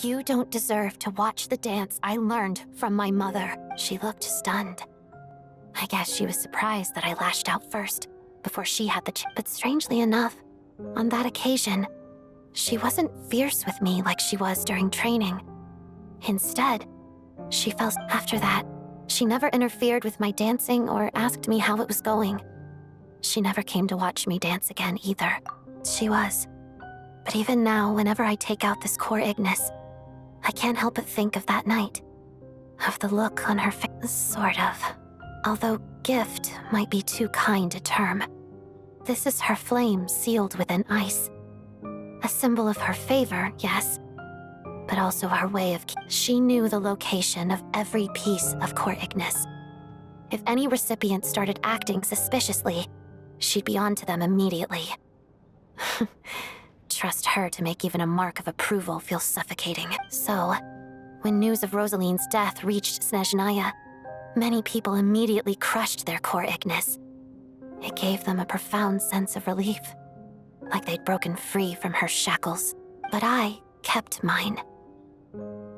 "You don't deserve to watch the dance I learned from my mother." She looked stunned. I guess she was surprised that I lashed out first, before she had the but strangely enough, on that occasion, she wasn't fierce with me like she was during training. Instead, she felt after that, she never interfered with my dancing or asked me how it was going. She never came to watch me dance again either. She was. But even now, whenever I take out this core Ignis, I can't help but think of that night. Of the look on her face, sort of. Although gift might be too kind a term. This is her flame sealed within ice. A symbol of her favor, yes, but also her way of... She knew the location of every piece of core Ignis. If any recipient started acting suspiciously, she'd be onto them immediately. Trust her to make even a mark of approval feel suffocating. So, when news of Rosaline's death reached Snezhnaya, many people immediately crushed their core Ignis. It gave them a profound sense of relief, like they'd broken free from her shackles. But I kept mine.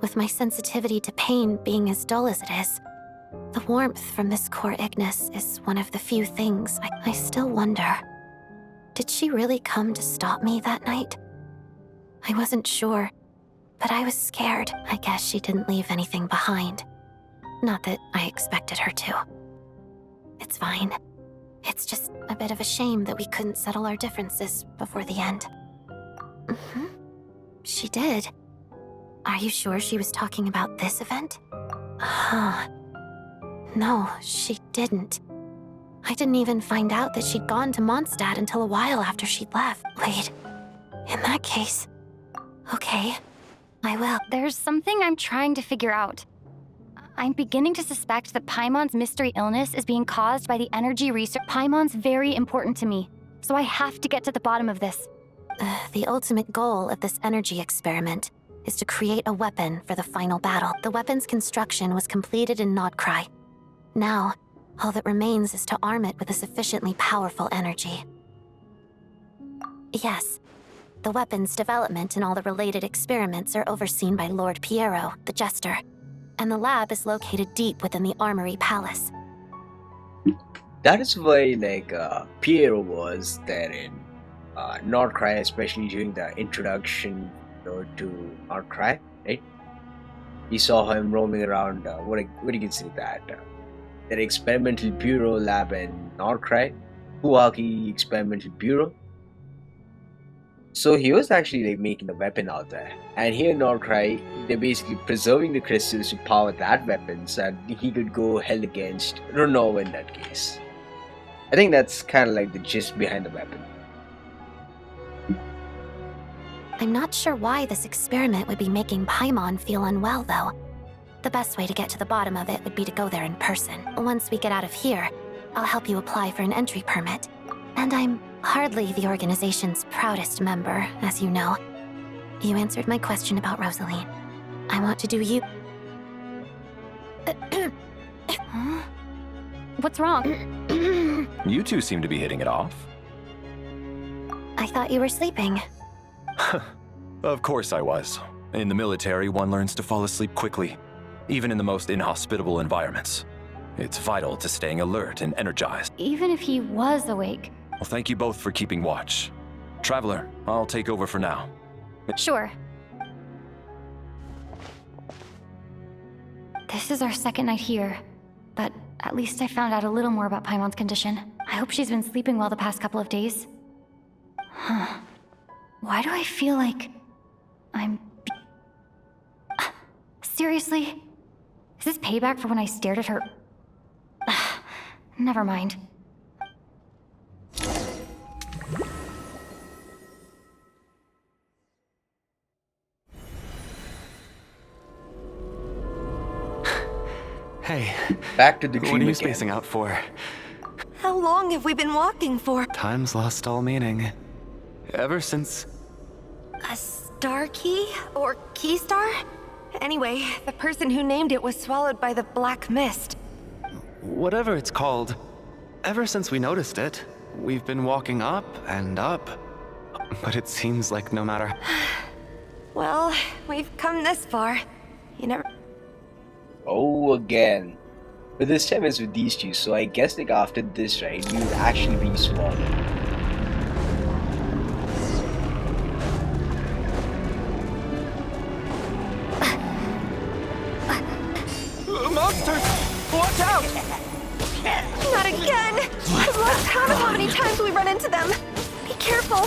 With my sensitivity to pain being as dull as it is, the warmth from this core Ignis is one of the few things I still wonder. Did she really come to stop me that night? I wasn't sure, but I was scared. I guess she didn't leave anything behind. Not that I expected her to. It's fine. It's just a bit of a shame that we couldn't settle our differences before the end. She did. Are you sure she was talking about this event? Huh. No, she didn't. I didn't even find out that she'd gone to Mondstadt until a while after she'd left. Wait, in that case... Okay, I will. There's something I'm trying to figure out. I'm beginning to suspect that Paimon's mystery illness is being caused by the energy research. Paimon's very important to me, so I have to get to the bottom of this. The ultimate goal of this energy experiment is to create a weapon for the final battle. The weapon's construction was completed in Nod-Krai. Now, all that remains is to arm it with a sufficiently powerful energy. Yes, the weapon's development and all the related experiments are overseen by Lord Piero, the Jester, and the lab is located deep within the Armory Palace. That is why, Piero was there in Nod-Krai, especially during the introduction to Nod-Krai, right? We saw him roaming around, what do you consider that? That experimental bureau lab in Nod-Krai, Huaki Experimental Bureau. So he was actually making the weapon out there. And here in Nod-Krai, they're basically preserving the crystals to power that weapon so that he could go hell against Renault in that case. I think that's kind of like the gist behind the weapon. I'm not sure why this experiment would be making Paimon feel unwell, though. The best way to get to the bottom of it would be to go there in person. Once we get out of here, I'll help you apply for an entry permit. And I'm hardly the organization's proudest member, as you know. You answered my question about Rosaline. I want to do you... What's wrong? You two seem to be hitting it off. I thought you were sleeping. Of course I was. In the military, one learns to fall asleep quickly, even in the most inhospitable environments. It's vital to staying alert and energized. Even if he was awake. Well, thank you both for keeping watch. Traveler, I'll take over for now. Sure. This is our second night here, but at least I found out a little more about Paimon's condition. I hope she's been sleeping well the past couple of days. Huh. Why do I feel like I'm... Seriously? Is this payback for when I stared at her? Never mind. Hey. Back to the dream What are you again. spacing out for? How long have we been walking for? Time's lost all meaning. Ever since... A star key? Or key star? Anyway, the person who named it was swallowed by the black mist. Whatever it's called. Ever since we noticed it, we've been walking up and up. But it seems like no matter... Well, we've come this far. You never... Oh, again. But this time it's with these two, so I guess like after this, right, we would actually be smaller. Monsters! Watch out! Not again! I've lost count of how many times we run into them. Be careful.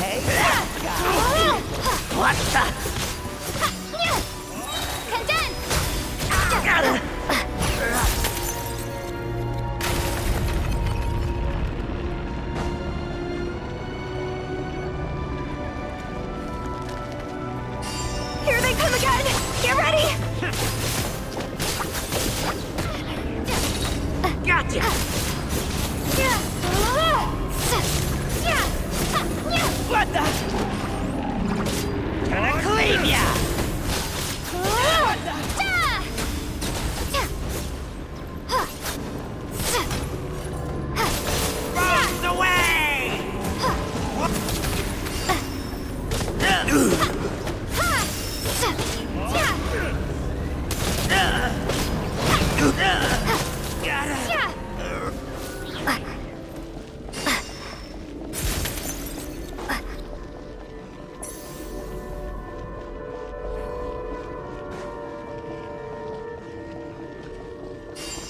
Hey! What the? Condense! Here they come again! Get ready! Gotcha! What the? Gonna clean ya! Bombs away!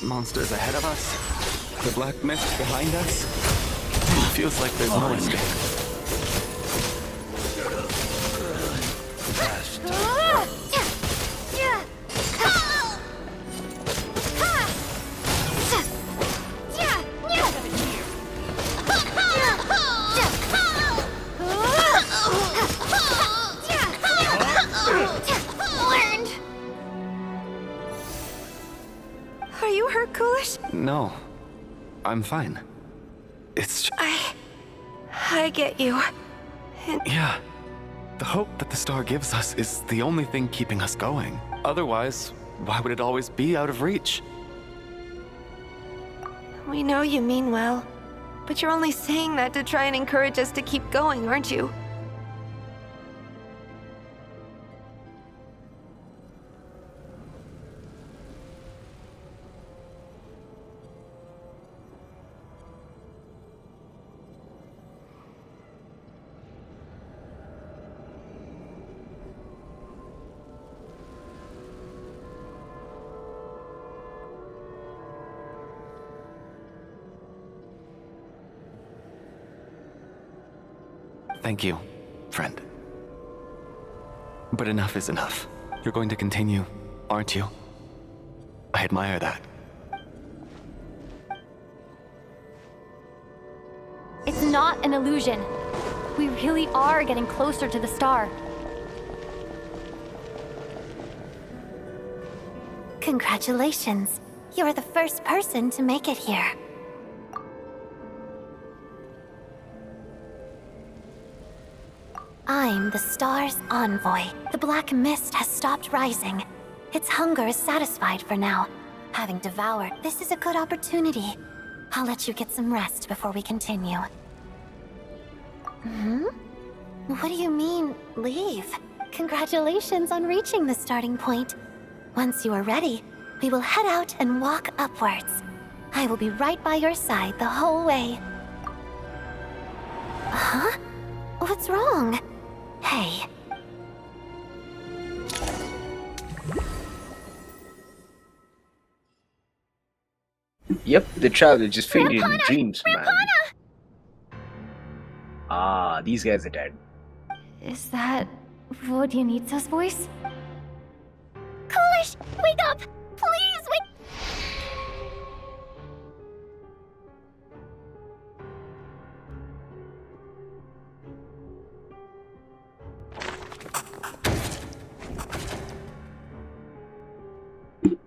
Monsters ahead of us? The black mist behind us? Feels like there's no escape. Are you hurt, Coolish? No. I'm fine. It's... I get you. Yeah. The hope that the star gives us is the only thing keeping us going. Otherwise, why would it always be out of reach? We know you mean well, but you're only saying that to try and encourage us to keep going, aren't you? Thank you, friend. But enough is enough. You're going to continue, aren't you? I admire that. It's not an illusion. We really are getting closer to the star. Congratulations. You're the first person to make it here. I'm the star's envoy. The black mist has stopped rising. Its hunger is satisfied for now. Having devoured, this is a good opportunity. I'll let you get some rest before we continue. What do you mean, leave? Congratulations on reaching the starting point. Once you are ready, we will head out and walk upwards. I will be right by your side the whole way. Huh? What's wrong? Hey. Yep, the traveler just faded in dreams, man. Ah, these guys are dead. Is that Vodyanitsa's voice? Coolish, wake up! Please, wake...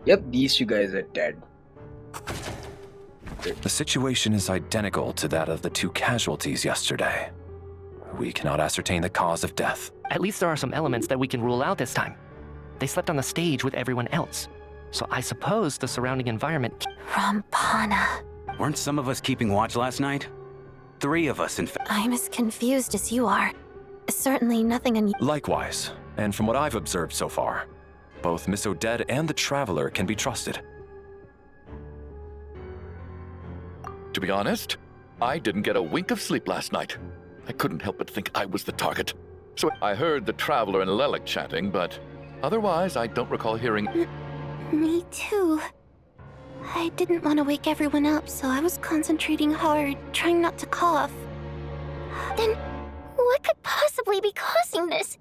Yep, these two guys are dead. The situation is identical to that of the 2 casualties yesterday. We cannot ascertain the cause of death. At least there are some elements that we can rule out this time. They slept on the stage with everyone else. So I suppose the surrounding environment... Rampana. Weren't some of us keeping watch last night? 3 of us, in fact. I'm as confused as you are. Certainly nothing unusual. Likewise, and from what I've observed so far, both Miss Odette and the Traveler can be trusted. To be honest, I didn't get a wink of sleep last night. I couldn't help but think I was the target. So I heard the Traveler and Lelik chatting, but otherwise I don't recall hearing... Me too. I didn't want to wake everyone up, so I was concentrating hard, trying not to cough. Then, what could possibly be causing this?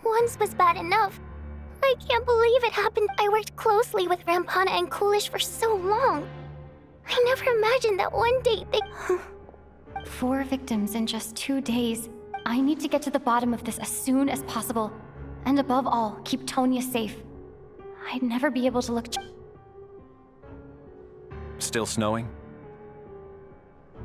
Once was bad enough. I can't believe it happened. I worked closely with Rampana and Coolish for so long. I never imagined that one day they... 4 victims in just 2 days. I need to get to the bottom of this as soon as possible. And above all, keep Tonia safe. I'd never be able to look... Still snowing?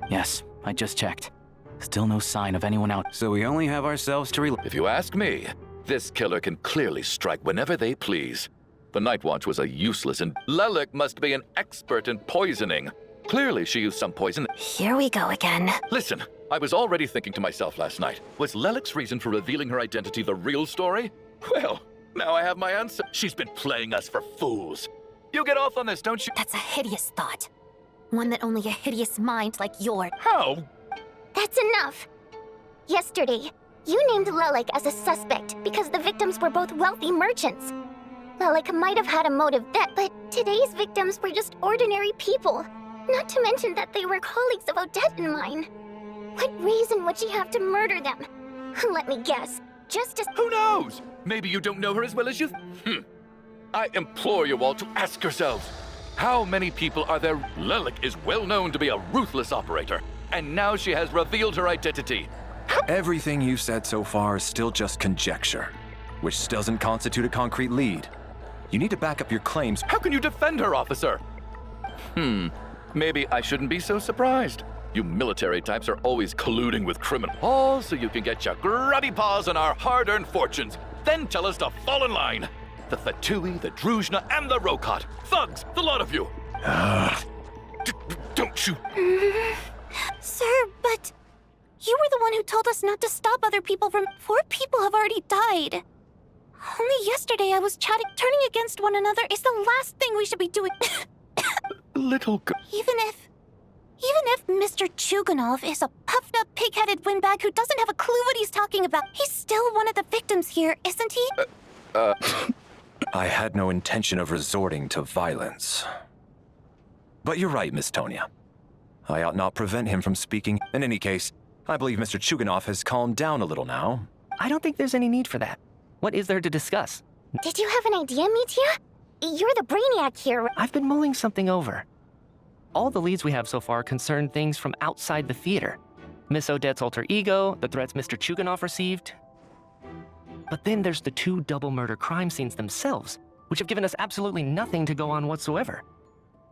Yes, I just checked. Still no sign of anyone out. So we only have ourselves to If you ask me, this killer can clearly strike whenever they please. The Night Watch was a useless and... Lelik must be an expert in poisoning. Clearly she used some poison. Here we go again. Listen, I was already thinking to myself last night, was Lelik's reason for revealing her identity the real story? Well, now I have my answer. She's been playing us for fools. You get off on this, don't you? That's a hideous thought. One that only a hideous mind like yours... How? That's enough. Yesterday, you named Lelik as a suspect because the victims were both wealthy merchants. Lelik might have had a motive that, but today's victims were just ordinary people. Not to mention that they were colleagues of Odette and mine. What reason would she have to murder them? Let me guess. Just as... Who knows? Maybe you don't know her as well as you... I implore you all to ask yourselves, how many people are there? Lelik is well known to be a ruthless operator, and now she has revealed her identity. Everything you've said so far is still just conjecture, which doesn't constitute a concrete lead. You need to back up your claims. How can you defend her, officer? Maybe I shouldn't be so surprised. You military types are always colluding with criminals, all so you can get your grubby paws on our hard-earned fortunes. Then tell us to fall in line. The Fatui, the Druzhna, and the Rokot. Thugs, the lot of you. Don't you... Sir, but... You were the one who told us not to stop other people from... 4 people have already died. Only yesterday I was chatting... Turning against one another is the last thing we should be doing. Little girl... Even if Mr. Chuganov is a puffed-up, pig-headed windbag who doesn't have a clue what he's talking about, he's still one of the victims here, isn't he? I had no intention of resorting to violence. But you're right, Miss Tonia. I ought not prevent him from speaking. In any case, I believe Mr. Chuganov has calmed down a little now. I don't think there's any need for that. What is there to discuss? Did you have an idea, Mitya? You're the brainiac here. I've been mulling something over. All the leads we have so far concern things from outside the theater. Miss Odette's alter ego, the threats Mr. Chuganov received. But then there's the 2 double murder crime scenes themselves, which have given us absolutely nothing to go on whatsoever.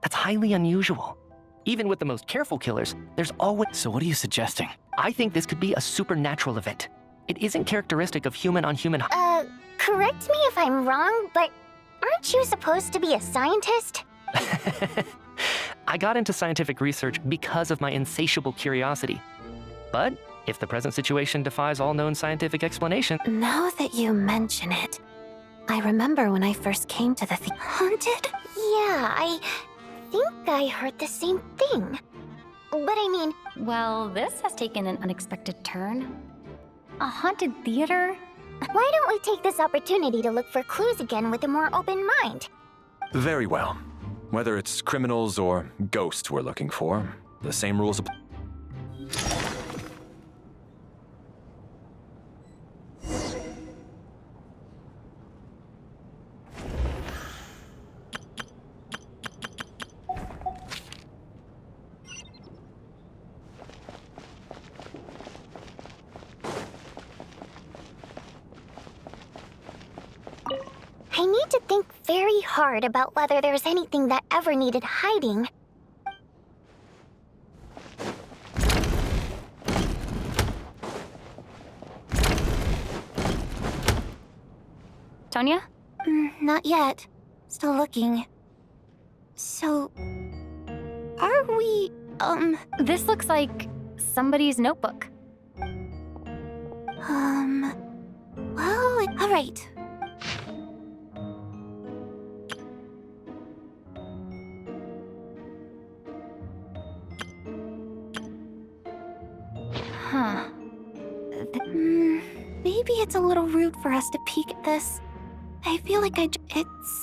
That's highly unusual. Even with the most careful killers, there's always... So what are you suggesting? I think this could be a supernatural event. It isn't characteristic of human-on-human... Correct me if I'm wrong, but aren't you supposed to be a scientist? I got into scientific research because of my insatiable curiosity. But if the present situation defies all known scientific explanation... Now that you mention it, I remember when I first came to the Haunted? Yeah, I think I heard the same thing. But I mean... Well, this has taken an unexpected turn. A haunted theater? Why don't we take this opportunity to look for clues again with a more open mind? Very well. Whether it's criminals or ghosts we're looking for, the same rules apply. I need to think very hard about whether there's anything that ever needed hiding. Tonia? Not yet. Still looking. So... Are we, This looks like somebody's notebook. Well, alright. Huh. Maybe it's a little rude for us to peek at this. I feel like it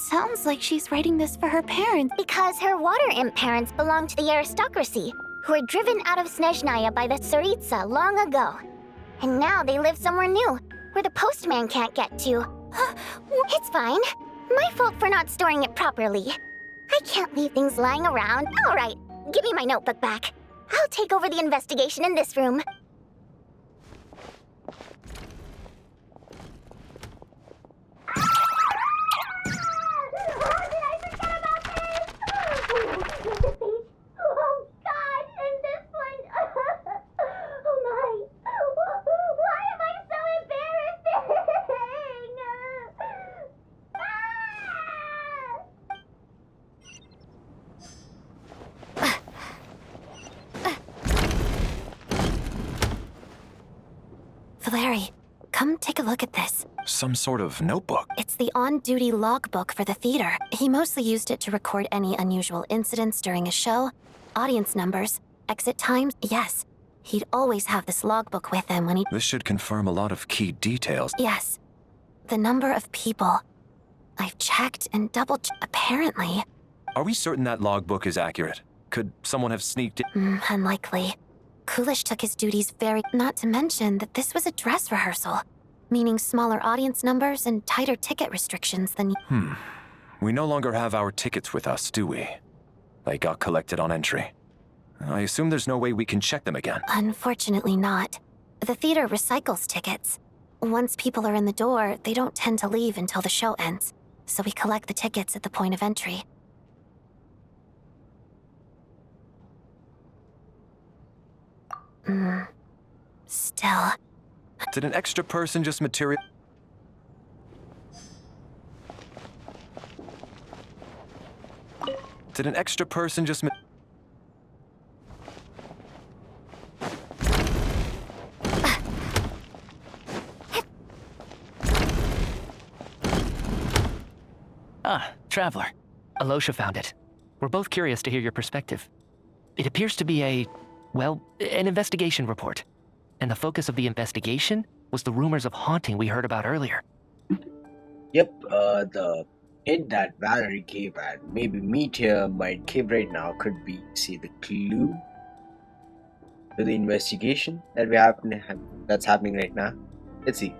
sounds like she's writing this for her parents. Because her water imp parents belong to the aristocracy, who were driven out of Snezhnaya by the Tsaritsa long ago. And now they live somewhere new, where the postman can't get to. It's fine. My fault for not storing it properly. I can't leave things lying around. All right, give me my notebook back. I'll take over the investigation in this room. Valeri, come take a look at this. Some sort of notebook. It's the on-duty logbook for the theater. He mostly used it to record any unusual incidents during a show, audience numbers, exit times. Yes, he'd always have this logbook with him when he... This should confirm a lot of key details. Yes. The number of people. I've checked and double-checked. Apparently. Are we certain that logbook is accurate? Could someone have sneaked in? Unlikely. Kulish took his duties very... Not to mention that this was a dress rehearsal, meaning smaller audience numbers and tighter ticket restrictions than... We no longer have our tickets with us, do we? They got collected on entry. I assume there's no way we can check them again. Unfortunately not. The theater recycles tickets. Once people are in the door, they don't tend to leave until the show ends, so we collect the tickets at the point of entry. Still... Did an extra person just material... Did an extra person just... Traveler. Alosha found it. We're both curious to hear your perspective. It appears to be a, well, an investigation report. And the focus of the investigation was the rumors of haunting we heard about earlier. Yep, the hint that Valerie gave at maybe Meteor might give right now could be, see, the clue to the investigation that that's happening right now. Let's see.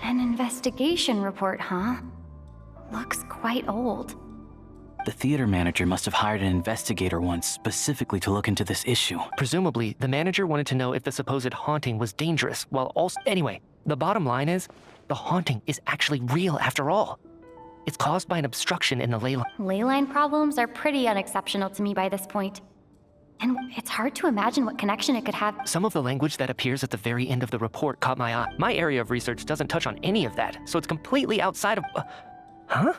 An investigation report, huh? Looks quite old. The theater manager must have hired an investigator once specifically to look into this issue. Presumably, the manager wanted to know if the supposed haunting was dangerous, while also... Anyway, the bottom line is, the haunting is actually real after all. It's caused by an obstruction in the ley line. Ley line problems are pretty unexceptional to me by this point. And it's hard to imagine what connection it could have. Some of the language that appears at the very end of the report caught my eye. My area of research doesn't touch on any of that, so it's completely outside of... Huh?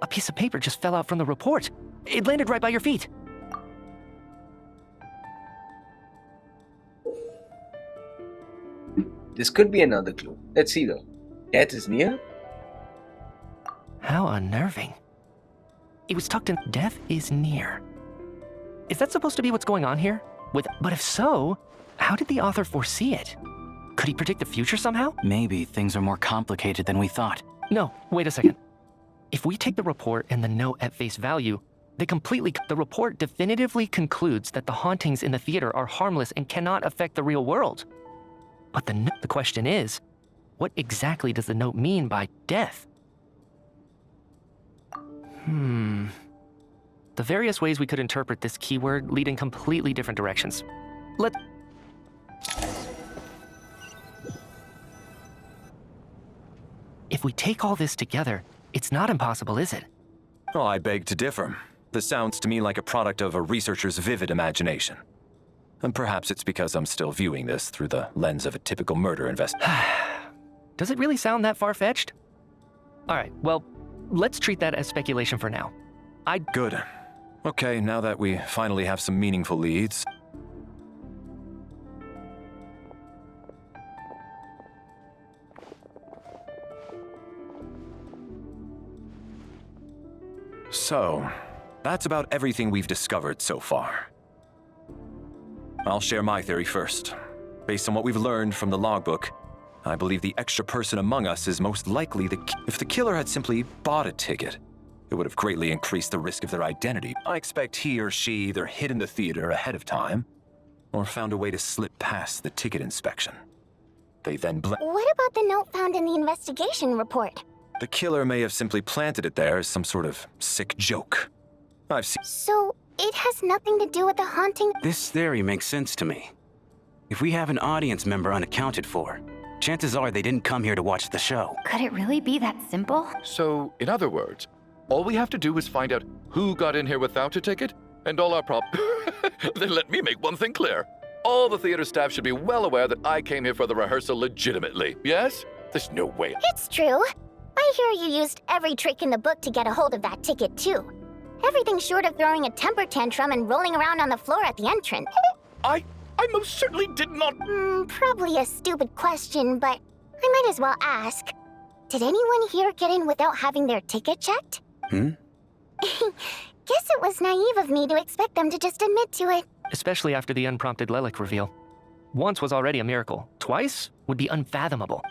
A piece of paper just fell out from the report. It landed right by your feet. This could be another clue. Let's see though. Death is near? How unnerving. It was tucked in... Death is near. Is that supposed to be what's going on here? But if so, how did the author foresee it? Could he predict the future somehow? Maybe things are more complicated than we thought. No, wait a second. If we take the report and the note at face value, the report definitively concludes that the hauntings in the theater are harmless and cannot affect the real world. But the question is, what exactly does the note mean by death? The various ways we could interpret this keyword lead in completely different directions. If If we take all this together, it's not impossible, is it? Oh, I beg to differ. This sounds to me like a product of a researcher's vivid imagination. And perhaps it's because I'm still viewing this through the lens of a typical murder investigation. Does it really sound that far-fetched? All right, well, let's treat that as speculation for now. Good. Okay, now that we finally have some meaningful leads. So, that's about everything we've discovered so far. I'll share my theory first. Based on what we've learned from the logbook, I believe the extra person among us is most likely if the killer had simply bought a ticket, it would have greatly increased the risk of their identity. I expect he or she either hid in the theater ahead of time, or found a way to slip past the ticket inspection. They then What about the note found in the investigation report? The killer may have simply planted it there as some sort of sick joke. I've seen— So, it has nothing to do with the haunting? This theory makes sense to me. If we have an audience member unaccounted for, chances are they didn't come here to watch the show. Could it really be that simple? So, in other words, all we have to do is find out who got in here without a ticket, and all our Then let me make one thing clear. All the theater staff should be well aware that I came here for the rehearsal legitimately, yes? There's no way. It's true. I hear you used every trick in the book to get a hold of that ticket, too. Everything short of throwing a temper tantrum and rolling around on the floor at the entrance. I most certainly did not— Probably a stupid question, but I might as well ask. Did anyone here get in without having their ticket checked? Guess it was naive of me to expect them to just admit to it. Especially after the unprompted Lelik reveal. Once was already a miracle. Twice would be unfathomable.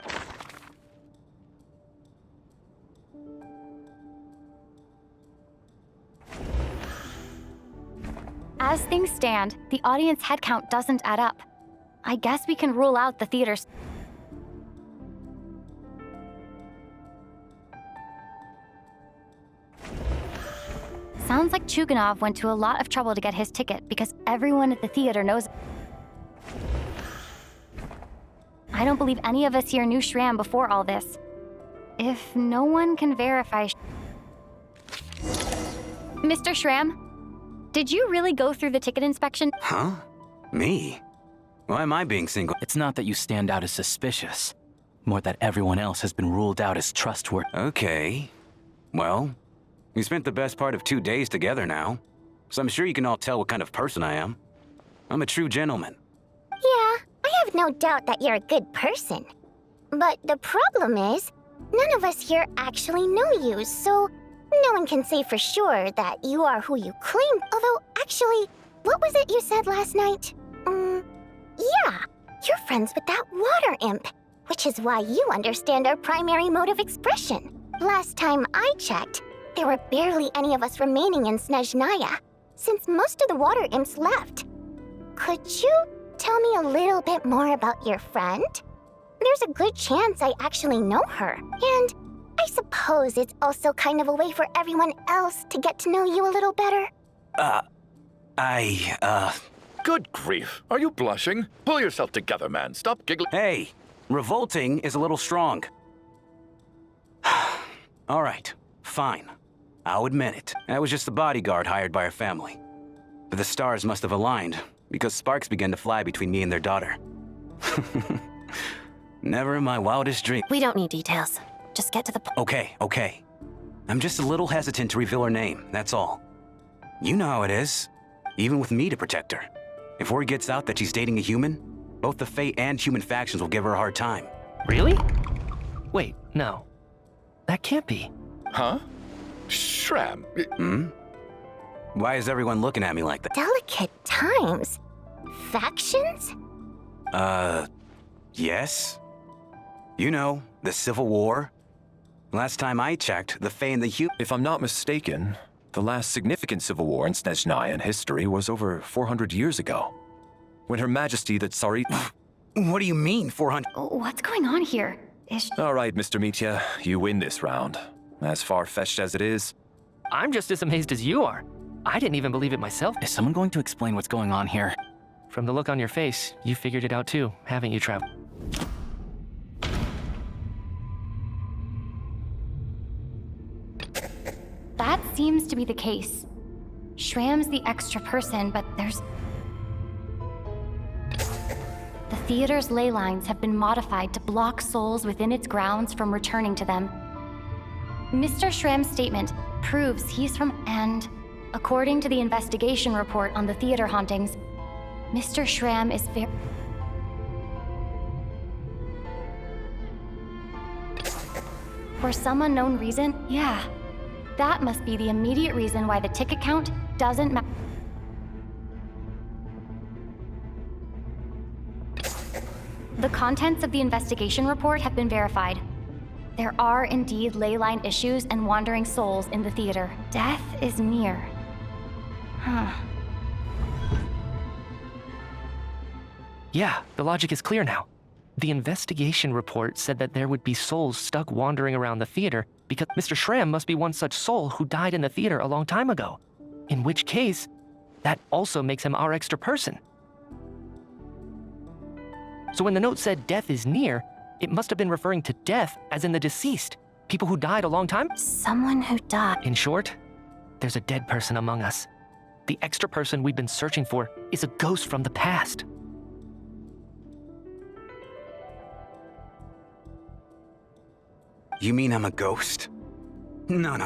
As things stand, the audience headcount doesn't add up. I guess we can rule out the theaters. Sounds like Chuganov went to a lot of trouble to get his ticket because everyone at the theater knows. I don't believe any of us here knew Shram before all this. If no one can verify... Mr. Shram, did you really go through the ticket inspection? Huh? Me? Why am I being single? It's not that you stand out as suspicious, more that everyone else has been ruled out as trustworthy. Okay. Well, we spent the best part of 2 days together now, so I'm sure you can all tell what kind of person I am. I'm a true gentleman. Yeah, I have no doubt that you're a good person. But the problem is, none of us here actually know you, so no one can say for sure that you are who you claim. Although, actually, what was it you said last night? Yeah, you're friends with that water imp, which is why you understand our primary mode of expression. Last time I checked, there were barely any of us remaining in Snezhnaya, since most of the water imps left. Could you tell me a little bit more about your friend? There's a good chance I actually know her, and I suppose it's also kind of a way for everyone else to get to know you a little better. Good grief. Are you blushing? Pull yourself together, man. Stop giggling. Hey, revolting is a little strong. All right, fine. I'll admit it. I was just a bodyguard hired by our family. But the stars must have aligned, because sparks began to fly between me and their daughter. Never in my wildest dreams. We don't need details. Just get to the point. Okay. I'm just a little hesitant to reveal her name, that's all. You know how it is. Even with me to protect her. If word gets out that she's dating a human, both the Fae and human factions will give her a hard time. Really? Wait, no. That can't be. Huh? Shram. Why is everyone looking at me like that? Delicate times? Factions? Yes. You know, the Civil War. Last time I checked, the Fae and the If I'm not mistaken, the last significant civil war in Snezhnayan history was over 400 years ago, when Her Majesty the Tsaritsa... What do you mean, 400? What's going on here? All right, Mr. Mitya, you win this round. As far-fetched as it is. I'm just as amazed as you are. I didn't even believe it myself. Is someone going to explain what's going on here? From the look on your face, you figured it out too, haven't you, Trav? seems to be the case. Shram's the extra person, but there's... The theater's ley lines have been modified to block souls within its grounds from returning to them. Mr. Shram's statement proves he's from... And according to the investigation report on the theater hauntings, Mr. Shram is very... For some unknown reason, yeah. That must be the immediate reason why the ticket count doesn't match. The contents of the investigation report have been verified. There are indeed ley line issues and wandering souls in the theater. Death is near. Huh. Yeah, the logic is clear now. The investigation report said that there would be souls stuck wandering around the theater because Mr. Shram must be one such soul who died in the theater a long time ago. In which case, that also makes him our extra person. So when the note said death is near, it must have been referring to death as in the deceased. People who died a long time? Someone who died. In short, there's a dead person among us. The extra person we've been searching for is a ghost from the past. You mean I'm a ghost? No.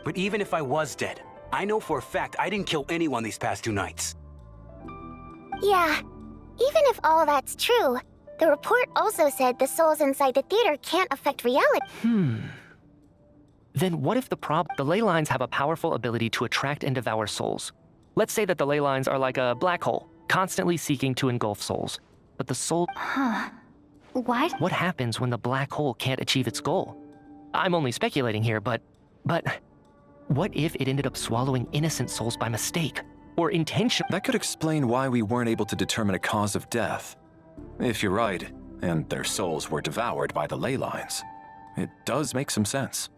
But even if I was dead, I know for a fact I didn't kill anyone these past 2 nights. Yeah, even if all that's true, the report also said the souls inside the theater can't affect reality. Then what if the ley lines have a powerful ability to attract and devour souls? Let's say that the ley lines are like a black hole, constantly seeking to engulf souls. But the soul... Huh. What? What happens when the black hole can't achieve its goal? I'm only speculating here, but what if it ended up swallowing innocent souls by mistake? Or intention? That could explain why we weren't able to determine a cause of death. If you're right, and their souls were devoured by the ley lines, it does make some sense.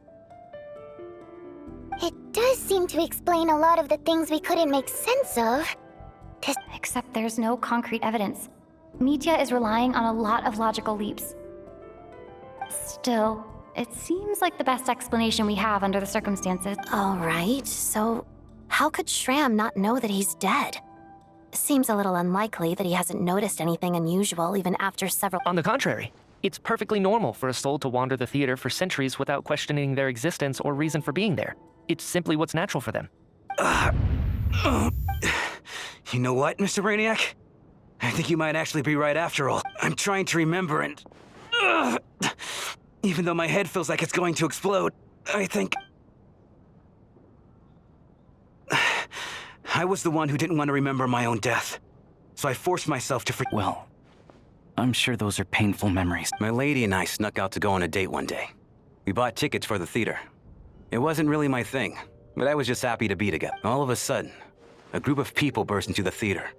It does seem to explain a lot of the things we couldn't make sense of. Except there's no concrete evidence. Mitya is relying on a lot of logical leaps. Still, it seems like the best explanation we have under the circumstances. All right, so how could Shram not know that he's dead? Seems a little unlikely that he hasn't noticed anything unusual even after several... On the contrary, it's perfectly normal for a soul to wander the theater for centuries without questioning their existence or reason for being there. It's simply what's natural for them. You know what, Mr. Brainiac? I think you might actually be right after all. I'm trying to remember and... even though my head feels like it's going to explode, I think... I was the one who didn't want to remember my own death. So I forced myself to Well, I'm sure those are painful memories. My lady and I snuck out to go on a date one day. We bought tickets for the theater. It wasn't really my thing, but I was just happy to be together. All of a sudden, a group of people burst into the theater,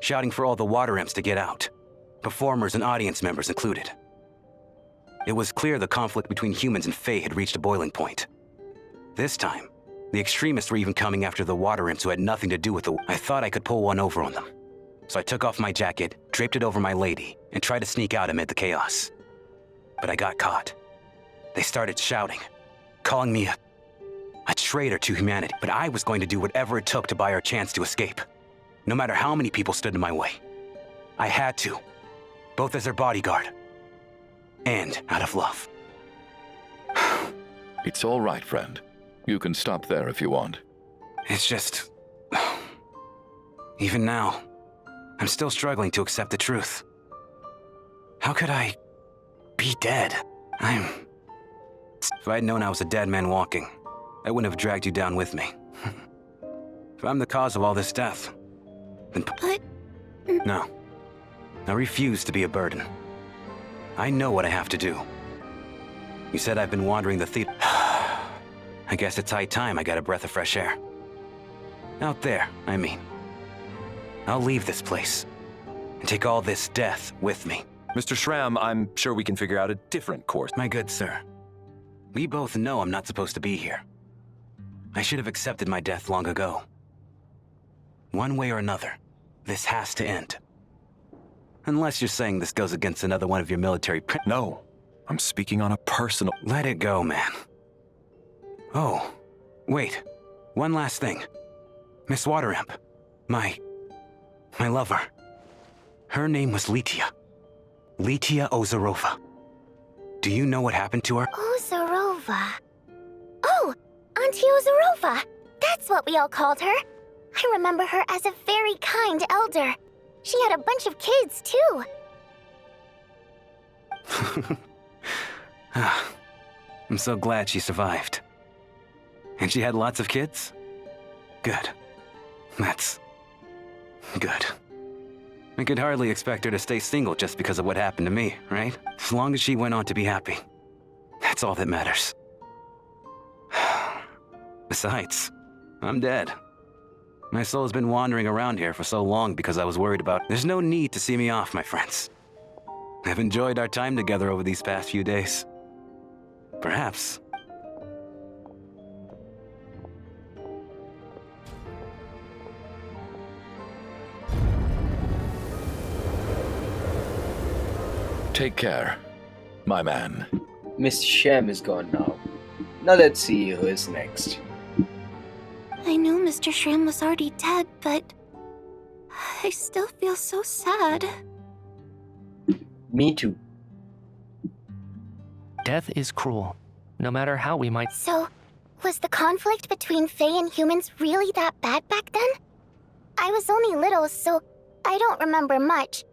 shouting for all the water imps to get out, performers and audience members included. It was clear the conflict between humans and Fae had reached a boiling point. This time, the extremists were even coming after the water imps who had nothing to do with the... I thought I could pull one over on them. So I took off my jacket, draped it over my lady, and tried to sneak out amid the chaos. But I got caught. They started shouting, calling me a traitor to humanity. But I was going to do whatever it took to buy our chance to escape. No matter how many people stood in my way. I had to, both as their bodyguard and out of love. It's all right, friend. You can stop there if you want. It's just... even now, I'm still struggling to accept the truth. How could I be dead? If I'd known I was a dead man walking, I wouldn't have dragged you down with me. If I'm the cause of all this death, then... But... No. I refuse to be a burden. I know what I have to do. You said I've been wandering the theater. I guess it's high time I got a breath of fresh air. Out there, I mean. I'll leave this place and take all this death with me. Mr. Shram, I'm sure we can figure out a different course. My good sir, we both know I'm not supposed to be here. I should have accepted my death long ago. One way or another, this has to end. Unless you're saying this goes against another one of your military No, I'm speaking on a personal... Let it go, man. Oh, Wait, one last thing. Miss Water Imp, my lover. Her name was Litia. Litia Ozarova. Do you know what happened to her? Ozarova. Oh, Auntie Ozarova. That's what we all called her. I remember her as a very kind elder. She had a bunch of kids, too. I'm so glad she survived. And she had lots of kids? Good. That's good. I could hardly expect her to stay single just because of what happened to me, right? As long as she went on to be happy. That's all that matters. Besides, I'm dead. My soul's been wandering around here for so long because I was worried about... There's no need to see me off, my friends. I've enjoyed our time together over these past few days. Perhaps. Take care, my man. Miss Shem is gone now. Now let's see who is next. I knew Mr. Shram was already dead, but I still feel so sad. Me too. Death is cruel, no matter how we might... So, was the conflict between Fae and humans really that bad back then? I was only little, so I don't remember much.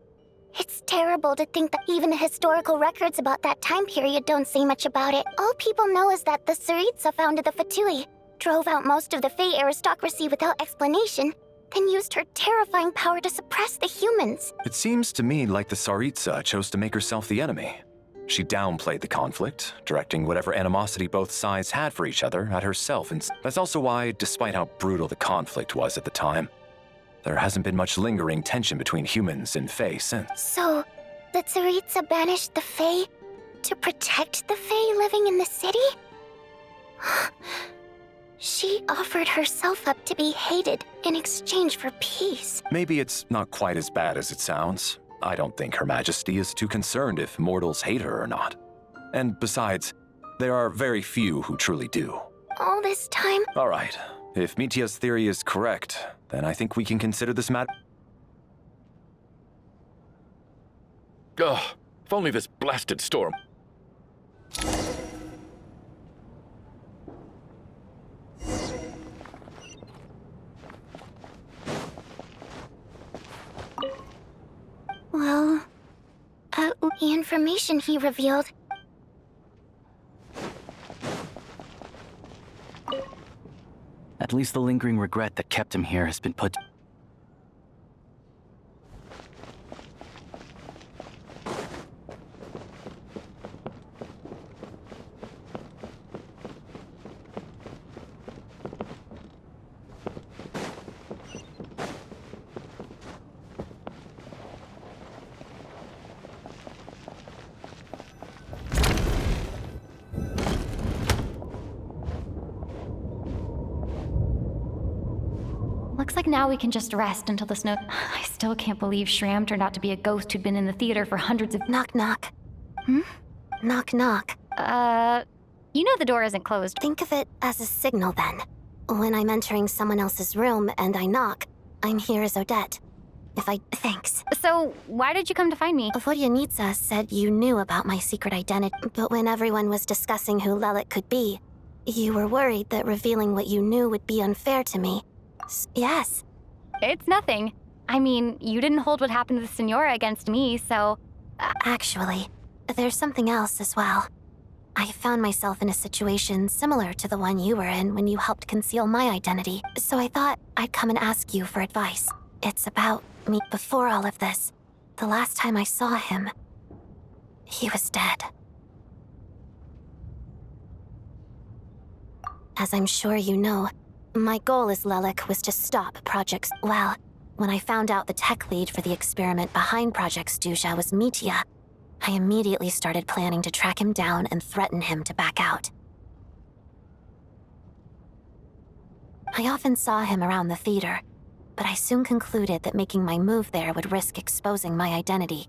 It's terrible to think that even the historical records about that time period don't say much about it. All people know is that the Tsaritsa founded the Fatui, drove out most of the Fae aristocracy without explanation, then used her terrifying power to suppress the humans. It seems to me like the Tsaritsa chose to make herself the enemy. She downplayed the conflict, directing whatever animosity both sides had for each other at herself, and that's also why, despite how brutal the conflict was at the time, there hasn't been much lingering tension between humans and Fae since. So, the Tsaritsa banished the Fae to protect the Fae living in the city? She offered herself up to be hated in exchange for peace. Maybe it's not quite as bad as it sounds. I don't think Her Majesty is too concerned if mortals hate her or not. And besides, there are very few who truly do. All this time? All right. If Mitia's theory is correct, then I think we can consider this matter... Ugh, if only this blasted storm... Well, the information he revealed. At least the lingering regret that kept him here has been put... Looks like now we can just rest until the snow... I still can't believe Shram turned out to be a ghost who'd been in the theater for hundreds of... Knock, knock. Hmm? Knock, knock. You know the door isn't closed. Think of it as a signal, then. When I'm entering someone else's room and I knock, I'm here as Odette. Thanks. So, why did you come to find me? Vodyanitsa said you knew about my secret identity, but when everyone was discussing who Lelik could be, you were worried that revealing what you knew would be unfair to me. Yes. It's nothing. I mean, you didn't hold what happened to the Senora against me, so... Actually, there's something else as well. I found myself in a situation similar to the one you were in when you helped conceal my identity, so I thought I'd come and ask you for advice. It's about me. Before all of this, the last time I saw him, he was dead. As I'm sure you know, my goal as Lelik was to stop Project... Well, when I found out the tech lead for the experiment behind Project Stuja was Mitia, I immediately started planning to track him down and threaten him to back out. I often saw him around the theater, but I soon concluded that making my move there would risk exposing my identity.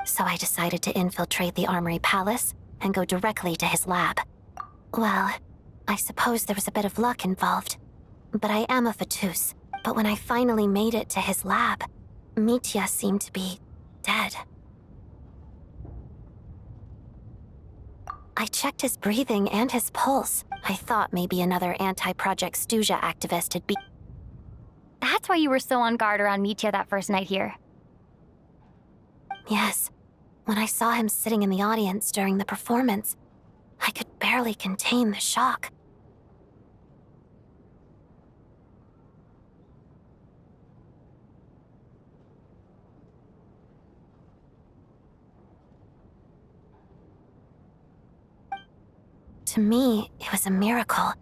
So I decided to infiltrate the Armory Palace and go directly to his lab. Well, I suppose there was a bit of luck involved. But I am a Fatus. But when I finally made it to his lab, Mitya seemed to be dead. I checked his breathing and his pulse. I thought maybe another anti-Project Stuja activist had That's why you were so on guard around Mitya that first night here. Yes. When I saw him sitting in the audience during the performance, I could barely contain the shock. To me, it was a miracle.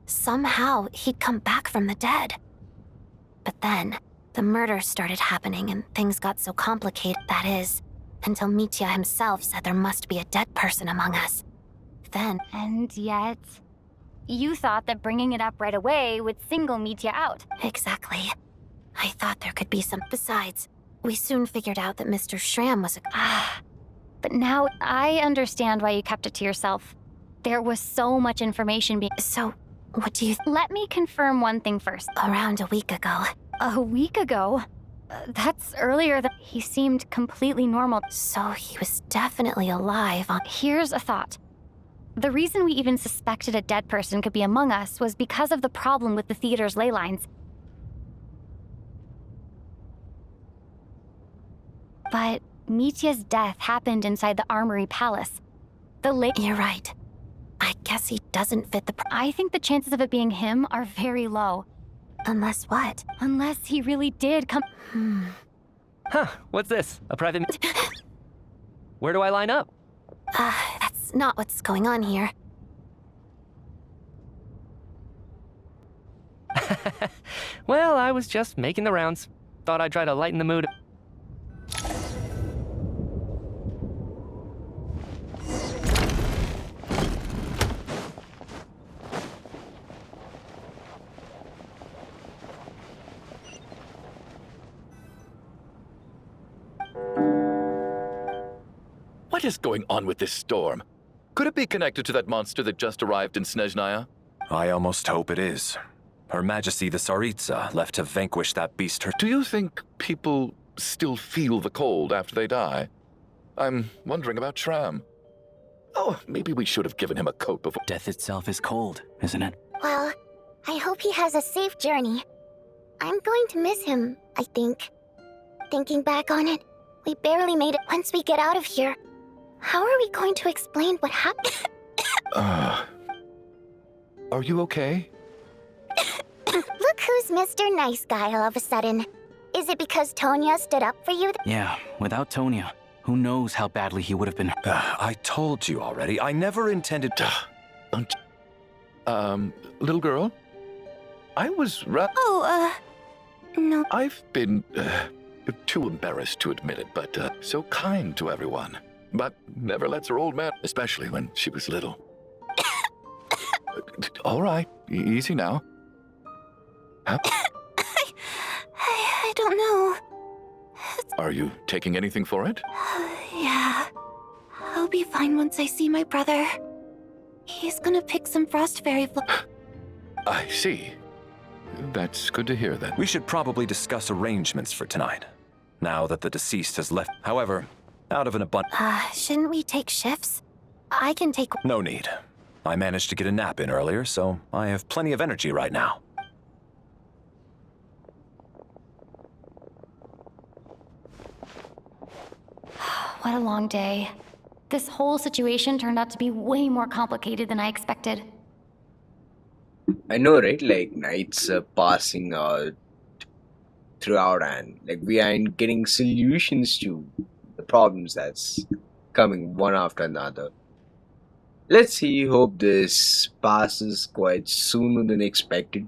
Somehow, he'd come back from the dead. But then, the murders started happening and things got so complicated, that is, until Mitya himself said there must be a dead person among us. Then... And yet... You thought that bringing it up right away would single Mitya out. Exactly. I thought there could be some... Besides, we soon figured out that Mr. Schramm was a... But now I understand why you kept it to yourself. There was so much information being... So, what do you... Let me confirm one thing first. Around a week ago. A week ago? That's earlier than... He seemed completely normal. So he was definitely alive on... Here's a thought. The reason we even suspected a dead person could be among us was because of the problem with the theater's ley lines. But Mitya's death happened inside the Armory Palace. You're right. I guess he doesn't fit the... I think the chances of it being him are very low. Unless what? Unless he really did come... Huh, what's this? A private... Where do I line up? That's not what's going on here. Well, I was just making the rounds. Thought I'd try to lighten the mood. What is going on with this storm? Could it be connected to that monster that just arrived in Snezhnaya? I almost hope it is. Her Majesty the Tsaritsa left to vanquish that beast her... Do you think people still feel the cold after they die? I'm wondering about Schramm. Oh, maybe we should have given him a coat before... Death itself is cold, isn't it? Well, I hope he has a safe journey. I'm going to miss him, I think. Thinking back on it, we barely made it. Once we get out of here, how are we going to explain what happened? Are you okay? Look who's Mr. Nice Guy all of a sudden. Is it because Tonia stood up for you? Yeah, without Tonia, who knows how badly he would have been... I told you already, I never intended to... Little girl? I was no. I've been, too embarrassed to admit it, but, so kind to everyone. But never lets her old man, especially when she was little. All right, easy now. I don't know. Are you taking anything for it? Yeah. I'll be fine once I see my brother. He's gonna pick some frost fairy I see. That's good to hear then. We should probably discuss arrangements for tonight, now that the deceased has left. However, out of an abundance... Shouldn't we take shifts? I can take... No need. I managed to get a nap in earlier, so I have plenty of energy right now. What a long day. This whole situation turned out to be way more complicated than I expected. I know, right? Like, nights are passing out throughout, and like we aren't getting solutions to the problems that's coming one after another. Let's see, hope this passes quite sooner than expected.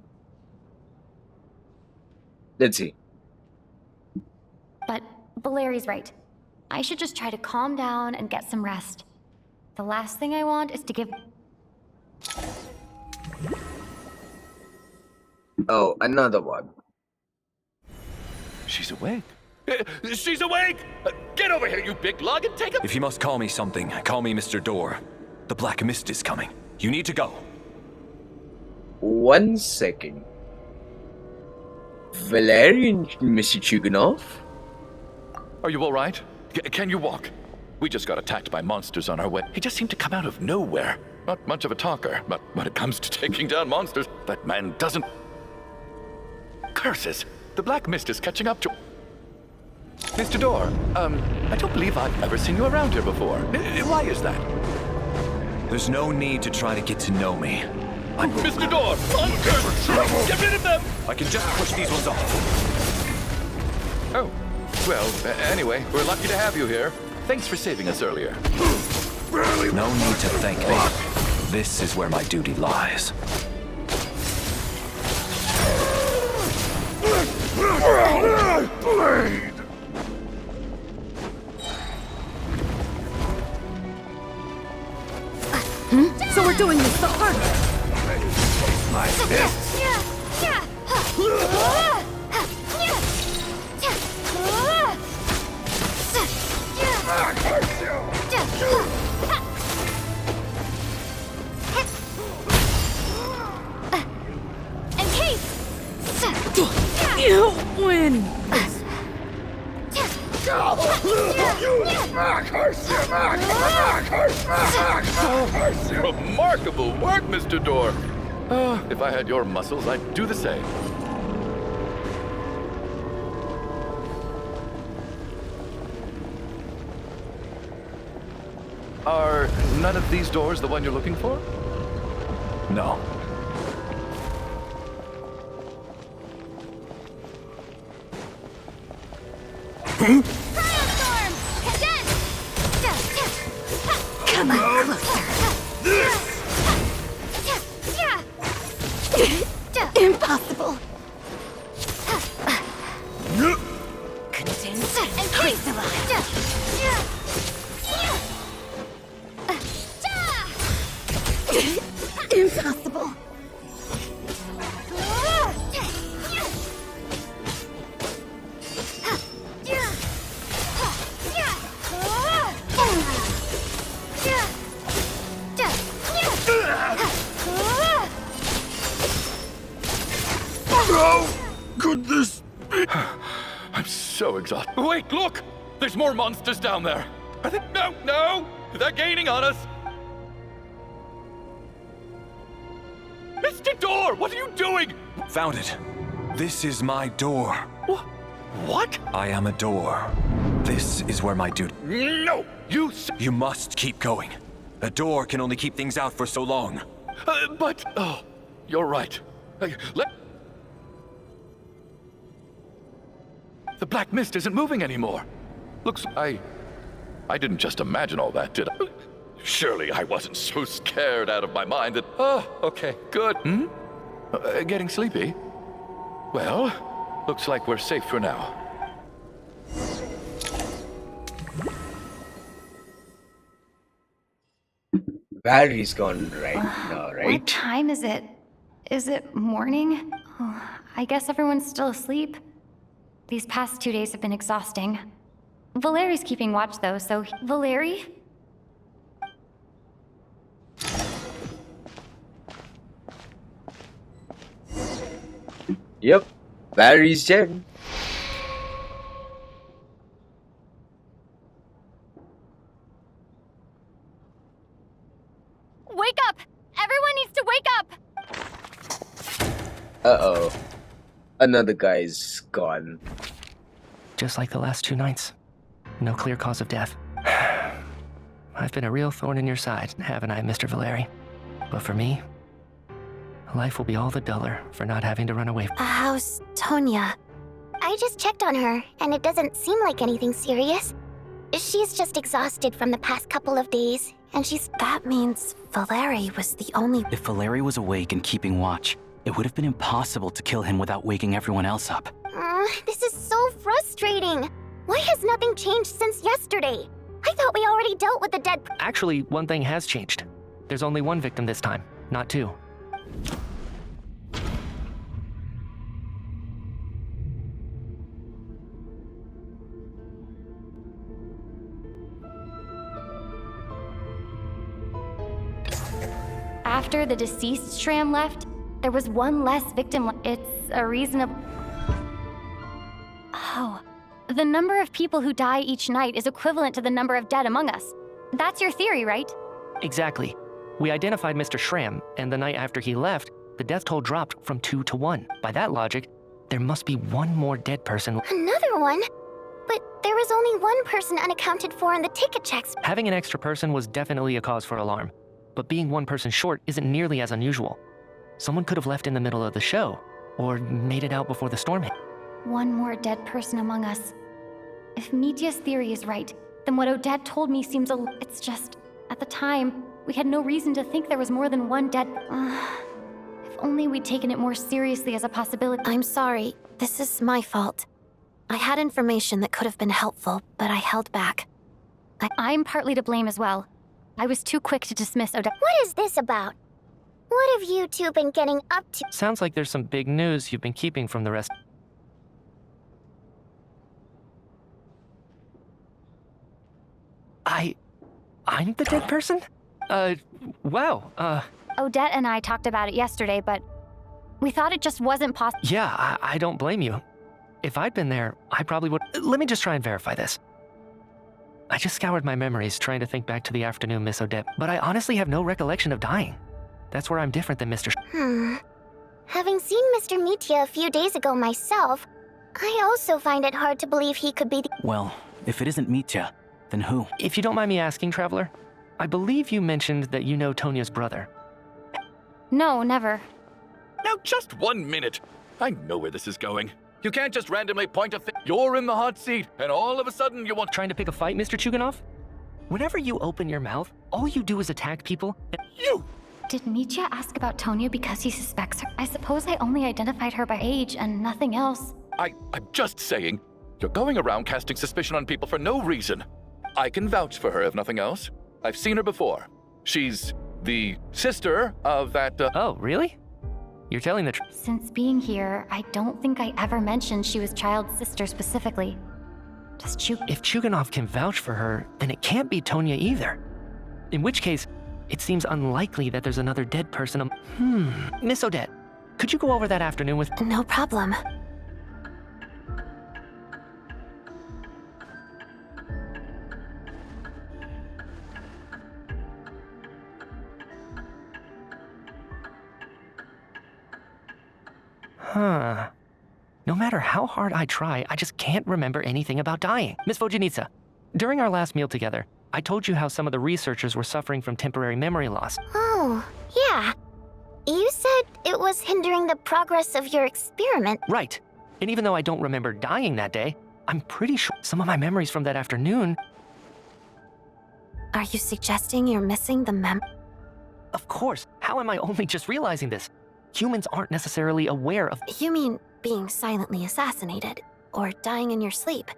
Let's see. But Valeri's right. I should just try to calm down and get some rest. The last thing I want is to give... Oh, another one. She's awake. She's awake! Get over here, you big lug, and take a... If you must call me something, call me Mr. Door. The Black Mist is coming. You need to go. 1 second. Valerian Mr. Chuganov? Are you all right? Can you walk? We just got attacked by monsters on our way. He just seemed to come out of nowhere. Not much of a talker, but when it comes to taking down monsters, that man doesn't... Curses! The black mist is catching up to... Mr. Door, I don't believe I've ever seen you around here before. Why is that? There's no need to try to get to know me. Mr. Door! Monsters! Get rid of them! I can just push these ones off. Oh, well, anyway, we're lucky to have you here. Thanks for saving us earlier. No need to thank me. This is where my duty lies. So we're doing this the hard way. In case! You win! Remarkable work, Mr. Door. If I had your muscles, I'd do the same. Are none of these doors the one you're looking for? No. Come on closer. Impossible. Condense and crystallize. Impossible. How could this be? I'm so exhausted. Wait, look! There's more monsters down there. Are they? No! They're gaining on us. Mr. Door, what are you doing? Found it. This is my door. What? I am a door. This is where my duty... No! You must keep going. A door can only keep things out for so long. But... Oh, you're right. The black mist isn't moving anymore. Looks... I didn't just imagine all that, did I? Surely I wasn't so scared out of my mind that... Oh, okay, good. Getting sleepy? Well, looks like we're safe for now. Valerie's gone right now, right? What time is it? Is it morning? Oh, I guess everyone's still asleep. These past 2 days have been exhausting. Valeri's keeping watch though, so... Valeri? Yep, Valerie's dead. Wake up! Everyone needs to wake up! Uh-oh. Another guy's gone. Just like the last 2 nights. No clear cause of death. I've been a real thorn in your side, haven't I, Mr. Valeri? But for me, life will be all the duller for not having to run away. How's Tonia? I just checked on her, and it doesn't seem like anything serious. She's just exhausted from the past couple of days, and she's... That means Valeri was the only... If Valeri was awake and keeping watch, it would have been impossible to kill him without waking everyone else up. This is so frustrating. Why has nothing changed since yesterday? I thought we already dealt with the dead... Actually, one thing has changed. There's only 1 victim this time, not 2. After the deceased Shram left, There was one less victim. It's a reasonable... Oh. The number of people who die each night is equivalent to the number of dead among us. That's your theory, right? Exactly. We identified Mr. Schramm, and the night after he left, the death toll dropped from 2 to 1. By that logic, there must be one more dead person. Another one? But there was only one person unaccounted for in the ticket checks. Having an extra person was definitely a cause for alarm, but being one person short isn't nearly as unusual. Someone could have left in the middle of the show, or made it out before the storm hit. One more dead person among us. If Mitya's theory is right, then what Odette told me seems it's just, at the time, we had no reason to think there was more than one dead... If only we'd taken it more seriously as a possibility. I'm sorry. This is my fault. I had information that could have been helpful, but I held back. I'm partly to blame as well. I was too quick to dismiss Odette. What is this about? What have you two been getting up to? Sounds like there's some big news you've been keeping from the rest. I'm the dead person? Wow, Odette and I talked about it yesterday, but we thought it just wasn't possible. Yeah, I don't blame you. If I'd been there, I probably would... Let me just try and verify this. I just scoured my memories trying to think back to the afternoon, Miss Odette, but I honestly have no recollection of dying. That's where I'm different than Mr. Having seen Mr. Mitya a few days ago myself, I also find it hard to believe he could be the... Well, if it isn't Mitya, then who? If you don't mind me asking, Traveler, I believe you mentioned that you know Tonia's brother. No, never. Now, just 1 minute. I know where this is going. You can't just randomly point a thing. You're in the hot seat, and all of a sudden you want... Trying to pick a fight, Mr. Chuganov? Whenever you open your mouth, all you do is attack people. You! Did Mitya ask about Tonia because he suspects her? I suppose I only identified her by age and nothing else. I'm just saying, you're going around casting suspicion on people for no reason. I can vouch for her, if nothing else. I've seen her before. She's the sister of that, Oh, really? You're telling the truth? Since being here, I don't think I ever mentioned she was Childe's sister specifically. If Chuganov can vouch for her, then it can't be Tonia either. In which case, it seems unlikely that there's another dead person. Miss Odette, could you go over that afternoon with... No problem. No matter how hard I try, I just can't remember anything about dying. Miss Vojanitsa, during our last meal together, I told you how some of the researchers were suffering from temporary memory loss. Oh, yeah. You said it was hindering the progress of your experiment. Right. And even though I don't remember dying that day, I'm pretty sure some of my memories from that afternoon... Are you suggesting you're missing the Of course. How am I only just realizing this? Humans aren't necessarily aware of... You mean being silently assassinated, or dying in your sleep?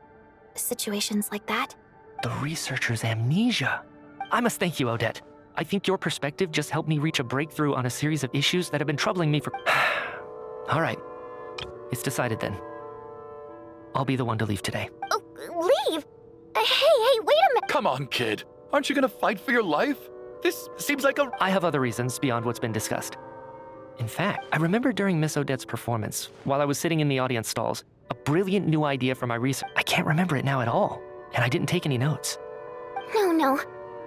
Situations like that? The researcher's amnesia. I must thank you, Odette. I think your perspective just helped me reach a breakthrough on a series of issues that have been troubling me for... All right. It's decided then. I'll be the one to leave today. Oh, leave? Hey, wait a minute! Come on, kid. Aren't you gonna fight for your life? This seems like a... I have other reasons beyond what's been discussed. In fact, I remember during Miss Odette's performance, while I was sitting in the audience stalls, a brilliant new idea for my research. I can't remember it now at all, and I didn't take any notes. No.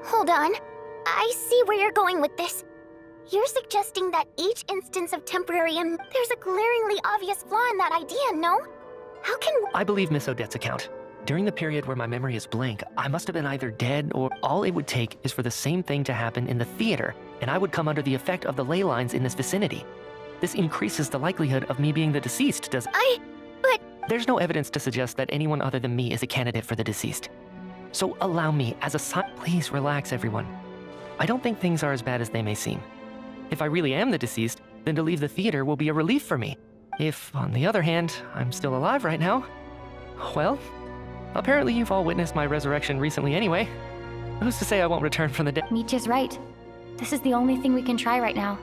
Hold on. I see where you're going with this. You're suggesting that each instance of temporary there's a glaringly obvious flaw in that idea, no? How can... I believe Miss Odette's account. During the period where my memory is blank, I must have been either dead or all it would take is for the same thing to happen in the theater, and I would come under the effect of the ley lines in this vicinity. This increases the likelihood of me being the deceased, but... There's no evidence to suggest that anyone other than me is a candidate for the deceased. So allow me, as a please relax, everyone. I don't think things are as bad as they may seem. If I really am the deceased, then to leave the theater will be a relief for me. If, on the other hand, I'm still alive right now, well, apparently you've all witnessed my resurrection recently anyway. Who's to say I won't return from the dead? Mitya's right. This is the only thing we can try right now.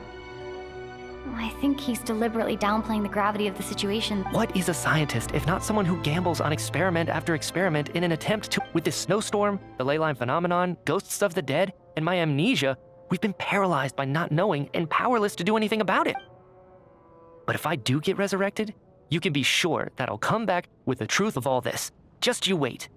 I think he's deliberately downplaying the gravity of the situation. What is a scientist if not someone who gambles on experiment after experiment in an attempt to... With this snowstorm, the ley line phenomenon, ghosts of the dead, and my amnesia, we've been paralyzed by not knowing and powerless to do anything about it. But if I do get resurrected, you can be sure that I'll come back with the truth of all this. Just you wait.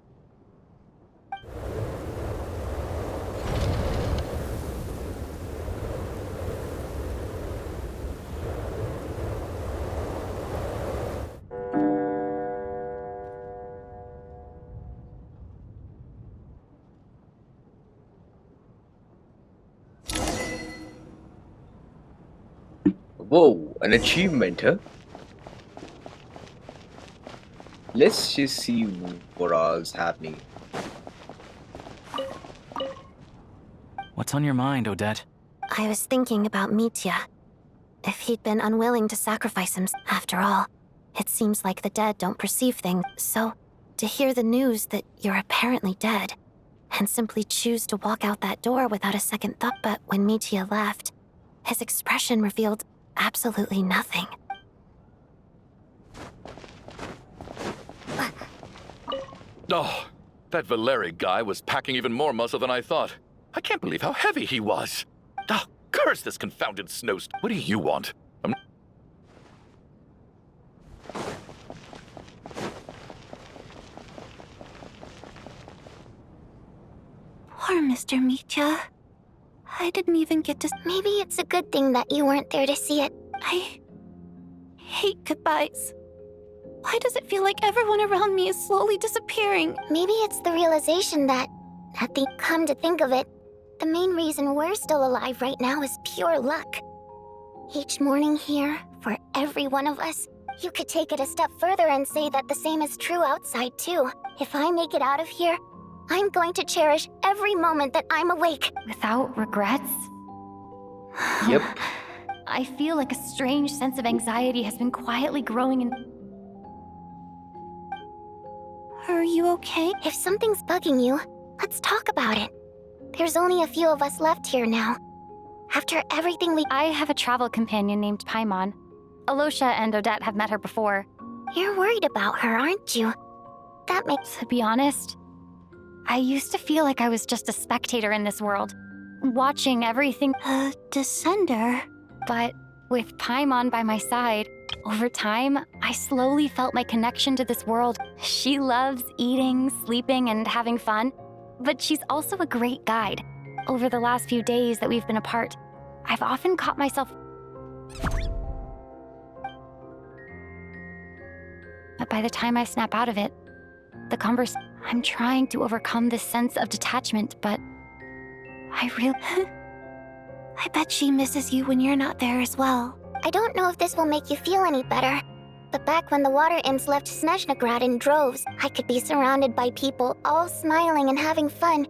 Whoa, an achievement, huh? Let's just see what all's happening. What's on your mind, Odette? I was thinking about Mitya. If he'd been unwilling to sacrifice himself, after all, it seems like the dead don't perceive things. So, to hear the news that you're apparently dead, and simply choose to walk out that door without a second thought. But when Mitya left, his expression revealed absolutely nothing. Oh, that Valeri guy was packing even more muscle than I thought. I can't believe how heavy he was. Oh, curse this confounded snowstorm. What do you want? Poor Mr. Mitya. I didn't even get to... Maybe it's a good thing that you weren't there to see it. I hate goodbyes. Why does it feel like everyone around me is slowly disappearing? Maybe it's the realization that, come to think of it, the main reason we're still alive right now is pure luck. Each morning here, for every one of us, you could take it a step further and say that the same is true outside too. If I make it out of here, I'm going to cherish every moment that I'm awake. Without regrets? Yep. I feel like a strange sense of anxiety has been quietly growing in... Are you okay? If something's bugging you, let's talk about it. There's only a few of us left here now. After everything I have a travel companion named Paimon. Alosha and Odette have met her before. You're worried about her, aren't you? That makes... To be honest, I used to feel like I was just a spectator in this world, watching everything... A descender? But with Paimon by my side, over time, I slowly felt my connection to this world. She loves eating, sleeping, and having fun, but she's also a great guide. Over the last few days that we've been apart, I've often caught myself... But by the time I snap out of it, I'm trying to overcome this sense of detachment, but I bet she misses you when you're not there as well. I don't know if this will make you feel any better, but back when the water imps left Snezhnograd in droves, I could be surrounded by people all smiling and having fun,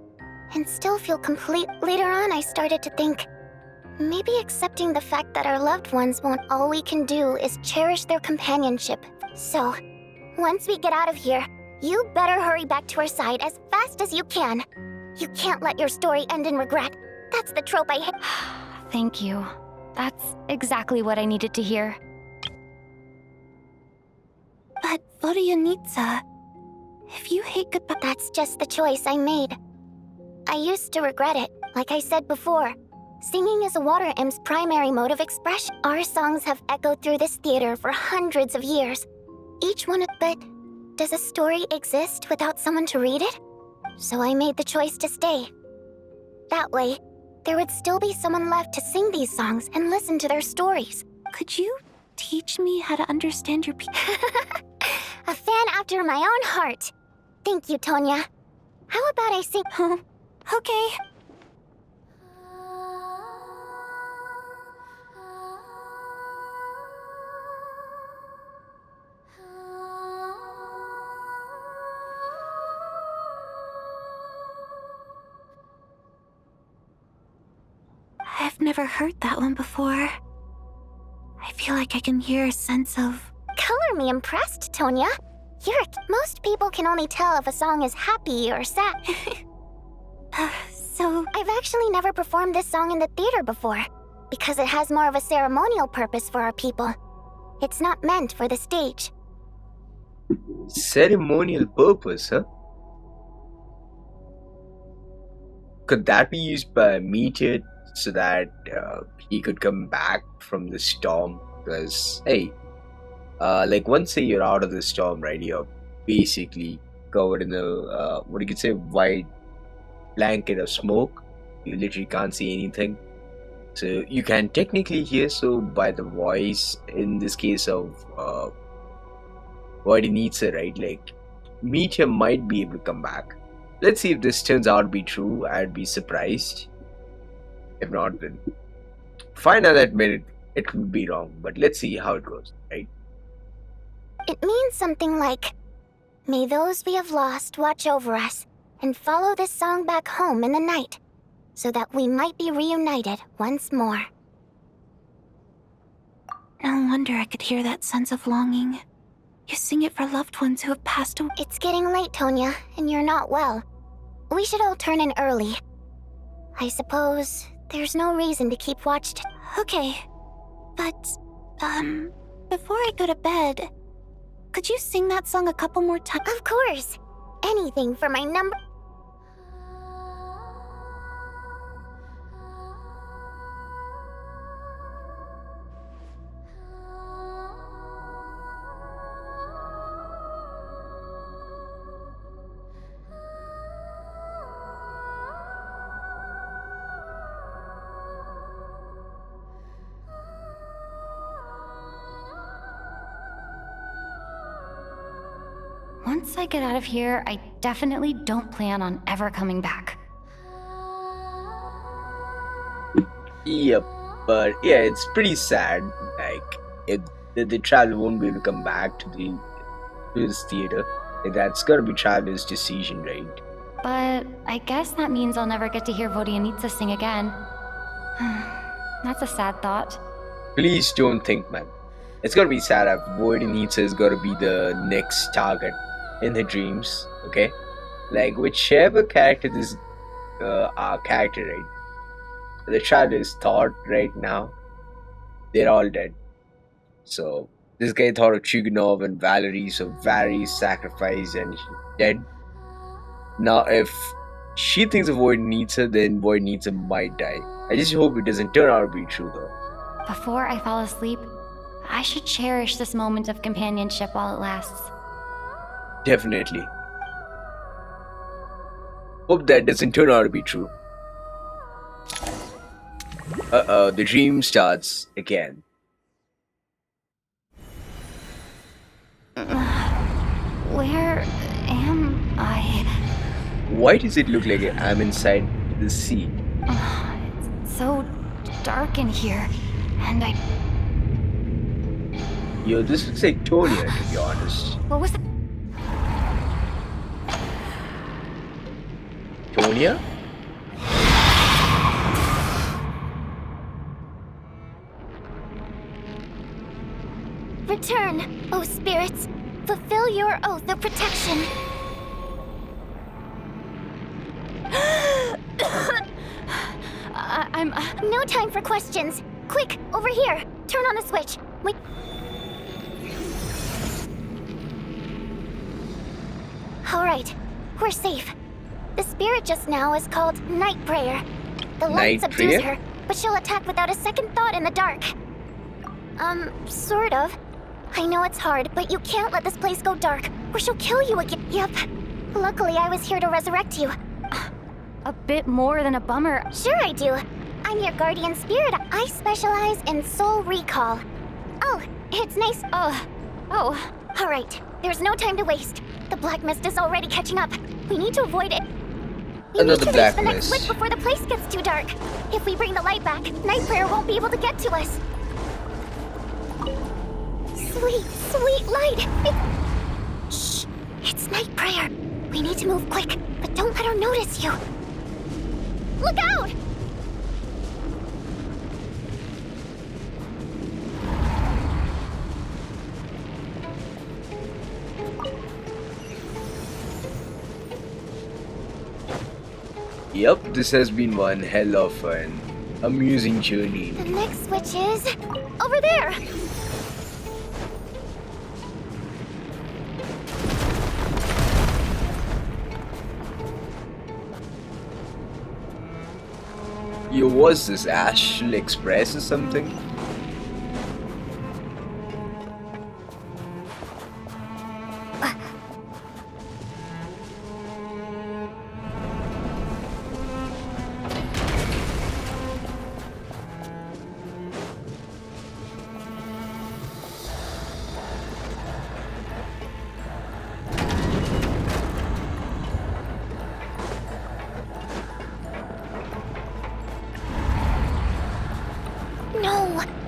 and still feel complete. Later on, I started to think, maybe accepting the fact that our loved ones won't, all we can do is cherish their companionship. So, once we get out of here, you better hurry back to our side as fast as you can. You can't let your story end in regret. That's the trope I hate. Thank you. That's exactly what I needed to hear. But Vodyanitsa, if you hate goodbye... That's just the choice I made. I used to regret it, like I said before. Singing is a water imp's primary mode of expression. Our songs have echoed through this theater for hundreds of years. Each one... But does a story exist without someone to read it? So I made the choice to stay. That way, there would still be someone left to sing these songs and listen to their stories. Could you teach me how to understand your A fan after my own heart. Thank you, Tonia. How about I sing... Okay. I've never heard that one before. I feel like I can hear a sense of... Color me impressed, Tonia. Most people can only tell if a song is happy or sad. So... I've actually never performed this song in the theater before, because it has more of a ceremonial purpose for our people. It's not meant for the stage. Ceremonial purpose, huh? Could that be used by Meteor so that he could come back from the storm? Because, hey, like once say you're out of the storm, right? You're basically covered in a what you could say white blanket of smoke. You literally can't see anything. So you can technically hear so by the voice in this case of Voidinitsa, right? Like Meteor might be able to come back. Let's see if this turns out to be true. I'd be surprised. If not, then fine. I'll admit it could be wrong, but let's see how it goes, right? It means something like, "May those we have lost watch over us, and follow this song back home in the night, so that we might be reunited once more." No wonder I could hear that sense of longing. You sing it for loved ones who have passed away. It's getting late, Tonia, and you're not well. We should all turn in early. I suppose there's no reason to keep watch. Okay, but, before I go to bed, could you sing that song a couple more times? Of course! Anything for my number. Once I get out of here, I definitely don't plan on ever coming back. Yep, but yeah, it's pretty sad. Like, if the traveler won't be able to come back to this theater, like, that's gotta be traveler's decision, right? But I guess that means I'll never get to hear Voidinitsa sing again. That's a sad thought. Please don't think, man. It's gonna be sad if Voidinitsa is gonna be the next target in the dreams, okay? Like, whichever character this our character, right? The child is thought right now, they're all dead. So this guy thought of Chuganov and Valerie, so Valerie's sacrificed and she's dead. Now if she thinks of Voidinitsa, then Voidinitsa might die. I just hope it doesn't turn out to be true though. Before I fall asleep, I should cherish this moment of companionship while it lasts. Definitely. Hope that doesn't turn out to be true. The dream starts again. Where am I? Why does it look like I'm inside the sea? It's so dark in here, and Yo, this looks like Tonia, to be honest. What was that? Tonia? Return, O spirits. Fulfill your oath of protection. I'm... No time for questions. Quick, over here. Turn on the switch. Wait. All right, we're safe. The spirit just now is called Night Prayer. The light subdues her, but she'll attack without a second thought in the dark. Sort of. I know it's hard, but you can't let this place go dark, or she'll kill you again. Yep. Luckily, I was here to resurrect you. A bit more than a bummer. Sure I do. I'm your guardian spirit. I specialize in soul recall. Oh, it's nice. Oh. All right, there's no time to waste. The black mist is already catching up. We need to avoid it. We need to reach the next switch before the place gets too dark. If we bring the light back, Night Prayer won't be able to get to us. Sweet, sweet light! Shh! It's Night Prayer. We need to move quick, but don't let her notice you. Look out! Yep, this has been one hell of an amusing journey. The next switch is over there. Yo, what's this, Astral Express or something?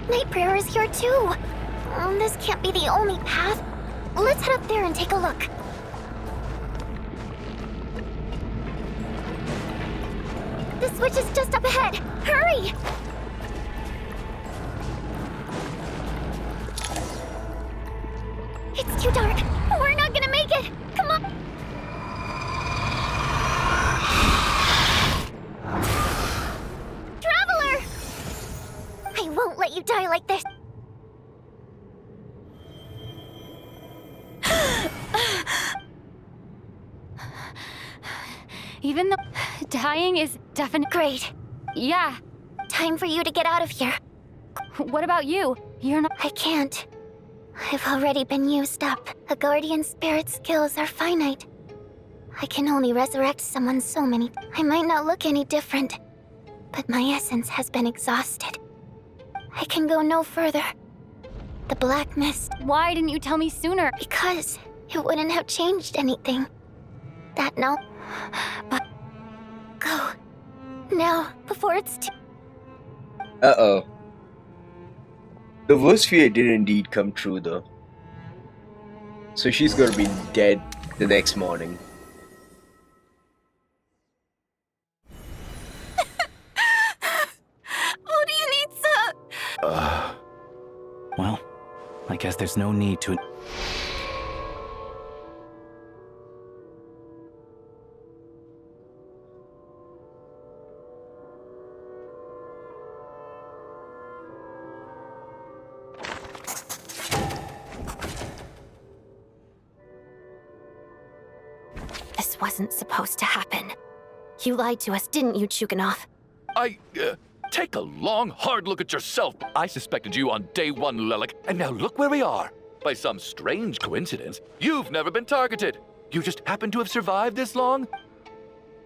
Night Prayer is here too. This can't be the only path. Let's head up there and take a look. The switch is just up ahead. Hurry! It's too dark. We're not gonna make it. Come on. Traveler! I won't let you die like this. Even though dying is definitely great. Yeah. Time for you to get out of here. What about you? You're not. I can't. I've already been used up. A guardian spirit's skills are finite. I can only resurrect someone so many. I might not look any different, but my essence has been exhausted. I can go no further. The black mist. Why didn't you tell me sooner? Because it wouldn't have changed anything. That no. But go. Now, before it's too... Uh-oh. The worst fear did indeed come true though. So she's gonna be dead the next morning. What do you need, sir? Well, I guess there's no need to... This wasn't supposed to happen. You lied to us, didn't you, Chuganov? Take a long, hard look at yourself. I suspected you on day one, Lelik, and now look where we are. By some strange coincidence, you've never been targeted. You just happen to have survived this long?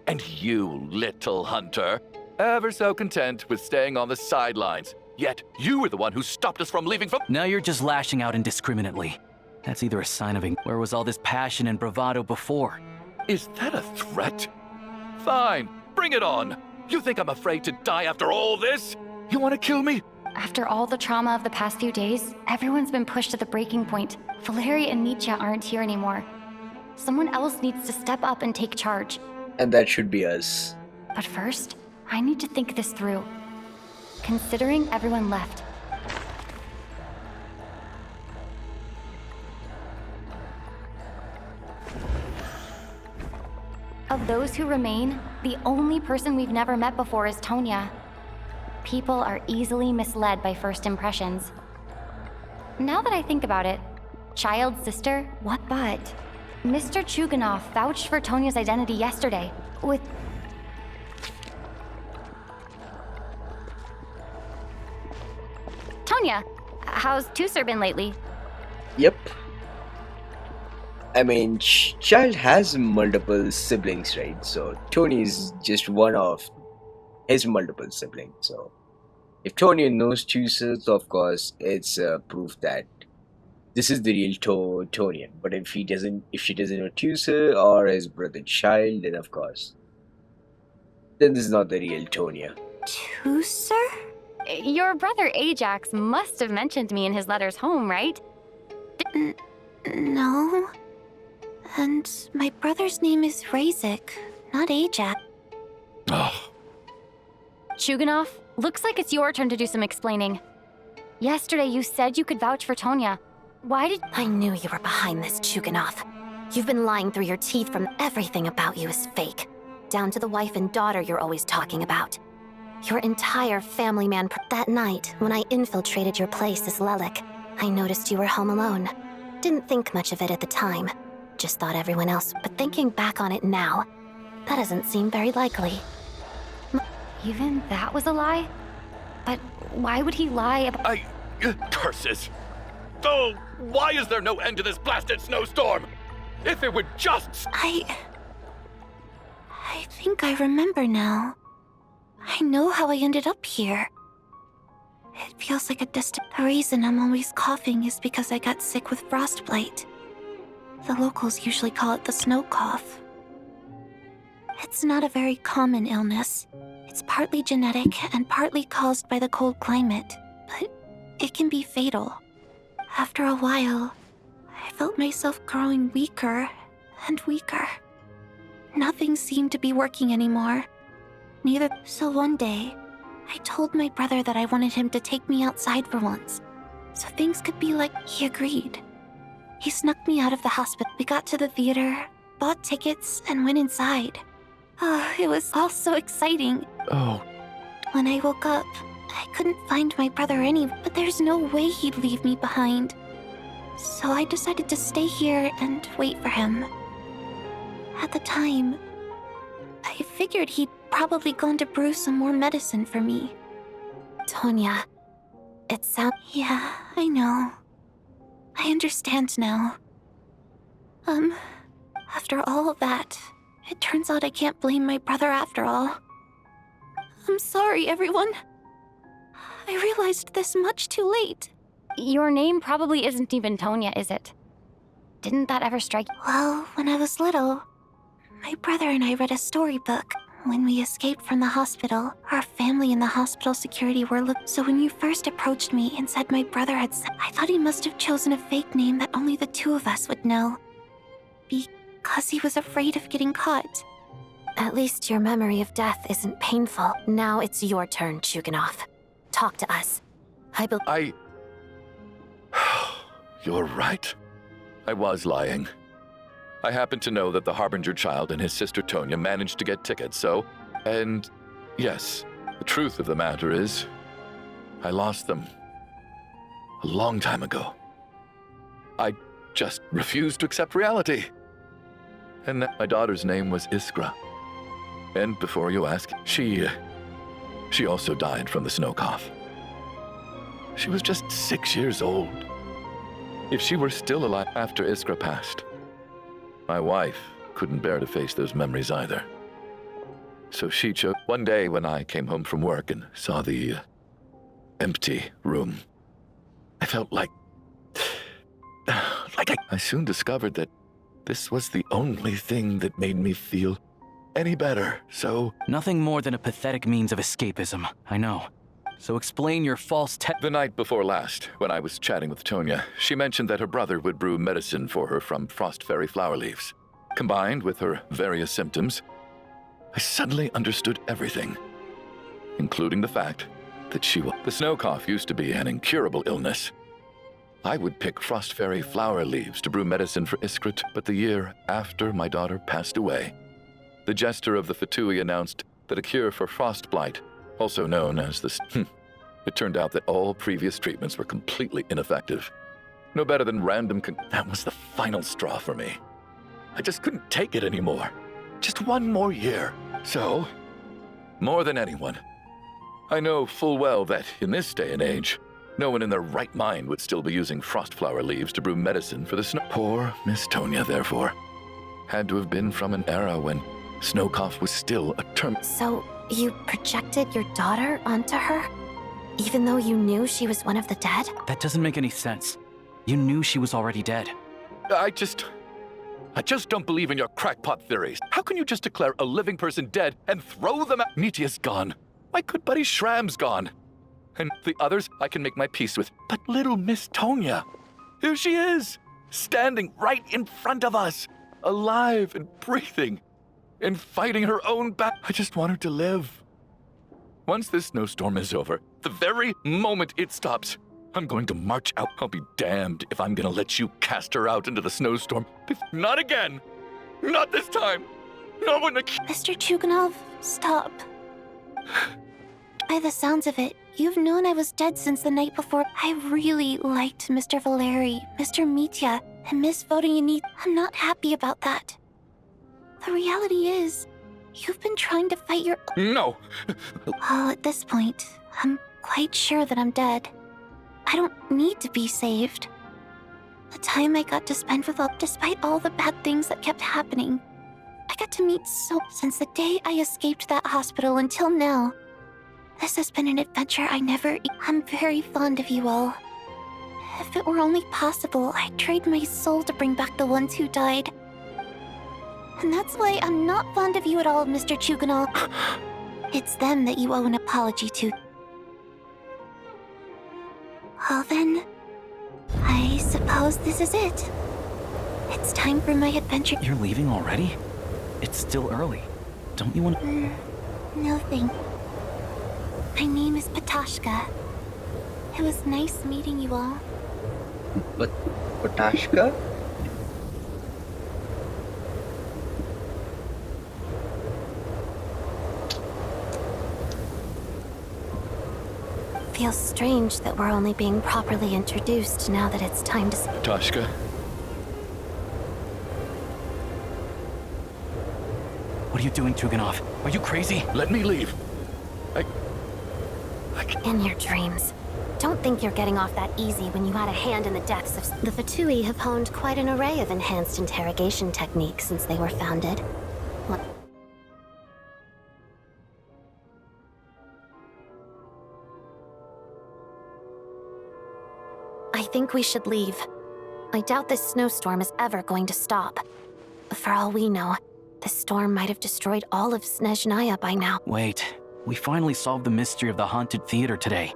And you, little hunter, ever so content with staying on the sidelines. Yet, you were the one who stopped us from leaving from— Now you're just lashing out indiscriminately. That's either a sign of... Where was all this passion and bravado before? Is that a threat? Fine, bring it on. You think I'm afraid to die after all this? You want to kill me? After all the trauma of the past few days, everyone's been pushed to the breaking point. Valeri and Nietzsche aren't here anymore. Someone else needs to step up and take charge. And that should be us. But first, I need to think this through. Considering everyone left, of those who remain, the only person we've never met before is Tonia. People are easily misled by first impressions. Now that I think about it, Childe's sister, what but? Mr. Chuganov vouched for Tonia's identity yesterday, with... Tonia, how's Tusser been lately? Yep. I mean, Childe has multiple siblings, right? So Tony is just one of his multiple siblings. So if Tonia knows Tusser, of course, it's proof that this is the real Tonian. But if she doesn't know Tusser or his brother Childe, then of course, then this is not the real Tonia. Tusser? Your brother Ajax must have mentioned me in his letters home, right? No. And my brother's name is Razik, not Ajax. Chuganov, looks like it's your turn to do some explaining. Yesterday you said you could vouch for Tonia. Why did— I knew you were behind this, Chuganov. You've been lying through your teeth from everything about you is fake. Down to the wife and daughter you're always talking about. Your entire family man— That night, when I infiltrated your place as Lelik, I noticed you were home alone. Didn't think much of it at the time. Just thought everyone else, but thinking back on it now, that doesn't seem very likely. Even that was a lie? But why would he lie about— Curses! Oh, why is there no end to this blasted snowstorm? If it would just— I think I remember now. I know how I ended up here. It feels like a distant— The reason I'm always coughing is because I got sick with frostbite. The locals usually call it the snow cough. It's not a very common illness. It's partly genetic and partly caused by the cold climate. But it can be fatal. After a while, I felt myself growing weaker and weaker. Nothing seemed to be working anymore. Neither. So one day, I told my brother that I wanted him to take me outside for once, so things could be like. He agreed. He snuck me out of the hospital. We got to the theater, bought tickets, and went inside. Oh, it was all so exciting. Oh. When I woke up, I couldn't find my brother but there's no way he'd leave me behind. So I decided to stay here and wait for him. At the time, I figured he'd probably gone to brew some more medicine for me. Tonia, it sounds... Yeah, I know. I understand now. After all of that, it turns out I can't blame my brother after all. I'm sorry, everyone. I realized this much too late. Your name probably isn't even Tonia, is it? Didn't that ever strike you? Well, when I was little, my brother and I read a storybook. When we escaped from the hospital, our family and the hospital security were So when you first approached me and said my brother had I thought he must have chosen a fake name that only the two of us would know. Because he was afraid of getting caught. At least your memory of death isn't painful. Now it's your turn, Chuganov. Talk to us. You're right. I was lying. I happen to know that the Harbinger child and his sister Tonia managed to get tickets, so... And yes, the truth of the matter is, I lost them a long time ago. I just refused to accept reality. And my daughter's name was Iskra. And before you ask, she also died from the snow cough. She was just 6 years old. If she were still alive after Iskra passed, my wife couldn't bear to face those memories either. So she chose. One day when I came home from work and saw the empty room, I felt like I soon discovered that this was the only thing that made me feel any better, so... Nothing more than a pathetic means of escapism, I know. So explain your false The night before last, when I was chatting with Tonia, she mentioned that her brother would brew medicine for her from frost fairy flower leaves. Combined with her various symptoms, I suddenly understood everything, including the fact that the snow cough used to be an incurable illness. I would pick frost fairy flower leaves to brew medicine for Iskra, but the year after my daughter passed away, the jester of the Fatui announced that a cure for frostblight, also known as the... It turned out that all previous treatments were completely ineffective. No better than random That was the final straw for me. I just couldn't take it anymore. Just one more year. So, more than anyone, I know full well that in this day and age, no one in their right mind would still be using frost flower leaves to brew medicine for the snow. Poor Miss Tonia, therefore, had to have been from an era when snow cough was still a term. So, you projected your daughter onto her? Even though you knew she was one of the dead? That doesn't make any sense. You knew she was already dead. I just don't believe in your crackpot theories. How can you just declare a living person dead and throw them out? Nitia's gone. My good buddy Shram's gone. And the others I can make my peace with. But little Miss Tonia, here she is, standing right in front of us, alive and breathing, and fighting her own battle. I just want her to live. Once this snowstorm is over, the very moment it stops, I'm going to march out. I'll be damned if I'm gonna let you cast her out into the snowstorm. Not again! Not this time! No one... Mr. Chuganov, stop. By the sounds of it, you've known I was dead since the night before. I really liked Mr. Valeri, Mr. Mitya, and Miss Vodyanit. I'm not happy about that. The reality is, you've been trying to fight your... No! Well, at this point, I'm quite sure that I'm dead. I don't need to be saved. The time I got to spend with despite all the bad things that kept happening, I got to meet since the day I escaped that hospital until now. This has been an adventure I'm very fond of you all. If it were only possible, I'd trade my soul to bring back the ones who died. And that's why I'm not fond of you at all, Mr. Chuganov. It's them that you owe an apology to. Well then, I suppose this is it. It's time for my adventure. You're leaving already? It's still early. Don't you want to... No thank. My name is Patashka. It was nice meeting you all. But Patashka? Feels strange that we're only being properly introduced now that it's time to... Patashka. What are you doing, Tuganov? Are you crazy? Let me leave. In your dreams. Don't think you're getting off that easy when you had a hand in the deaths of... The Fatui have honed quite an array of enhanced interrogation techniques since they were founded. What? I think we should leave. I doubt this snowstorm is ever going to stop. For all we know, this storm might have destroyed all of Snezhnaya by now. Wait, we finally solved the mystery of the haunted theater today.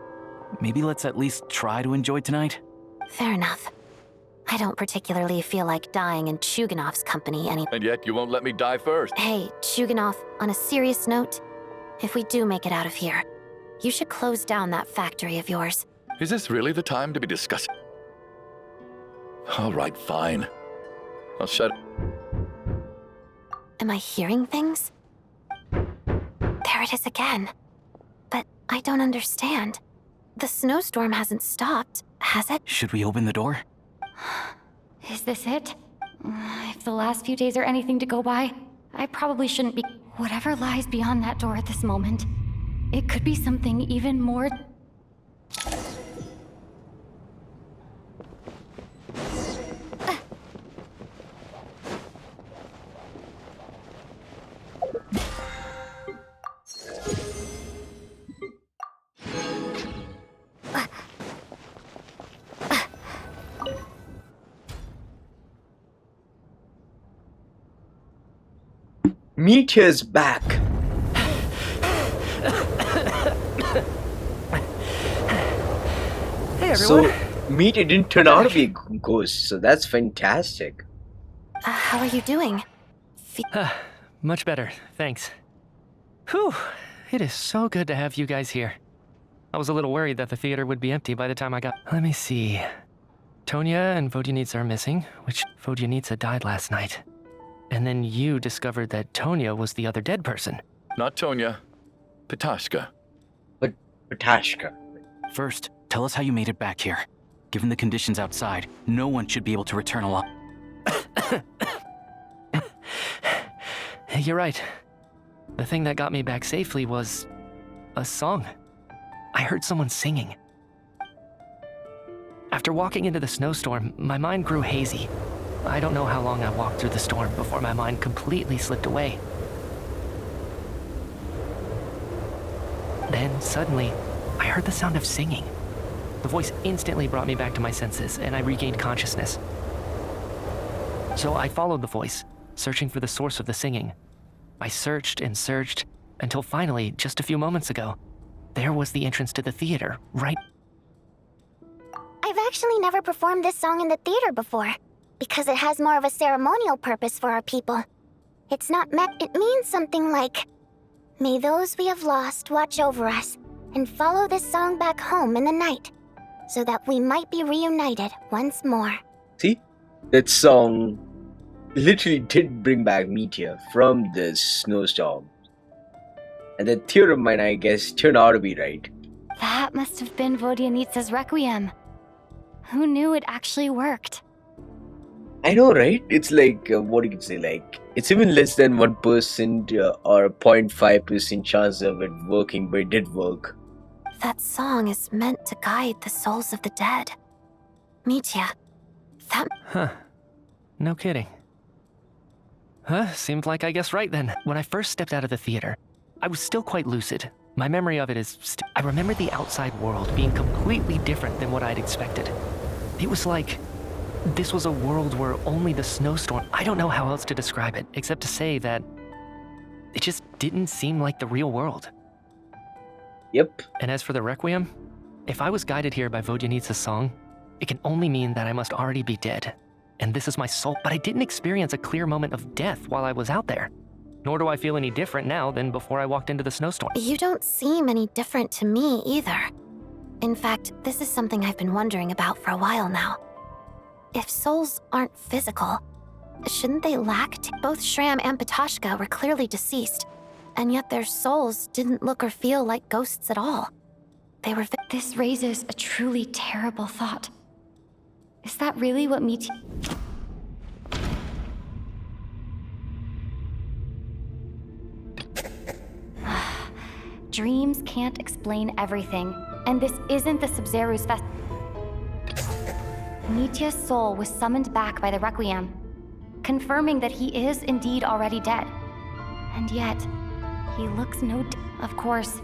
Maybe let's at least try to enjoy tonight? Fair enough. I don't particularly feel like dying in Chuganov's company any- And yet you won't let me die first. Hey, Chuganov, on a serious note, if we do make it out of here, you should close down that factory of yours. Is this really the time to be discussing? All right, fine. I'll shut... Am I hearing things? There it is again. But I don't understand. The snowstorm hasn't stopped, has it? Should we open the door? Is this it? If the last few days are anything to go by, I probably shouldn't be... Whatever lies beyond that door at this moment, it could be something even more... Meteor's back. Hey everyone. So, Meteor didn't turn out to be a ghost, so that's fantastic. How are you doing? Much better, thanks. Whew, it is so good to have you guys here. I was a little worried that the theater would be empty by the time I got... Let me see. Tonia and Vodyanitsa are missing, which Vodyanitsa died last night. And then you discovered that Tonia was the other dead person. Not Tonia. Patashka. But Patashka. First, tell us how you made it back here. Given the conditions outside, no one should be able to return alive. You're right. The thing that got me back safely was... a song. I heard someone singing. After walking into the snowstorm, my mind grew hazy. I don't know how long I walked through the storm before my mind completely slipped away. Then, suddenly, I heard the sound of singing. The voice instantly brought me back to my senses, and I regained consciousness. So I followed the voice, searching for the source of the singing. I searched and searched, until finally, just a few moments ago, there was the entrance to the theater, right... I've actually never performed this song in the theater before, because it has more of a ceremonial purpose for our people. It's not meant... It means something like, may those we have lost watch over us, and follow this song back home in the night, so that we might be reunited once more. See? That song literally did bring back Meteor from this snowstorm. And the theorem might, I guess, turn out to be right. That must have been Vodyanitsa's Requiem. Who knew it actually worked? I know, right? It's like, what you could say, like, it's even less than 1% or 0.5% chance of it working, but it did work. That song is meant to guide the souls of the dead. Mitya, that... Huh. No kidding. Seemed like I guessed right then. When I first stepped out of the theater, I was still quite lucid. My memory of it is... I remember the outside world being completely different than what I'd expected. It was like... this was a world where only the snowstorm... I don't know how else to describe it, except to say that... it just didn't seem like the real world. Yep. And as for the Requiem, If I was guided here by Vodyanitsa's song, it can only mean that I must already be dead. And this is my soul. But I didn't experience a clear moment of death while I was out there. Nor do I feel any different now than before I walked into the snowstorm. You don't seem any different to me either. In fact, this is something I've been wondering about for a while now. If souls aren't physical, shouldn't they lack? Both Shram and Patoshka were clearly deceased, and yet their souls didn't look or feel like ghosts at all. They were. This raises a truly terrible thought. Is that really what meets you? Dreams can't explain everything, and this isn't the Sub-Zero's fest. Mitya's soul was summoned back by the Requiem, confirming that he is indeed already dead. And yet, he looks Of course,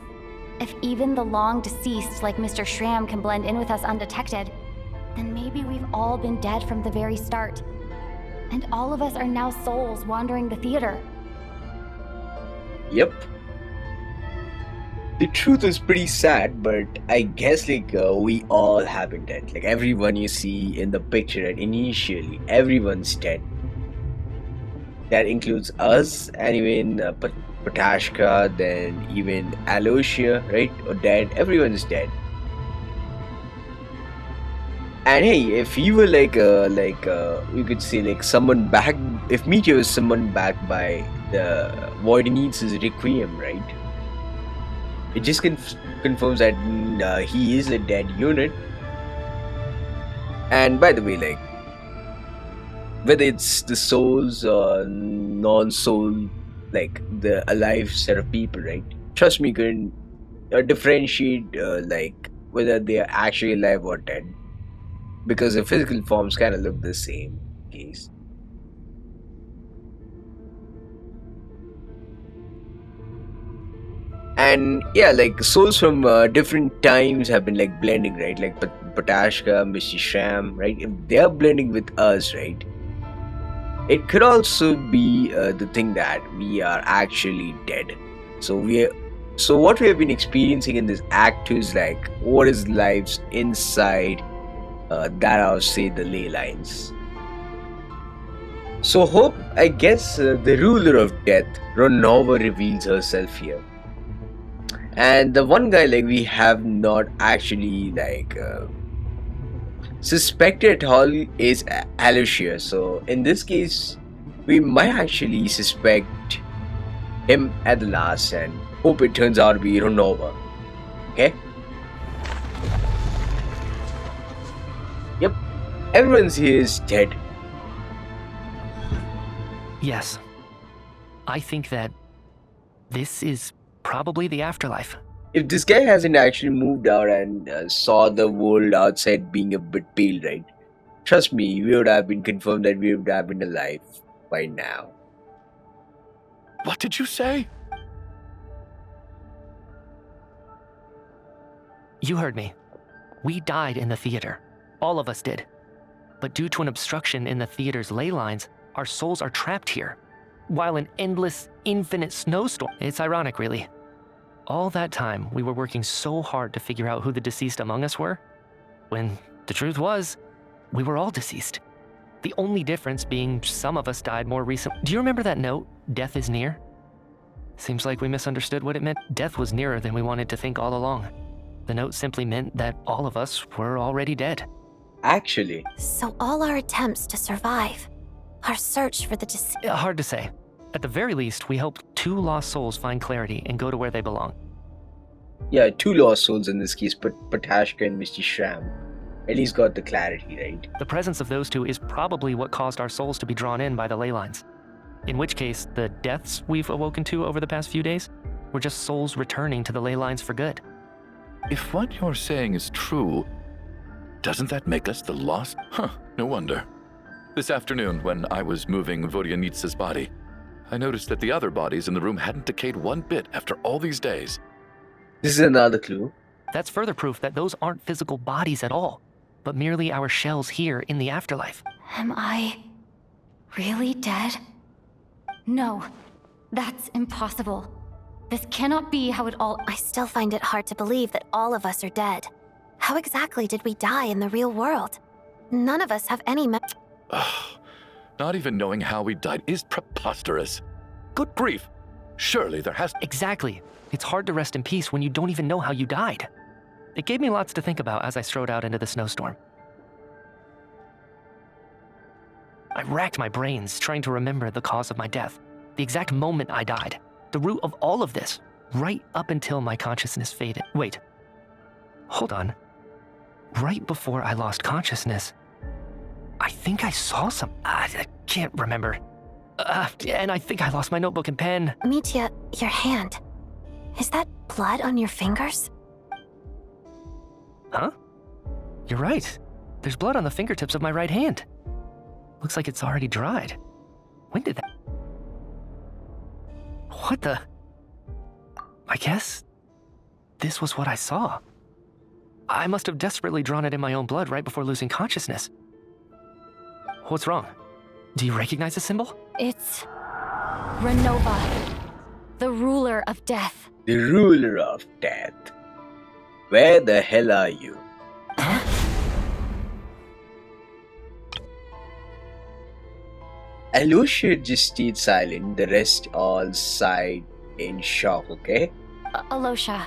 if even the long-deceased like Mr. Shram can blend in with us undetected, then maybe we've all been dead from the very start. And all of us are now souls wandering the theater. Yep. The truth is pretty sad, but I guess we all have been dead. Like everyone you see in the picture, and initially everyone's dead. That includes us, and even Patashka, then even Aloysia, right? Or dead. Everyone's dead. And hey, if you were you could say someone back. If Meteor was summoned back by the Voidinitsa's Requiem, right? It just confirms that he is a dead unit. And by the way, whether it's the souls or non-soul, the alive set of people, right? Trust me, you can differentiate whether they are actually alive or dead, because the physical forms kind of look the same case. And yeah, souls from different times have been blending, right? Patashka, Mr. Shram, right? If they are blending with us, right? It could also be the thing that we are actually dead. So what we have been experiencing in this act is what is life's inside that I'll say the ley lines. So I guess the ruler of death, Ronova, reveals herself here. And the one guy we have not actually suspected at all is Aloysia. So in this case, we might actually suspect him at the last, and hope it turns out to be Ronova. Okay? Yep, everyone's here is dead. Yes. I think that this is probably the afterlife. If this guy hasn't actually moved out and saw the world outside being a bit pale, right? Trust me, we would have been confirmed that we would have been alive by now. What did you say? You heard me. We died in the theater. All of us did. But due to an obstruction in the theater's ley lines, our souls are trapped here, while an endless, infinite snowstorm. It's ironic, really. All that time, we were working so hard to figure out who the deceased among us were, when the truth was, we were all deceased. The only difference being some of us died more recently. Do you remember that note, "Death is near"? Seems like we misunderstood what it meant. Death was nearer than we wanted to think all along. The note simply meant that all of us were already dead. Actually. So all our attempts to survive, our search for the Hard to say. At the very least, we helped 2 lost souls find clarity and go to where they belong. Yeah, 2 lost souls in this case, but Patashka and Mr. Shram at least got the clarity, right? The presence of those 2 is probably what caused our souls to be drawn in by the ley lines. In which case, the deaths we've awoken to over the past few days were just souls returning to the ley lines for good. If what you're saying is true, doesn't that make us the lost? Huh, no wonder. This afternoon, when I was moving Vodyanitsa's body, I noticed that the other bodies in the room hadn't decayed one bit after all these days. This is another clue. That's further proof that those aren't physical bodies at all, but merely our shells here in the afterlife. Am I really dead? No, that's impossible. This cannot be how it all... I still find it hard to believe that all of us are dead. How exactly did we die in the real world? None of us have any Not even knowing how we died is preposterous. Good grief. Surely there has... Exactly. It's hard to rest in peace when you don't even know how you died. It gave me lots to think about as I strode out into the snowstorm. I racked my brains trying to remember the cause of my death, the exact moment I died, the root of all of this, right up until my consciousness faded. Wait. Hold on. Right before I lost consciousness, I think I saw some... I can't remember. And I think I lost my notebook and pen. Mitya, your hand. Is that blood on your fingers? Huh? You're right. There's blood on the fingertips of my right hand. Looks like it's already dried. When did that... What the... I guess... this was what I saw. I must have desperately drawn it in my own blood right before losing consciousness. What's wrong? Do you recognize the symbol? It's... Renova. The ruler of death. The ruler of death. Where the hell are you? Alusha just stayed silent. The rest all sighed in shock, okay? Alosha,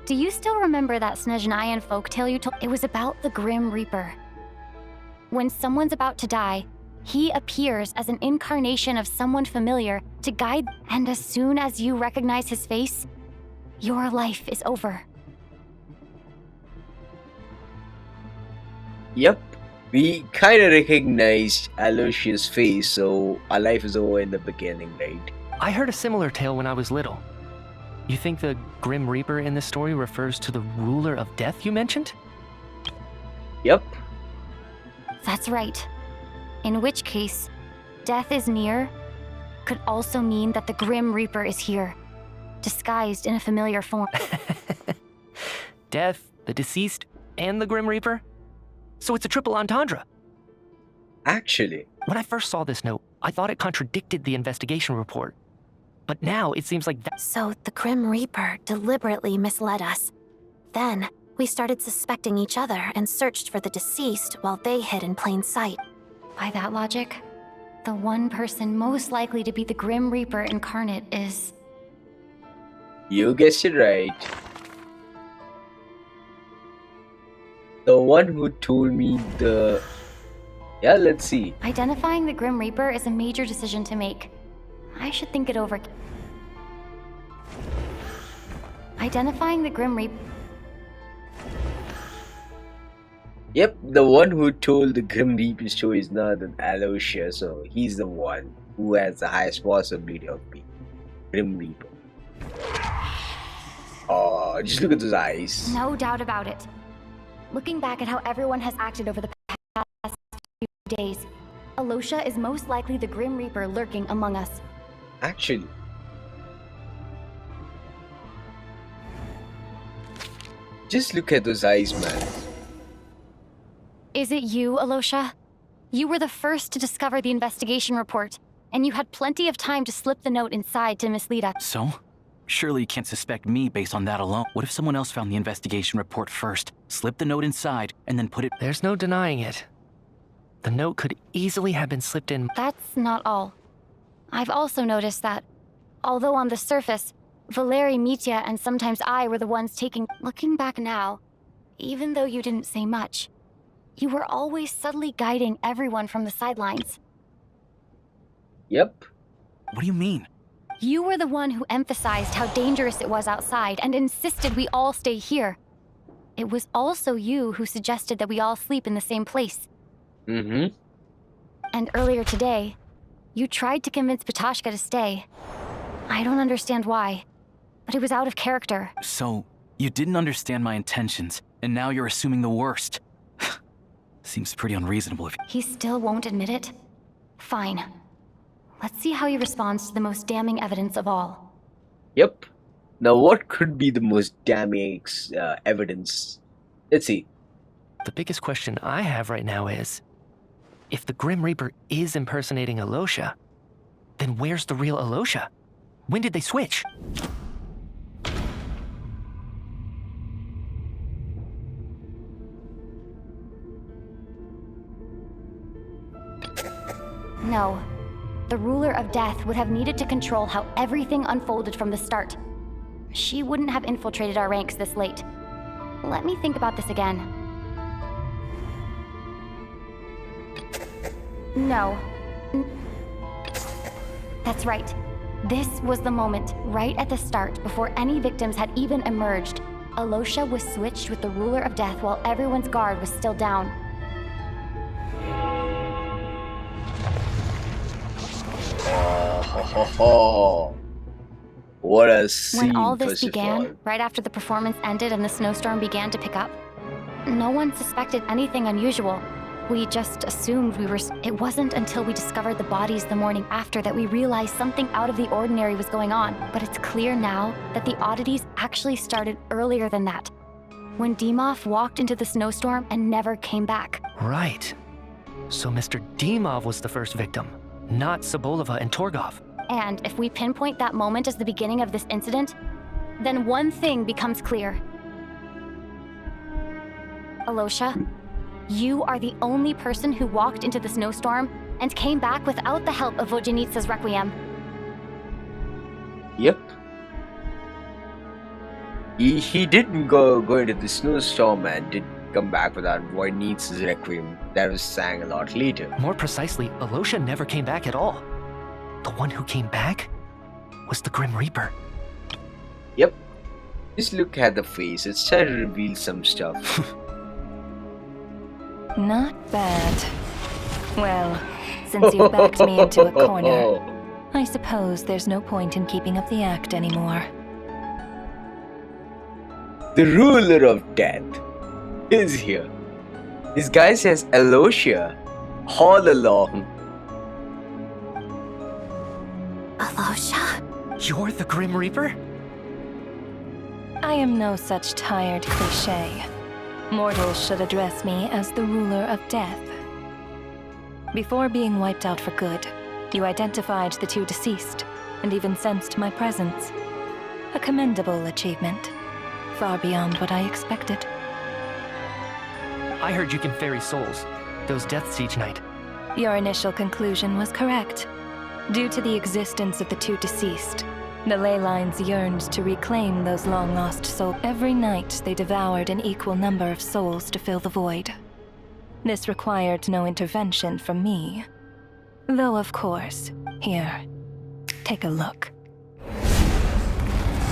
do you still remember that Snezhnayan folktale you told? It was about the Grim Reaper. When someone's about to die, he appears as an incarnation of someone familiar to guide, and as soon as you recognize his face, your life is over. Yep. We kind of recognized Alusha's face, so our life is over in the beginning, right? I heard a similar tale when I was little. You think the Grim Reaper in this story refers to the ruler of death you mentioned? Yep. That's right. In which case, death is near could also mean that the Grim Reaper is here, disguised in a familiar form. Death, the deceased, and the Grim Reaper? So it's a triple entendre. Actually. When I first saw this note, I thought it contradicted the investigation report. But now it seems like that... So the Grim Reaper deliberately misled us. Then, we started suspecting each other and searched for the deceased while they hid in plain sight. By that logic, the one person most likely to be the Grim Reaper incarnate is... You guessed it right. The one who told me the... Yeah, let's see. Identifying the Grim Reaper is a major decision to make. I should think it over. Identifying the Grim Reaper... Yep, the one who told the Grim Reaper story is not an Alusha, so he's the one who has the highest possibility of being Grim Reaper. Oh, just look at those eyes. No doubt about it. Looking back at how everyone has acted over the past few days, Alosha is most likely the Grim Reaper lurking among us. Actually. Just look at those eyes, man. Is it you, Alosha? You were the first to discover the investigation report, and you had plenty of time to slip the note inside to mislead us. So? Surely you can't suspect me based on that alone. What if someone else found the investigation report first, slipped the note inside, and then put it... There's no denying it. The note could easily have been slipped in... That's not all. I've also noticed that, although on the surface, Valeri, Mitya, and sometimes I were the ones taking... Looking back now, even though you didn't say much, you were always subtly guiding everyone from the sidelines. Yep. What do you mean? You were the one who emphasized how dangerous it was outside and insisted we all stay here. It was also you who suggested that we all sleep in the same place. Mm-hmm. And earlier today, you tried to convince Ptashka to stay. I don't understand why, but it was out of character. So, you didn't understand my intentions, and now you're assuming the worst. Seems pretty unreasonable if... He still won't admit it? Fine. Let's see how he responds to the most damning evidence of all. Yep. Now what could be the most damning evidence? Let's see. The biggest question I have right now is, if the Grim Reaper is impersonating Alosha, then where's the real Alosha? When did they switch? No. The ruler of death would have needed to control how everything unfolded from the start. She wouldn't have infiltrated our ranks this late. Let me think about this again. No. That's right. This was the moment, right at the start, before any victims had even emerged. Alosha was switched with the ruler of death while everyone's guard was still down. What a scene. When all this began, right after the performance ended and the snowstorm began to pick up, no one suspected anything unusual. We just assumed we were... It wasn't until we discovered the bodies the morning after that we realized something out of the ordinary was going on. But it's clear now that the oddities actually started earlier than that, when Dimov walked into the snowstorm and never came back. Right. So Mr. Dimov was the first victim, not Sobolova and Torgov. And if we pinpoint that moment as the beginning of this incident, then one thing becomes clear. Alosha, you are the only person who walked into the snowstorm and came back without the help of Vojanitsa's Requiem. Yep. He didn't go into the snowstorm and did come back without Vojanitsa's Requiem. That was sang a lot later. More precisely, Alosha never came back at all. The one who came back was the Grim Reaper. Yep. Just look at the face. It's trying to reveal some stuff. Not bad. Well, since you've backed me into a corner, I suppose there's no point in keeping up the act anymore. The ruler of death is here. This guy says Alosha all along. Alosha? You're the Grim Reaper? I am no such tired cliché. Mortals should address me as the ruler of death. Before being wiped out for good, you identified the two deceased, and even sensed my presence. A commendable achievement, far beyond what I expected. I heard you can ferry souls. Those deaths each night. Your initial conclusion was correct. Due to the existence of the two deceased, the ley lines yearned to reclaim those long-lost souls. Every night, they devoured an equal number of souls to fill the void. This required no intervention from me. Though, of course, here, take a look.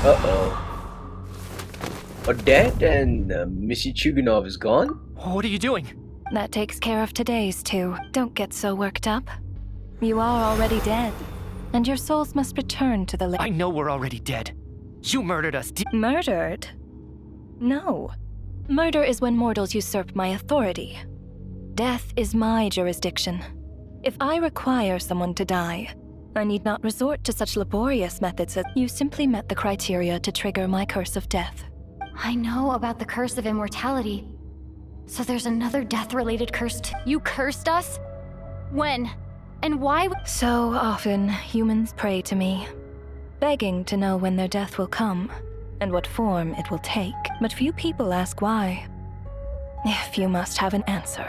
Uh-oh. Odette and Missy Chuganov is gone? What are you doing? That takes care of today's two. Don't get so worked up. You are already dead, and your souls must return to the I know we're already dead. You murdered us. Murdered? No. Murder is when mortals usurp my authority. Death is my jurisdiction. If I require someone to die, I need not resort to such laborious methods as you simply met the criteria to trigger my curse of death. I know about the curse of immortality. So there's another death-related curse You cursed us? When? And why? So often, humans pray to me, begging to know when their death will come, and what form it will take. But few people ask why. If you must have an answer,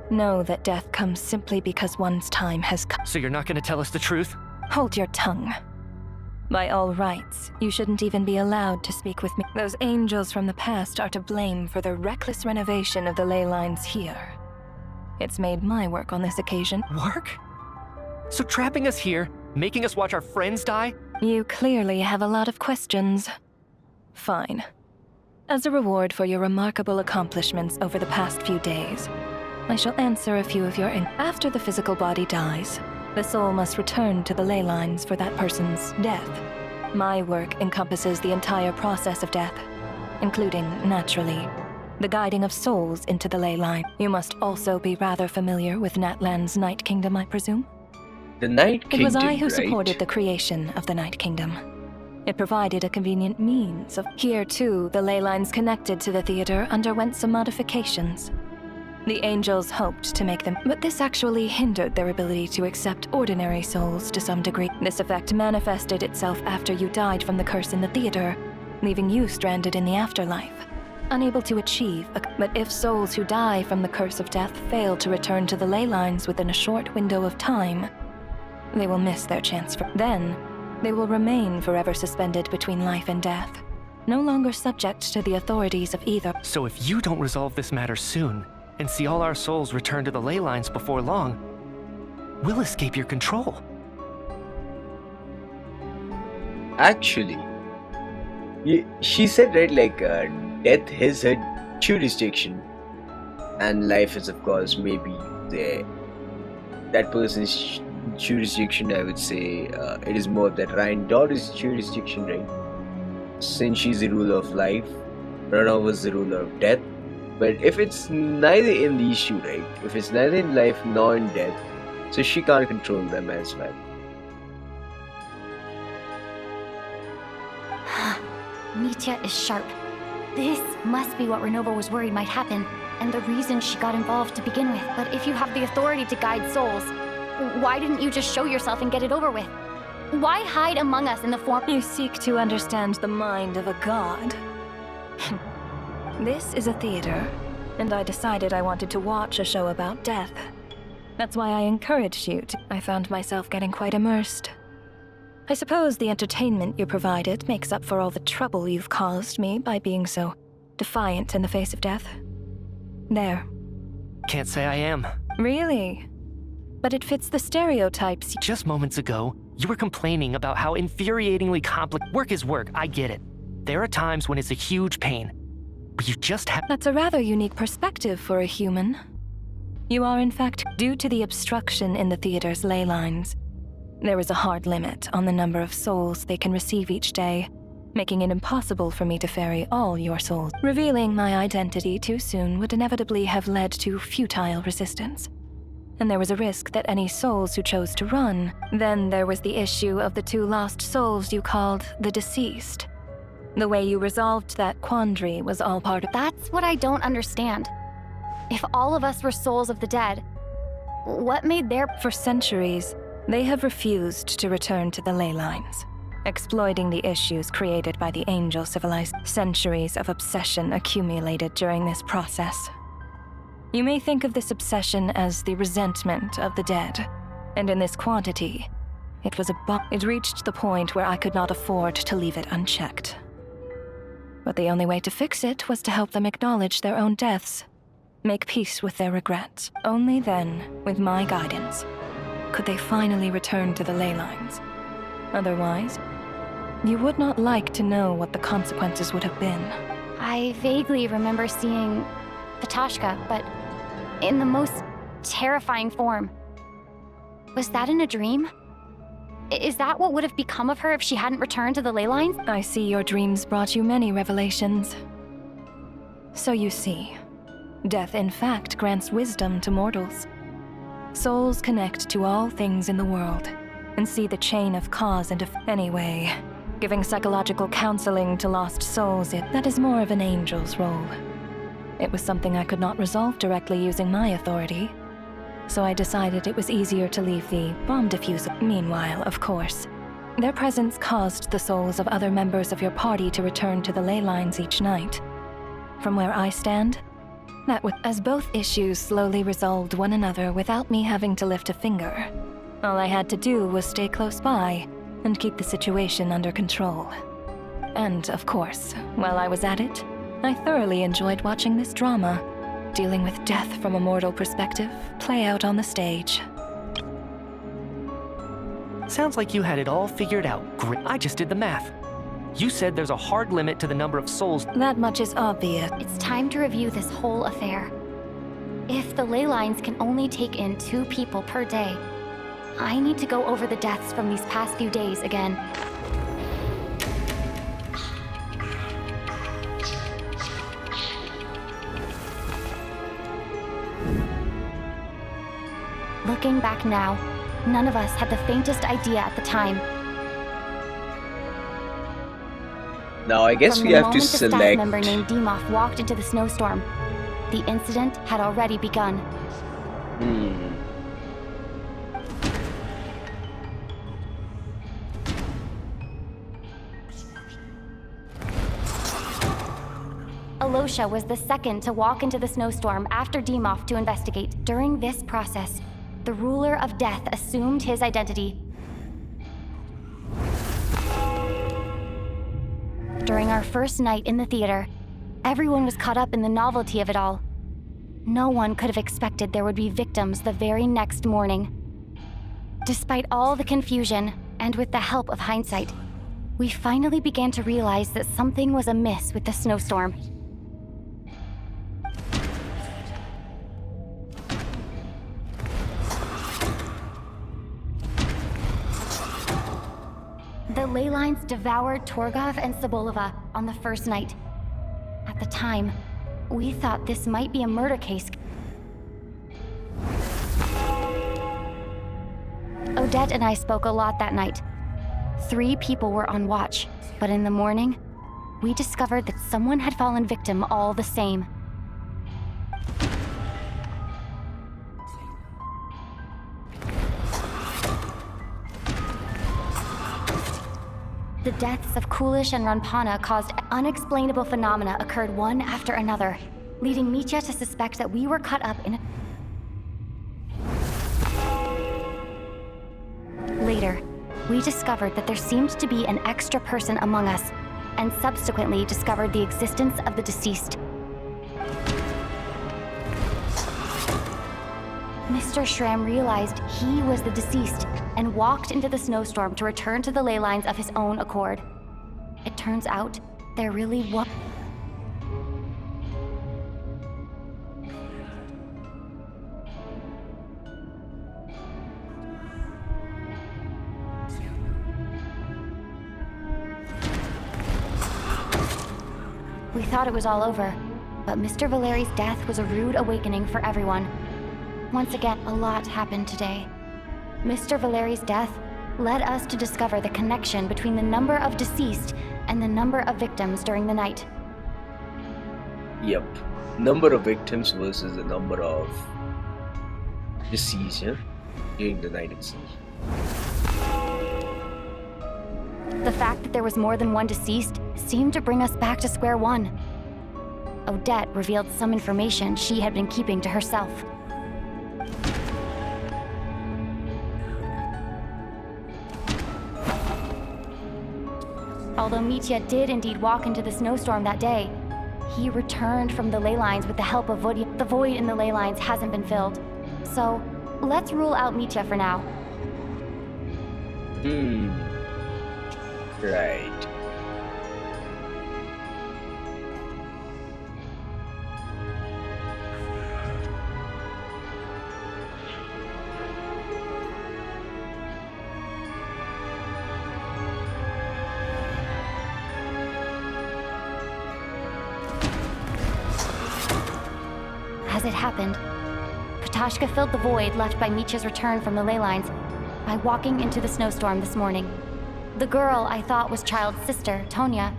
know that death comes simply because one's time has come. So you're not going to tell us the truth? Hold your tongue. By all rights, you shouldn't even be allowed to speak with me. Those angels from the past are to blame for the reckless renovation of the ley lines here. It's made my work on this occasion. Work? So trapping us here, making us watch our friends die? You clearly have a lot of questions. Fine. As a reward for your remarkable accomplishments over the past few days, I shall answer a few of your After the physical body dies, the soul must return to the ley lines for that person's death. My work encompasses the entire process of death, including, naturally, the guiding of souls into the ley line. You must also be rather familiar with Natlan's Night Kingdom, I presume? The Night Kingdom, It was I who right? supported the creation of the Night Kingdom. It provided a convenient means of... Here, too, the ley lines connected to the theater underwent some modifications. The angels hoped to make them, but this actually hindered their ability to accept ordinary souls to some degree. This effect manifested itself after you died from the curse in the theater, leaving you stranded in the afterlife. unable to achieve. But if souls who die from the curse of death fail to return to the ley lines within a short window of time, they will miss their chance then they will remain forever suspended between life and death, no longer subject to the authorities of either. So if you don't resolve this matter soon, and see all our souls return to the ley lines before long, we'll escape your control. Actually, she said, right, like, death is her jurisdiction, and life is, of course, maybe that person's jurisdiction. I would say it is more that Ryan daughter's jurisdiction, right? Since she's the ruler of life, Rana was the ruler of death. But if it's neither in the issue, right? If it's neither in life nor in death, so she can't control them as well. Nitya is sharp. This must be what Renova was worried might happen, and the reason she got involved to begin with. But if you have the authority to guide souls, why didn't you just show yourself and get it over with? Why hide among us in the form— You seek to understand the mind of a god. This is a theater, and I decided I wanted to watch a show about death. That's why I encouraged you to— I found myself getting quite immersed. I suppose the entertainment you provided makes up for all the trouble you've caused me by being so defiant in the face of death. There. Can't say I am. Really? But it fits the stereotypes. Just moments ago, you were complaining about how infuriatingly complicated— Work is work, I get it. There are times when it's a huge pain, but you just have— That's a rather unique perspective for a human. You are, in fact, due to the obstruction in the theater's ley lines. There is a hard limit on the number of souls they can receive each day, making it impossible for me to ferry all your souls. Revealing my identity too soon would inevitably have led to futile resistance. And there was a risk that any souls who chose to run— Then there was the issue of the 2 lost souls you called the deceased. The way you resolved that quandary was all part of— That's what I don't understand. If all of us were souls of the dead, what made their— For centuries, they have refused to return to the ley lines, exploiting the issues created by the angel civilized. Centuries of obsession accumulated during this process. You may think of this obsession as the resentment of the dead, and in this quantity, it was it reached the point where I could not afford to leave it unchecked. But the only way to fix it was to help them acknowledge their own deaths, make peace with their regrets. Only then, with my guidance, could they finally return to the ley lines. Otherwise, you would not like to know what the consequences would have been. I vaguely remember seeing Patashka, but in the most terrifying form. Was that in a dream? Is that what would have become of her if she hadn't returned to the ley lines? I see your dreams brought you many revelations. So you see, death in fact grants wisdom to mortals. Souls connect to all things in the world and see the chain of cause and effect. Anyway, giving psychological counseling to lost souls, that is more of an angel's role. It was something I could not resolve directly using my authority, so I decided it was easier to leave the bomb diffuser. Meanwhile, of course, their presence caused the souls of other members of your party to return to the ley lines each night. From where I stand, that was— As both issues slowly resolved one another without me having to lift a finger, all I had to do was stay close by and keep the situation under control. And, of course, while I was at it, I thoroughly enjoyed watching this drama, dealing with death from a mortal perspective, play out on the stage. Sounds like you had it all figured out. Great. I just did the math. You said there's a hard limit to the number of souls. That much is obvious. It's time to review this whole affair. If the ley lines can only take in 2 people per day, I need to go over the deaths from these past few days again. Looking back now, none of us had the faintest idea at the time. Now I guess From we the have to moment the staff select. member named Dimov walked into the snowstorm, the incident had already begun. Alosha was the second to walk into the snowstorm after Demoff to investigate. During this process, the ruler of death assumed his identity. During our first night in the theater, everyone was caught up in the novelty of it all. No one could have expected there would be victims the very next morning. Despite all the confusion, and with the help of hindsight, we finally began to realize that something was amiss with the snowstorm. The ley lines devoured Torgov and Sobolova on the first night. At the time, we thought this might be a murder case. Odette and I spoke a lot that night. 3 people were on watch, but in the morning, we discovered that someone had fallen victim all the same. The deaths of Kulish and Ranpana caused unexplainable phenomena occurred one after another, leading Mitya to suspect that we were caught up in a... Later, we discovered that there seemed to be an extra person among us, and subsequently discovered the existence of the deceased. Mr. Shram realized he was the deceased and walked into the snowstorm to return to the ley lines of his own accord. It turns out there really was... We thought it was all over, but Mr. Valeri's death was a rude awakening for everyone. Once again, a lot happened today. Mr. Valeri's death led us to discover the connection between the number of deceased and the number of victims during the night. Yep. Number of victims versus the number of deceased during the night itself. The fact that there was more than one deceased seemed to bring us back to square one. Odette revealed some information she had been keeping to herself. Although Mitya did indeed walk into the snowstorm that day, he returned from the ley lines with the help of Vodya. The void in the ley lines hasn't been filled. So, let's rule out Mitya for now. Right. As it happened, Katashka filled the void left by Mitya's return from the ley lines by walking into the snowstorm this morning. The girl I thought was Childe's sister, Tonia,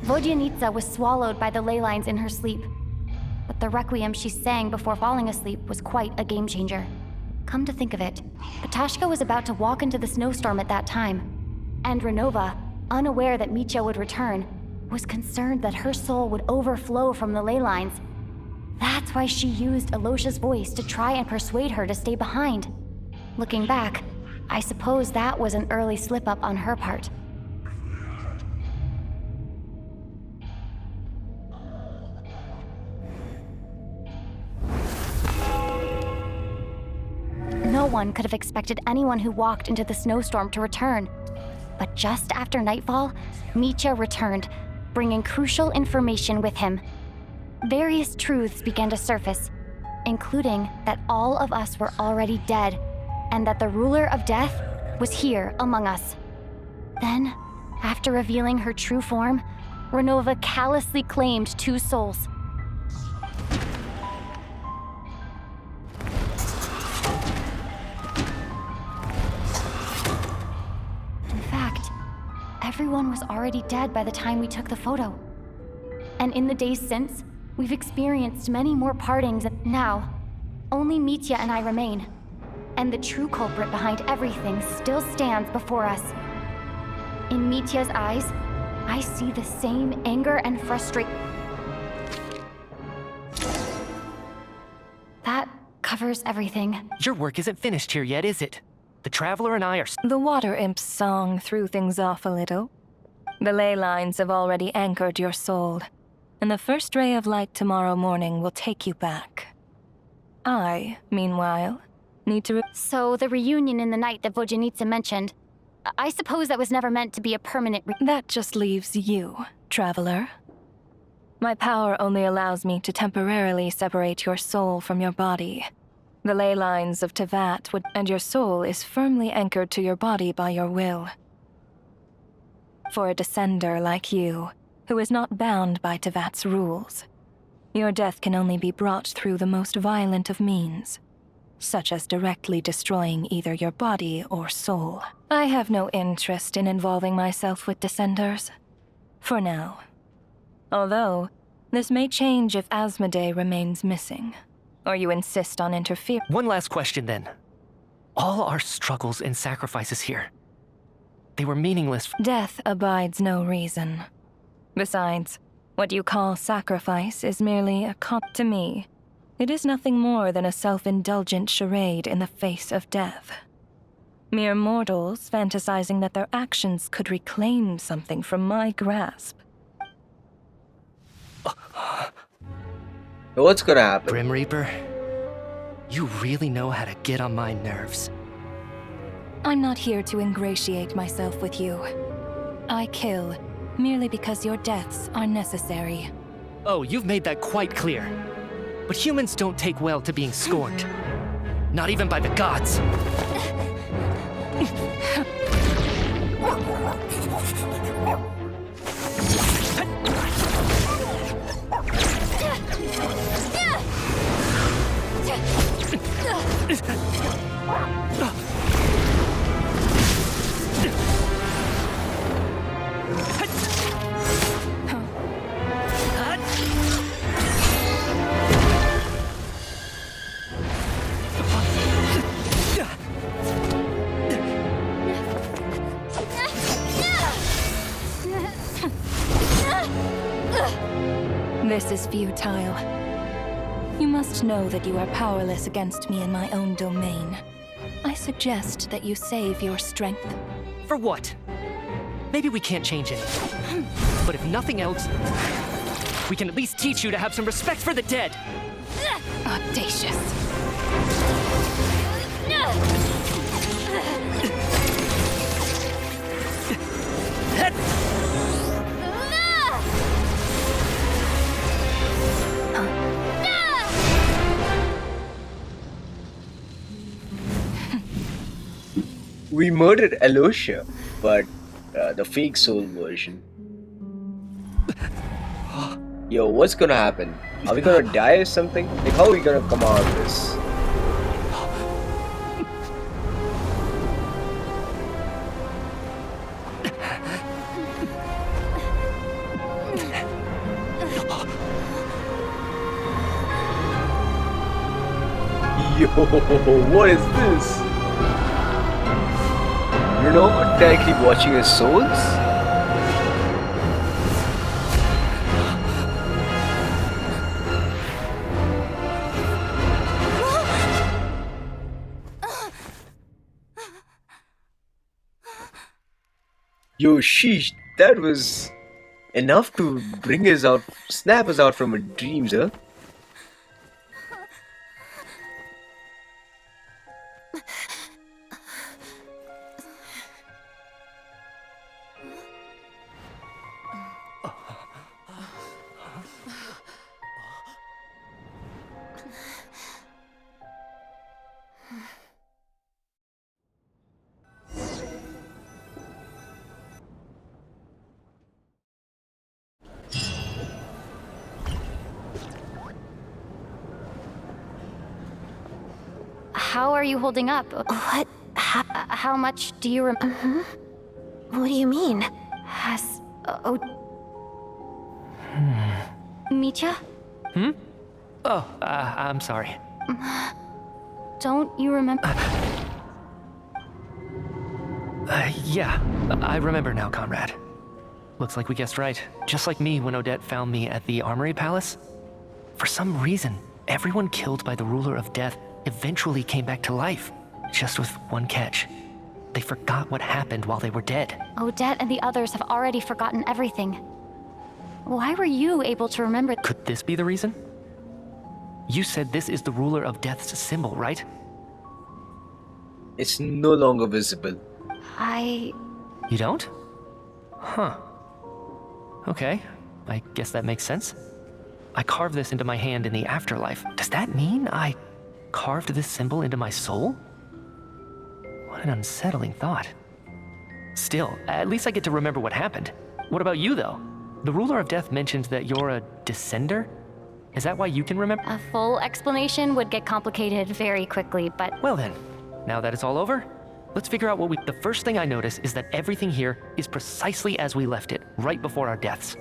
Vodyanitsa was swallowed by the ley lines in her sleep, but the requiem she sang before falling asleep was quite a game changer. Come to think of it, Katashka was about to walk into the snowstorm at that time, and Renova, unaware that Mitya would return, was concerned that her soul would overflow from the ley lines. That's why she used Alosha's voice to try and persuade her to stay behind. Looking back, I suppose that was an early slip-up on her part. No one could have expected anyone who walked into the snowstorm to return. But just after nightfall, Mitya returned, bringing crucial information with him. Various truths began to surface, including that all of us were already dead, and that the ruler of death was here among us. Then, after revealing her true form, Renova callously claimed 2 souls. Everyone was already dead by the time we took the photo. And in the days since, we've experienced many more partings. Now, only Mitya and I remain. And the true culprit behind everything still stands before us. In Mitya's eyes, I see the same anger and frustration. That covers everything. Your work isn't finished here yet, is it? The Traveler and I are... The Water Imp's song threw things off a little. The ley lines have already anchored your soul, and the first ray of light tomorrow morning will take you back. I, meanwhile, need to... So the reunion in the night that Vojanitsa mentioned, I suppose that was never meant to be a permanent... That just leaves you, Traveler. My power only allows me to temporarily separate your soul from your body. The ley lines of Tevat would... And your soul is firmly anchored to your body by your will. For a descender like you, who is not bound by Tevat's rules, your death can only be brought through the most violent of means, such as directly destroying either your body or soul. I have no interest in involving myself with descenders, for now. Although, this may change if Asmodee remains missing, or you insist on interfering. One last question then. All our struggles and sacrifices here, they were meaningless. Death abides no reason. Besides, what you call sacrifice is merely a to me. It is nothing more than a self-indulgent charade in the face of death. Mere mortals fantasizing that their actions could reclaim something from my grasp. What's gonna happen? Grim Reaper, you really know how to get on my nerves. I'm not here to ingratiate myself with you. I kill merely because your deaths are necessary. Oh, you've made that quite clear. But humans don't take well to being scorned. Not even by the gods. This is futile. You must know that you are powerless against me in my own domain. I suggest that you save your strength. For what? Maybe we can't change it. But if nothing else, we can at least teach you to have some respect for the dead. Audacious. We murdered Alosia, but the fake soul version. Yo, what's gonna happen? Are we gonna die or something? Like, how are we gonna come out of this? Yo, what is this? You're not directly watching his souls? Yo, sheesh, that was enough to bring us out, snap us out from our dreams, huh? How are you holding up? What? How much do you remember? What do you mean? Has... Mitya? Hmm? Oh, I'm sorry. Don't you remember? Yeah, I remember now, comrade. Looks like we guessed right. Just like me when Odette found me at the Armory Palace. For some reason, everyone killed by the Ruler of Death eventually came back to life. Just with one catch. They forgot what happened while they were dead. Odette and the others have already forgotten everything. Why were you able to remember? Could this be the reason? You said this is the Ruler of Death's symbol, right? It's no longer visible. You don't? Huh. Okay, I guess that makes sense. I carved this into my hand in the afterlife. Does that mean I carved this symbol into my soul? What an unsettling thought. Still, at least I get to remember what happened. What about you, though? The Ruler of Death mentioned that you're a descender? Is that why you can remember? A full explanation would get complicated very quickly, but... Well then, now that it's all over, let's figure out what we... The first thing I notice is that everything here is precisely as we left it, right before our deaths.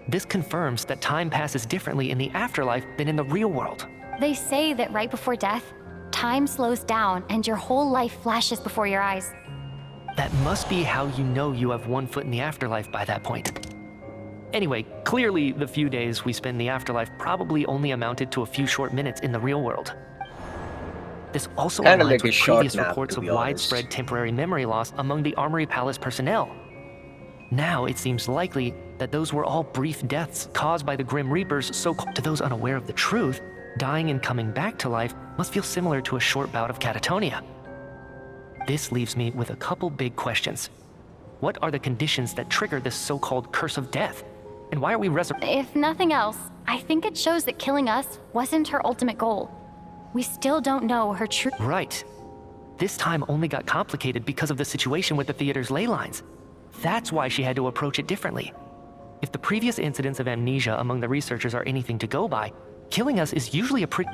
This confirms that time passes differently in the afterlife than in the real world. They say that right before death, time slows down and your whole life flashes before your eyes. That must be how you know you have one foot in the afterlife by that point. Anyway, clearly the few days we spend in the afterlife probably only amounted to a few short minutes in the real world. This also Kinda aligns like a with short previous nap, reports to of be honest. widespread temporary memory loss among the Armory Palace personnel. Now it seems likely that those were all brief deaths caused by the Grim Reapers, so to those unaware of the truth, dying and coming back to life must feel similar to a short bout of catatonia. This leaves me with a couple big questions. What are the conditions that trigger this so-called curse of death? And why are we If nothing else, I think it shows that killing us wasn't her ultimate goal. We still don't know her true... Right. This time only got complicated because of the situation with the theater's ley lines. That's why she had to approach it differently. If the previous incidents of amnesia among the researchers are anything to go by, killing us is usually a pretty...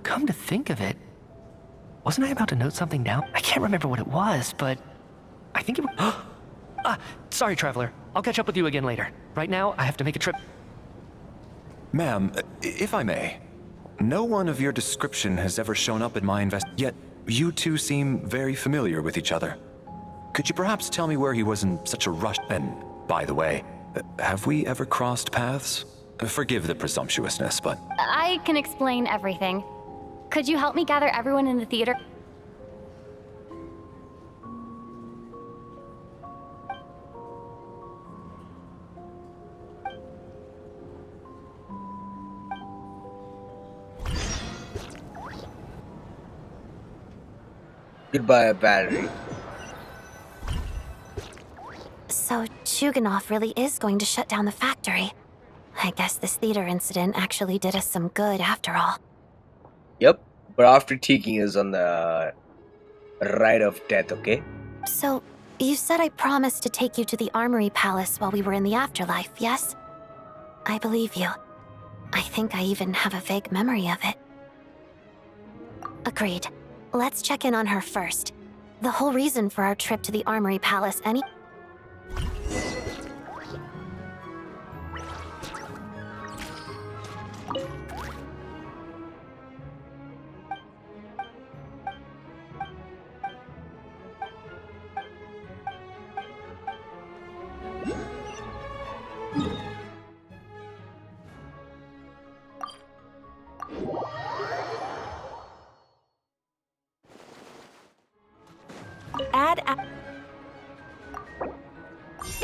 Come to think of it, wasn't I about to note something down? I can't remember what it was, but I think it was... Sorry, Traveler. I'll catch up with you again later. Right now, I have to make a trip. Ma'am, if I may, no one of your description has ever shown up in my yet you two seem very familiar with each other. Could you perhaps tell me where he was in such a rush? And, by the way, have we ever crossed paths? Forgive the presumptuousness, but... I can explain everything. Could you help me gather everyone in the theater? Goodbye, battery. So, Chuganov really is going to shut down the factory. I guess this theater incident actually did us some good after all. Yep, but after taking us on the ride of death, okay? So, you said I promised to take you to the Armory Palace while we were in the afterlife, yes? I believe you. I think I even have a vague memory of it. Agreed. Let's check in on her first. The whole reason for our trip to the Armory Palace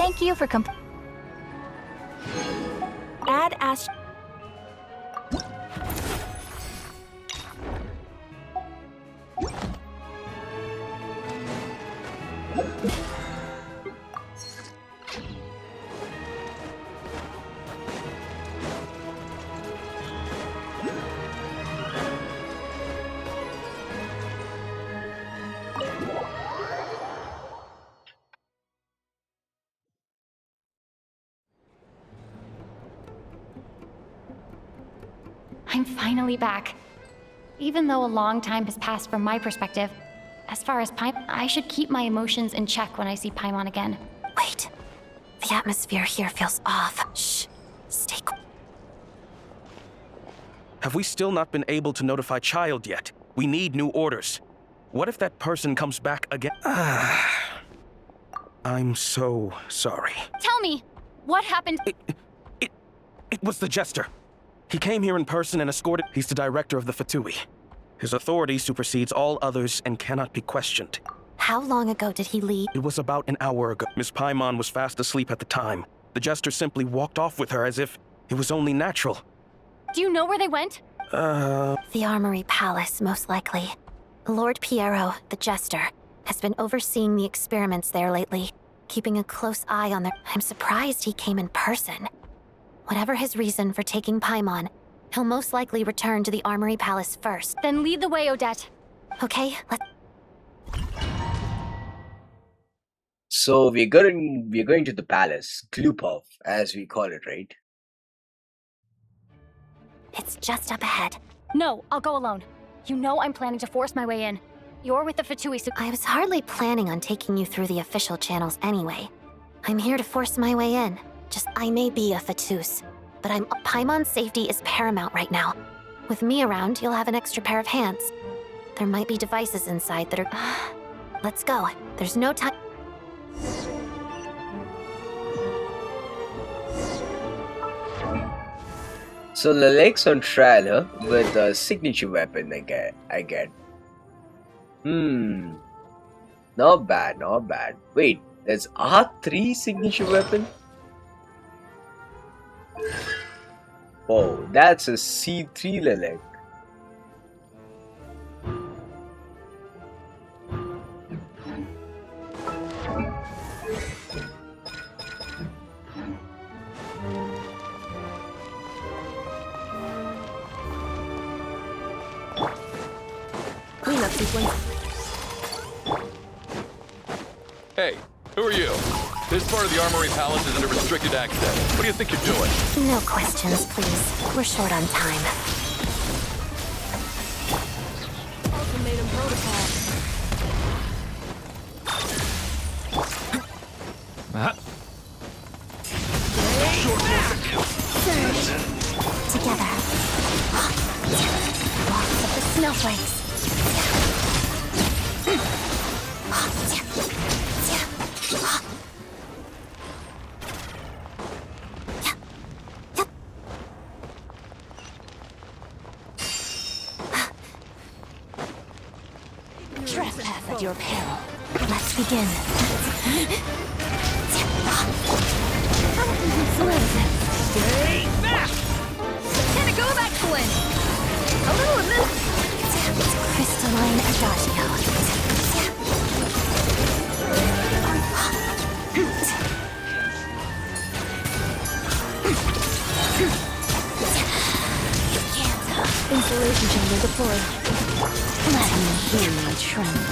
Thank you for Add Ash. I'm finally back. Even though a long time has passed from my perspective, as far as Paimon, I should keep my emotions in check when I see Paimon again. Wait. The atmosphere here feels off. Shh. Stay quiet. Have we still not been able to notify Childe yet? We need new orders. What if that person comes back again? I'm so sorry. Tell me, what happened? It was the Jester. He came here in person and escorted. He's the director of the Fatui. His authority supersedes all others and cannot be questioned. How long ago did he leave? It was about an hour ago. Miss Paimon was fast asleep at the time. The Jester simply walked off with her as if it was only natural. Do you know where they went? The Armory Palace, most likely. Lord Piero, the Jester, has been overseeing the experiments there lately, keeping a close eye on their... I'm surprised he came in person. Whatever his reason for taking Paimon, he'll most likely return to the Armory Palace first. Then lead the way, Odette. Okay, let's... So we're going to the palace, Glupov, as we call it, right? It's just up ahead. No, I'll go alone. You know I'm planning to force my way in. You're with the Fatui, so... I was hardly planning on taking you through the official channels anyway. I'm here to force my way in. Just, I may be a Fatus, but Paimon's safety is paramount right now. With me around, you'll have an extra pair of hands. There might be devices inside that are... Let's go. There's no time... So Lalek's on trial, huh? With a signature weapon, I get. Not bad, not bad. Wait, there's R3 signature weapon? Oh, that's a C3 Lalek. Cleanup sequence. Hey, who are you? This part of the Armory Palace is under restricted access. What do you think you're doing? No questions, please. We're short on time. Ultimatum protocol. Together. Walks of the snowflakes. Trespass at your peril. Let's begin. Stay back! Can it go back, Gwen? A little of this. Crystalline adagio. Insulation chamber deployed. Let me hear you tremble.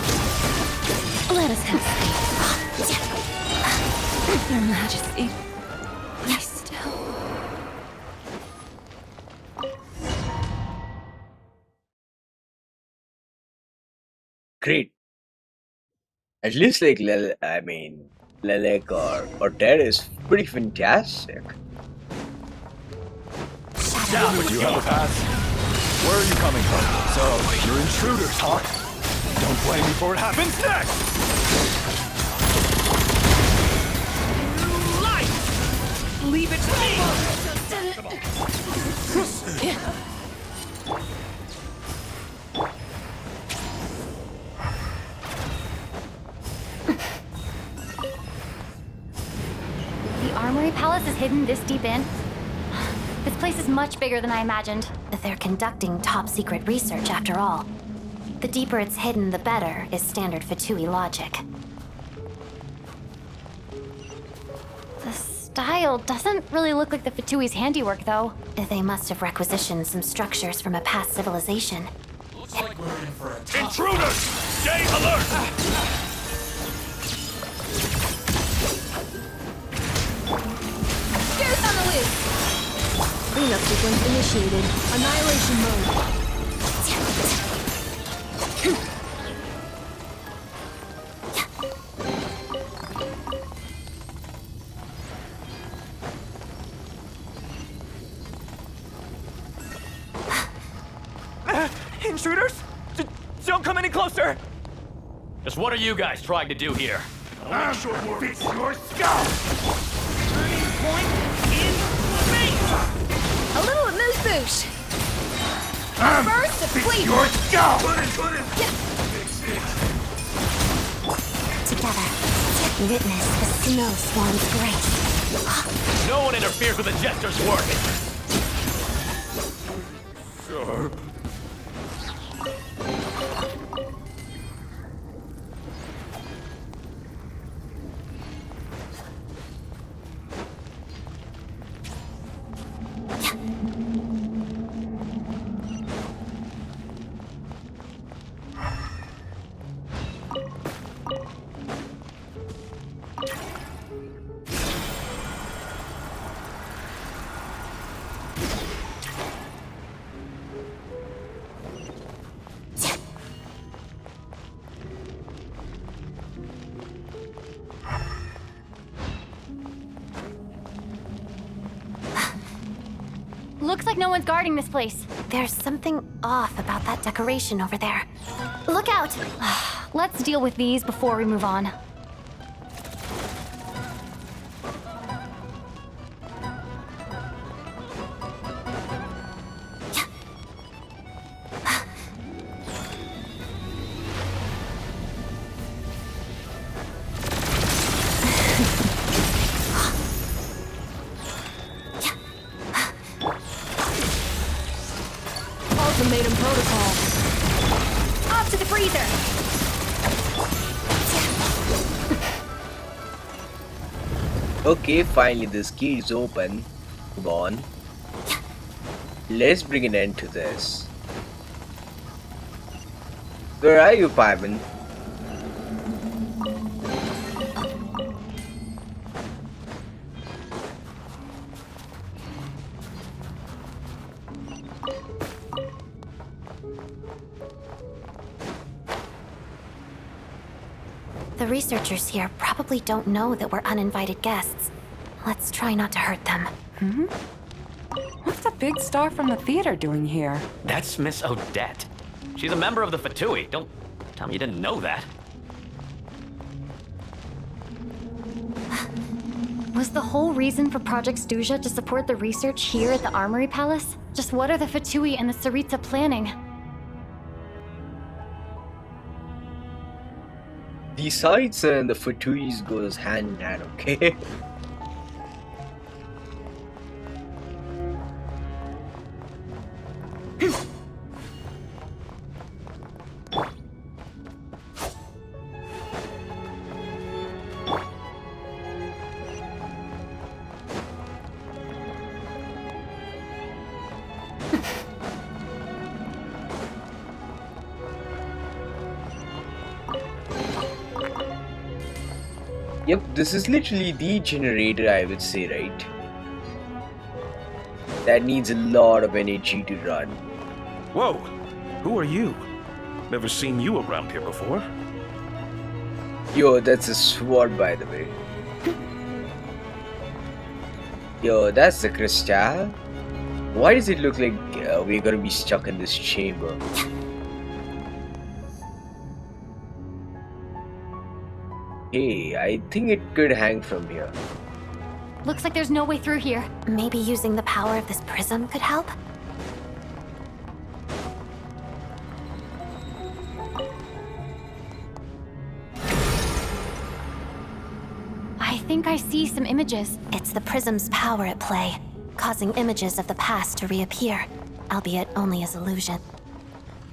Let us have faith. Your Majesty, be still. Great. At least like Lalek or Ted is pretty fantastic. Yeah, but you have a pass. Where are you coming from? So, you're intruders, huh? Don't blame me for what happens next! Light! Leave it The Armory Palace is hidden this deep in? This place is much bigger than I imagined. They're conducting top-secret research, after all. The deeper it's hidden, the better, is standard Fatui logic. The style doesn't really look like the Fatui's handiwork, though. They must have requisitioned some structures from a past civilization. Looks like we're in for a tough... Intruders! Stay alert! Scares on the loose! Cleanup sequence initiated. Annihilation mode. Intruders? Don't come any closer! Just what are you guys trying to do here? I'll fix your skull! Turning point in space! A little amuse-bouche. First, Fix please. your skull! Together, witness the snow swan's grace. No one interferes with the Jester's work! Sure. Looks like no one's guarding this place. There's something off about that decoration over there. Look out! Let's deal with these before we move on. Ultimatum protocol. Off to the freezer. Okay, finally this key is open. Come on. Let's bring an end to this. Where are you, Paimon? The researchers here probably don't know that we're uninvited guests. Let's try not to hurt them. What's the big star from the theater doing here? That's Miss Odette. She's a member of the Fatui. Don't tell me you didn't know that. Was the whole reason for Project Stuja to support the research here at the Armory Palace? Just what are the Fatui and the Tsaritsa planning? The Tsaritsa and the Fatuis goes hand in hand, okay? Yep, this is literally the generator, I would say, right? That needs a lot of energy to run. Whoa! Who are you? Never seen you around here before. Yo, that's a sword, by the way. Yo, that's the crystal. Why does it look like we're gonna be stuck in this chamber? Hey, I think it could hang from here. Looks like there's no way through here. Maybe using the power of this prism could help? I think I see some images. It's the prism's power at play, causing images of the past to reappear, albeit only as illusion.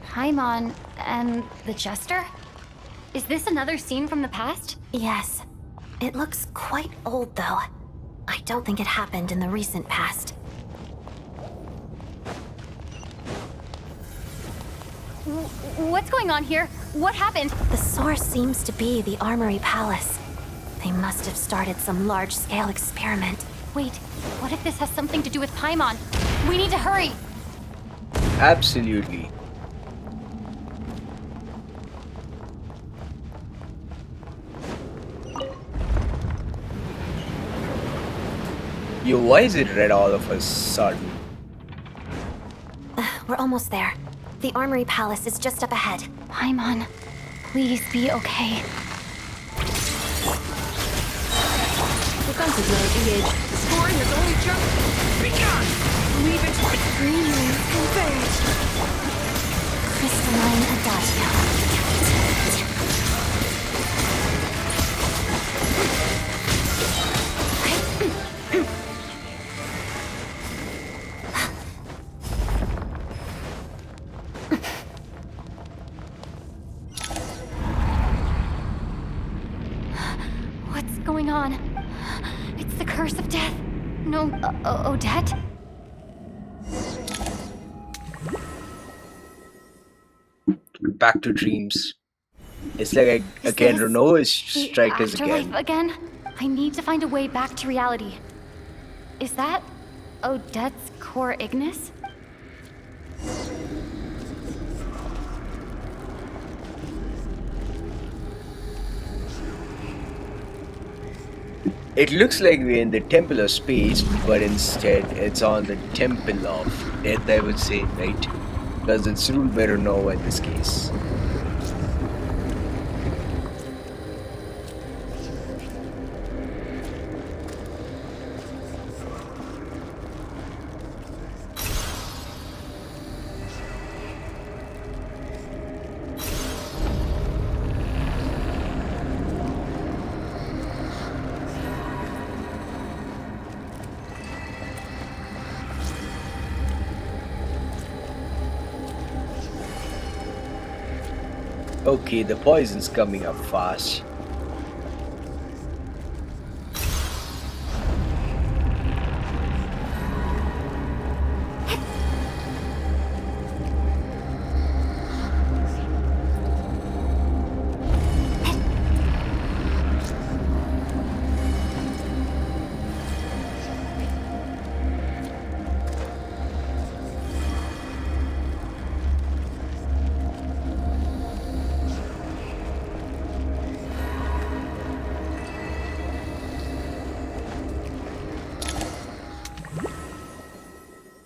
Paimon and the Jester? Is this another scene from the past? Yes. It looks quite old, though. I don't think it happened in the recent past. What's going on here? What happened? The source seems to be the Armory Palace. They must have started some large-scale experiment. Wait, what if this has something to do with Paimon? We need to hurry! Absolutely. Yo, why is it red all of a sudden? We're almost there. The Armory Palace is just up ahead. Paimon. Please be okay. Defensive mode engaged. Scoring has only just begun! Leave it greenly conveyed. Crystalline Adagio. What's going on? It's the curse of death. No, Odette? Back to dreams. It's like again, Renault is striked us again. Again? I need to find a way back to reality. Is that Odette's core Ignis? It looks like we're in the Temple of Space, but instead it's on the Temple of Death, I would say, right? Because it's ruled by Renault in this case. Okay, the poison's coming up fast.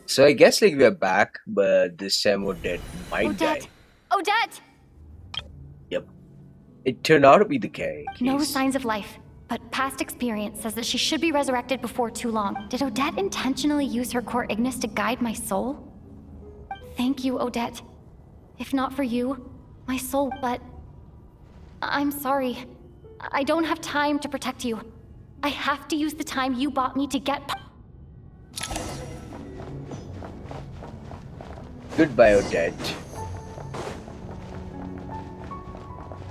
So I guess like we're back, but this time Odette might die. Odette! Yep. It turned out to be the case. No signs of life, but past experience says that she should be resurrected before too long. Did Odette intentionally use her core Ignis to guide my soul? Thank you, Odette. If not for you, my soul, but... I'm sorry. I don't have time to protect you. I have to use the time you bought me to get... Goodbye, Odette.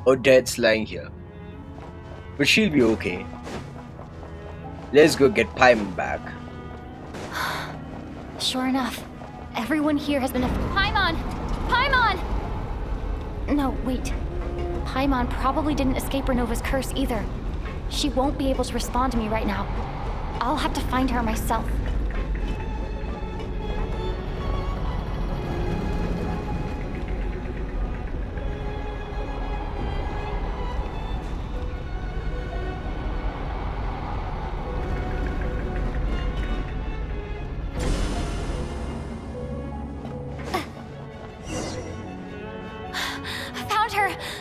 Odette's lying here. But she'll be okay. Let's go get Paimon back. Sure enough, everyone here has been Paimon! Paimon! No, wait. Paimon probably didn't escape Renova's curse either. She won't be able to respond to me right now. I'll have to find her myself.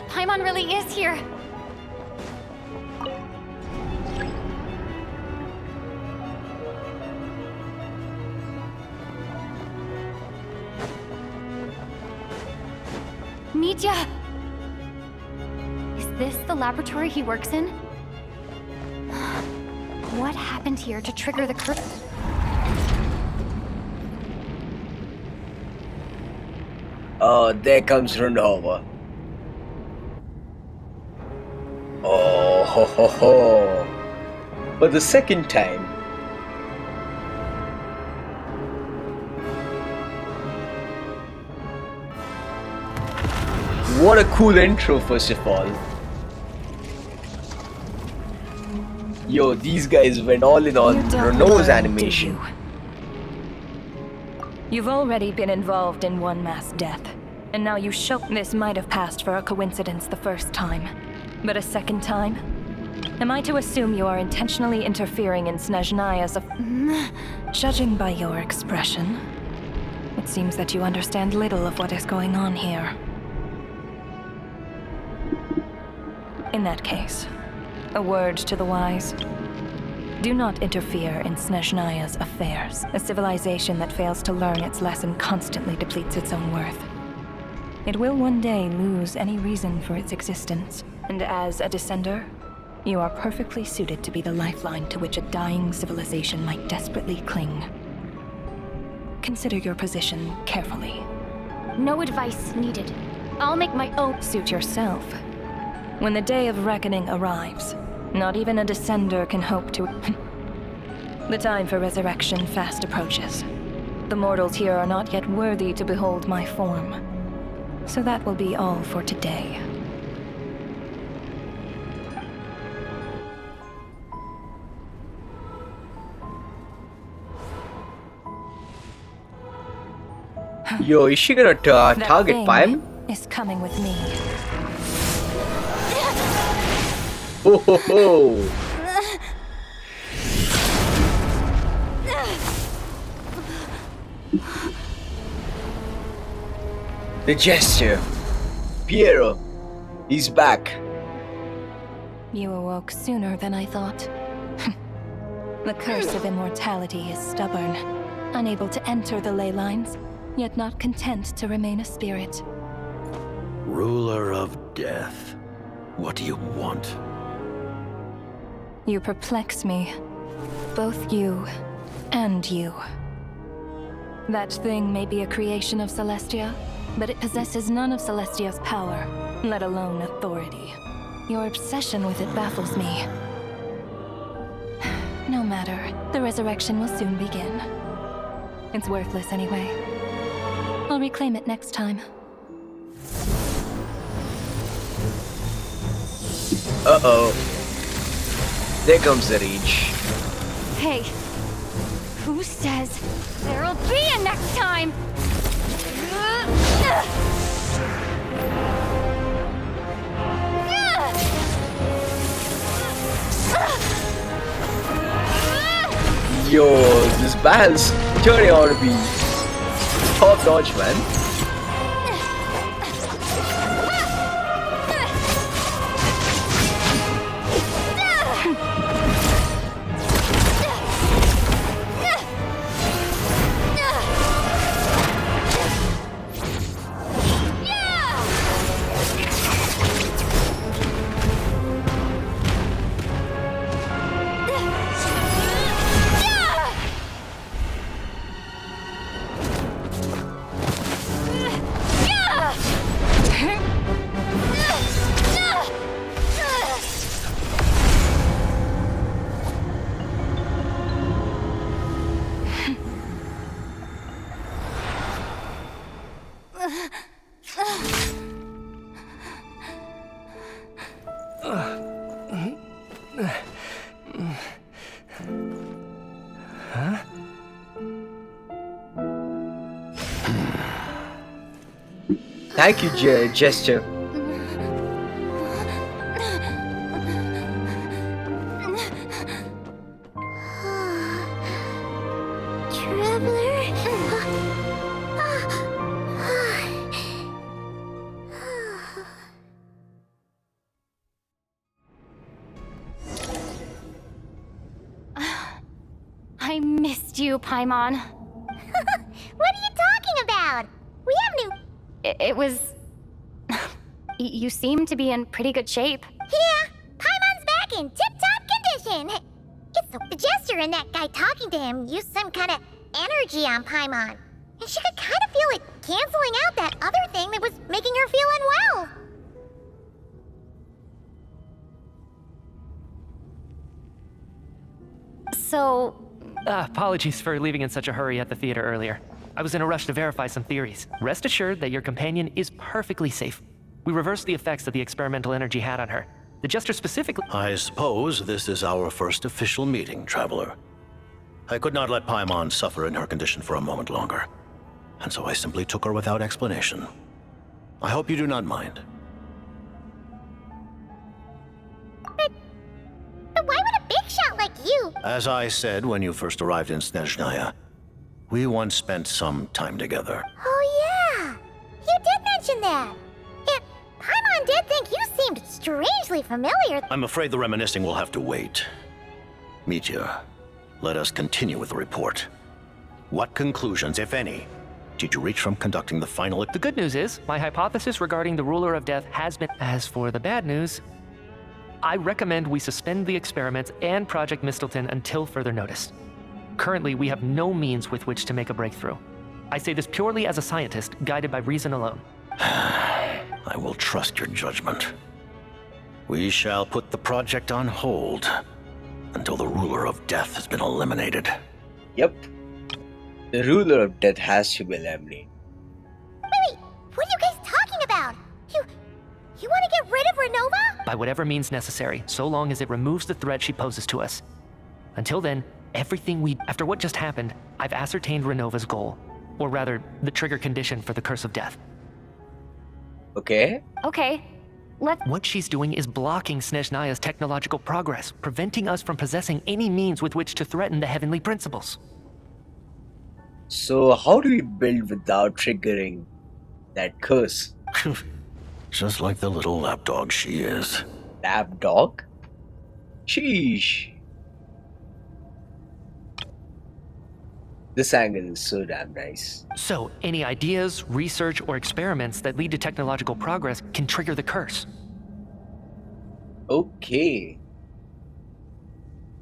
Paimon really is here. Nitya! Is this the laboratory he works in? What happened here to trigger the curse? Oh, there comes Renova. Oh, ho, ho, ho. For the second time. What a cool intro, first of all. Yo, these guys went all in on Renault's animation. You've already been involved in one mass death, and now you show this might have passed for a coincidence the first time. But a second time? Am I to assume you are intentionally interfering in Snezhnaya's Judging by your expression, it seems that you understand little of what is going on here. In that case, a word to the wise. Do not interfere in Snezhnaya's affairs. A civilization that fails to learn its lesson constantly depletes its own worth. It will one day lose any reason for its existence. And as a descender, you are perfectly suited to be the lifeline to which a dying civilization might desperately cling. Consider your position carefully. No advice needed. I'll make my own. Suit yourself. When the day of reckoning arrives, not even a descender can hope to... The time for resurrection fast approaches. The mortals here are not yet worthy to behold my form. So that will be all for today. Yo, is she gonna target Paim? Is coming with me. Ho ho ho! The gesture. Piero. He's back. You awoke sooner than I thought. The curse of immortality is stubborn, unable to enter the ley lines, yet not content to remain a spirit. Ruler of death, what do you want? You perplex me. Both you and you. That thing may be a creation of Celestia, but it possesses none of Celestia's power, let alone authority. Your obsession with it baffles me. No matter, the resurrection will soon begin. It's worthless anyway. I'll reclaim it next time. Uh-oh. There comes the reach. Hey, who says there'll be a next time? Yo, this balance turning out to be top notch, man. Thank you, Gesture. I missed you, Paimon. What are you talking about? We have new... It was... You seem to be in pretty good shape. Yeah, Paimon's back in tip-top condition. It's the Jester and that guy talking to him used some kind of energy on Paimon. And she could kind of feel it canceling out that other thing that was making her feel unwell. So... Apologies for leaving in such a hurry at the theater earlier. I was in a rush to verify some theories. Rest assured that your companion is perfectly safe. We reversed the effects that the experimental energy had on her. The Jester specifically... I suppose this is our first official meeting, Traveler. I could not let Paimon suffer in her condition for a moment longer, and so I simply took her without explanation. I hope you do not mind. But why would a big shot like you... As I said when you first arrived in Snezhnaya, we once spent some time together. Oh yeah, you did mention that. And Paimon did think you seemed strangely vaguely familiar. I'm afraid the reminiscing will have to wait. Mitya, let us continue with the report. What conclusions, if any, did you reach from conducting the final... The good news is, my hypothesis regarding the Ruler of Death has been... As for the bad news, I recommend we suspend the experiments and Project Mistleton until further notice. Currently, we have no means with which to make a breakthrough. I say this purely as a scientist, guided by reason alone. I will trust your judgment. We shall put the project on hold until the Ruler of Death has been eliminated. Yep. The Ruler of Death has to be eliminated. Wait, what are you guys talking about? You want to get rid of Renova? By whatever means necessary, so long as it removes the threat she poses to us. Until then, after what just happened, I've ascertained Renova's goal. Or rather, the trigger condition for the Curse of Death. Okay. Okay. What she's doing is blocking Snezhnaya's technological progress, preventing us from possessing any means with which to threaten the heavenly principles. So how do we build without triggering that curse? Just like the little lapdog she is. Lapdog? Sheesh. This angle is so damn nice. So, any ideas, research, or experiments that lead to technological progress can trigger the curse. Okay.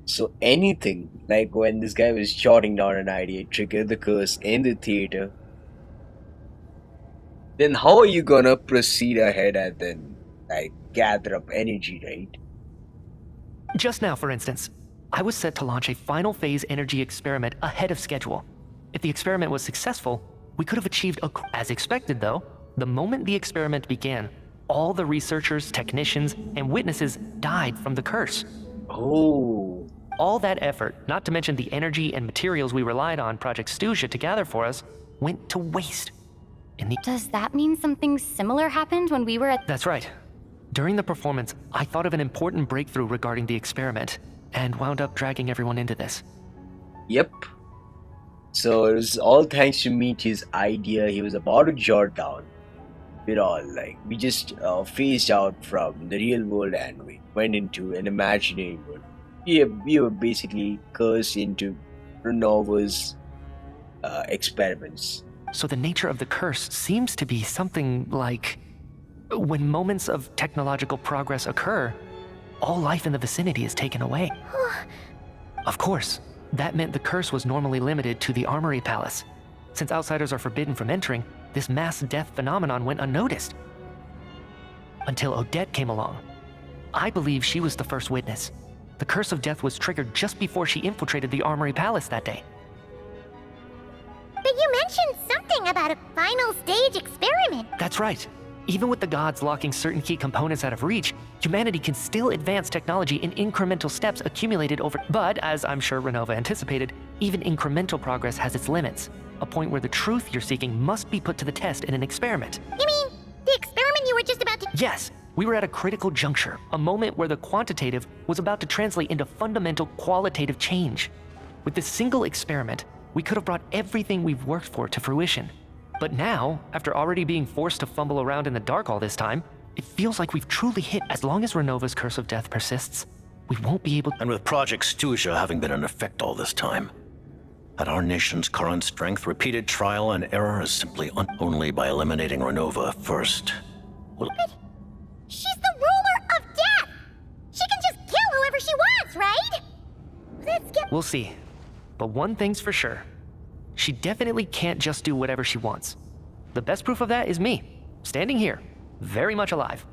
So anything, like when this guy was jotting down an idea, triggered the curse in the theater. Then how are you gonna proceed ahead and then, like, gather up energy, right? Just now, for instance, I was set to launch a final phase energy experiment ahead of schedule. If the experiment was successful, we could have achieved as expected though, the moment the experiment began, all the researchers, technicians, and witnesses died from the curse. Oh. All that effort, not to mention the energy and materials we relied on Project Stuja to gather for us, went to waste. Does that mean something similar happened when we were at... That's right. During the performance, I thought of an important breakthrough regarding the experiment, and wound up dragging everyone into this. Yep. So it was all thanks to Mitya's idea he was about to jot down. We just phased out from the real world and we went into an imaginary world. We were basically cursed into Renova's experiments. So the nature of the curse seems to be something like, when moments of technological progress occur, all life in the vicinity is taken away. Of course, that meant the curse was normally limited to the Armory Palace. Since outsiders are forbidden from entering, this mass death phenomenon went unnoticed. Until Odette came along. I believe she was the first witness. The Curse of Death was triggered just before she infiltrated the Armory Palace that day. But you mentioned something about a final stage experiment. That's right. Even with the gods locking certain key components out of reach, humanity can still advance technology in incremental steps accumulated over... But, as I'm sure Renova anticipated, even incremental progress has its limits. A point where the truth you're seeking must be put to the test in an experiment. You mean, the experiment you were just about to... Yes, we were at a critical juncture, a moment where the quantitative was about to translate into fundamental qualitative change. With this single experiment, we could have brought everything we've worked for to fruition. But now, after already being forced to fumble around in the dark all this time, it feels like we've truly hit. As long as Renova's Curse of Death persists, we won't be able... And with Project Stuja having been in effect all this time, at our nation's current strength, repeated trial and error is simply only by eliminating Renova first. But she's the ruler of death! She can just kill whoever she wants, right? Let's get... We'll see. But one thing's for sure. She definitely can't just do whatever she wants. The best proof of that is me, standing here, very much alive.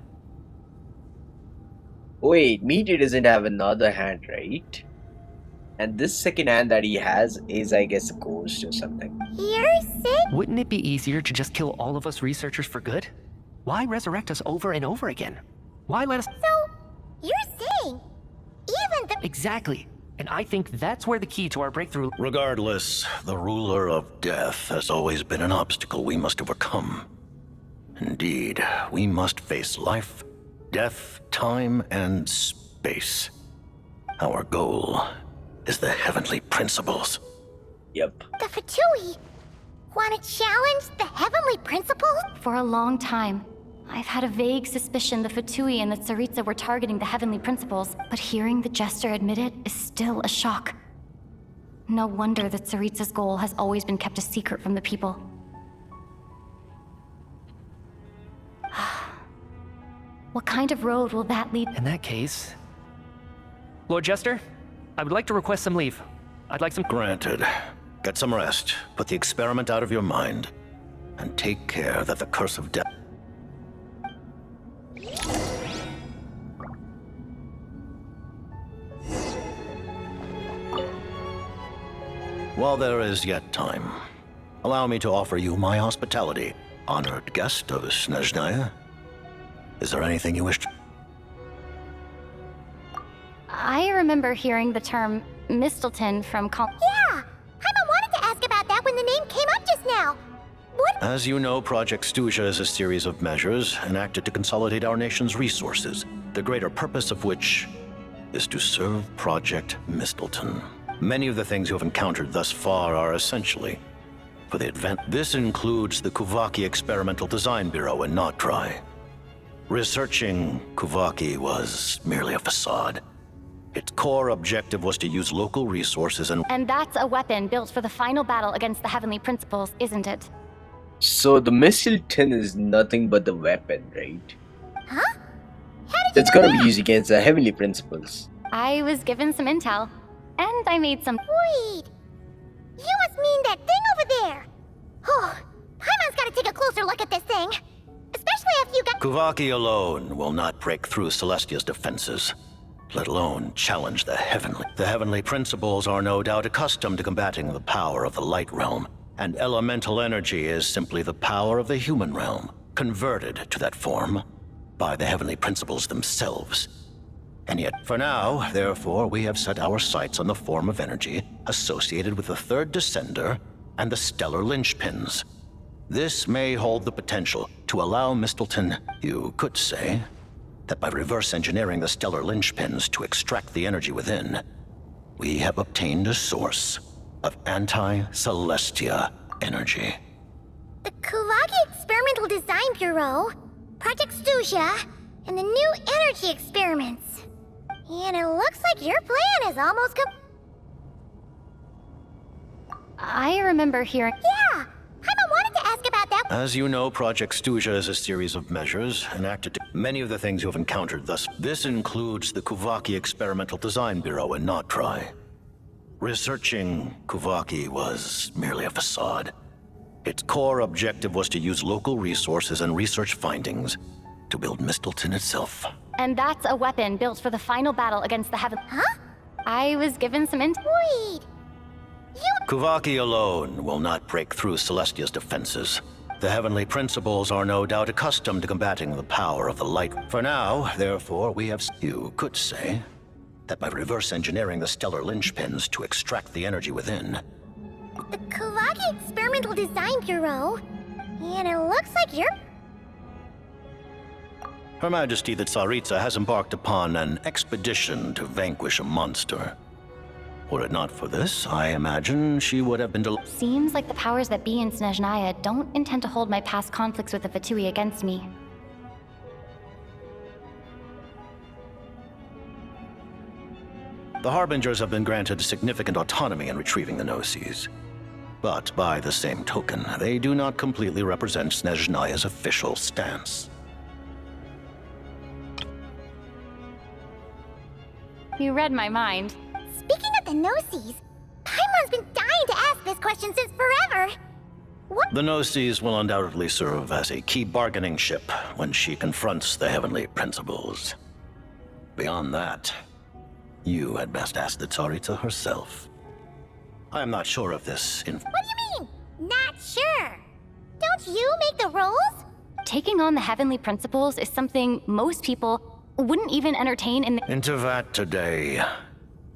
Wait, Mitya doesn't have another hand, right? And this second hand that he has is, I guess, a ghost or something. You're sick? Wouldn't it be easier to just kill all of us researchers for good? Why resurrect us over and over again? Why let us... So, you're saying, even the... Exactly. And I think that's where the key to our breakthrough... Regardless, the ruler of death has always been an obstacle we must overcome. Indeed, we must face life, death, time, and space. Our goal is the heavenly principles. Yep. The Fatui want to challenge the heavenly principles? For a long time, I've had a vague suspicion the Fatui and the Tsaritsa were targeting the Heavenly Principles, but hearing the Jester admit it is still a shock. No wonder that Tsaritsa's goal has always been kept a secret from the people. What kind of road will that lead? In that case... Lord Jester, I would like to request some leave. I'd like some... Granted. Get some rest, put the experiment out of your mind, and take care that the curse of death... While there is yet time, allow me to offer you my hospitality, honored guest of Snezhnaya. Is there anything you wish to... I remember hearing the term Mistleton from Yeah! Paimon wanted to ask about that when the name came up just now. What? As you know, Project Stuja is a series of measures enacted to consolidate our nation's resources, the greater purpose of which is to serve Project Mistleton. Many of the things you have encountered thus far are essentially for the advent. This includes the Kuvaki Experimental Design Bureau in Nod-Krai. Researching Kuvaki was merely a facade. Its core objective was to use local resources and... And that's a weapon built for the final battle against the Heavenly Principles, isn't it? So the Mistleton is nothing but the weapon, right? Huh? How did you It's know gonna that? be used against the Heavenly Principles. I was given some intel, and I made some... Wait! You must mean that thing over there! Oh, Paimon's gotta take a closer look at this thing. Especially after you got... Kuvaki alone will not break through Celestia's defenses, let alone challenge the Heavenly. The Heavenly Principles are no doubt accustomed to combating the power of the Light Realm, and elemental energy is simply the power of the human realm, converted to that form by the Heavenly Principles themselves. And yet, for now, therefore, we have set our sights on the form of energy associated with the Third Descender and the Stellar Linchpins. This may hold the potential to allow Mistleton, you could say, that by reverse engineering the Stellar Linchpins to extract the energy within, we have obtained a source of anti-Celestia energy. The Kuvaki Experimental Design Bureau, Project Stuja, and the new energy experiments. And it looks like your plan is almost I remember hearing... Yeah! Paimon wanted to ask about that. As you know, Project Stuja is a series of measures enacted to... Many of the things you have encountered thus... This includes the Kuvaki Experimental Design Bureau in Nod-Krai. Researching Kuvaki was merely a facade. Its core objective was to use local resources and research findings to build Mistleton itself. And that's a weapon built for the final battle against the Heaven... Huh? I was given some intel... Wait! Kuvaki alone will not break through Celestia's defenses. The Heavenly Principles are no doubt accustomed to combating the power of the Light. For now, therefore, we have... You could say that by reverse engineering the Stellar Linchpins to extract the energy within... The Kuvaki Experimental Design Bureau. And it looks like you're... Her Majesty the Tsaritsa has embarked upon an expedition to vanquish a monster. Were it not for this, I imagine she would have been Seems like the powers that be in Snezhnaya don't intend to hold my past conflicts with the Fatui against me. The Harbingers have been granted significant autonomy in retrieving the Gnosis. But by the same token, they do not completely represent Snezhnaya's official stance. You read my mind. Speaking of the Gnosis, Paimon's been dying to ask this question since forever. What? The Gnosis will undoubtedly serve as a key bargaining chip when she confronts the Heavenly Principles. Beyond that, you had best ask the Tsaritsa herself. I am not sure of this What do you mean, not sure? Don't you make the rules? Taking on the Heavenly Principles is something most people wouldn't even entertain in the... Into that today,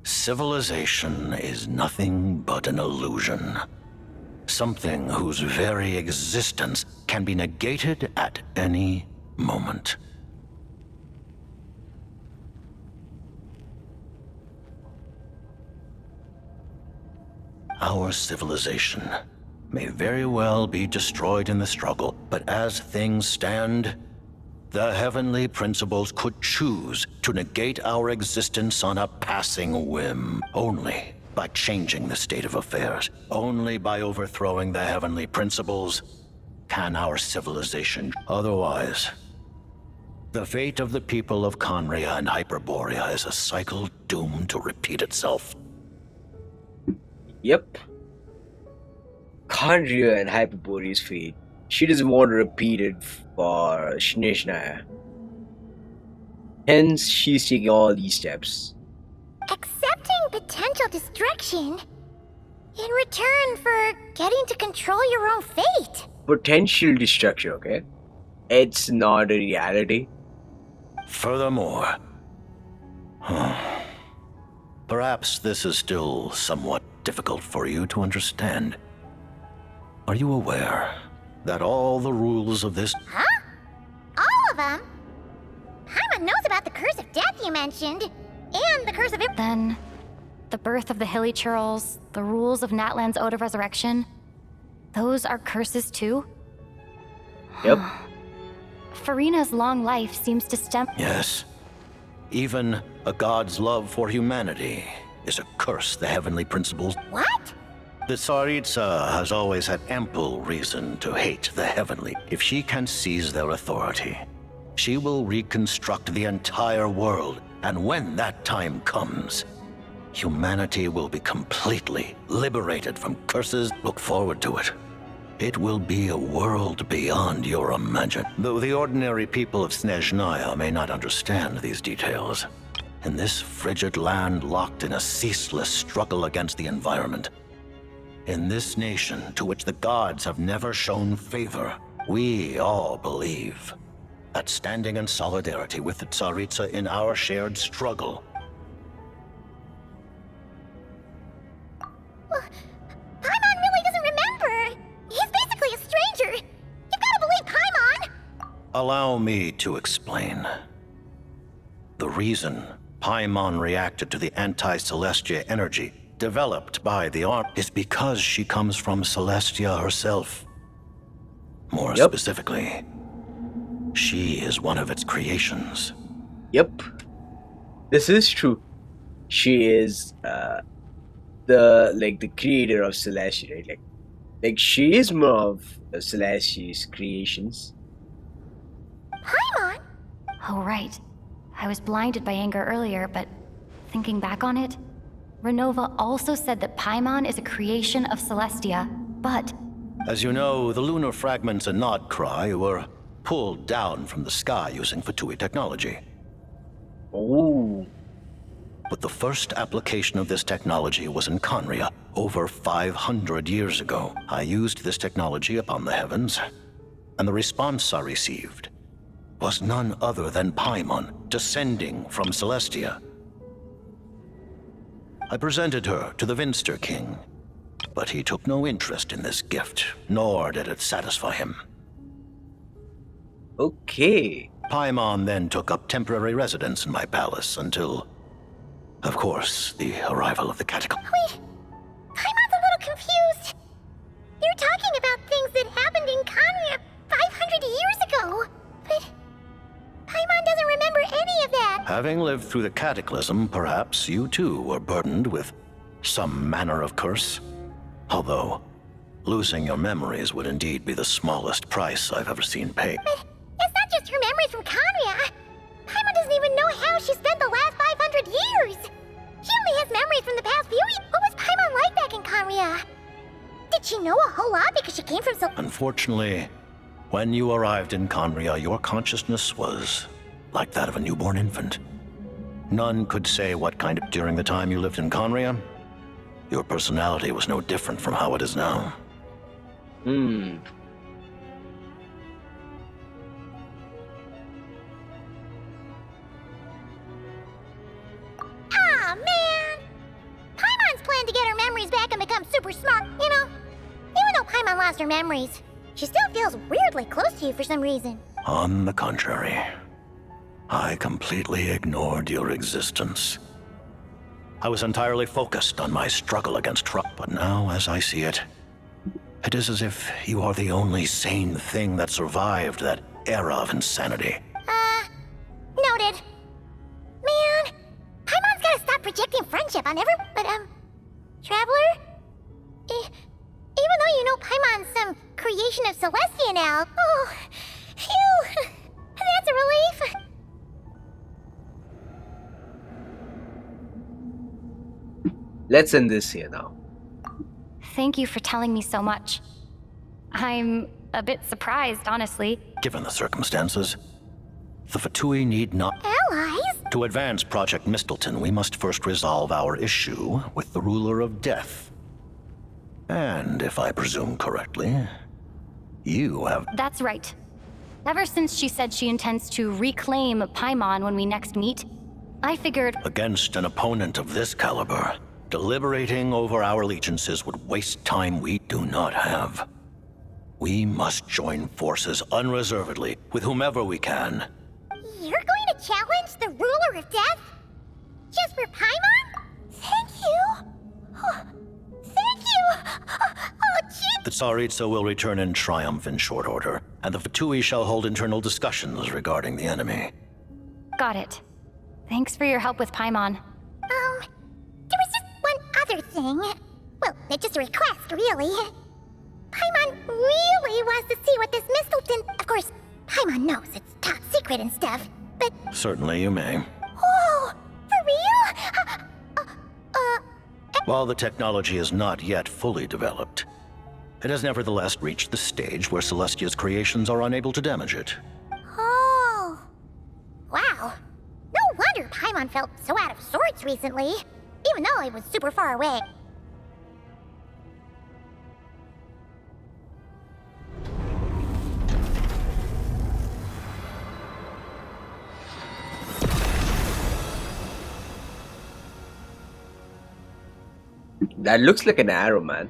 civilization is nothing but an illusion. Something whose very existence can be negated at any moment. Our civilization may very well be destroyed in the struggle, but as things stand, The heavenly principles could choose to negate our existence on a passing whim. Only by changing the state of affairs, only by overthrowing the heavenly principles, can our civilization. Otherwise, the fate of the people of Khaenri'ah and Hyperborea is a cycle doomed to repeat itself. Yep. Khaenri'ah and Hyperborea's fate. She doesn't want to repeat it for Snezhnaya. Hence, she's taking all these steps. Accepting potential destruction in return for getting to control your own fate. Potential destruction, okay? It's not a reality. Furthermore, perhaps this is still somewhat difficult for you to understand. Are you aware that all the rules of this... Huh? All of them? Paimon knows about the curse of death you mentioned, and the curse of... Then, the birth of the Hilly Churls, the rules of Natlan's Ode of Resurrection, those are curses too? Yep. Farina's long life seems to stem... Yes. Even a god's love for humanity is a curse the heavenly principles... What? The Tsaritsa has always had ample reason to hate the heavenly. If she can seize their authority, she will reconstruct the entire world, and when that time comes, humanity will be completely liberated from curses. Look forward to it. It will be a world beyond your imagination. Though the ordinary people of Snezhnaya may not understand these details, in this frigid land locked in a ceaseless struggle against the environment, in this nation to which the gods have never shown favor, we all believe that standing in solidarity with the Tsaritsa in our shared struggle... Paimon really doesn't remember! He's basically a stranger! You've gotta believe Paimon! Allow me to explain. The reason Paimon reacted to the anti-Celestia energy developed by the Arm is because she comes from Celestia herself. More specifically, she is one of its creations. Yep. This is true. She is the creator of Celestia, right? Like she is more of Celestia's creations. Paimon? Oh, right. I was blinded by anger earlier, but thinking back on it, Renova also said that Paimon is a creation of Celestia, but... As you know, the lunar fragments in Nod-Krai were pulled down from the sky using Fatui technology. Oh. But the first application of this technology was in Khaenri'ah, over 500 years ago. I used this technology upon the heavens, and the response I received was none other than Paimon descending from Celestia. I presented her to the Vinster King, but he took no interest in this gift, nor did it satisfy him. Okay. Paimon then took up temporary residence in my palace until, of course, the arrival of the catacomb. Wait, Paimon's a little confused. You're talking about things that happened in Khaenri'ah 500 years ago, but Paimon doesn't remember any of that. Having lived through the cataclysm, perhaps you too were burdened with some manner of curse. Although, losing your memories would indeed be the smallest price I've ever seen paid. But it's not just her memories from Khaenri'ah. Paimon doesn't even know how she spent the last 500 years. She only has memories from the past few years. What was Paimon like back in Khaenri'ah? Did she know a whole lot because she came from so... Unfortunately, when you arrived in Khaenri'ah, your consciousness was like that of a newborn infant. None could say what kind of... During the time you lived in Khaenri'ah, your personality was no different from how it is now. Ah, man! Paimon's planned to get her memories back and become super smart, you know? Even though Paimon lost her memories, she still feels weirdly close to you for some reason. On the contrary, I completely ignored your existence. I was entirely focused on my struggle against Trump, but now, as I see it, it is as if you are the only sane thing that survived that era of insanity. friendship on but Traveler? Even though you know Paimon's some creation of Celestia now, oh, phew, that's a relief. Let's end this here now. Thank you for telling me so much. I'm a bit surprised, honestly. Given the circumstances, the Fatui need not... Allies? To advance Project Mistleton, we must first resolve our issue with the Ruler of Death. And, if I presume correctly, you have... That's right. Ever since she said she intends to reclaim Paimon when we next meet, I figured... Against an opponent of this caliber, deliberating over our allegiances would waste time we do not have. We must join forces unreservedly with whomever we can. You're going to challenge the Ruler of Death? Just for Paimon? Thank you. Oh, thank you. Oh, gee. The Tsaritsa will return in triumph in short order, and the Fatui shall hold internal discussions regarding the enemy. Got it. Thanks for your help with Paimon. There was just one other thing. Well, it's just a request, really. Paimon really wants to see what this Mistleton... Of course, Paimon knows it's top secret and stuff, but... Certainly you may. Whoa! For real? While the technology is not yet fully developed, it has nevertheless reached the stage where Celestia's creations are unable to damage it. Oh. Wow. No wonder Paimon felt so out of sorts recently, even though it was super far away. That looks like an arrow, man.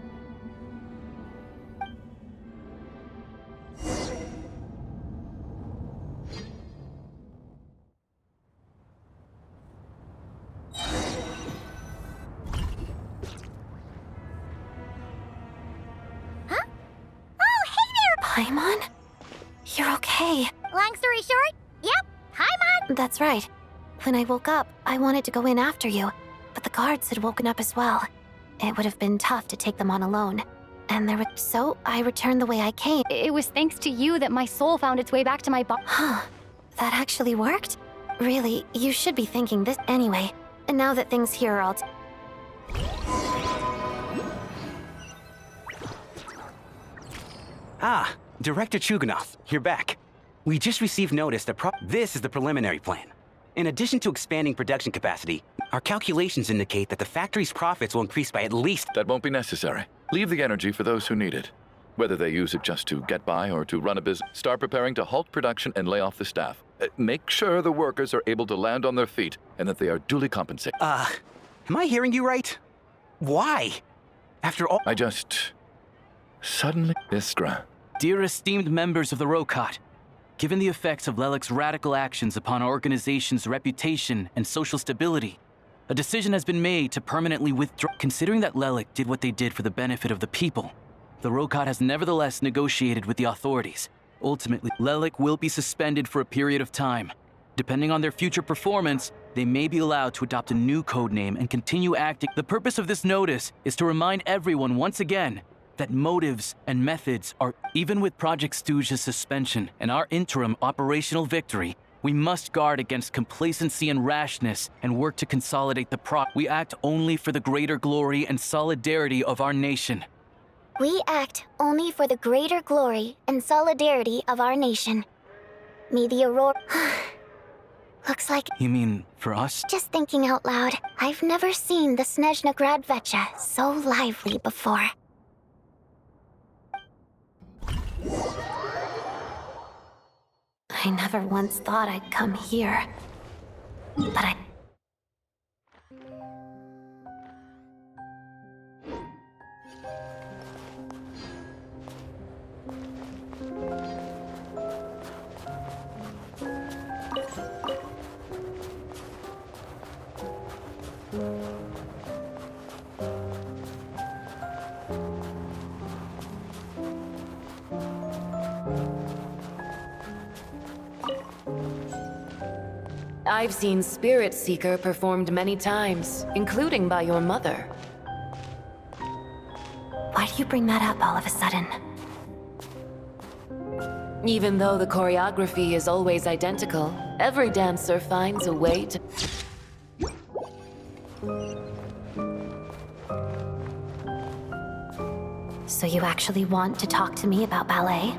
Paimon? You're okay. Long story short, yep, Paimon. That's right. When I woke up, I wanted to go in after you, but the guards had woken up as well. It would have been tough to take them on alone. And so I returned the way I came. It was thanks to you that my soul found its way back to my body. Huh. That actually worked? Really, you should be thinking this anyway. And now that things here are all... Ah, Director Chuganov, you're back. We just received notice that this is the preliminary plan. In addition to expanding production capacity, our calculations indicate that the factory's profits will increase by at least... That won't be necessary. Leave the energy for those who need it. Whether they use it just to get by or to run a business, start preparing to halt production and lay off the staff. Make sure the workers are able to land on their feet and that they are duly compensated. Am I hearing you right? Why? After all... I just... suddenly... Iskra. Dear esteemed members of the Rokot, given the effects of Lelik's radical actions upon our organization's reputation and social stability, a decision has been made to permanently withdraw. Considering that Lelik did what they did for the benefit of the people, the Rokot has nevertheless negotiated with the authorities. Ultimately, Lelik will be suspended for a period of time. Depending on their future performance, they may be allowed to adopt a new codename and continue acting. The purpose of this notice is to remind everyone once again that motives and methods are... Even with Project Stuja's suspension and our interim operational victory, we must guard against complacency and rashness and work to consolidate the We act only for the greater glory and solidarity of our nation. We act only for the greater glory and solidarity of our nation. May the Aurora... Looks like... You mean for us? Just thinking out loud, I've never seen the Snezhnograd Vecha so lively before. I never once thought I'd come here. But I... I've seen Spirit Seeker performed many times, including by your mother. Why do you bring that up all of a sudden? Even though the choreography is always identical, every dancer finds a way to... So you actually want to talk to me about ballet?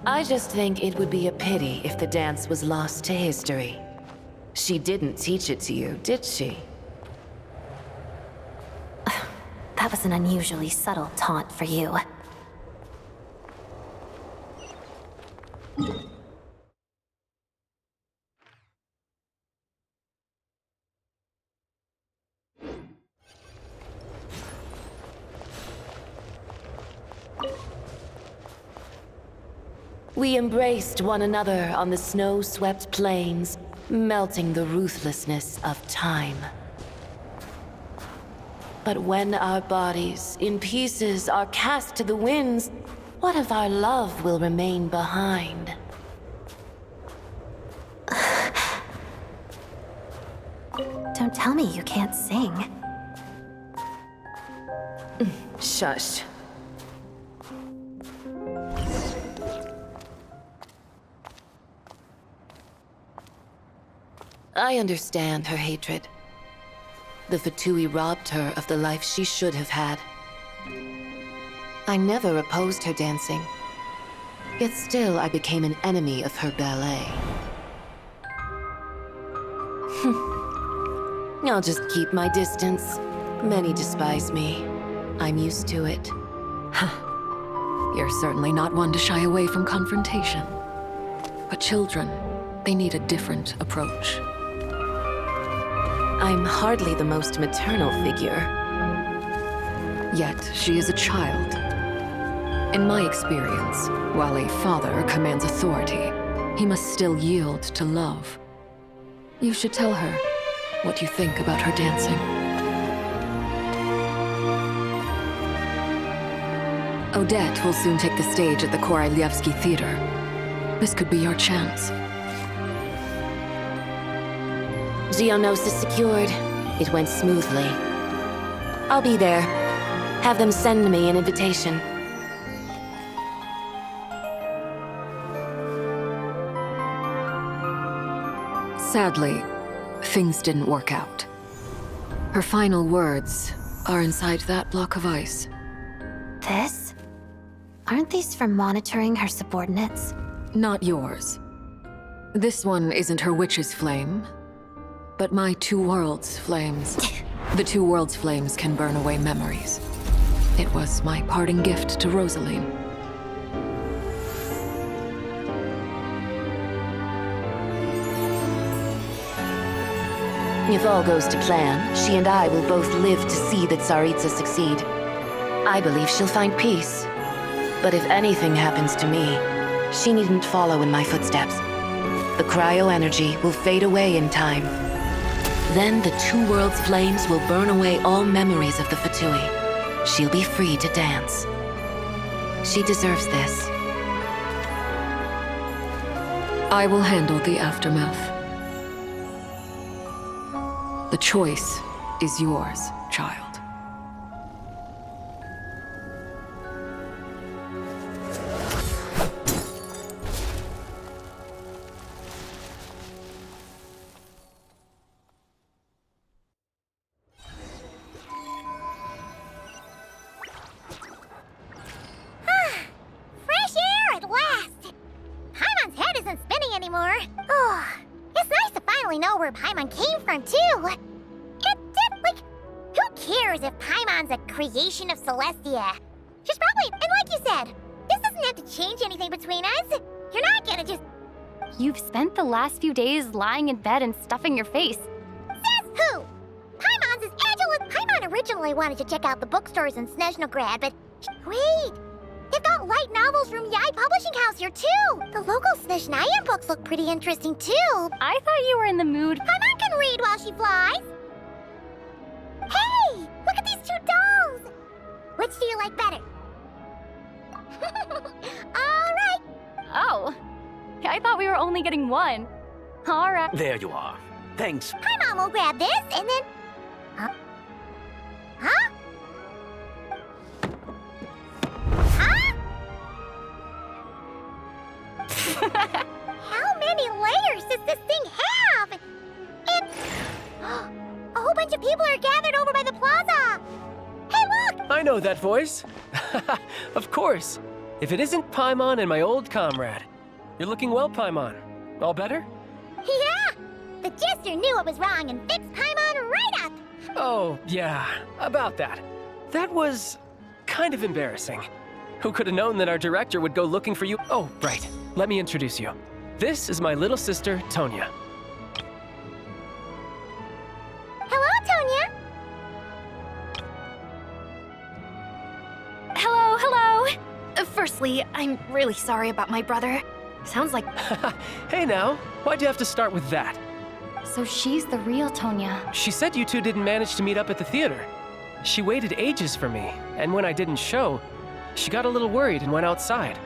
I just think it would be a pity if the dance was lost to history. She didn't teach it to you, did she? That was an unusually subtle taunt for you. We embraced one another on the snow-swept plains, melting the ruthlessness of time. But when our bodies, in pieces, are cast to the winds, what of our love will remain behind? Don't tell me you can't sing. Shush. I understand her hatred. The Fatui robbed her of the life she should have had. I never opposed her dancing. Yet still I became an enemy of her ballet. I'll just keep my distance. Many despise me. I'm used to it. You're certainly not one to shy away from confrontation. But children, they need a different approach. I'm hardly the most maternal figure. Yet, she is a child. In my experience, while a father commands authority, he must still yield to love. You should tell her what you think about her dancing. Odette will soon take the stage at the Korolyevsky Theater. This could be your chance. Geonosis secured. It went smoothly. I'll be there. Have them send me an invitation. Sadly, things didn't work out. Her final words are inside that block of ice. This? Aren't these for monitoring her subordinates? Not yours. This one isn't her witch's flame, but my two worlds' flames. The two worlds' flames can burn away memories. It was my parting gift to Rosaline. If all goes to plan, she and I will both live to see the Tsaritsa succeed. I believe she'll find peace. But if anything happens to me, she needn't follow in my footsteps. The cryo-energy will fade away in time. Then the two worlds' flames will burn away all memories of the Fatui. She'll be free to dance. She deserves this. I will handle the aftermath. The choice is yours, child. Creation of Celestia. She's probably, and like you said, this doesn't have to change anything between us. You're not gonna just... You've spent the last few days lying in bed and stuffing your face. Says who? Paimon's as agile as... Paimon originally wanted to check out the bookstores in Snezhnograd, but... Wait! They've got light novels from Yai Publishing House here, too! The local Snezhnaya books look pretty interesting, too! I thought you were in the mood... Paimon can read while she flies! Hey! Look at these two dolls! Which do you like better? All right! Oh, I thought we were only getting one. Alright. There you are. Thanks. Paimon will grab this and then... Huh? Huh? Huh? How many layers does this thing have? A whole bunch of people are gathered over by the plaza. Hey, look! I know that voice. Of course. If it isn't Paimon and my old comrade. You're looking well, Paimon. All better? Yeah! The jester knew what was wrong and fixed Paimon right up. Oh, yeah. About that. That was kind of embarrassing. Who could have known that our director would go looking for you? Oh, right. Let me introduce you. This is my little sister, Tonia. Hello, Tonia. Hello, hello. Firstly, I'm really sorry about my brother. Sounds like... Hey now, why'd you have to start with that? So she's the real Tonia. She said you two didn't manage to meet up at the theater. She waited ages for me, and when I didn't show, she got a little worried and went outside.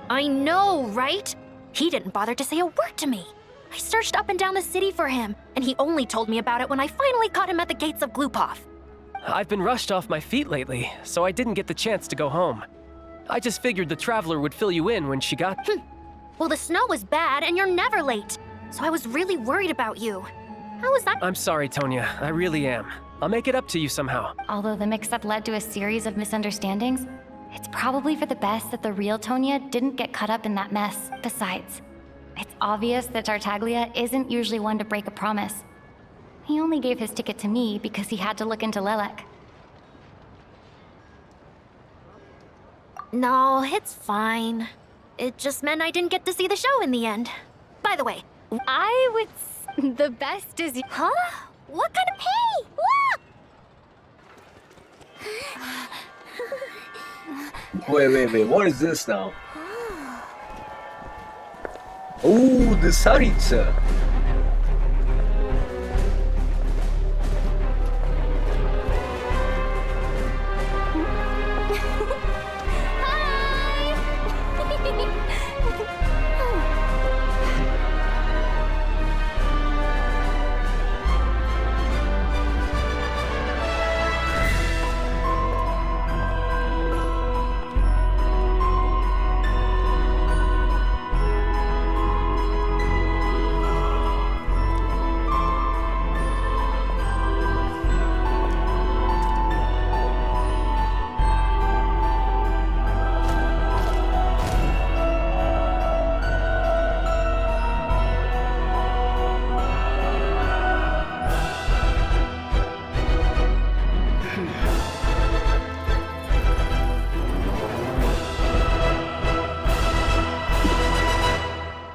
I know, right? He didn't bother to say a word to me. I searched up and down the city for him, and he only told me about it when I finally caught him at the gates of Glupov. I've been rushed off my feet lately, so I didn't get the chance to go home. I just figured the Traveler would fill you in when she got... Well, the snow was bad, and you're never late, so I was really worried about you. How was that? I'm sorry, Tonia. I really am. I'll make it up to you somehow. Although the mix-up led to a series of misunderstandings, it's probably for the best that the real Tonia didn't get caught up in that mess. Besides, it's obvious that Tartaglia isn't usually one to break a promise. He only gave his ticket to me because he had to look into Lelek. No, it's fine. It just meant I didn't get to see the show in the end. By the way, the best is... Huh? What kind of pay? Look! Wait, what is this now? Oh, the Tsaritsa.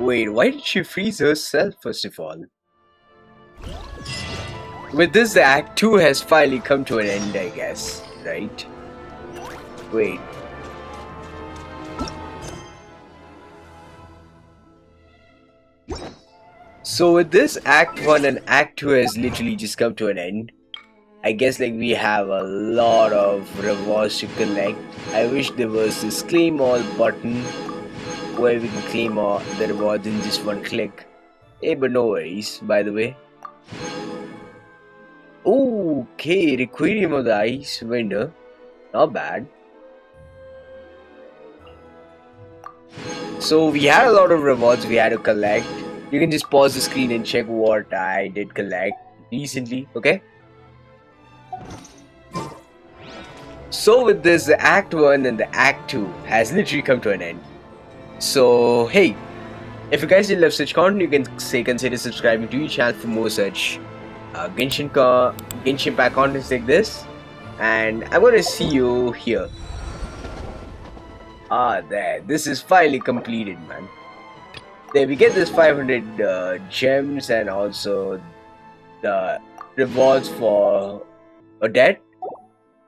Wait, why did she freeze herself first of all? With this, the Act 2 has finally come to an end, I guess, right? Wait. So with this, Act 1 and Act 2 has literally just come to an end. I guess like we have a lot of rewards to collect. I wish there was this claim all button where we can claim all the rewards in just one click. Hey, but no worries, by the way. Okay, Requiem of the Ice Window. Not bad. So we had a lot of rewards we had to collect. You can just pause the screen and check what I did collect recently, okay? So with this, the Act 1 and the Act 2 has literally come to an end. So hey, if you guys did love such content, you can consider subscribing to your channel for more such Genshin pack contents like this. And I'm gonna see you here. There, this is finally completed, man. There we get this 500 gems and also the rewards for Odette.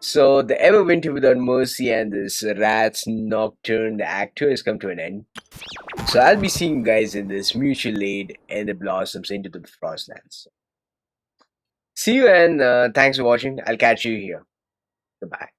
So the Everwinter Without Mercy and this Rat's Nocturne, the Act 2 has come to an end. So I'll be seeing you guys in this mutual aid and the blossoms into the frostlands. See you and thanks for watching. I'll catch you here. Goodbye.